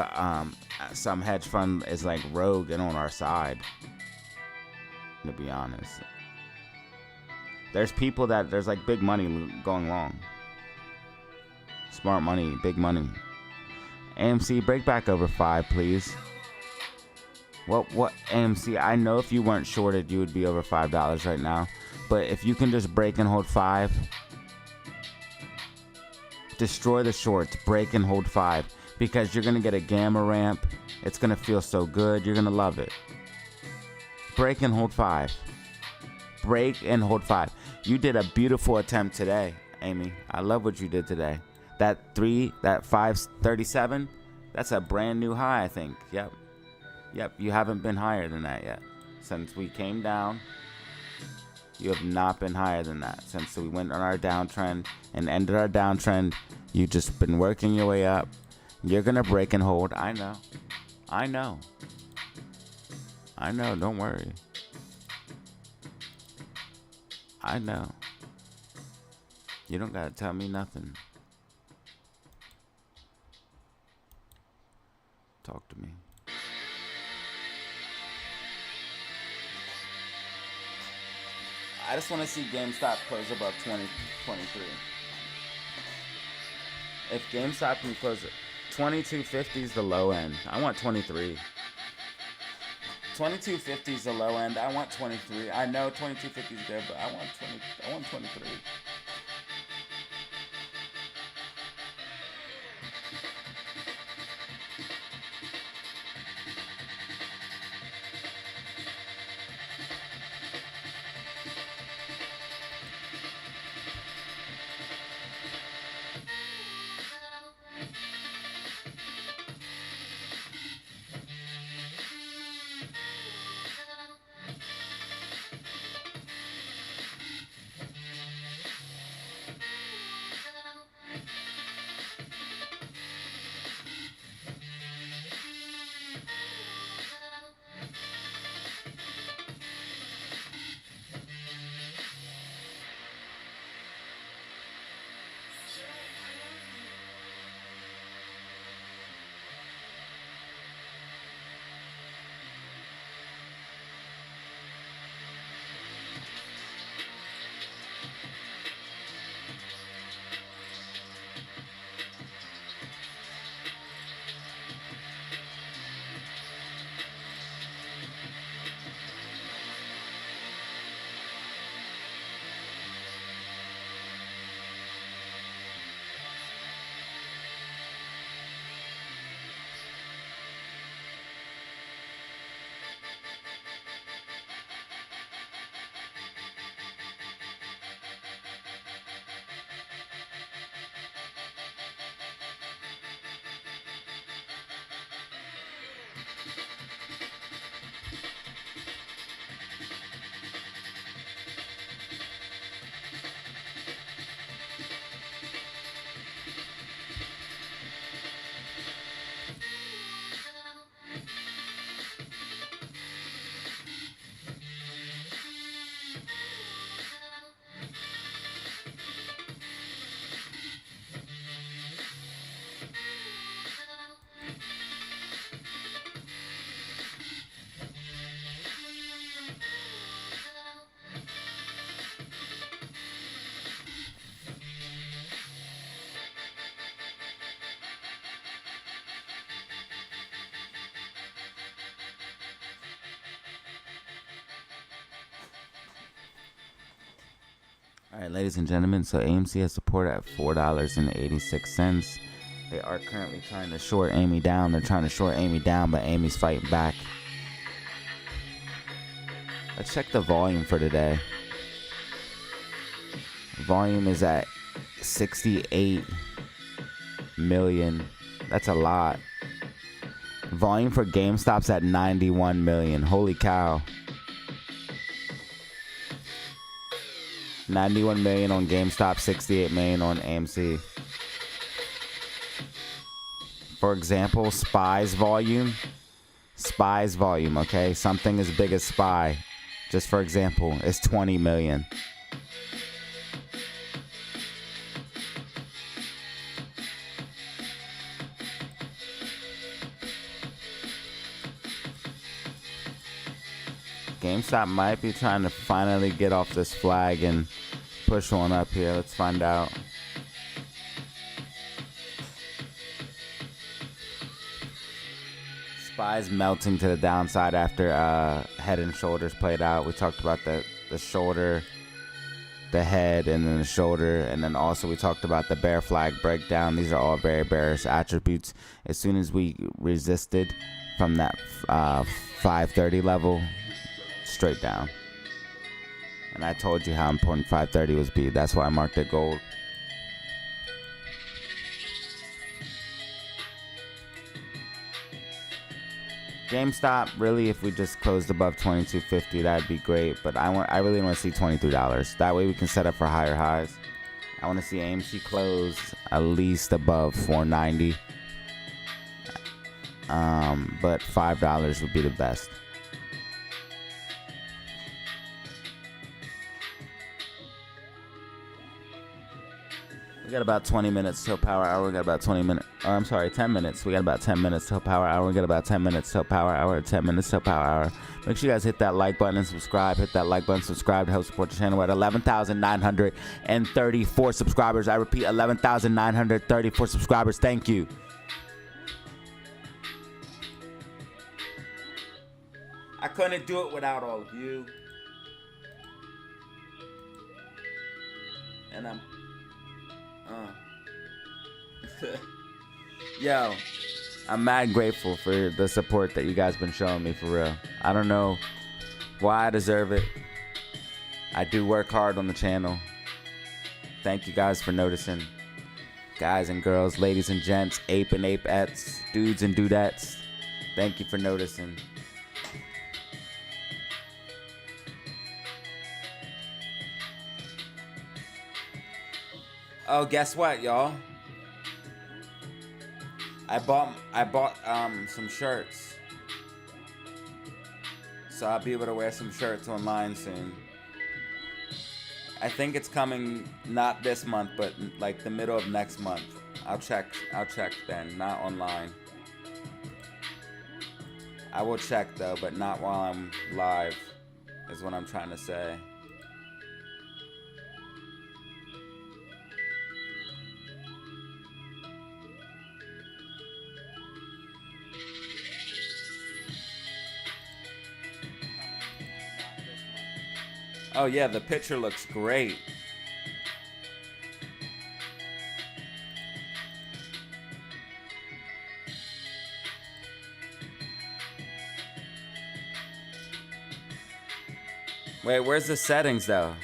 S1: some hedge fund is like rogue and on our side, to be honest. There's people there's like big money going wrong. Smart money, big money. AMC, break back over 5, please. What AMC, I know if you weren't shorted, you would be over $5 right now. But if you can just break and hold 5, destroy the shorts, break and hold 5. Because you're going to get a gamma ramp. It's going to feel so good. You're going to love it. Break and hold 5. Break and hold 5. You did a beautiful attempt today, Amy. I love what you did today. That 537, that's a brand new high, I think. Yep. You haven't been higher than that yet. Since we came down, you have not been higher than that. Since we went on our downtrend and ended our downtrend, you've just been working your way up. You're going to break and hold. I know. Don't worry. I know. You don't got to tell me nothing. Talk to me. I just want to see GameStop close above 2023. If GameStop can close it, 2250 is the low end. I want 23. 2250 is the low end. I want 23. I know 2250 is good, but I want 23. All right, ladies and gentlemen, so AMC has support at $4.86. They are currently trying to short Amy down. They're trying to short Amy down, but Amy's fighting back. Let's check the volume for today. Volume is at 68 million. That's a lot. Volume for GameStop's at 91 million. Holy cow. 91 million on GameStop, 68 million on AMC. For example, Spy's volume, okay? Something as big as Spy, just for example, is 20 million. GameStop might be trying to finally get off this flag and push one up here. Let's find out. Spy's melting to the downside after Head and Shoulders played out. We talked about the shoulder, the head, and then the shoulder. And then also we talked about the bear flag breakdown. These are all very bearish attributes. As soon as we resisted from that 530 level, straight down. And I told you how important 530 was be. That's why I marked it gold. GameStop, really, if we just closed above 22.50, that'd be great. But I really want to see $23. That way we can set up for higher highs. I want to see AMC close at least above 490. But $5 would be the best. We got about 20 minutes till power hour. We got about 10 minutes. We got about 10 minutes till power hour. We got about 10 minutes till power hour. 10 minutes till power hour. Make sure you guys hit that like button and subscribe. Hit that like button, subscribe to help support the channel. We're at 11,934 subscribers. I repeat, 11,934 subscribers. Thank you. I couldn't do it without all of you. And I'm Yo, I'm mad grateful for the support that you guys been showing me, for real. I don't know why I deserve it. I do work hard on the channel. Thank you guys for noticing. Guys and girls, ladies and gents, ape and apeettes, dudes and dudettes. Thank you for noticing. Oh, guess what, y'all? I bought some shirts. So I'll be able to wear some shirts online soon. I think it's coming not this month, but like the middle of next month. I'll check then, not online. I will check though, but not while I'm live, is what I'm trying to say. Oh yeah, the picture looks great. Wait, where's the settings though?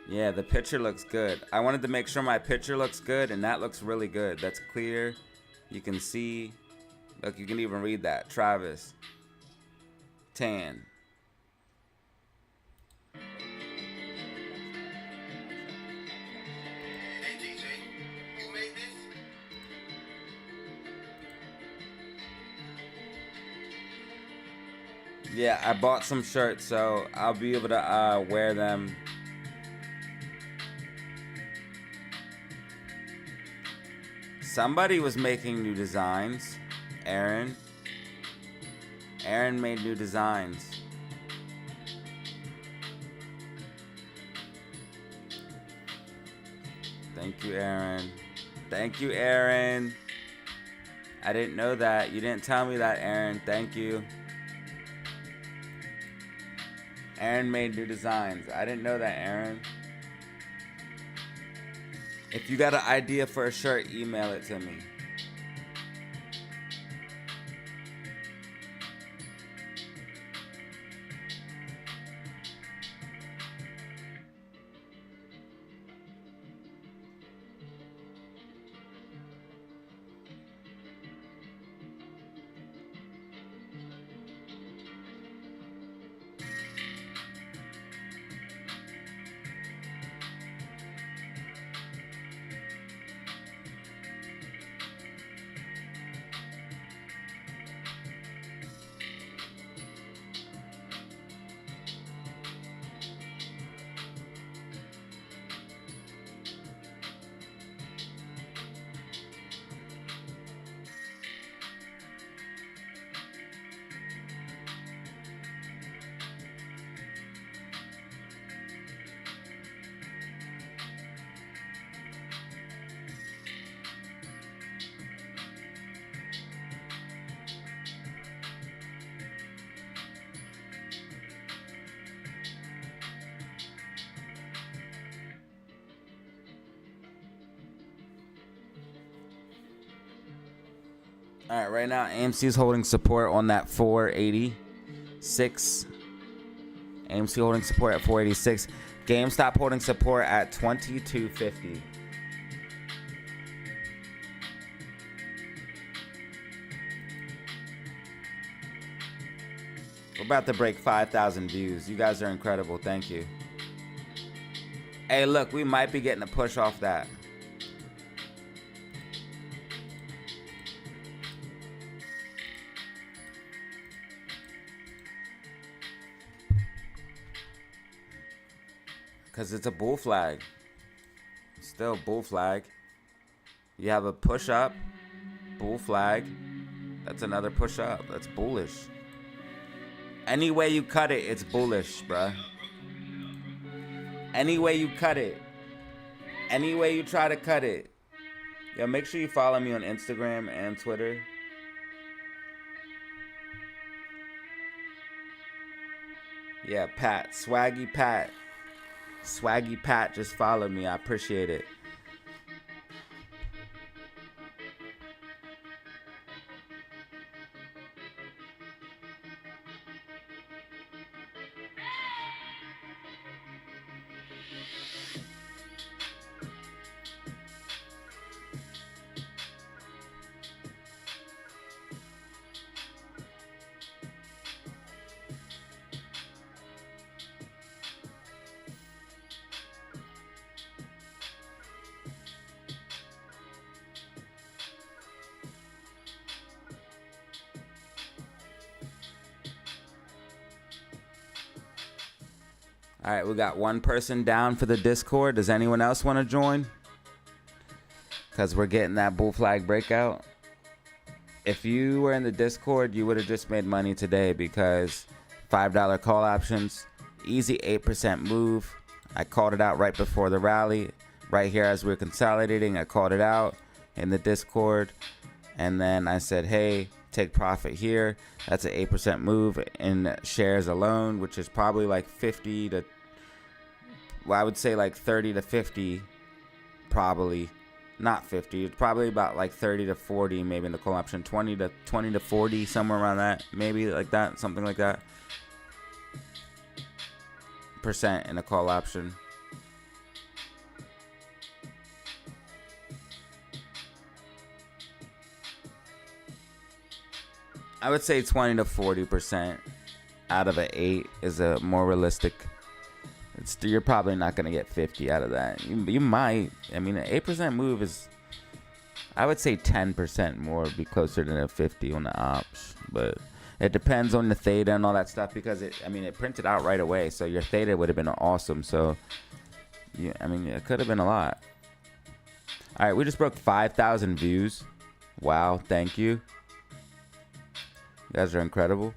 S1: Yeah, the picture looks good. I wanted to make sure my picture looks good, and that looks really good. That's clear. You can see. Look, you can even read that. Travis. Tan.
S2: Hey DJ, you made this?
S1: Yeah, I bought some shirts, so I'll be able to wear them. Somebody was making new designs. Aaron made new designs. Thank you, Aaron. Thank you, Aaron. I didn't know that. You didn't tell me that, Aaron. Thank you. Aaron made new designs. I didn't know that, Aaron. If you got an idea for a shirt, email it to me. All right, right now AMC is holding support on that 486. AMC holding support at 486. GameStop holding support at 2250. We're about to break 5,000 views. You guys are incredible. Thank you. Hey, look, we might be getting a push off that. Because it's a bull flag. Still bull flag. You have a push up, bull flag. That's another push up. That's bullish. Any way you cut it, it's bullish, bruh. Any way you cut it. Any way you try to cut it. Yo, make sure you follow me on Instagram and Twitter. Yeah, Pat. Swaggy Pat. Swaggy Pat just followed me. I appreciate it. All right, we got one person down for the Discord. Does anyone else want to join? Because we're getting that bull flag breakout. If you were in the Discord, you would have just made money today because $5 call options, easy 8% move. I called it out right before the rally. Right here as we we're consolidating, I called it out in the Discord. And then I said, hey, take profit here. That's an 8% move in shares alone, which is probably like 50 to, well, I would say like 30 to 50, probably. Not 50. It's probably about like 30 to 40, maybe in the call option. 20 to 40, somewhere around that. Maybe like that, something like that. Percent in the call option. I would say 20 to 40% out of an 8 is a more realistic. You're probably not going to get 50 out of that. You might. I mean, an 8% move is, I would say 10% more would be closer to a 50 on the ops. But it depends on the theta and all that stuff because it printed out right away. So your theta would have been awesome. So, yeah, I mean, it could have been a lot. All right, we just broke 5,000 views. Wow, thank you. You guys are incredible.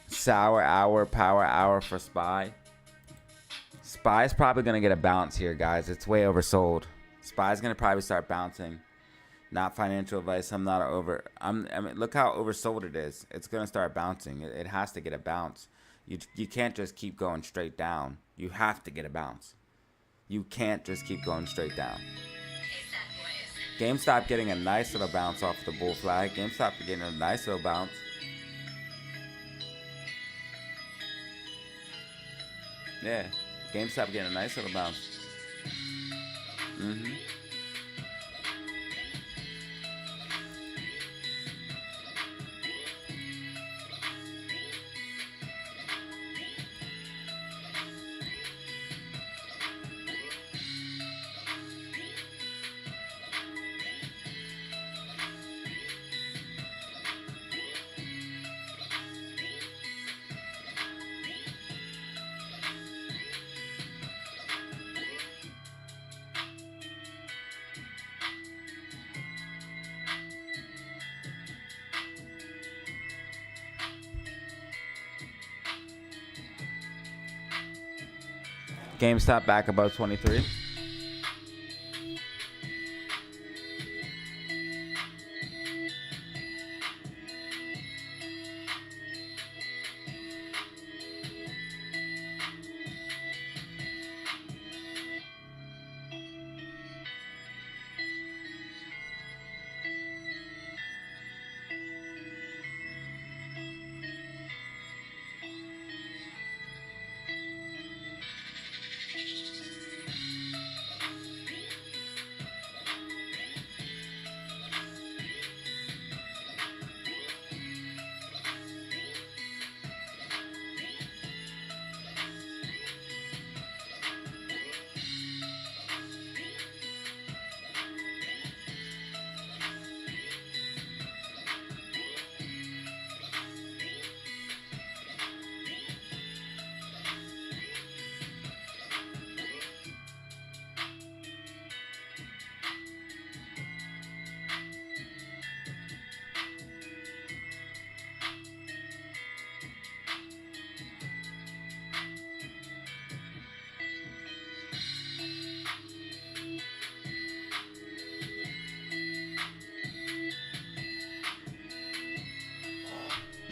S1: Sour hour, power hour for SPY. SPY's probably going to get a bounce here, guys. It's way oversold. SPY's going to probably start bouncing. Not financial advice. I'm not over. I mean, look how oversold it is. It's going to start bouncing. It has to get a bounce. You can't just keep going straight down. You have to get a bounce. You can't just keep going straight down. GameStop getting a nice little bounce off the bull flag. GameStop getting a nice little bounce. Yeah, GameStop getting a nice little bounce. GameStop back above 23.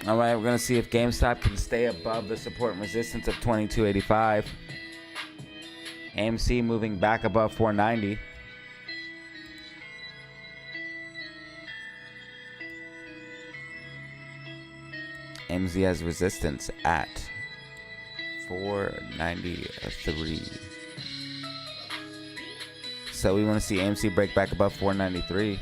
S1: All right, we're going to see if GameStop can stay above the support and resistance of 2285. AMC moving back above 490. AMZ has resistance at 493. So we want to see AMC break back above 493.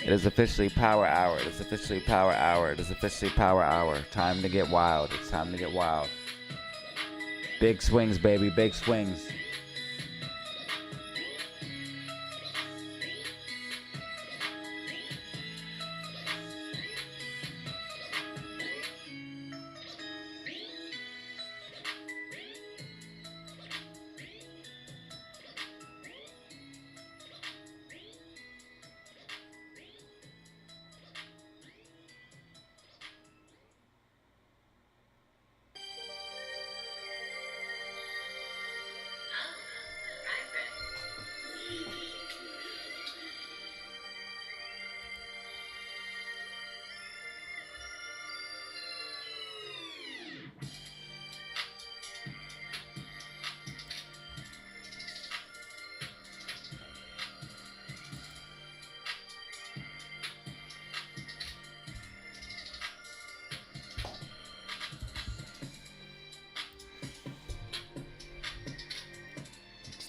S1: It is officially power hour. It is officially power hour. It is officially power hour. Time to get wild. It's time to get wild. Big swings, baby. Big swings.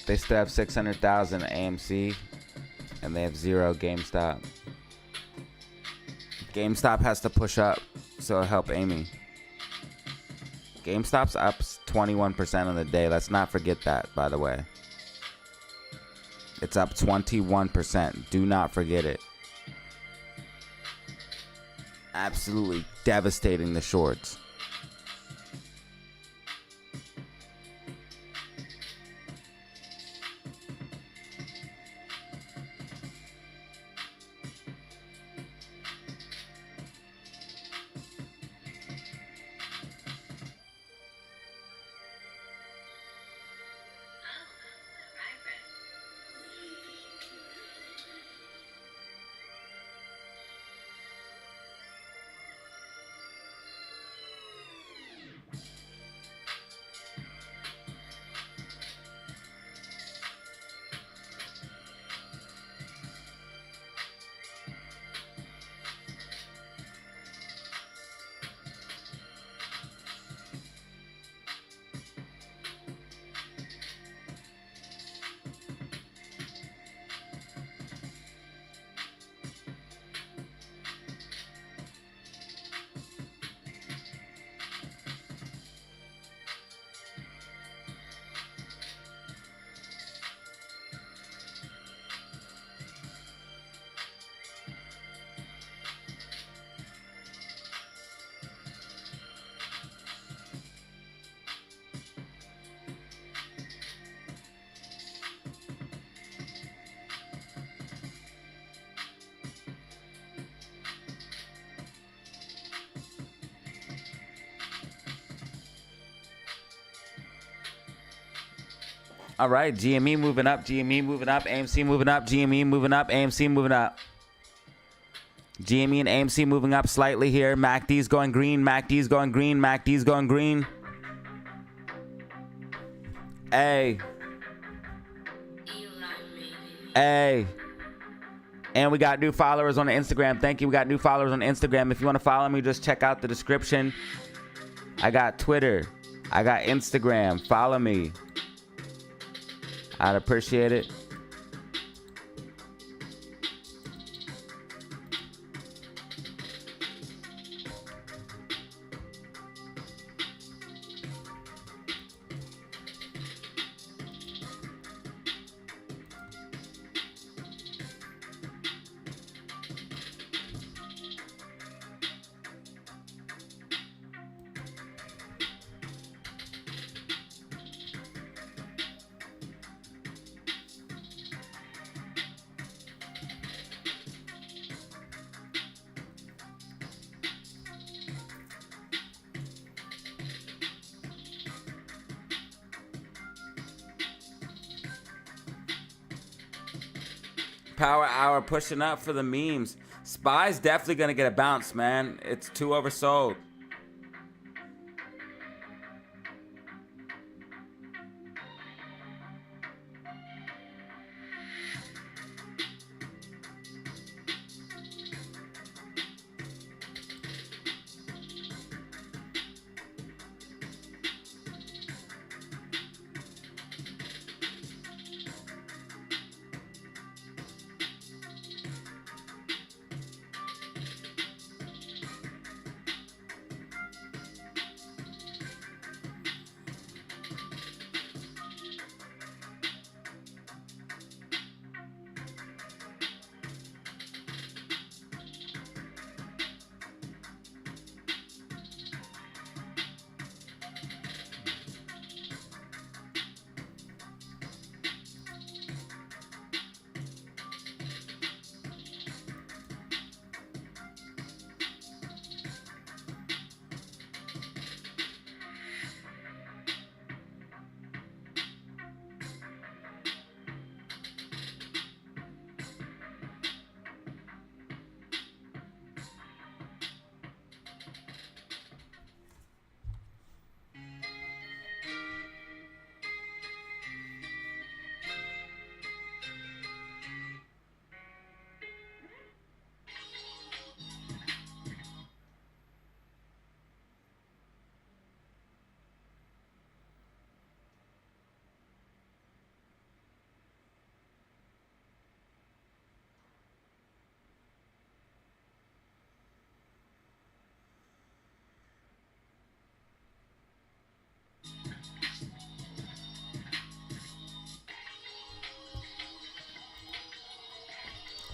S1: They still have 600,000 AMC, and they have 0 GameStop. GameStop has to push up, so it'll help Amy. GameStop's up 21% on the day. Let's not forget that, by the way. It's up 21%. Do not forget it. Absolutely devastating the shorts. All right, GME moving up, GME moving up, AMC moving up, GME moving up, AMC moving up. GME and AMC moving up slightly here. MACD's going green, MACD's going green, MACD's going green. Hey. Hey. And we got new followers on the Instagram. Thank you. We got new followers on Instagram. If you want to follow me, just check out the description. I got Twitter. I got Instagram. Follow me. I'd appreciate it. Power Hour pushing up for the memes. SPY's definitely gonna get a bounce, man. It's too oversold.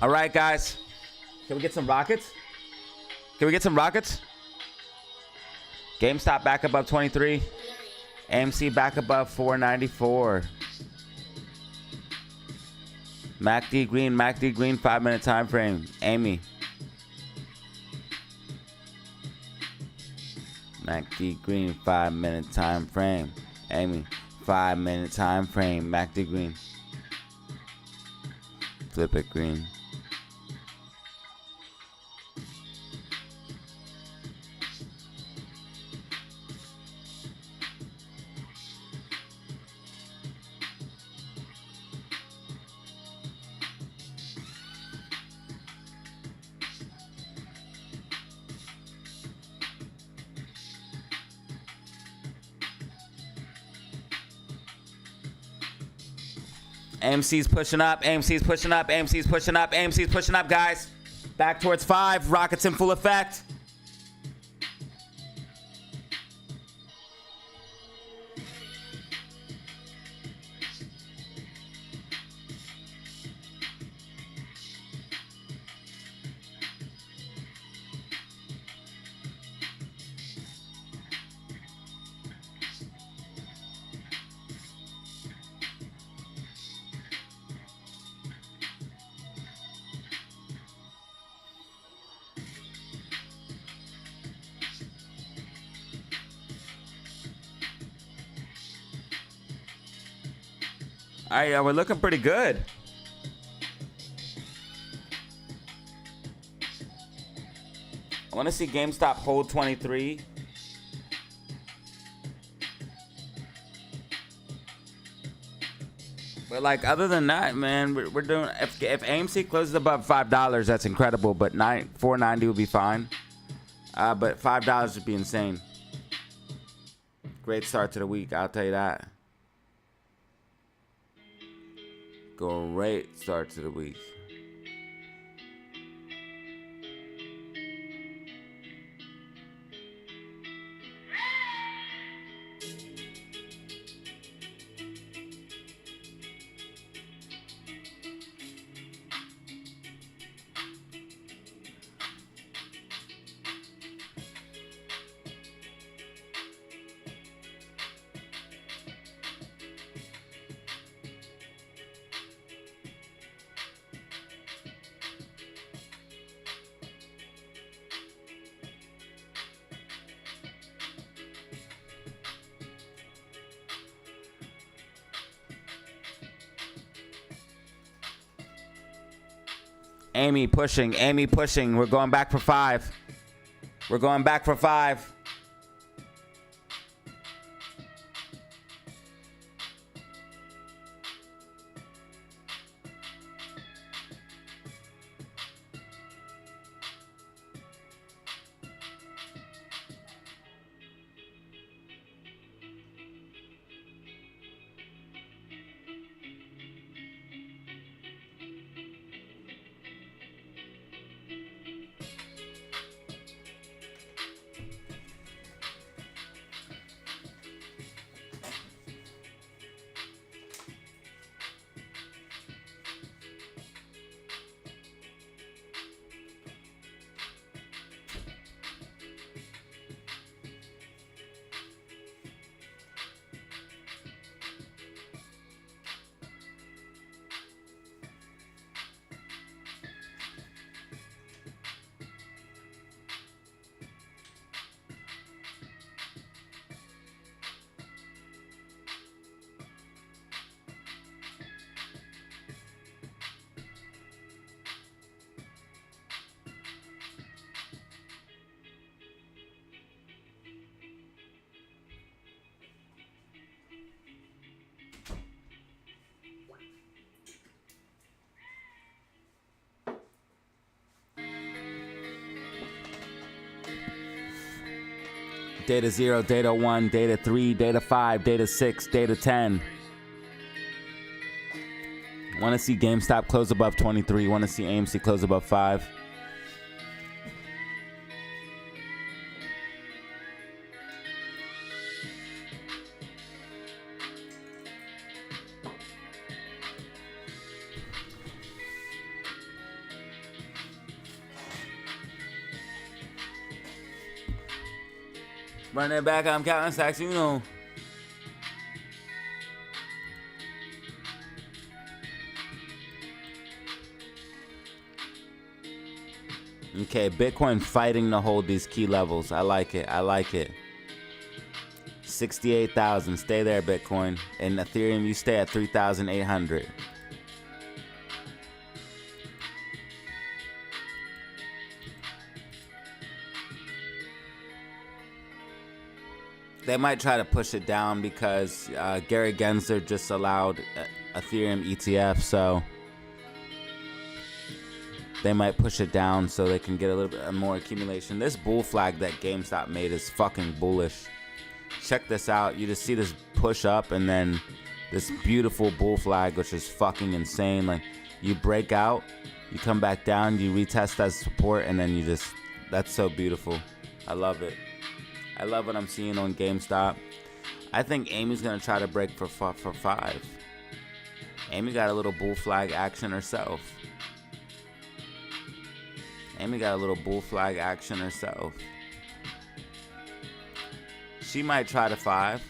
S1: All right, guys. Can we get some rockets? Can we get some rockets? GameStop back above 23. AMC back above 494. MACD green, 5-minute time frame. Amy. MACD green, 5-minute time frame. Amy. 5-minute time frame. MACD green. Flip it green. AMC's pushing up. AMC's pushing up. AMC's pushing up. AMC's pushing up, guys. Back towards 5. Rockets in full effect. All right, we're looking pretty good. I want to see GameStop hold 23. But like, other than that, man, we're doing. If AMC closes above $5, that's incredible. But $4.90 would be fine. But $5 would be insane. Great start to the week, I'll tell you that. Great start to the week. Amy pushing. Amy pushing. We're going back for 5. We're going back for 5. Data 0, data 1, data 3, data 5, data 6, data 10. Want to see GameStop close above 23. Want to see AMC close above 5. Run it back, I'm counting stacks, you know. Okay, Bitcoin fighting to hold these key levels. I like it. I like it. 68,000. Stay there, Bitcoin. And Ethereum, you stay at 3,800. They might try to push it down because Gary Gensler just allowed Ethereum ETF, so they might push it down so they can get a little bit more accumulation. This bull flag that GameStop made is fucking bullish. Check this out. You just see this push up and then this beautiful bull flag, which is fucking insane. Like, you break out, you come back down, you retest as support, and then you just, that's so beautiful. I love it. I love what I'm seeing on GameStop. I think Amy's going to try to break for 5. Amy got a little bull flag action herself. Amy got a little bull flag action herself. She might try to 5.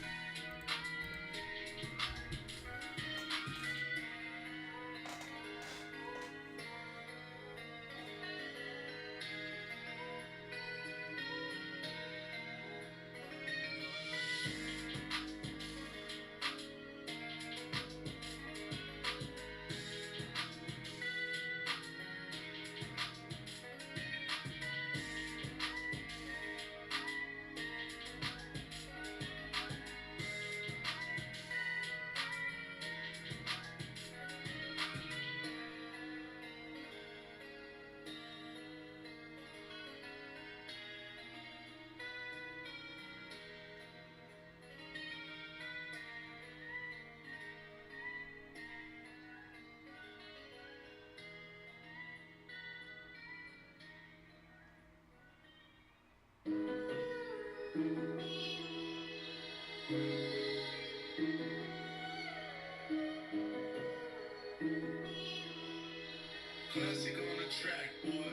S2: Classic on the track, boy.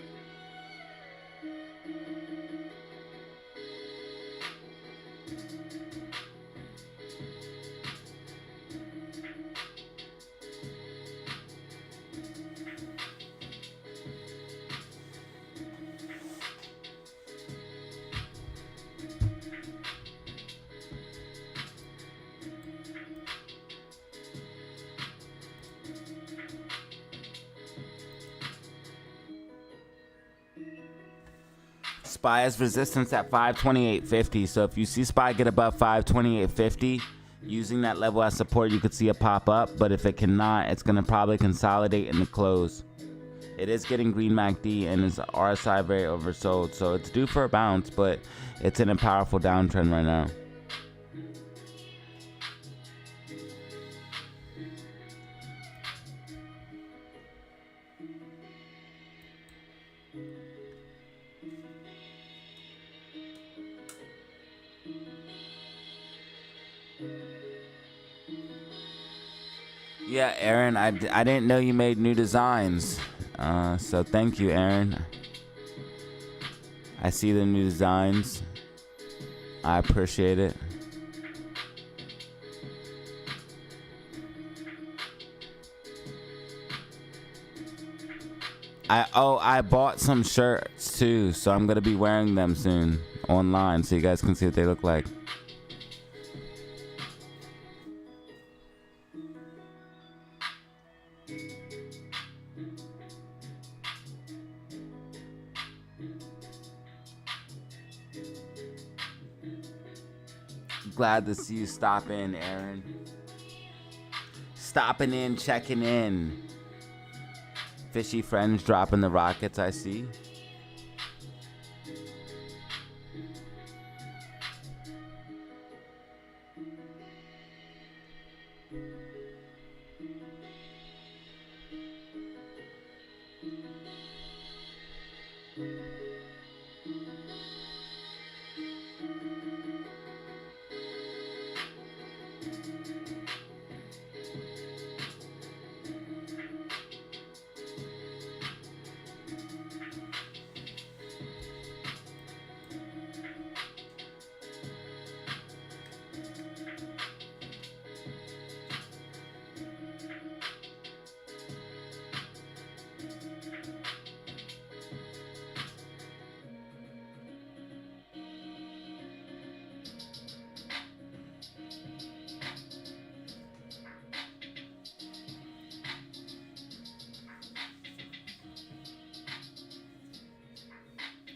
S1: SPY has resistance at 528.50. So if you see SPY get above 528.50, using that level as support, you could see it pop up. But if it cannot, it's going to probably consolidate in the close. It is getting green MACD and is RSI very oversold. So it's due for a bounce, but it's in a powerful downtrend right now. Yeah, Aaron, I didn't know you made new designs. So thank you, Aaron. I see the new designs. I appreciate it. I bought some shirts too, so I'm gonna be wearing them soon online so you guys can see what they look like. Glad to see you stop in, Aaron. Stopping in, checking in. Fishy friends dropping the rockets, I see.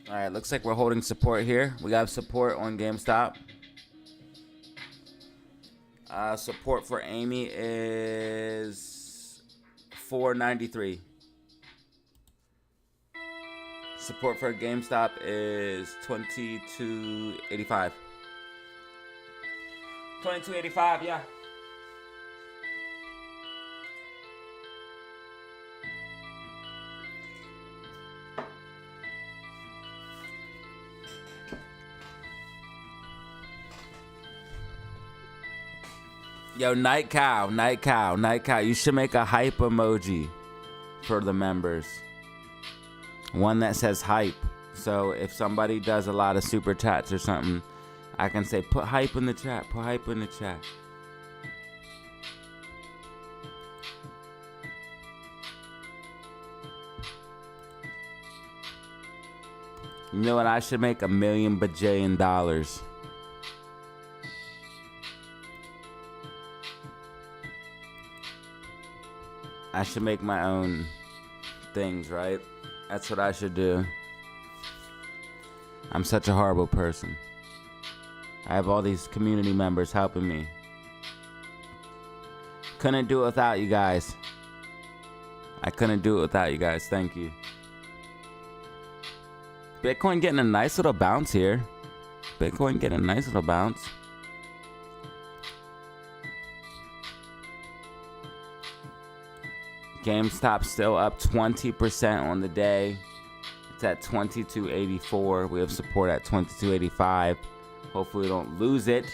S1: All right, looks like we're holding support here. We got support on GameStop. Support for Amy is 493. Support for GameStop is 2285. 2285, yeah. Yo, Night Cow, you should make a hype emoji for the members. One that says hype. So if somebody does a lot of super chats or something, I can say, put hype in the chat, put hype in the chat. You know what? I should make $1 million bajillion. I should make my own things, right? That's what I should do. I'm such a horrible person. I have all these community members helping me. Couldn't do it without you guys. I couldn't do it without you guys. Thank you. Bitcoin getting a nice little bounce here. Bitcoin getting a nice little bounce. GameStop still up 20% on the day. It's at 2284. We have support at 2285. Hopefully we don't lose it.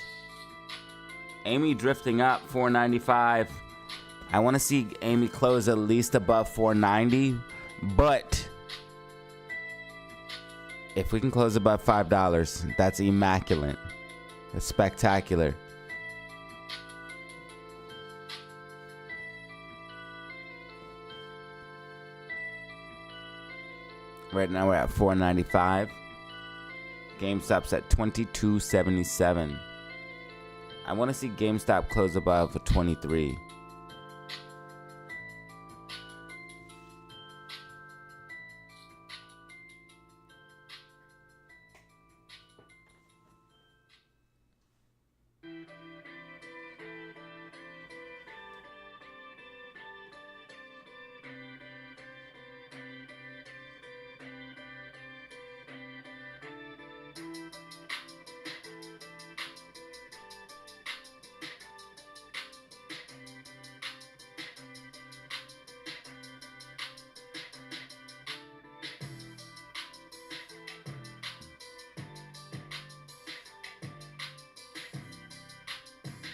S1: Amy drifting up 495. I want to see Amy close at least above 490, but if we can close above $5, that's immaculate. That's spectacular. Right now we're at 495. GameStop's at 2277. I want to see GameStop close above 23.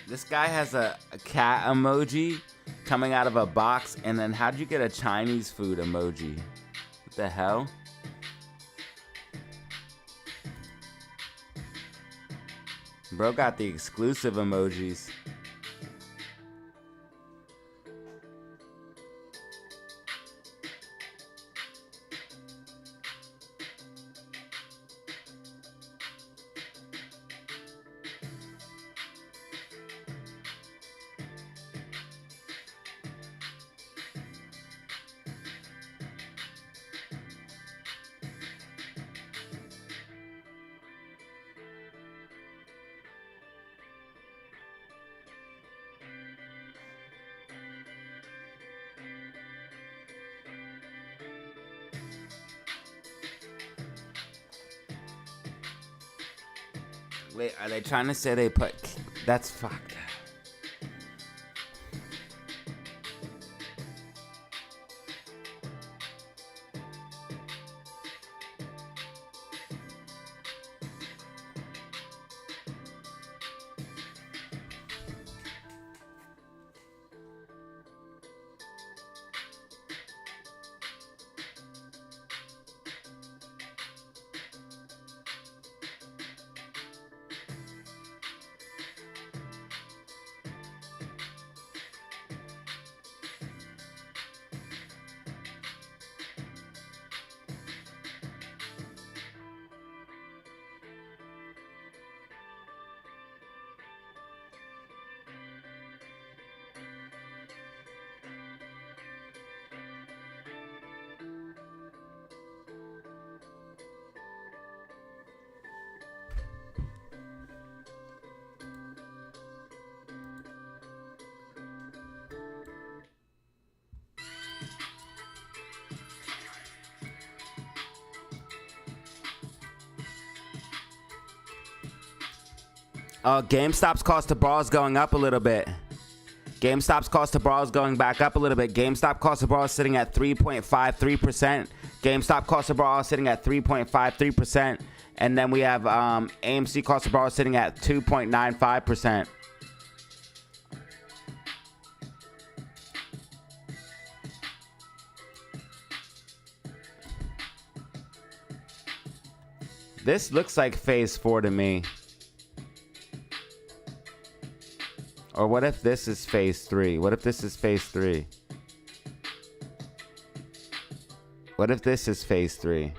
S1: This guy has a cat emoji coming out of a box, and then how'd you get a Chinese food emoji? What the hell? Bro got the exclusive emojis. Wait, are they trying to say they put... That's fucked. GameStop's cost to borrow is going up a little bit. GameStop's cost to borrow is going back up a little bit. GameStop cost to borrow is sitting at 3.53%. GameStop cost to borrow is sitting at 3.53%. And then we have AMC cost to borrow sitting at 2.95%. This looks like phase 4 to me. Or what if this is phase 3? What if this is phase 3? What if this is phase 3?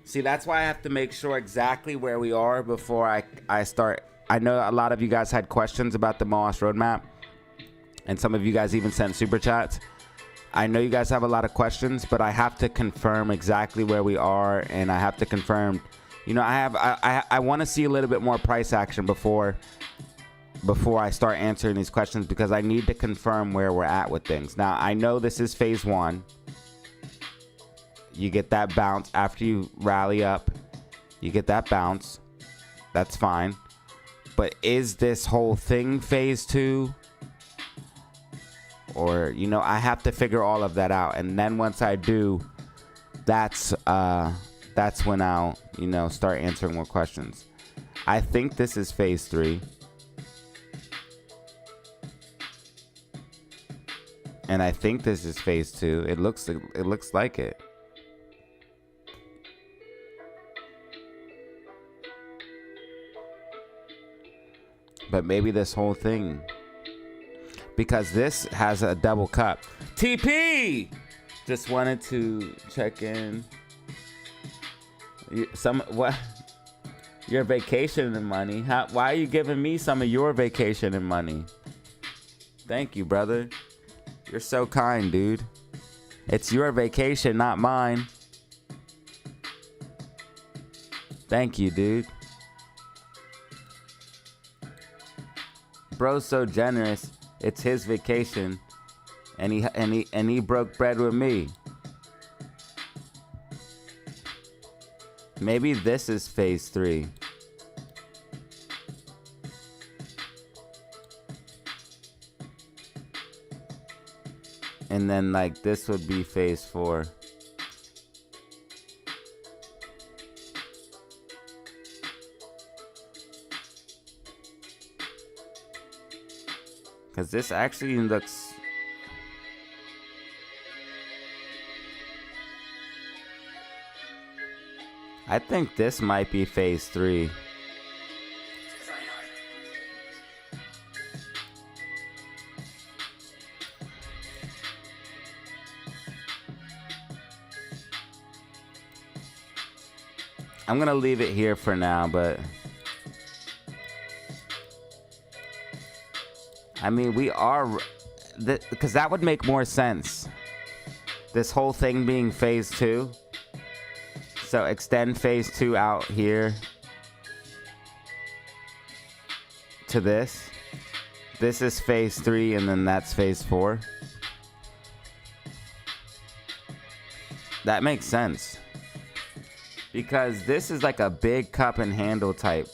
S1: See, that's why I have to make sure exactly where we are before I start. I know a lot of you guys had questions about the MOAS roadmap, and some of you guys even sent super chats. I know you guys have a lot of questions, but I have to confirm exactly where we are, and I have to confirm. You know, I want to see a little bit more price action before I start answering these questions, because I need to confirm where we're at with things. Now, I know this is phase 1. You get that bounce after you rally up. You get that bounce. That's fine. But is this whole thing phase 2? Or, you know, I have to figure all of that out. And then once I do, that's when I'll, you know, start answering more questions. I think this is phase 3. And I think this is phase 2. It looks like it. But maybe this whole thing, because this has a double cup. TP! Just wanted to check in. What? Your vacation and money. Why are you giving me some of your vacation and money? Thank you, brother. You're so kind, dude. It's your vacation, not mine. Thank you, dude. Bro's so generous. It's his vacation, and he broke bread with me. Maybe this is phase 3. And then like this would be phase 4. Because this actually looks... I think this might be phase 3. I'm gonna leave it here for now, but I mean, we are, because that would make more sense. This whole thing being phase 2. So extend phase 2 out here to this. This is phase 3, and then that's phase 4. That makes sense. Because this is like a big cup and handle type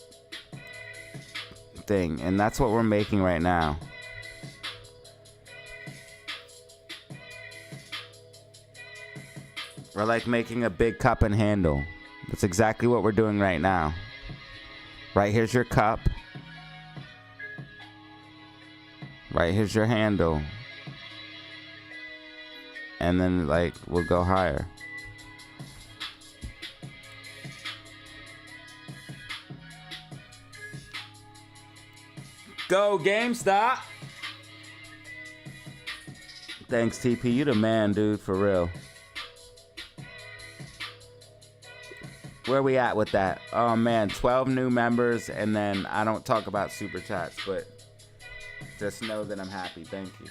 S1: thing, and that's what we're making right now. We're like making a big cup and handle. That's exactly what we're doing right now. Right here's your cup. Right here's your handle. And then like we'll go higher. Go GameStop. Thanks TP, you the man, dude, for real. Where we at with that? Oh man, 12 new members, and then I don't talk about super chats, but just know that I'm happy. Thank you.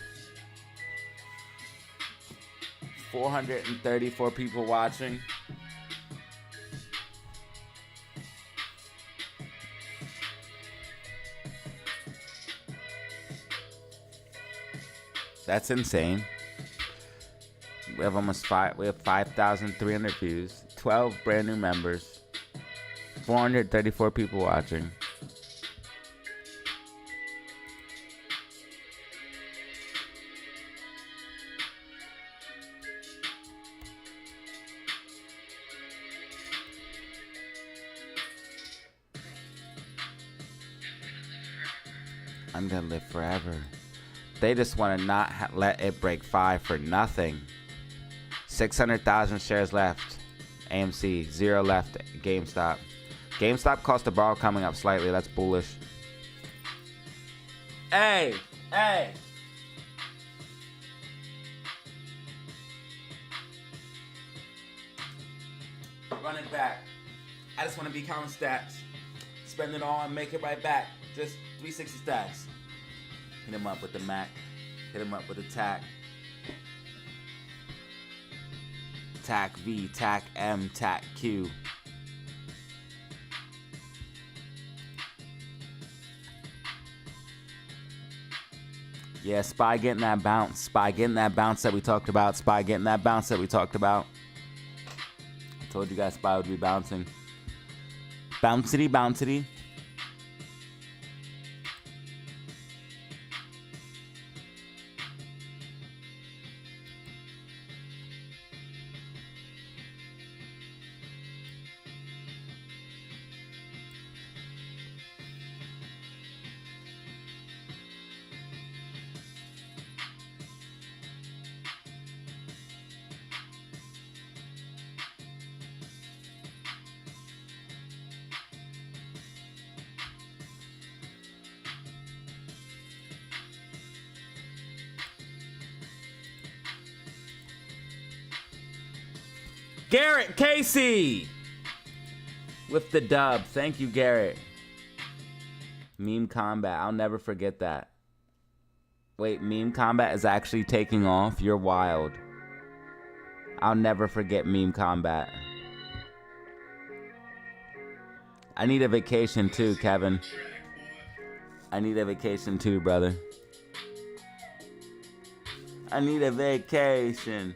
S1: 434 people watching. That's insane. We have almost 5,300 views, 12 brand new members, 434 people watching. I'm gonna live forever. They just want to not let it break 5 for nothing. 600,000 shares left. AMC, 0 left. GameStop. GameStop cost to borrow coming up slightly. That's bullish. Hey! Hey! Run it back. I just want to be counting stacks. Spend it all and make it right back. Just 360 stacks. Hit him up with the Mac. Hit him up with the TAC. TAC V, TAC M, TAC Q. Yeah, SPY getting that bounce. SPY getting that bounce that we talked about. SPY getting that bounce that we talked about. I told you guys SPY would be bouncing. Bouncity, bouncity. Garrett Casey with the dub. Thank you, Garrett. Meme Combat. I'll never forget that. Wait, Meme Combat is actually taking off? You're wild. I'll never forget Meme Combat. I need a vacation too, Kevin. I need a vacation too, brother. I need a vacation.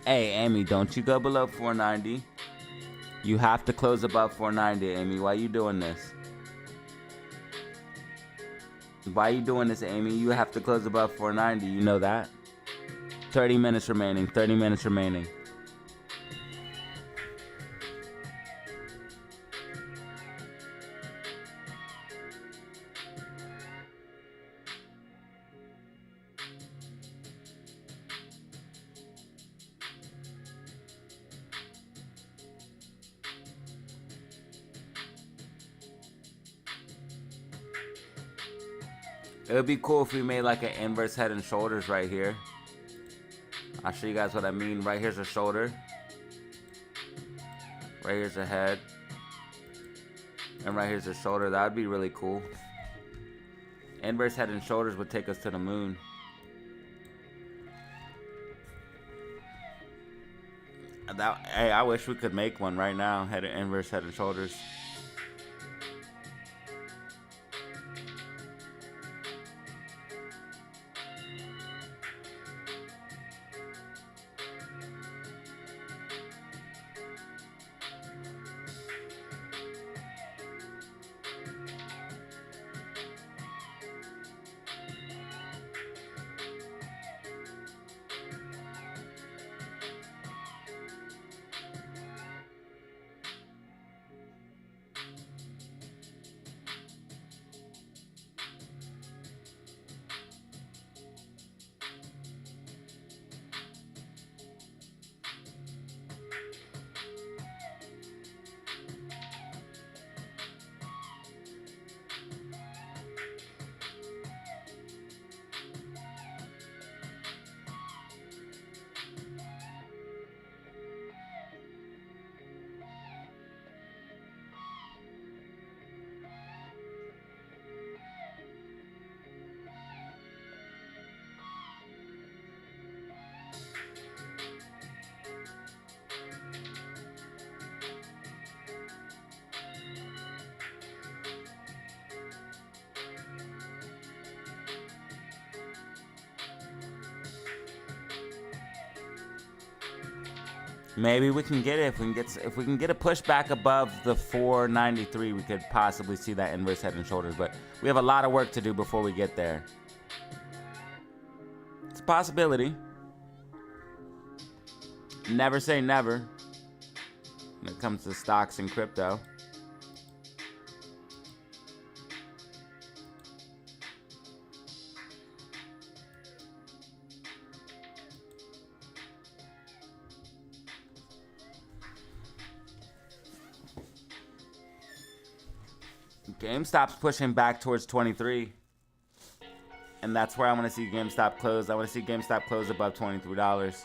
S1: Hey, Amy, don't you go below 490. You have to close above 490, Amy. Why you doing this? Why you doing this, Amy? You have to close above 490. You know that? 30 minutes remaining. 30 minutes remaining. It would be cool if we made like an inverse head and shoulders right here. I'll show you guys what I mean. Right here's a shoulder. Right here's a head. And right here's a shoulder. That would be really cool. Inverse head and shoulders would take us to the moon. Hey, I wish we could make one right now. Inverse head and shoulders. Maybe we can get it if we can get a push back above the 493. We could possibly see that inverse head and shoulders, but we have a lot of work to do before we get there. It's a possibility. Never say never when it comes to stocks and crypto. GameStop's pushing back towards 23. And that's where I want to see GameStop close. I want to see GameStop close above $23.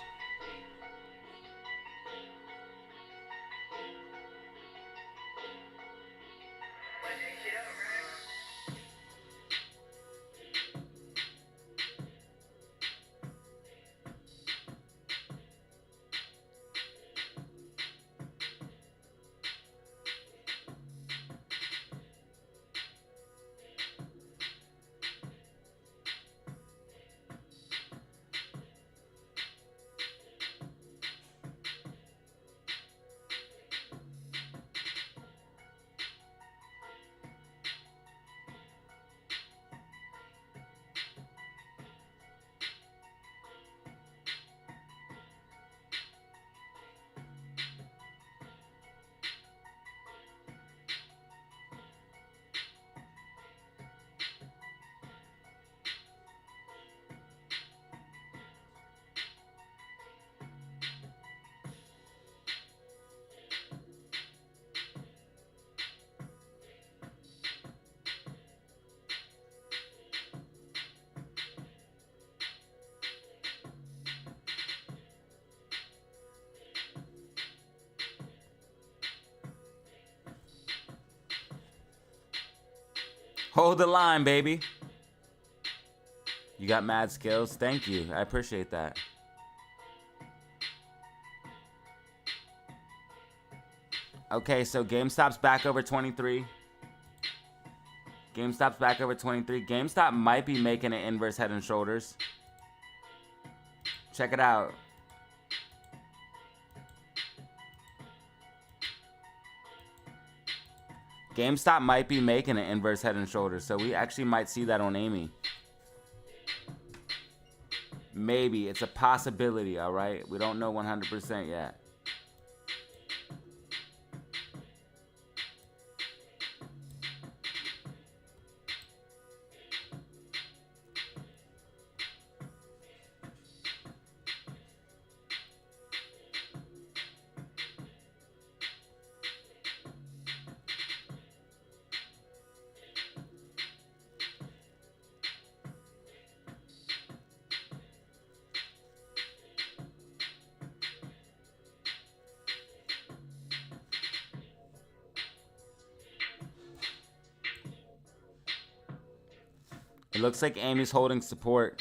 S1: Hold the line, baby. You got mad skills. Thank you. I appreciate that. Okay, so GameStop's back over 23. GameStop's back over 23. GameStop might be making an inverse head and shoulders. Check it out. GameStop might be making an inverse head and shoulders, so we actually might see that on Amy. Maybe. It's a possibility, all right? We don't know 100% yet. It looks like Amy's holding support.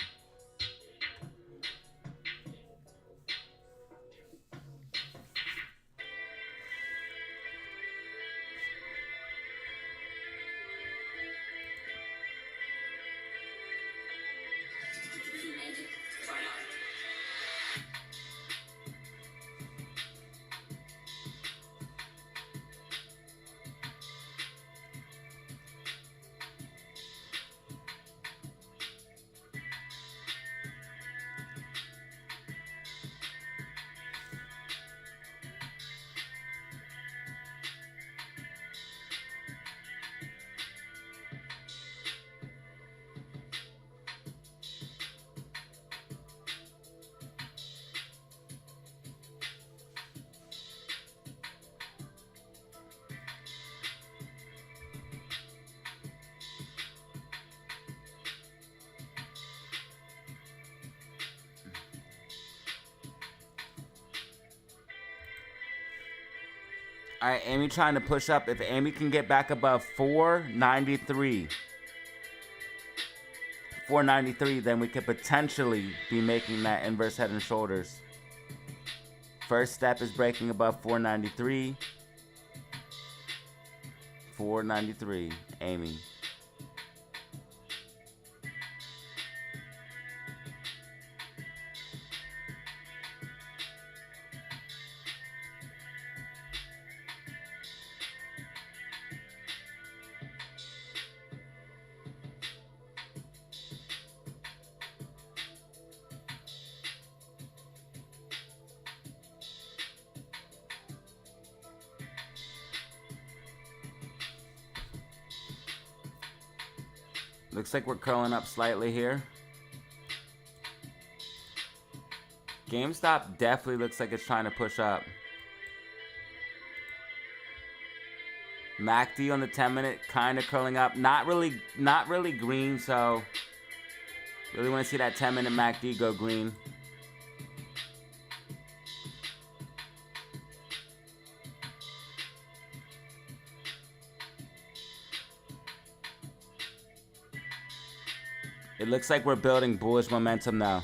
S1: All right, Amy trying to push up. If Amy can get back above 493, then we could potentially be making that inverse head and shoulders. First step is breaking above 493. 493, Amy. Looks like we're curling up slightly here. GameStop definitely looks like it's trying to push up. MACD on the 10-minute kind of curling up. Not really green, so really want to see that 10-minute MACD go green. It looks like we're building bullish momentum now.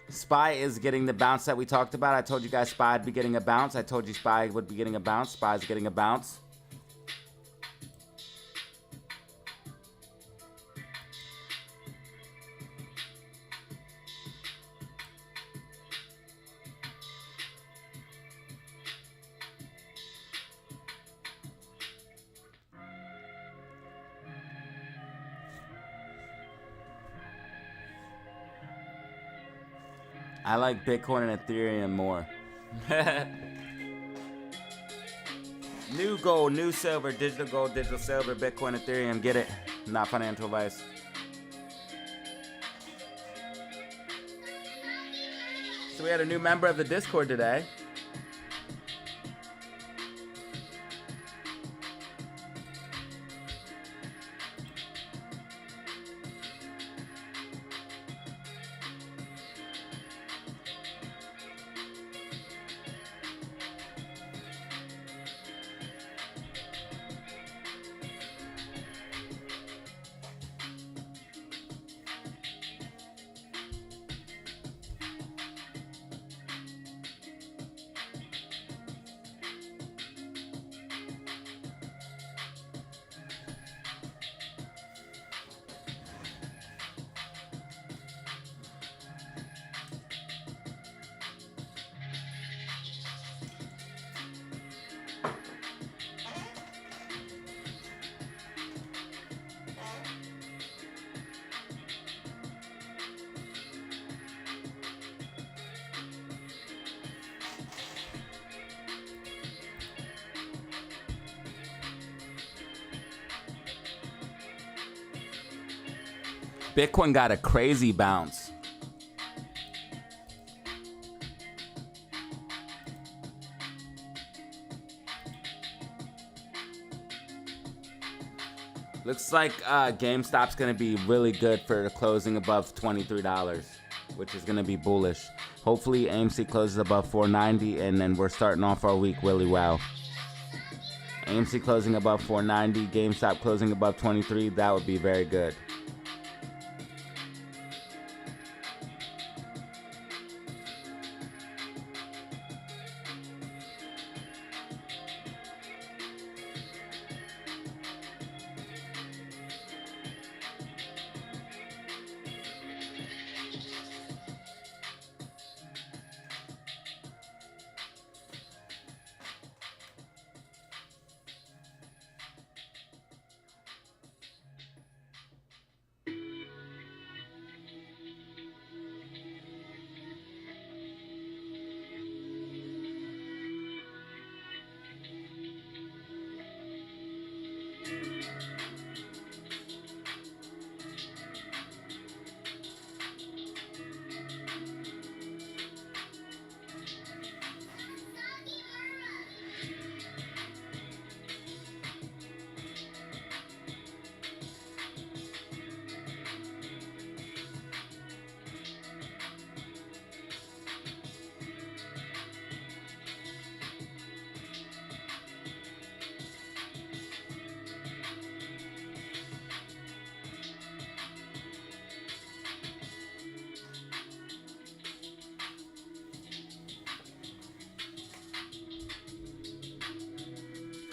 S1: SPY is getting the bounce that we talked about. I told you guys SPY would be getting a bounce. I told you SPY would be getting a bounce. SPY's getting a bounce. I like Bitcoin and Ethereum more. New gold, new silver, digital gold, digital silver, Bitcoin, Ethereum. Get it. Not financial advice. So we had a new member of the Discord today. Bitcoin got a crazy bounce. Looks like GameStop's going to be really good for closing above $23, which is going to be bullish. Hopefully AMC closes above 490, and then we're starting off our week really well. AMC closing above 490, GameStop closing above 23, that would be very good.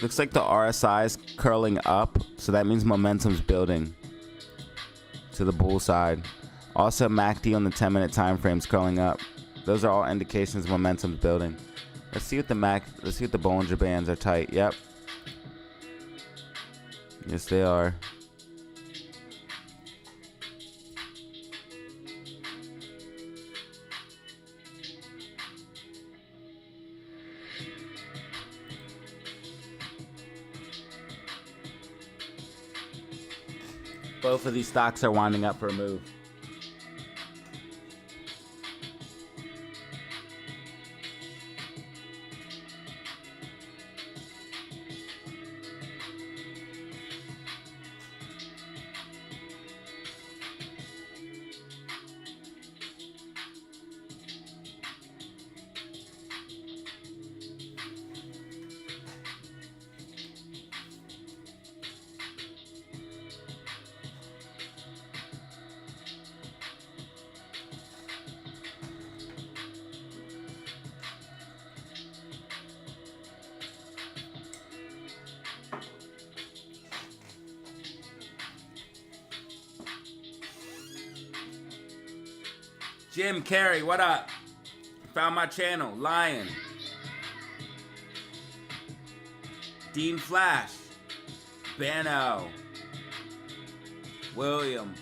S1: Looks like the RSI is curling up, so that means momentum's building to the bull side. Also, MACD on the 10-minute time frame is curling up. Those are all indications momentum's building. Let's see what the Bollinger Bands are tight. Yep. Yes, they are. Both of these stocks are winding up for a move. Jim Carrey, what up? Found my channel, Lion. Dean Flash. Bano. William.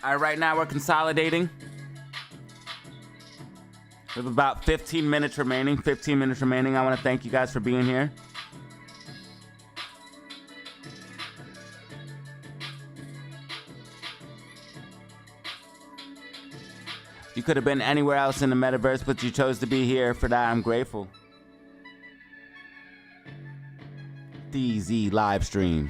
S1: All right, right now we're consolidating. We have about 15 minutes remaining. 15 minutes remaining. I want to thank you guys for being here. You could have been anywhere else in the metaverse, but you chose to be here. For that, I'm grateful. DZ live stream.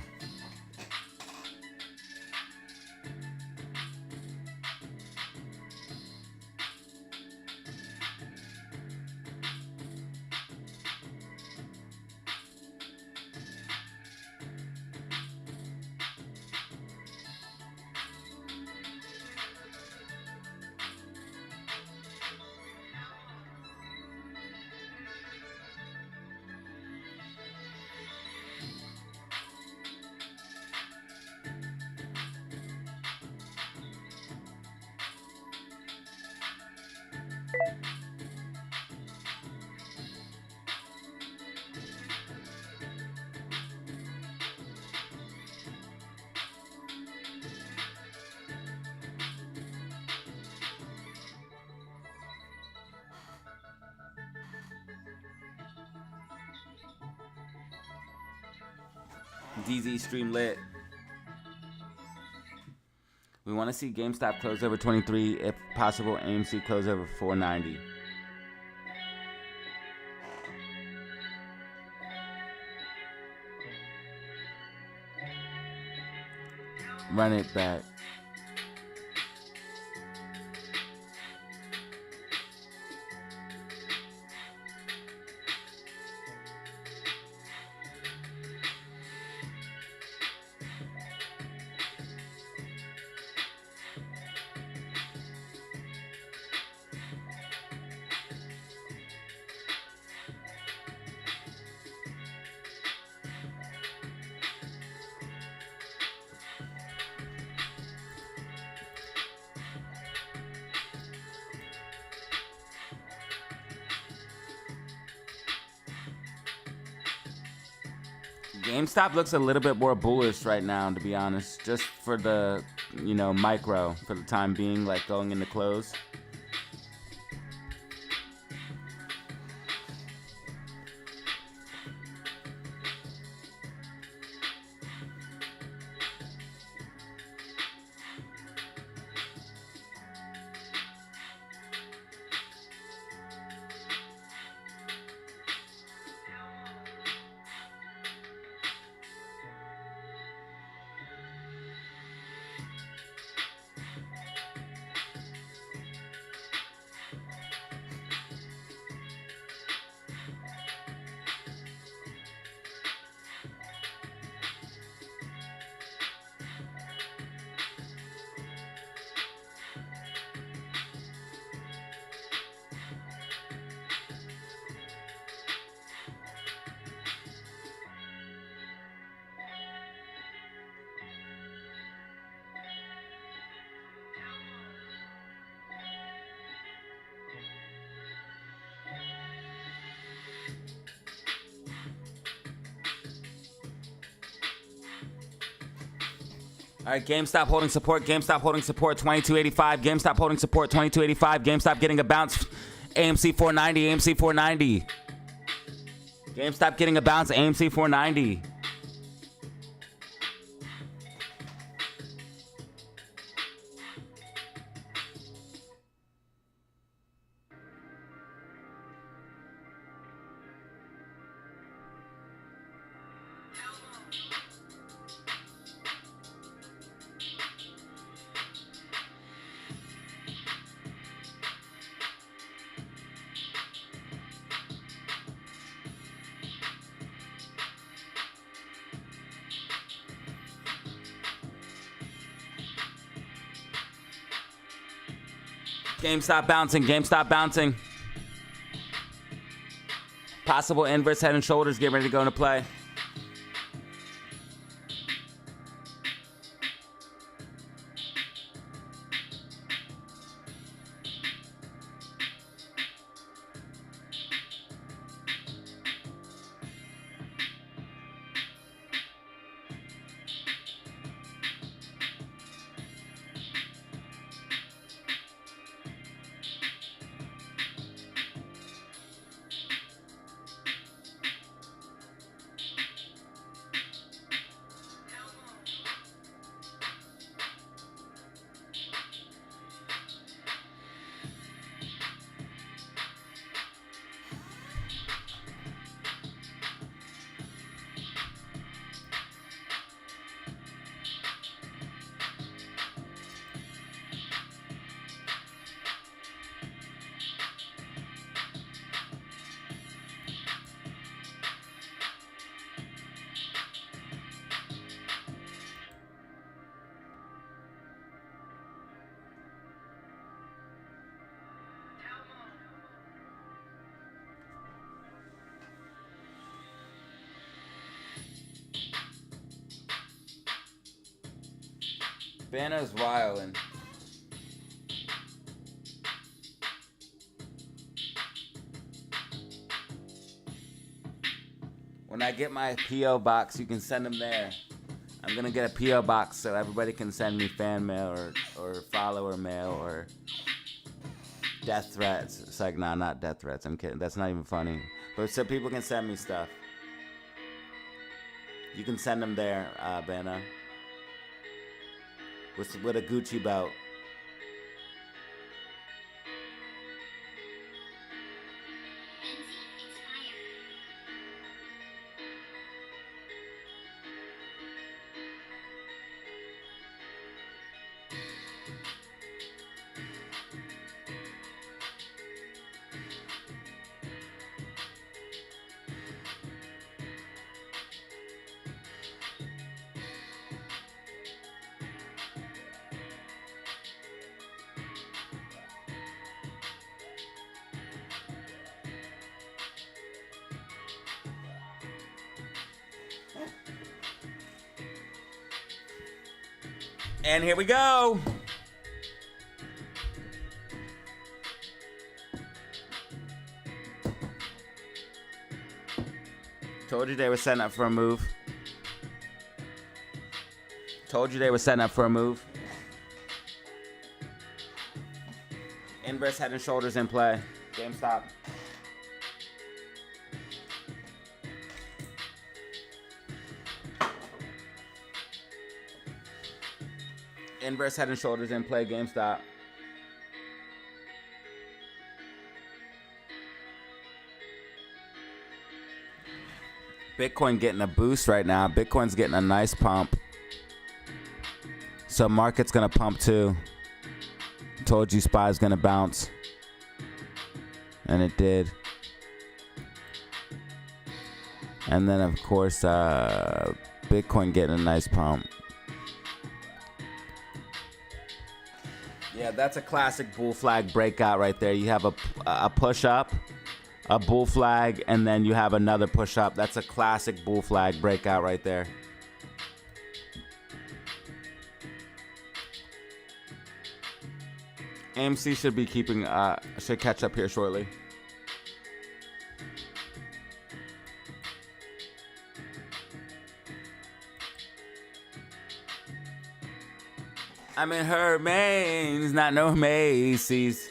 S1: DZ stream lit. We want to see GameStop close over 23, if possible. AMC close over 490. Run it back. GameStop looks a little bit more bullish right now, to be honest. Just for the, micro, for the time being, like going into close. All right, GameStop holding support. GameStop holding support, 2285. GameStop holding support, 2285. GameStop getting a bounce, AMC 490, AMC 490. GameStop getting a bounce, AMC 490. GameStop bouncing, GameStop bouncing. Possible inverse head and shoulders, get ready to go into play. Banner's wildin'. When I get my P.O. box, you can send them there. I'm gonna get a P.O. box so everybody can send me fan mail or follower mail or death threats. It's like, nah, not death threats. I'm kidding. That's not even funny. But so people can send me stuff. You can send them there, Banner. With a Gucci belt. And here we go. Told you they were setting up for a move. Told you they were setting up for a move. Inverse head and shoulders in play. GameStop. Inverse head and shoulders in play. GameStop. Bitcoin getting a boost right now. Bitcoin's getting a nice pump. So market's gonna pump too. Told you SPY's gonna bounce. And it did. And then of course Bitcoin getting a nice pump. Yeah, that's a classic bull flag breakout right there. You have a push up, a bull flag, and then you have another push up. That's a classic bull flag breakout right there. AMC should be keeping, should catch up here shortly. I'm in her mains, not no Macy's.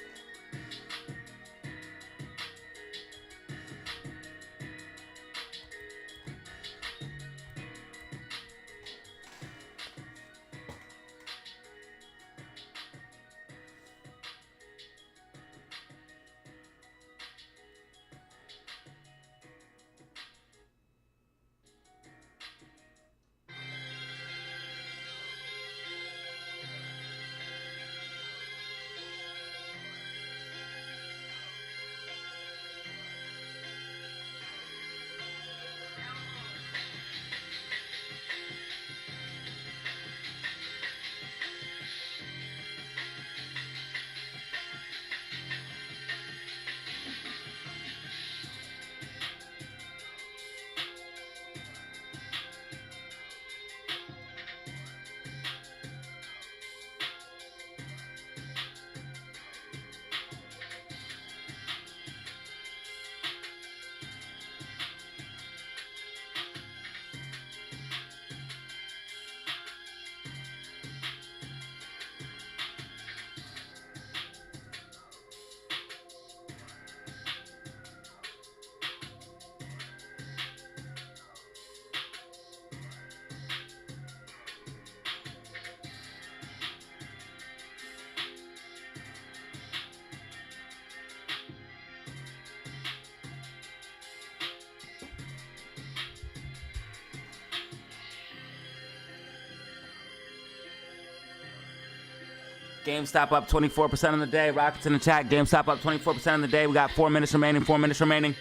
S1: GameStop up 24% on the day. Rockets in the chat. GameStop up 24% on the day. We got 4 minutes remaining. 4 minutes remaining.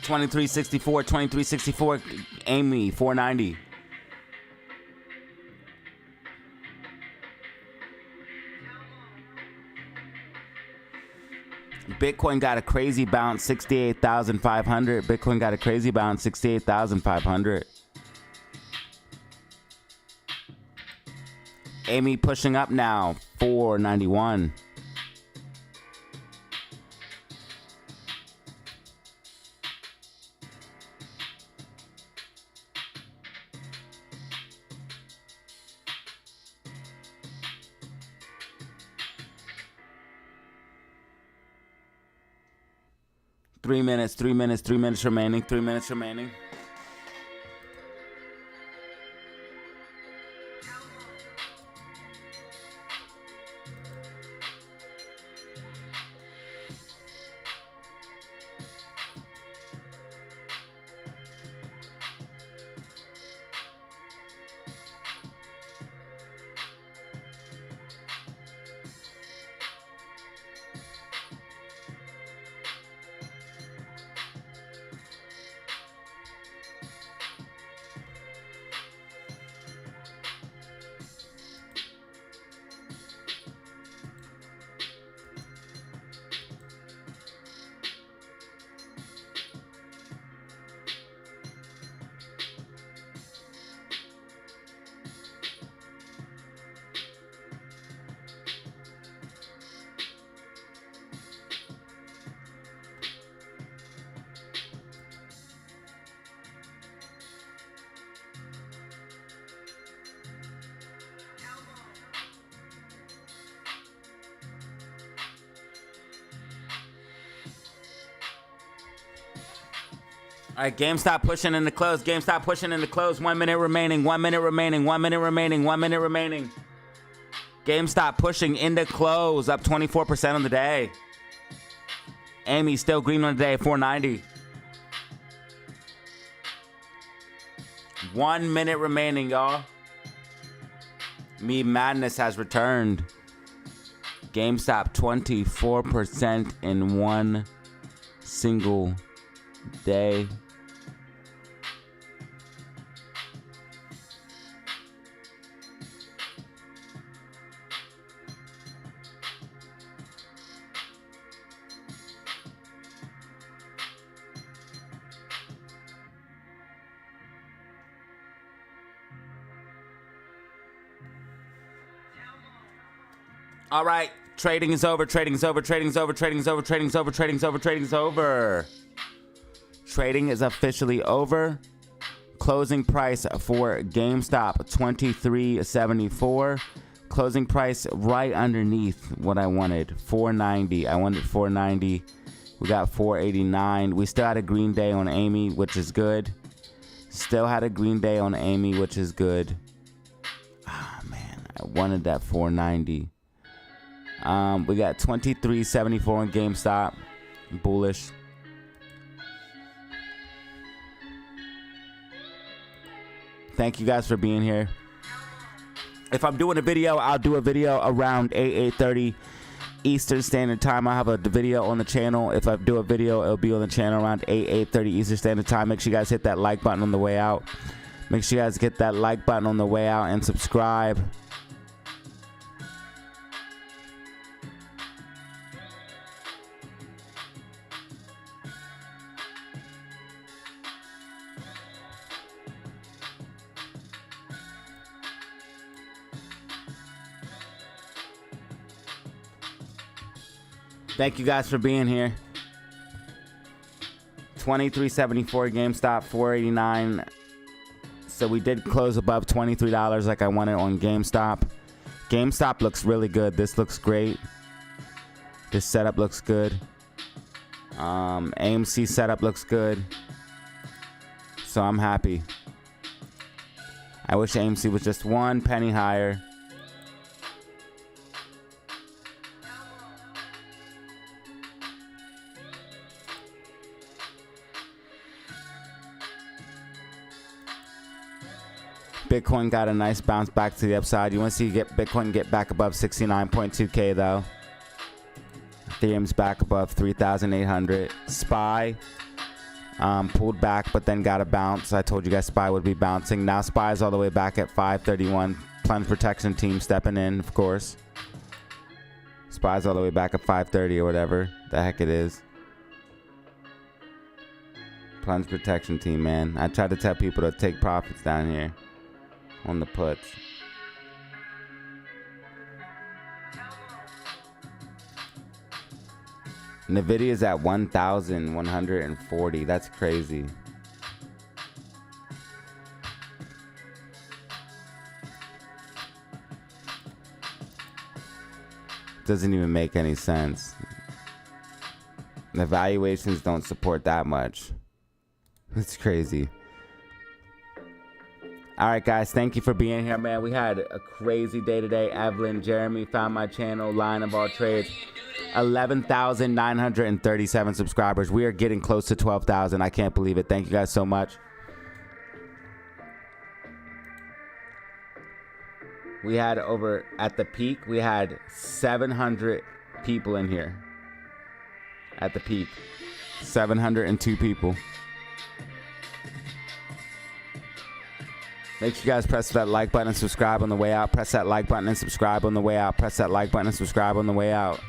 S1: 2364, 2364. Amy, 490. Bitcoin got a crazy bounce, 68,500. Bitcoin got a crazy bounce, 68,500. Amy pushing up now, 491. Three minutes remaining. 3 minutes remaining. All right, GameStop pushing in the close. GameStop pushing in the close. 1 minute remaining. 1 minute remaining. 1 minute remaining. 1 minute remaining. GameStop pushing into close. Up 24% on the day. Amy still green on the day. 490. 1 minute remaining, y'all. Me Madness has returned. GameStop 24% in one single day. All right, trading is over. Trading is over. Trading is over. Trading is over. Trading is over. Trading is over. Trading is over. Trading is officially over. Closing price for GameStop $23.74. Closing price right underneath what I wanted, $4.90. I wanted $4.90. We got $4.89. We still had a green day on Amy, which is good. Still had a green day on Amy, which is good. Oh man, I wanted that $4.90. We got $23.74 on GameStop. Bullish. Thank you guys for being here. If I'm doing a video, I'll do a video around 8:30 Eastern Standard Time. I'll have a video on the channel. If I do a video, it'll be on the channel around 8:30 Eastern Standard Time. Make sure you guys hit that like button on the way out. Make sure you guys get that like button on the way out and subscribe. Thank you guys for being here. $23.74 GameStop, $4.89. So we did close above $23 like I wanted on GameStop. GameStop looks really good. This looks great. This setup looks good. AMC setup looks good. So I'm happy. I wish AMC was just 1 penny higher. Bitcoin got a nice bounce back to the upside. You want to see Bitcoin get back above 69.2K though. Ethereum's back above 3,800. SPY Pulled back, but then got a bounce. I told you guys SPY would be bouncing. Now SPY is all the way back at 531. Plunge protection team stepping in, of course. SPY's all the way back at 530 or whatever the heck it is. Plunge protection team, man. I try to tell people to take profits down here on the puts. Nvidia's at 1,140. That's crazy. Doesn't even make any sense. The valuations don't support that much. It's crazy. All right, guys. Thank you for being here, man. We had a crazy day today. Evelyn, Jeremy found my channel, Line of All Trades. 11,937 subscribers. We are getting close to 12,000. I can't believe it. Thank you guys so much. We had over, at the peak, we had 700 people in here. At the peak. 702 people. Make sure you guys press that like button and subscribe on the way out. Press that like button and subscribe on the way out. Press that like button and subscribe on the way out.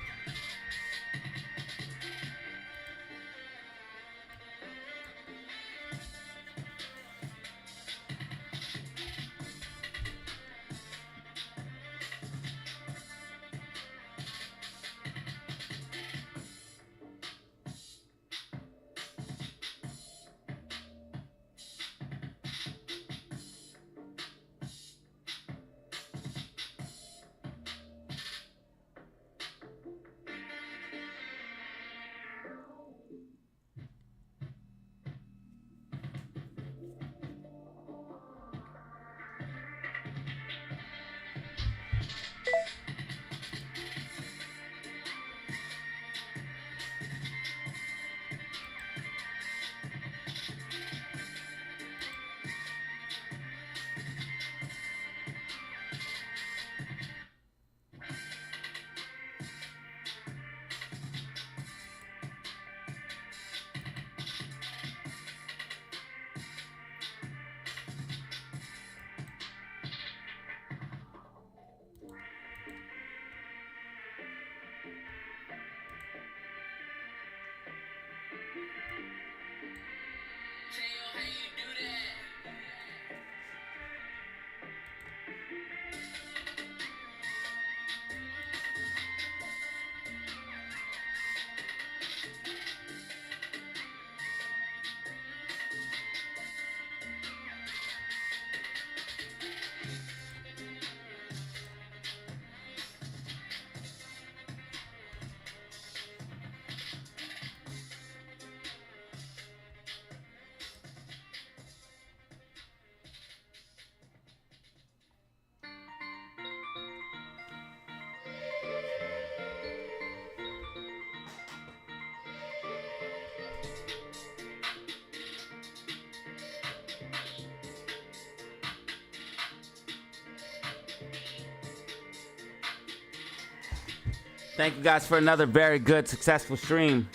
S1: Thank you guys for another very good, successful stream.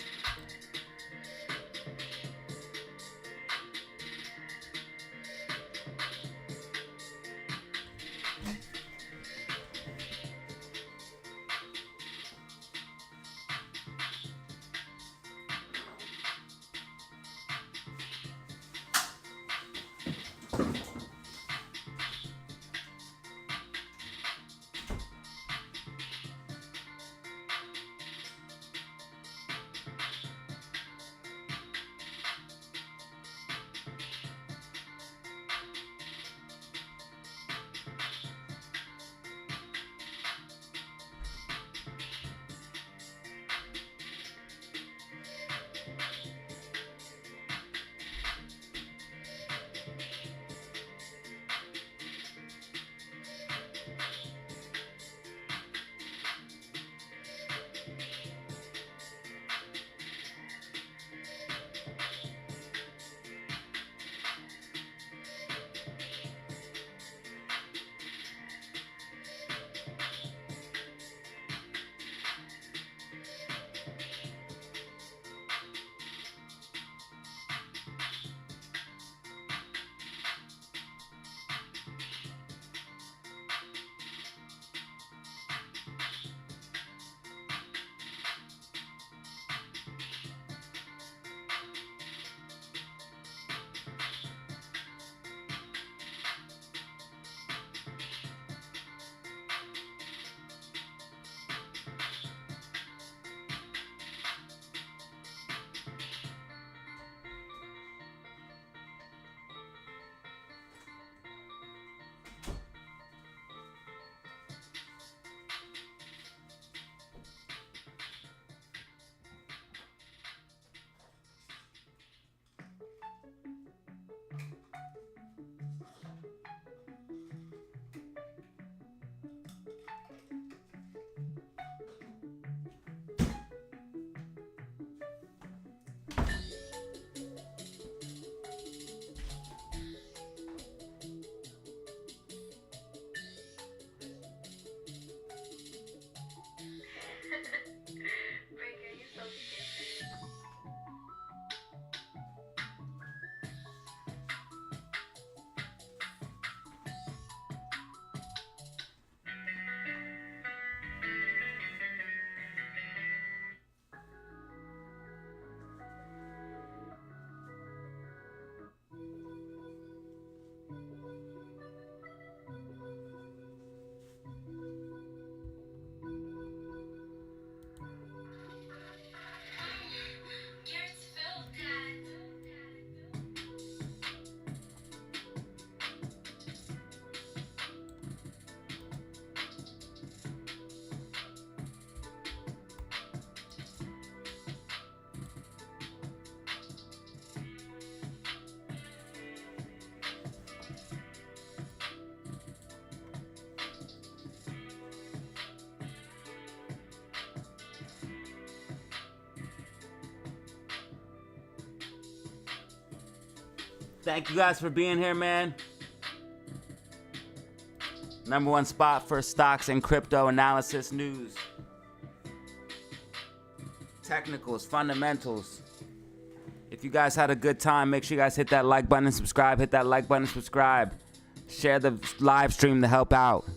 S1: Thank you guys for being here, man. #1 spot for stocks and crypto analysis news. Technicals, fundamentals. If you guys had a good time, make sure you guys hit that like button and subscribe. Hit that like button and subscribe. Share the live stream to help out.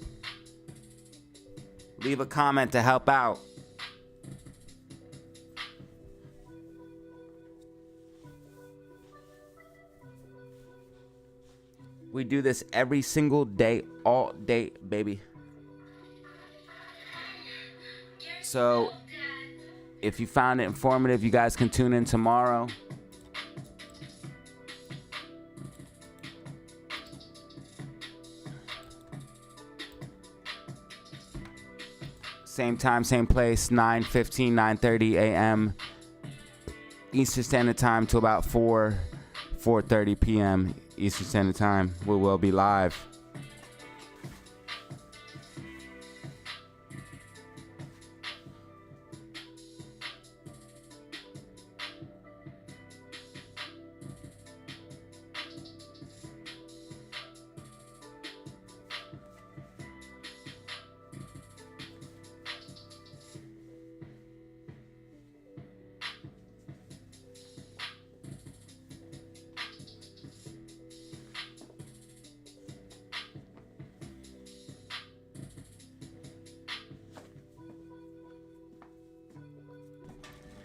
S1: Leave a comment to help out. We do this every single day, all day, baby. So, if you found it informative, you guys can tune in tomorrow. Same time, same place, 9:15, 9:30 a.m. Eastern Standard Time to about 4:30 p.m. Eastern Standard Time. We will be live.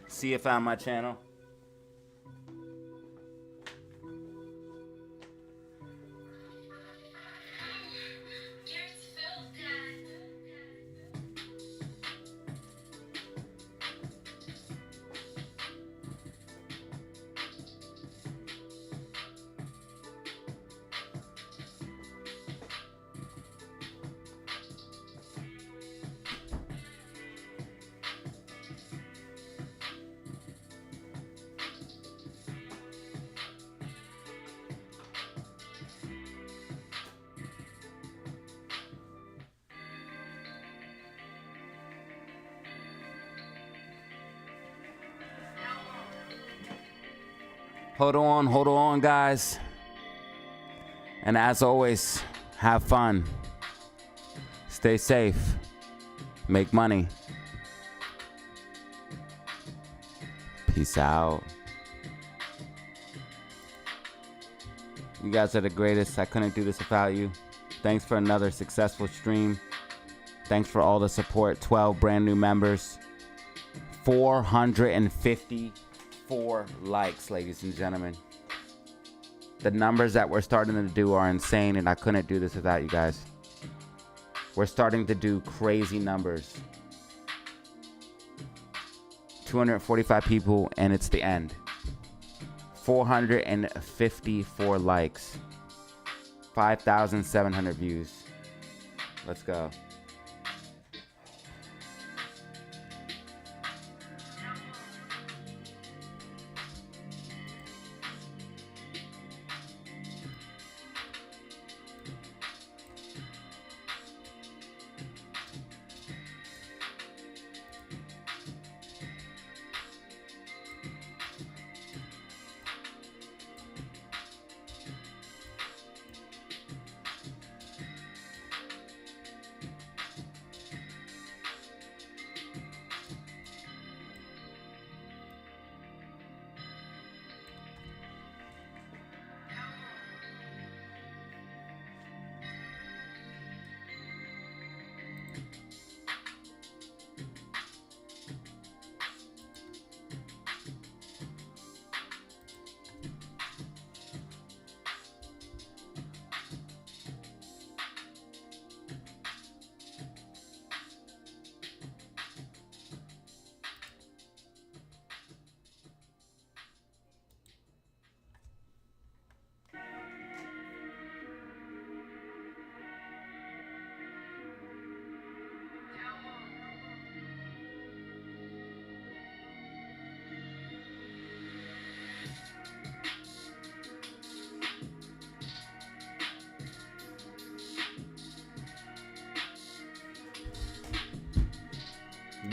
S1: See you found my channel. Hold on, guys. And as always, have fun. Stay safe. Make money. Peace out. You guys are the greatest. I couldn't do this without you. Thanks for another successful stream. Thanks for all the support. 12 brand new members. 454 likes, ladies and gentlemen. The numbers that we're starting to do are insane, and I couldn't do this without you guys. We're starting to do crazy numbers. 245 people, and it's the end. 454 likes. 5,700 views. Let's go.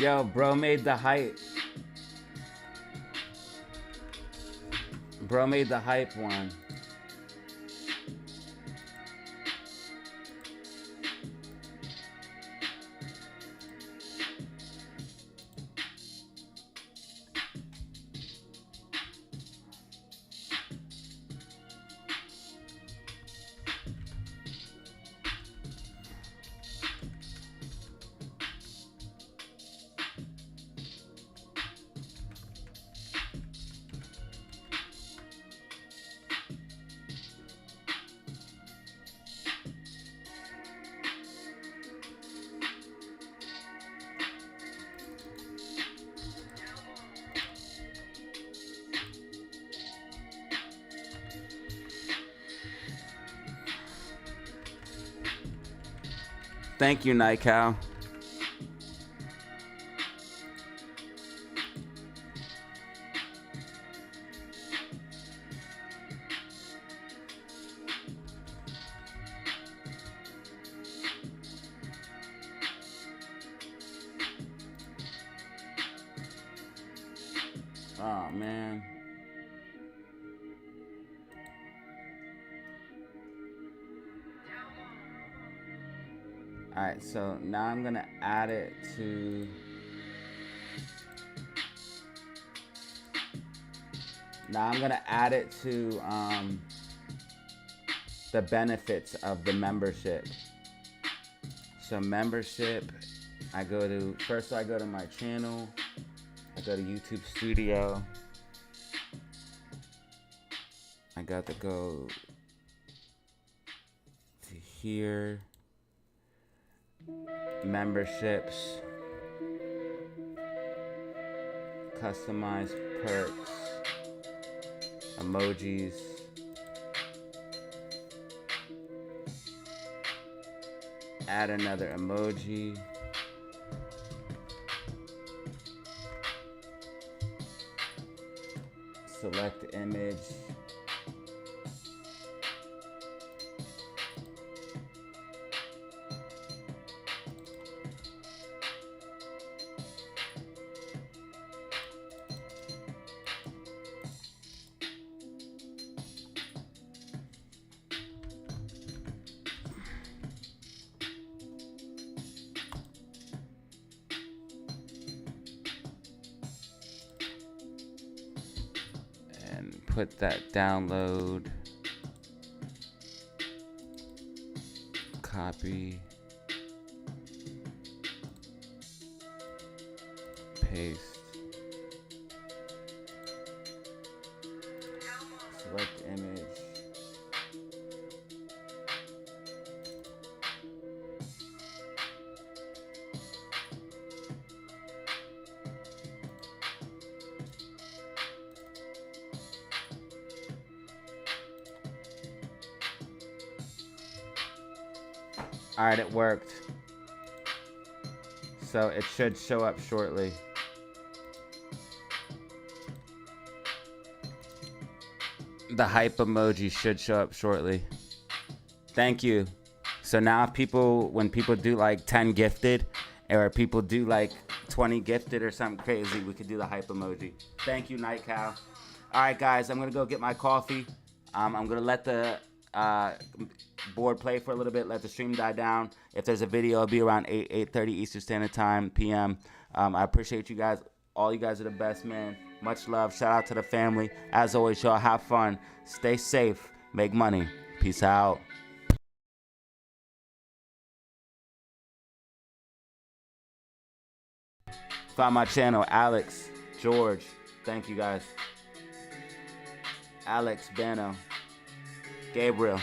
S1: Yo, bro made the hype. Bro made the hype one. Thank you, Night Cow. Oh, man. All right, so now I'm gonna add it to the benefits of the membership. So membership, I go to my channel, I go to YouTube Studio, I got to go to here, memberships, customize perks, emojis, add another emoji, select image, and put that download, copy, paste, select image, all right, it worked. So it should show up shortly. The hype emoji should show up shortly. Thank you. So now when people do like 10 gifted, or people do like 20 gifted or something crazy, we could do the hype emoji. Thank you, Night Cow. All right, guys, I'm gonna go get my coffee. I'm gonna let the board play for a little bit, let the stream die down. If there's a video, it'll be around 8:30 Eastern Standard Time, PM. I appreciate you guys. All you guys are the best, man. Much love. Shout out to the family. As always, y'all have fun. Stay safe. Make money. Peace out. Find my channel, Alex, George. Thank you guys. Alex, Bano, Gabriel.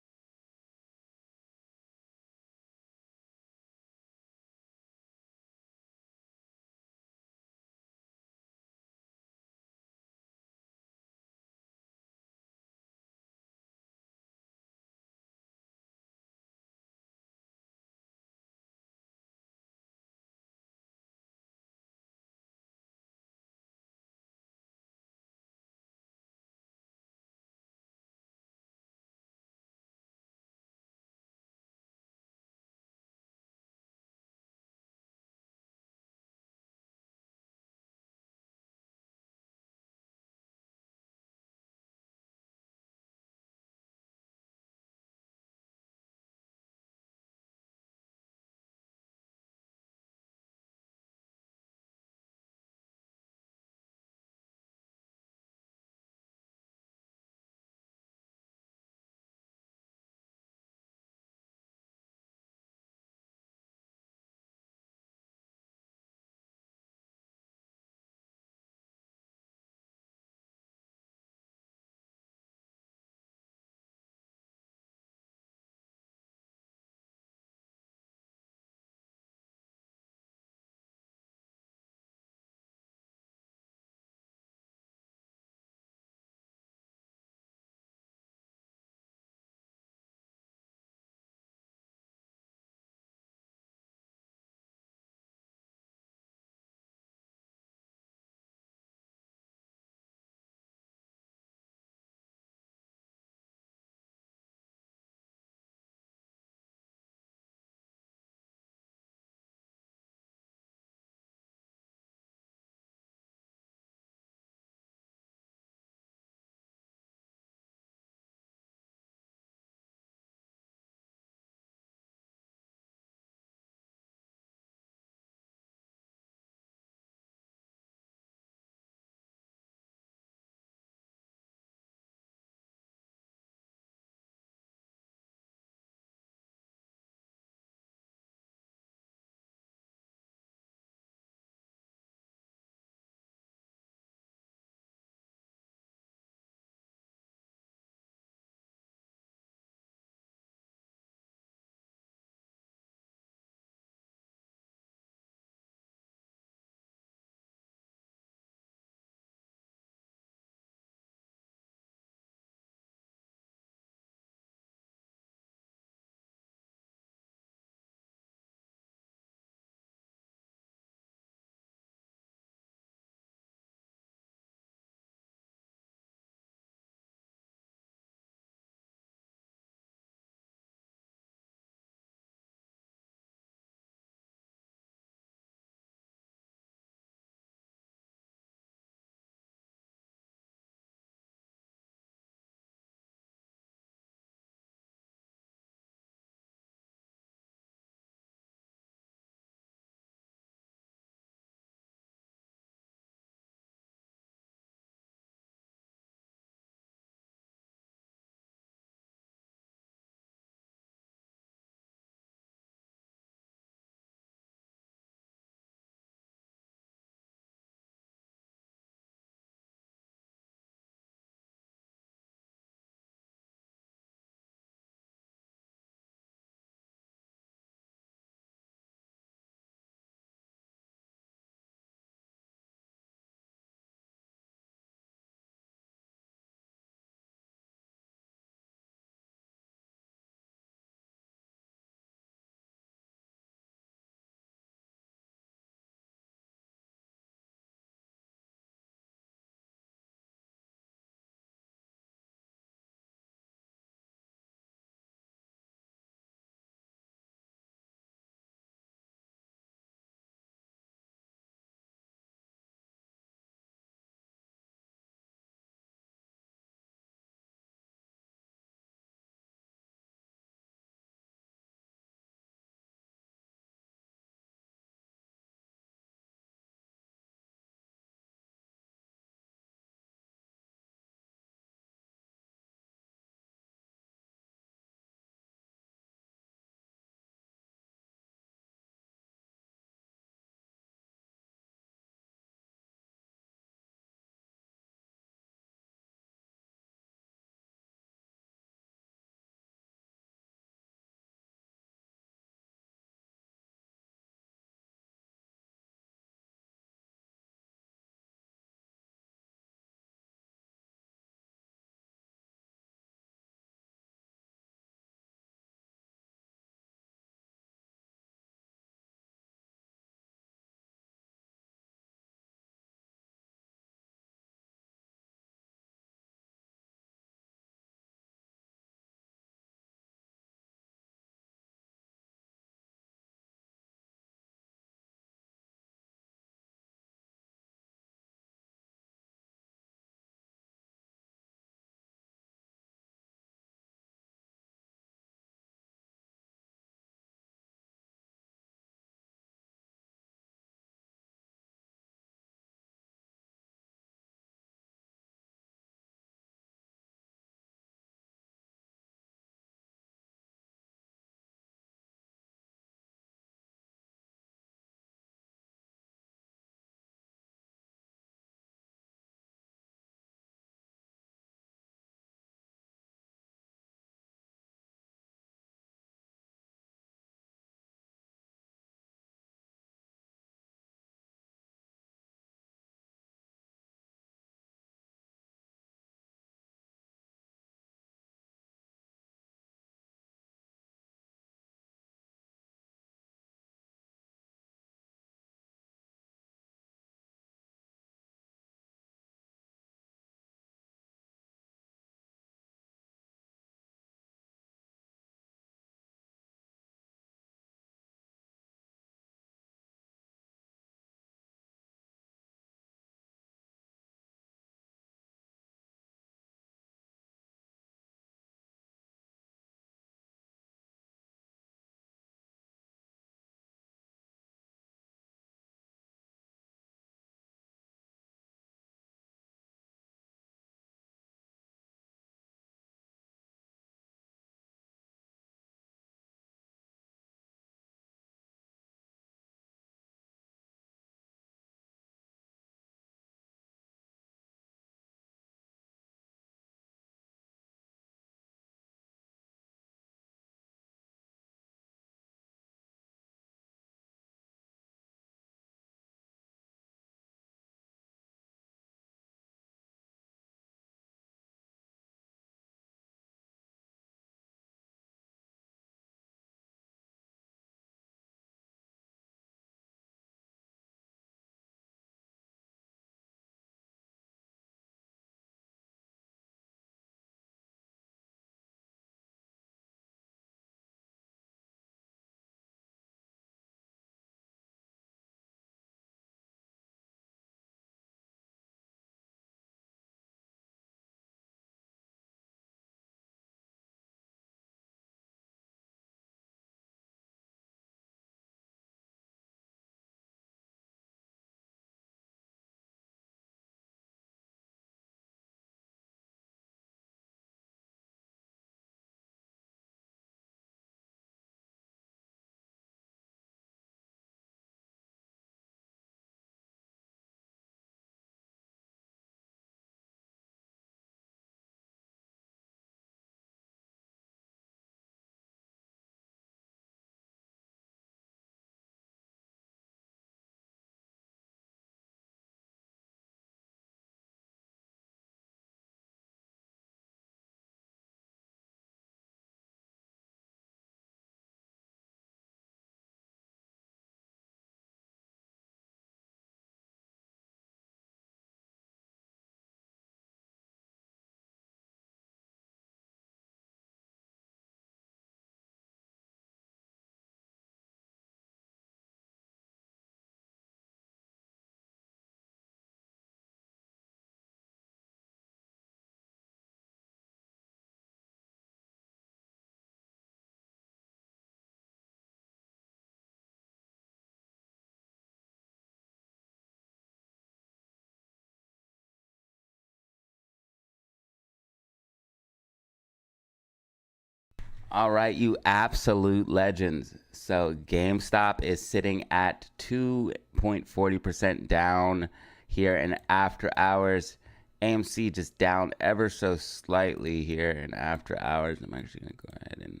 S1: All right, you absolute legends. So GameStop is sitting at 2.40% down here in after hours. AMC just down ever so slightly here in after hours. I'm actually going to go ahead and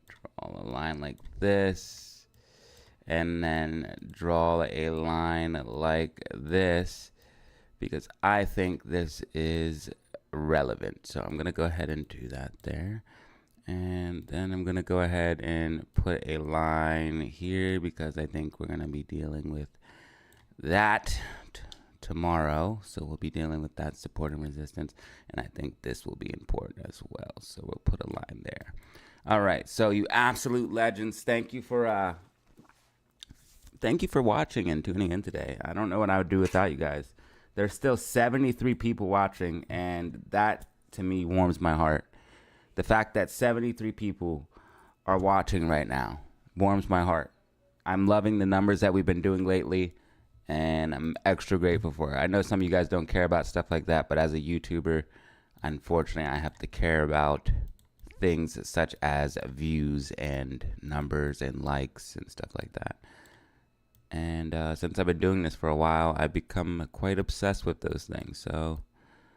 S1: draw a line like this and then draw a line like this because I think this is relevant. So I'm going to go ahead and do that there. And then I'm going to go ahead and put a line here because I think we're going to be dealing with that tomorrow. So we'll be dealing with that support and resistance. And I think this will be important as well. So we'll put a line there. All right. So you absolute legends, thank you for watching and tuning in today. I don't know what I would do without you guys. There's still 73 people watching, and that to me warms my heart. The fact that 73 people are watching right now warms my heart. I'm loving the numbers that we've been doing lately, and I'm extra grateful for it. I know some of you guys don't care about stuff like that, but as a YouTuber, unfortunately, I have to care about things such as views and numbers and likes and stuff like that. And since I've been doing this for a while, I've become quite obsessed with those things. So,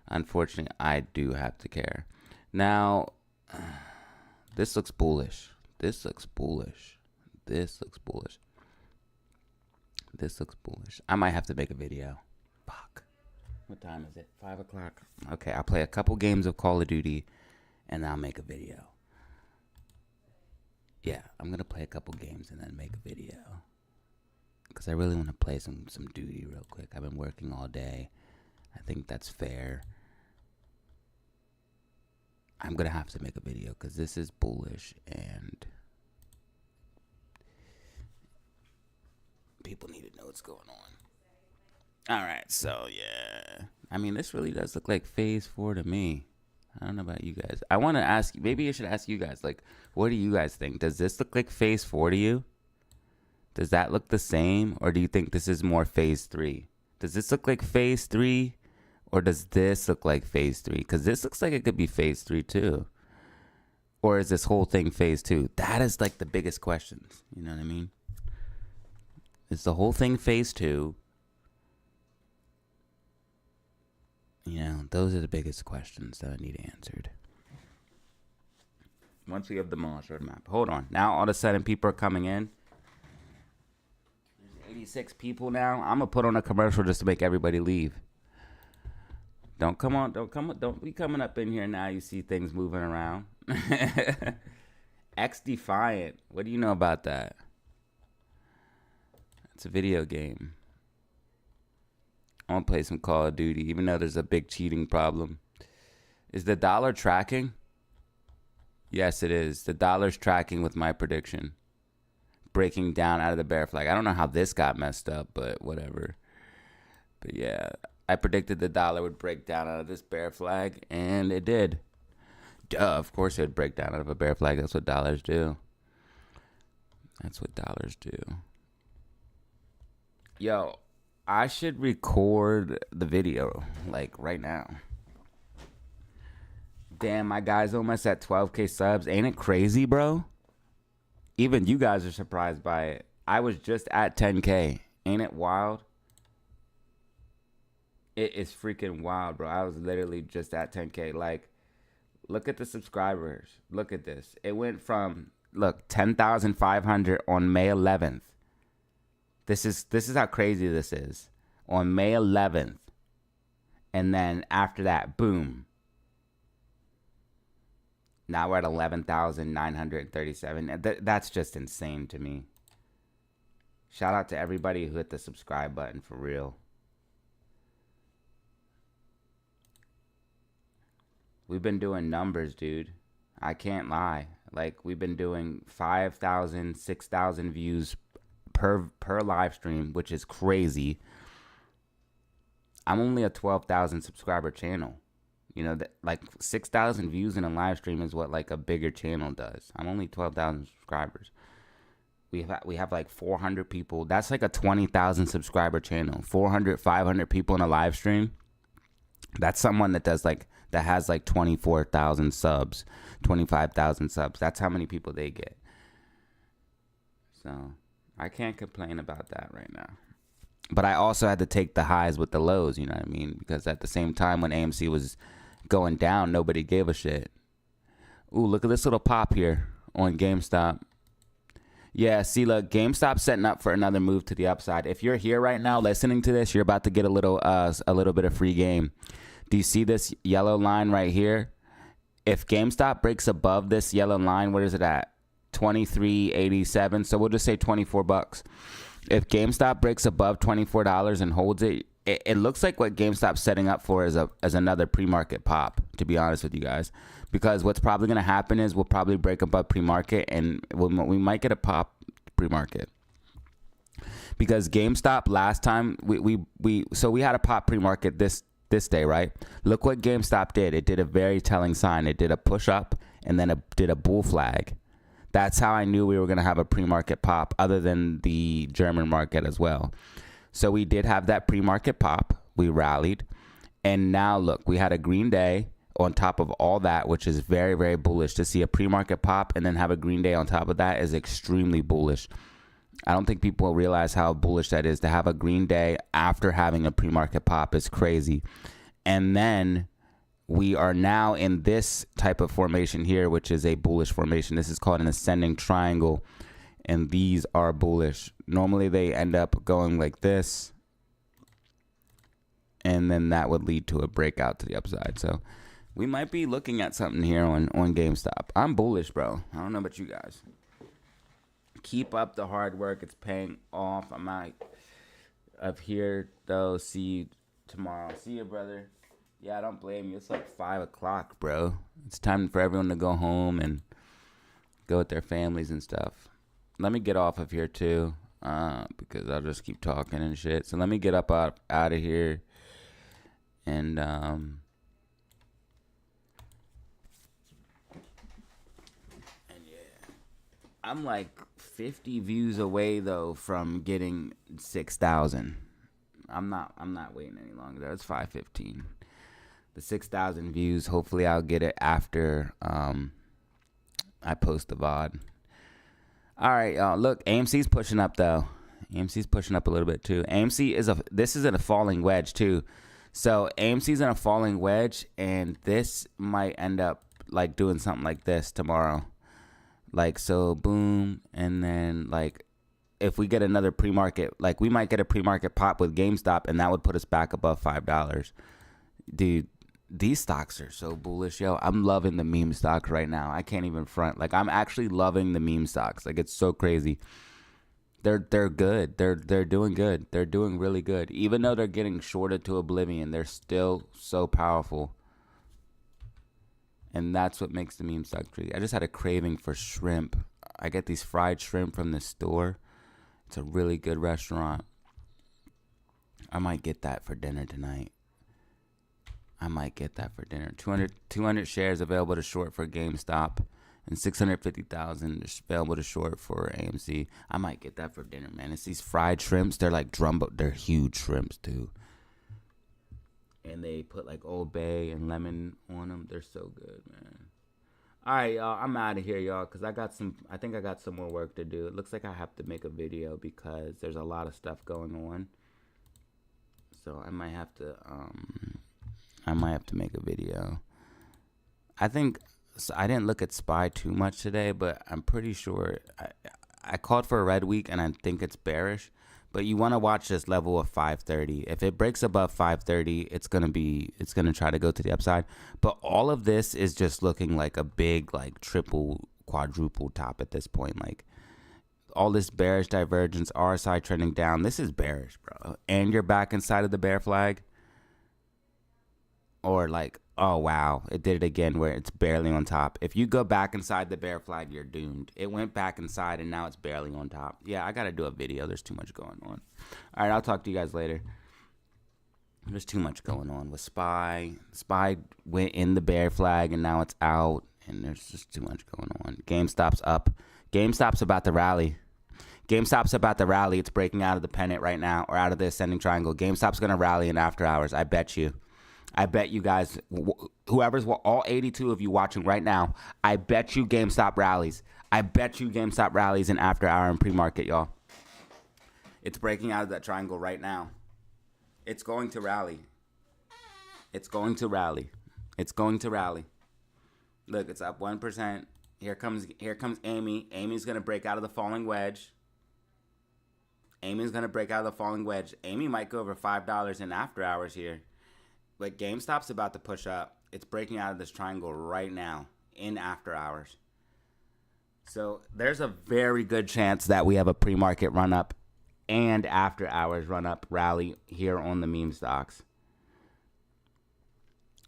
S1: unfortunately, I do have to care. Now, this looks bullish. This looks bullish. This looks bullish. This looks bullish. I might have to make a video. Fuck. What time is it? 5 o'clock. Okay, I'll play a couple games of Call of Duty, and I'll make a video. Yeah, I'm going to play a couple games and then make a video. Because I really want to play some duty real quick. I've been working all day. I think that's fair. I'm going to have to make a video because this is bullish and people need to know what's going on. All right, so yeah. I mean, this really does look like phase 4 to me. I don't know about you guys. I want to ask, maybe I should ask you guys, like, what do you guys think? Does this look like phase 4 to you? Does that look the same? Or do you think this is more phase 3? Does this look like phase 3? Or does this look like phase 3? Because this looks like it could be phase 3 too. Or is this whole thing phase 2? That is like the biggest questions. You know what I mean? Is the whole thing phase 2? You know, those are the biggest questions that I need answered. Once we have them all, short map. Hold on. Now all of a sudden people are coming in. 86 people now. I'm gonna put on a commercial just to make everybody leave. Don't be coming up in here now. You see things moving around. X Defiant. What do you know about that? It's a video game. I want to play some Call of Duty, even though there's a big cheating problem. Is the dollar tracking? Yes, it is. The dollar's tracking with my prediction. Breaking down out of the bear flag. I don't know how this got messed up, but whatever. But yeah, I predicted the dollar would break down out of this bear flag, and it did. Duh, of course it would break down out of a bear flag. That's what dollars do. That's what dollars do. Yo, I should record the video, like, right now. Damn, my guy's almost at 12K subs. Ain't it crazy, bro? Even you guys are surprised by it. I was just at 10K. Ain't it wild? It is freaking wild, bro. I was literally just at 10K. Like, look at the subscribers. Look at this. It went from, look, 10,500 on May 11th. This is how crazy this is. On May 11th. And then after that, boom. Now we're at 11,937. That's just insane to me. Shout out to everybody who hit the subscribe button for real. We've been doing numbers, dude. I can't lie. Like, we've been doing 5,000, 6,000 views per live stream, which is crazy. I'm only a 12,000 subscriber channel. You know, like 6,000 views in a live stream is what like a bigger channel does. I'm only 12,000 subscribers. We have like 400 people. That's like a 20,000 subscriber channel. 400, 500 people in a live stream. That's someone that has like 24,000 subs, 25,000 subs. That's how many people they get. So I can't complain about that right now. But I also had to take the highs with the lows, you know what I mean? Because at the same time when AMC was going down, nobody gave a shit. Ooh, look at this little pop here on GameStop. Yeah, see, look, GameStop setting up for another move to the upside. If you're here right now listening to this, you're about to get a little bit of free game. Do you see this yellow line right here? If GameStop breaks above this yellow line, where is it at? 23.87. So we'll just say $24. If GameStop breaks above $24 and holds it, it looks like what GameStop's setting up for is another pre-market pop, to be honest with you guys. Because what's probably going to happen is we'll probably break above pre-market and we might get a pop pre-market. Because GameStop last time, we had a pop pre-market this day, right? Look what GameStop did. It did a very telling sign. It did a push up and then did a bull flag. That's how I knew we were going to have a pre-market pop, other than the German market as well. So we did have that pre-market pop. We rallied. And now, look, we had a green day on top of all that, which is very, very bullish. To see a pre-market pop and then have a green day on top of that is extremely bullish. I don't think people realize how bullish that is. To have a green day after having a pre-market pop is crazy. And then we are now in this type of formation here, which is a bullish formation. This is called an ascending triangle, and these are bullish. Normally they end up going like this, and then that would lead to a breakout to the upside. So we might be looking at something here on GameStop. I'm bullish, bro. I don't know about you guys. Keep up the hard work. It's paying off. I'm out of here, though. See you tomorrow. See you, brother. Yeah, I don't blame you. It's like 5 o'clock, bro. It's time for everyone to go home and go with their families and stuff. Let me get off of here, too, because I'll just keep talking and shit. So let me get up out of here. And, yeah. I'm like 50 views away, though, from getting 6,000. I'm not waiting any longer. It's 5:15. The 6,000 views. Hopefully, I'll get it after I post the VOD. All right, y'all. Look, AMC's pushing up though. AMC's pushing up a little bit too. This is in a falling wedge too. So AMC's in a falling wedge, and this might end up like doing something like this tomorrow. Like so, boom, and then like if we get another pre-market, like we might get a pre-market pop with GameStop, and that would put us back above $5. Dude, these stocks are so bullish, yo. I'm loving the meme stocks right now. I can't even front. Like I'm actually loving the meme stocks. Like it's so crazy. They're good. They're doing good. They're doing really good. Even though they're getting shorted to oblivion, they're still so powerful. And that's what makes the meme stock crazy. I just had a craving for shrimp. I get these fried shrimp from the store. It's a really good restaurant. I might get that for dinner tonight. 200 shares available to short for GameStop, and 650,000 available to short for AMC. I might get that for dinner, man. It's these fried shrimps. They're like they're huge shrimps too. And they put like Old Bay and lemon on them. They're so good, man. All right, y'all. I'm out of here, y'all, because I think I got some more work to do. It looks like I have to make a video because there's a lot of stuff going on. So I might have to make a video. I think so. I didn't look at SPY too much today, but I'm pretty sure I called for a red week, and I think it's bearish. But you want to watch this level of 530. If it breaks above 530, it's gonna try to go to the upside. But all of this is just looking like a big, like triple, quadruple top at this point. Like all this bearish divergence, RSI trending down. This is bearish, bro. And you're back inside of the bear flag. Or like, oh wow, it did it again where it's barely on top. If you go back inside the bear flag, you're doomed. It went back inside and now it's barely on top. Yeah, I gotta do a video. There's too much going on. All right, I'll talk to you guys later. There's too much going on with SPY. SPY went in the bear flag and now it's out, and there's just too much going on. GameStop's up. GameStop's about to rally. GameStop's about to rally. It's breaking out of the pennant right now, or out of the ascending triangle. GameStop's gonna rally in after hours. I bet you. I bet you guys, whoever's all 82 of you watching right now, I bet you GameStop rallies. I bet you GameStop rallies in after hour and pre-market, y'all. It's breaking out of that triangle right now. It's going to rally. It's going to rally. It's going to rally. Look, it's up 1%. Here comes Amy. Amy's going to break out of the falling wedge. Amy's going to break out of the falling wedge. Amy might go over $5 in after hours here. But GameStop's about to push up. It's breaking out of this triangle right now in after hours. So there's a very good chance that we have a pre-market run up and after hours run up rally here on the meme stocks.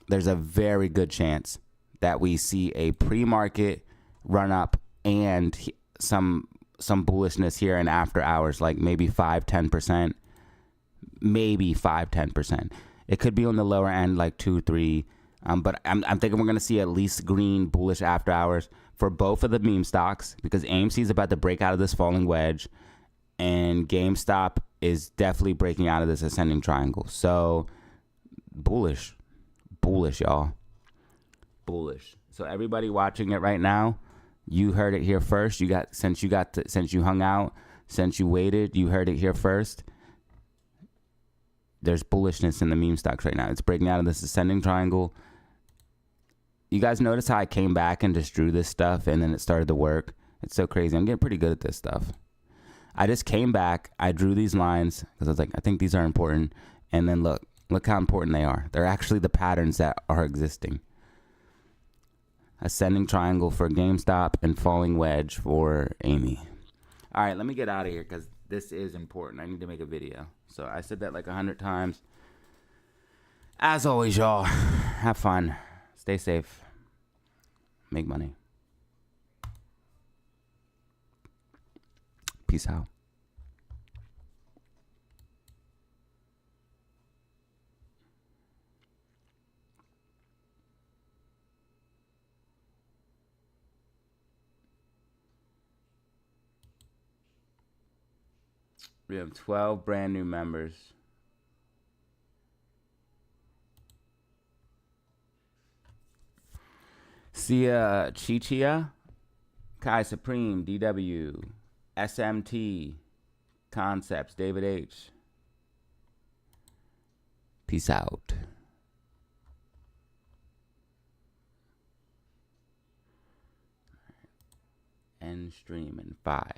S1: There's a very good chance that we see a pre-market run up and some bullishness here in after hours, like maybe 5-10%, maybe 5-10%. It could be on the lower end, like 2-3. But I'm thinking we're going to see at least green bullish after hours for both of the meme stocks, because AMC is about to break out of this falling wedge and GameStop is definitely breaking out of this ascending triangle. So bullish, y'all. Bullish. So everybody watching it right now, you heard it here first. Since you hung out, since you waited, you heard it here first. There's bullishness in the meme stocks right now. It's breaking out of this ascending triangle. You guys notice how I came back and just drew this stuff and then it started to work? It's so crazy. I'm getting pretty good at this stuff. I just came back. I drew these lines because I was like, I think these are important. And then look how important they are. They're actually the patterns that are existing. Ascending triangle for GameStop and falling wedge for Amy. All right, let me get out of here because this is important. I need to make a video. So I said that like 100 times. As always, y'all, have fun. Stay safe. Make money. Peace out. We have 12 brand new members. Sia Chichia, Kai Supreme, DW, SMT, Concepts, David H. Peace out. End stream in 5.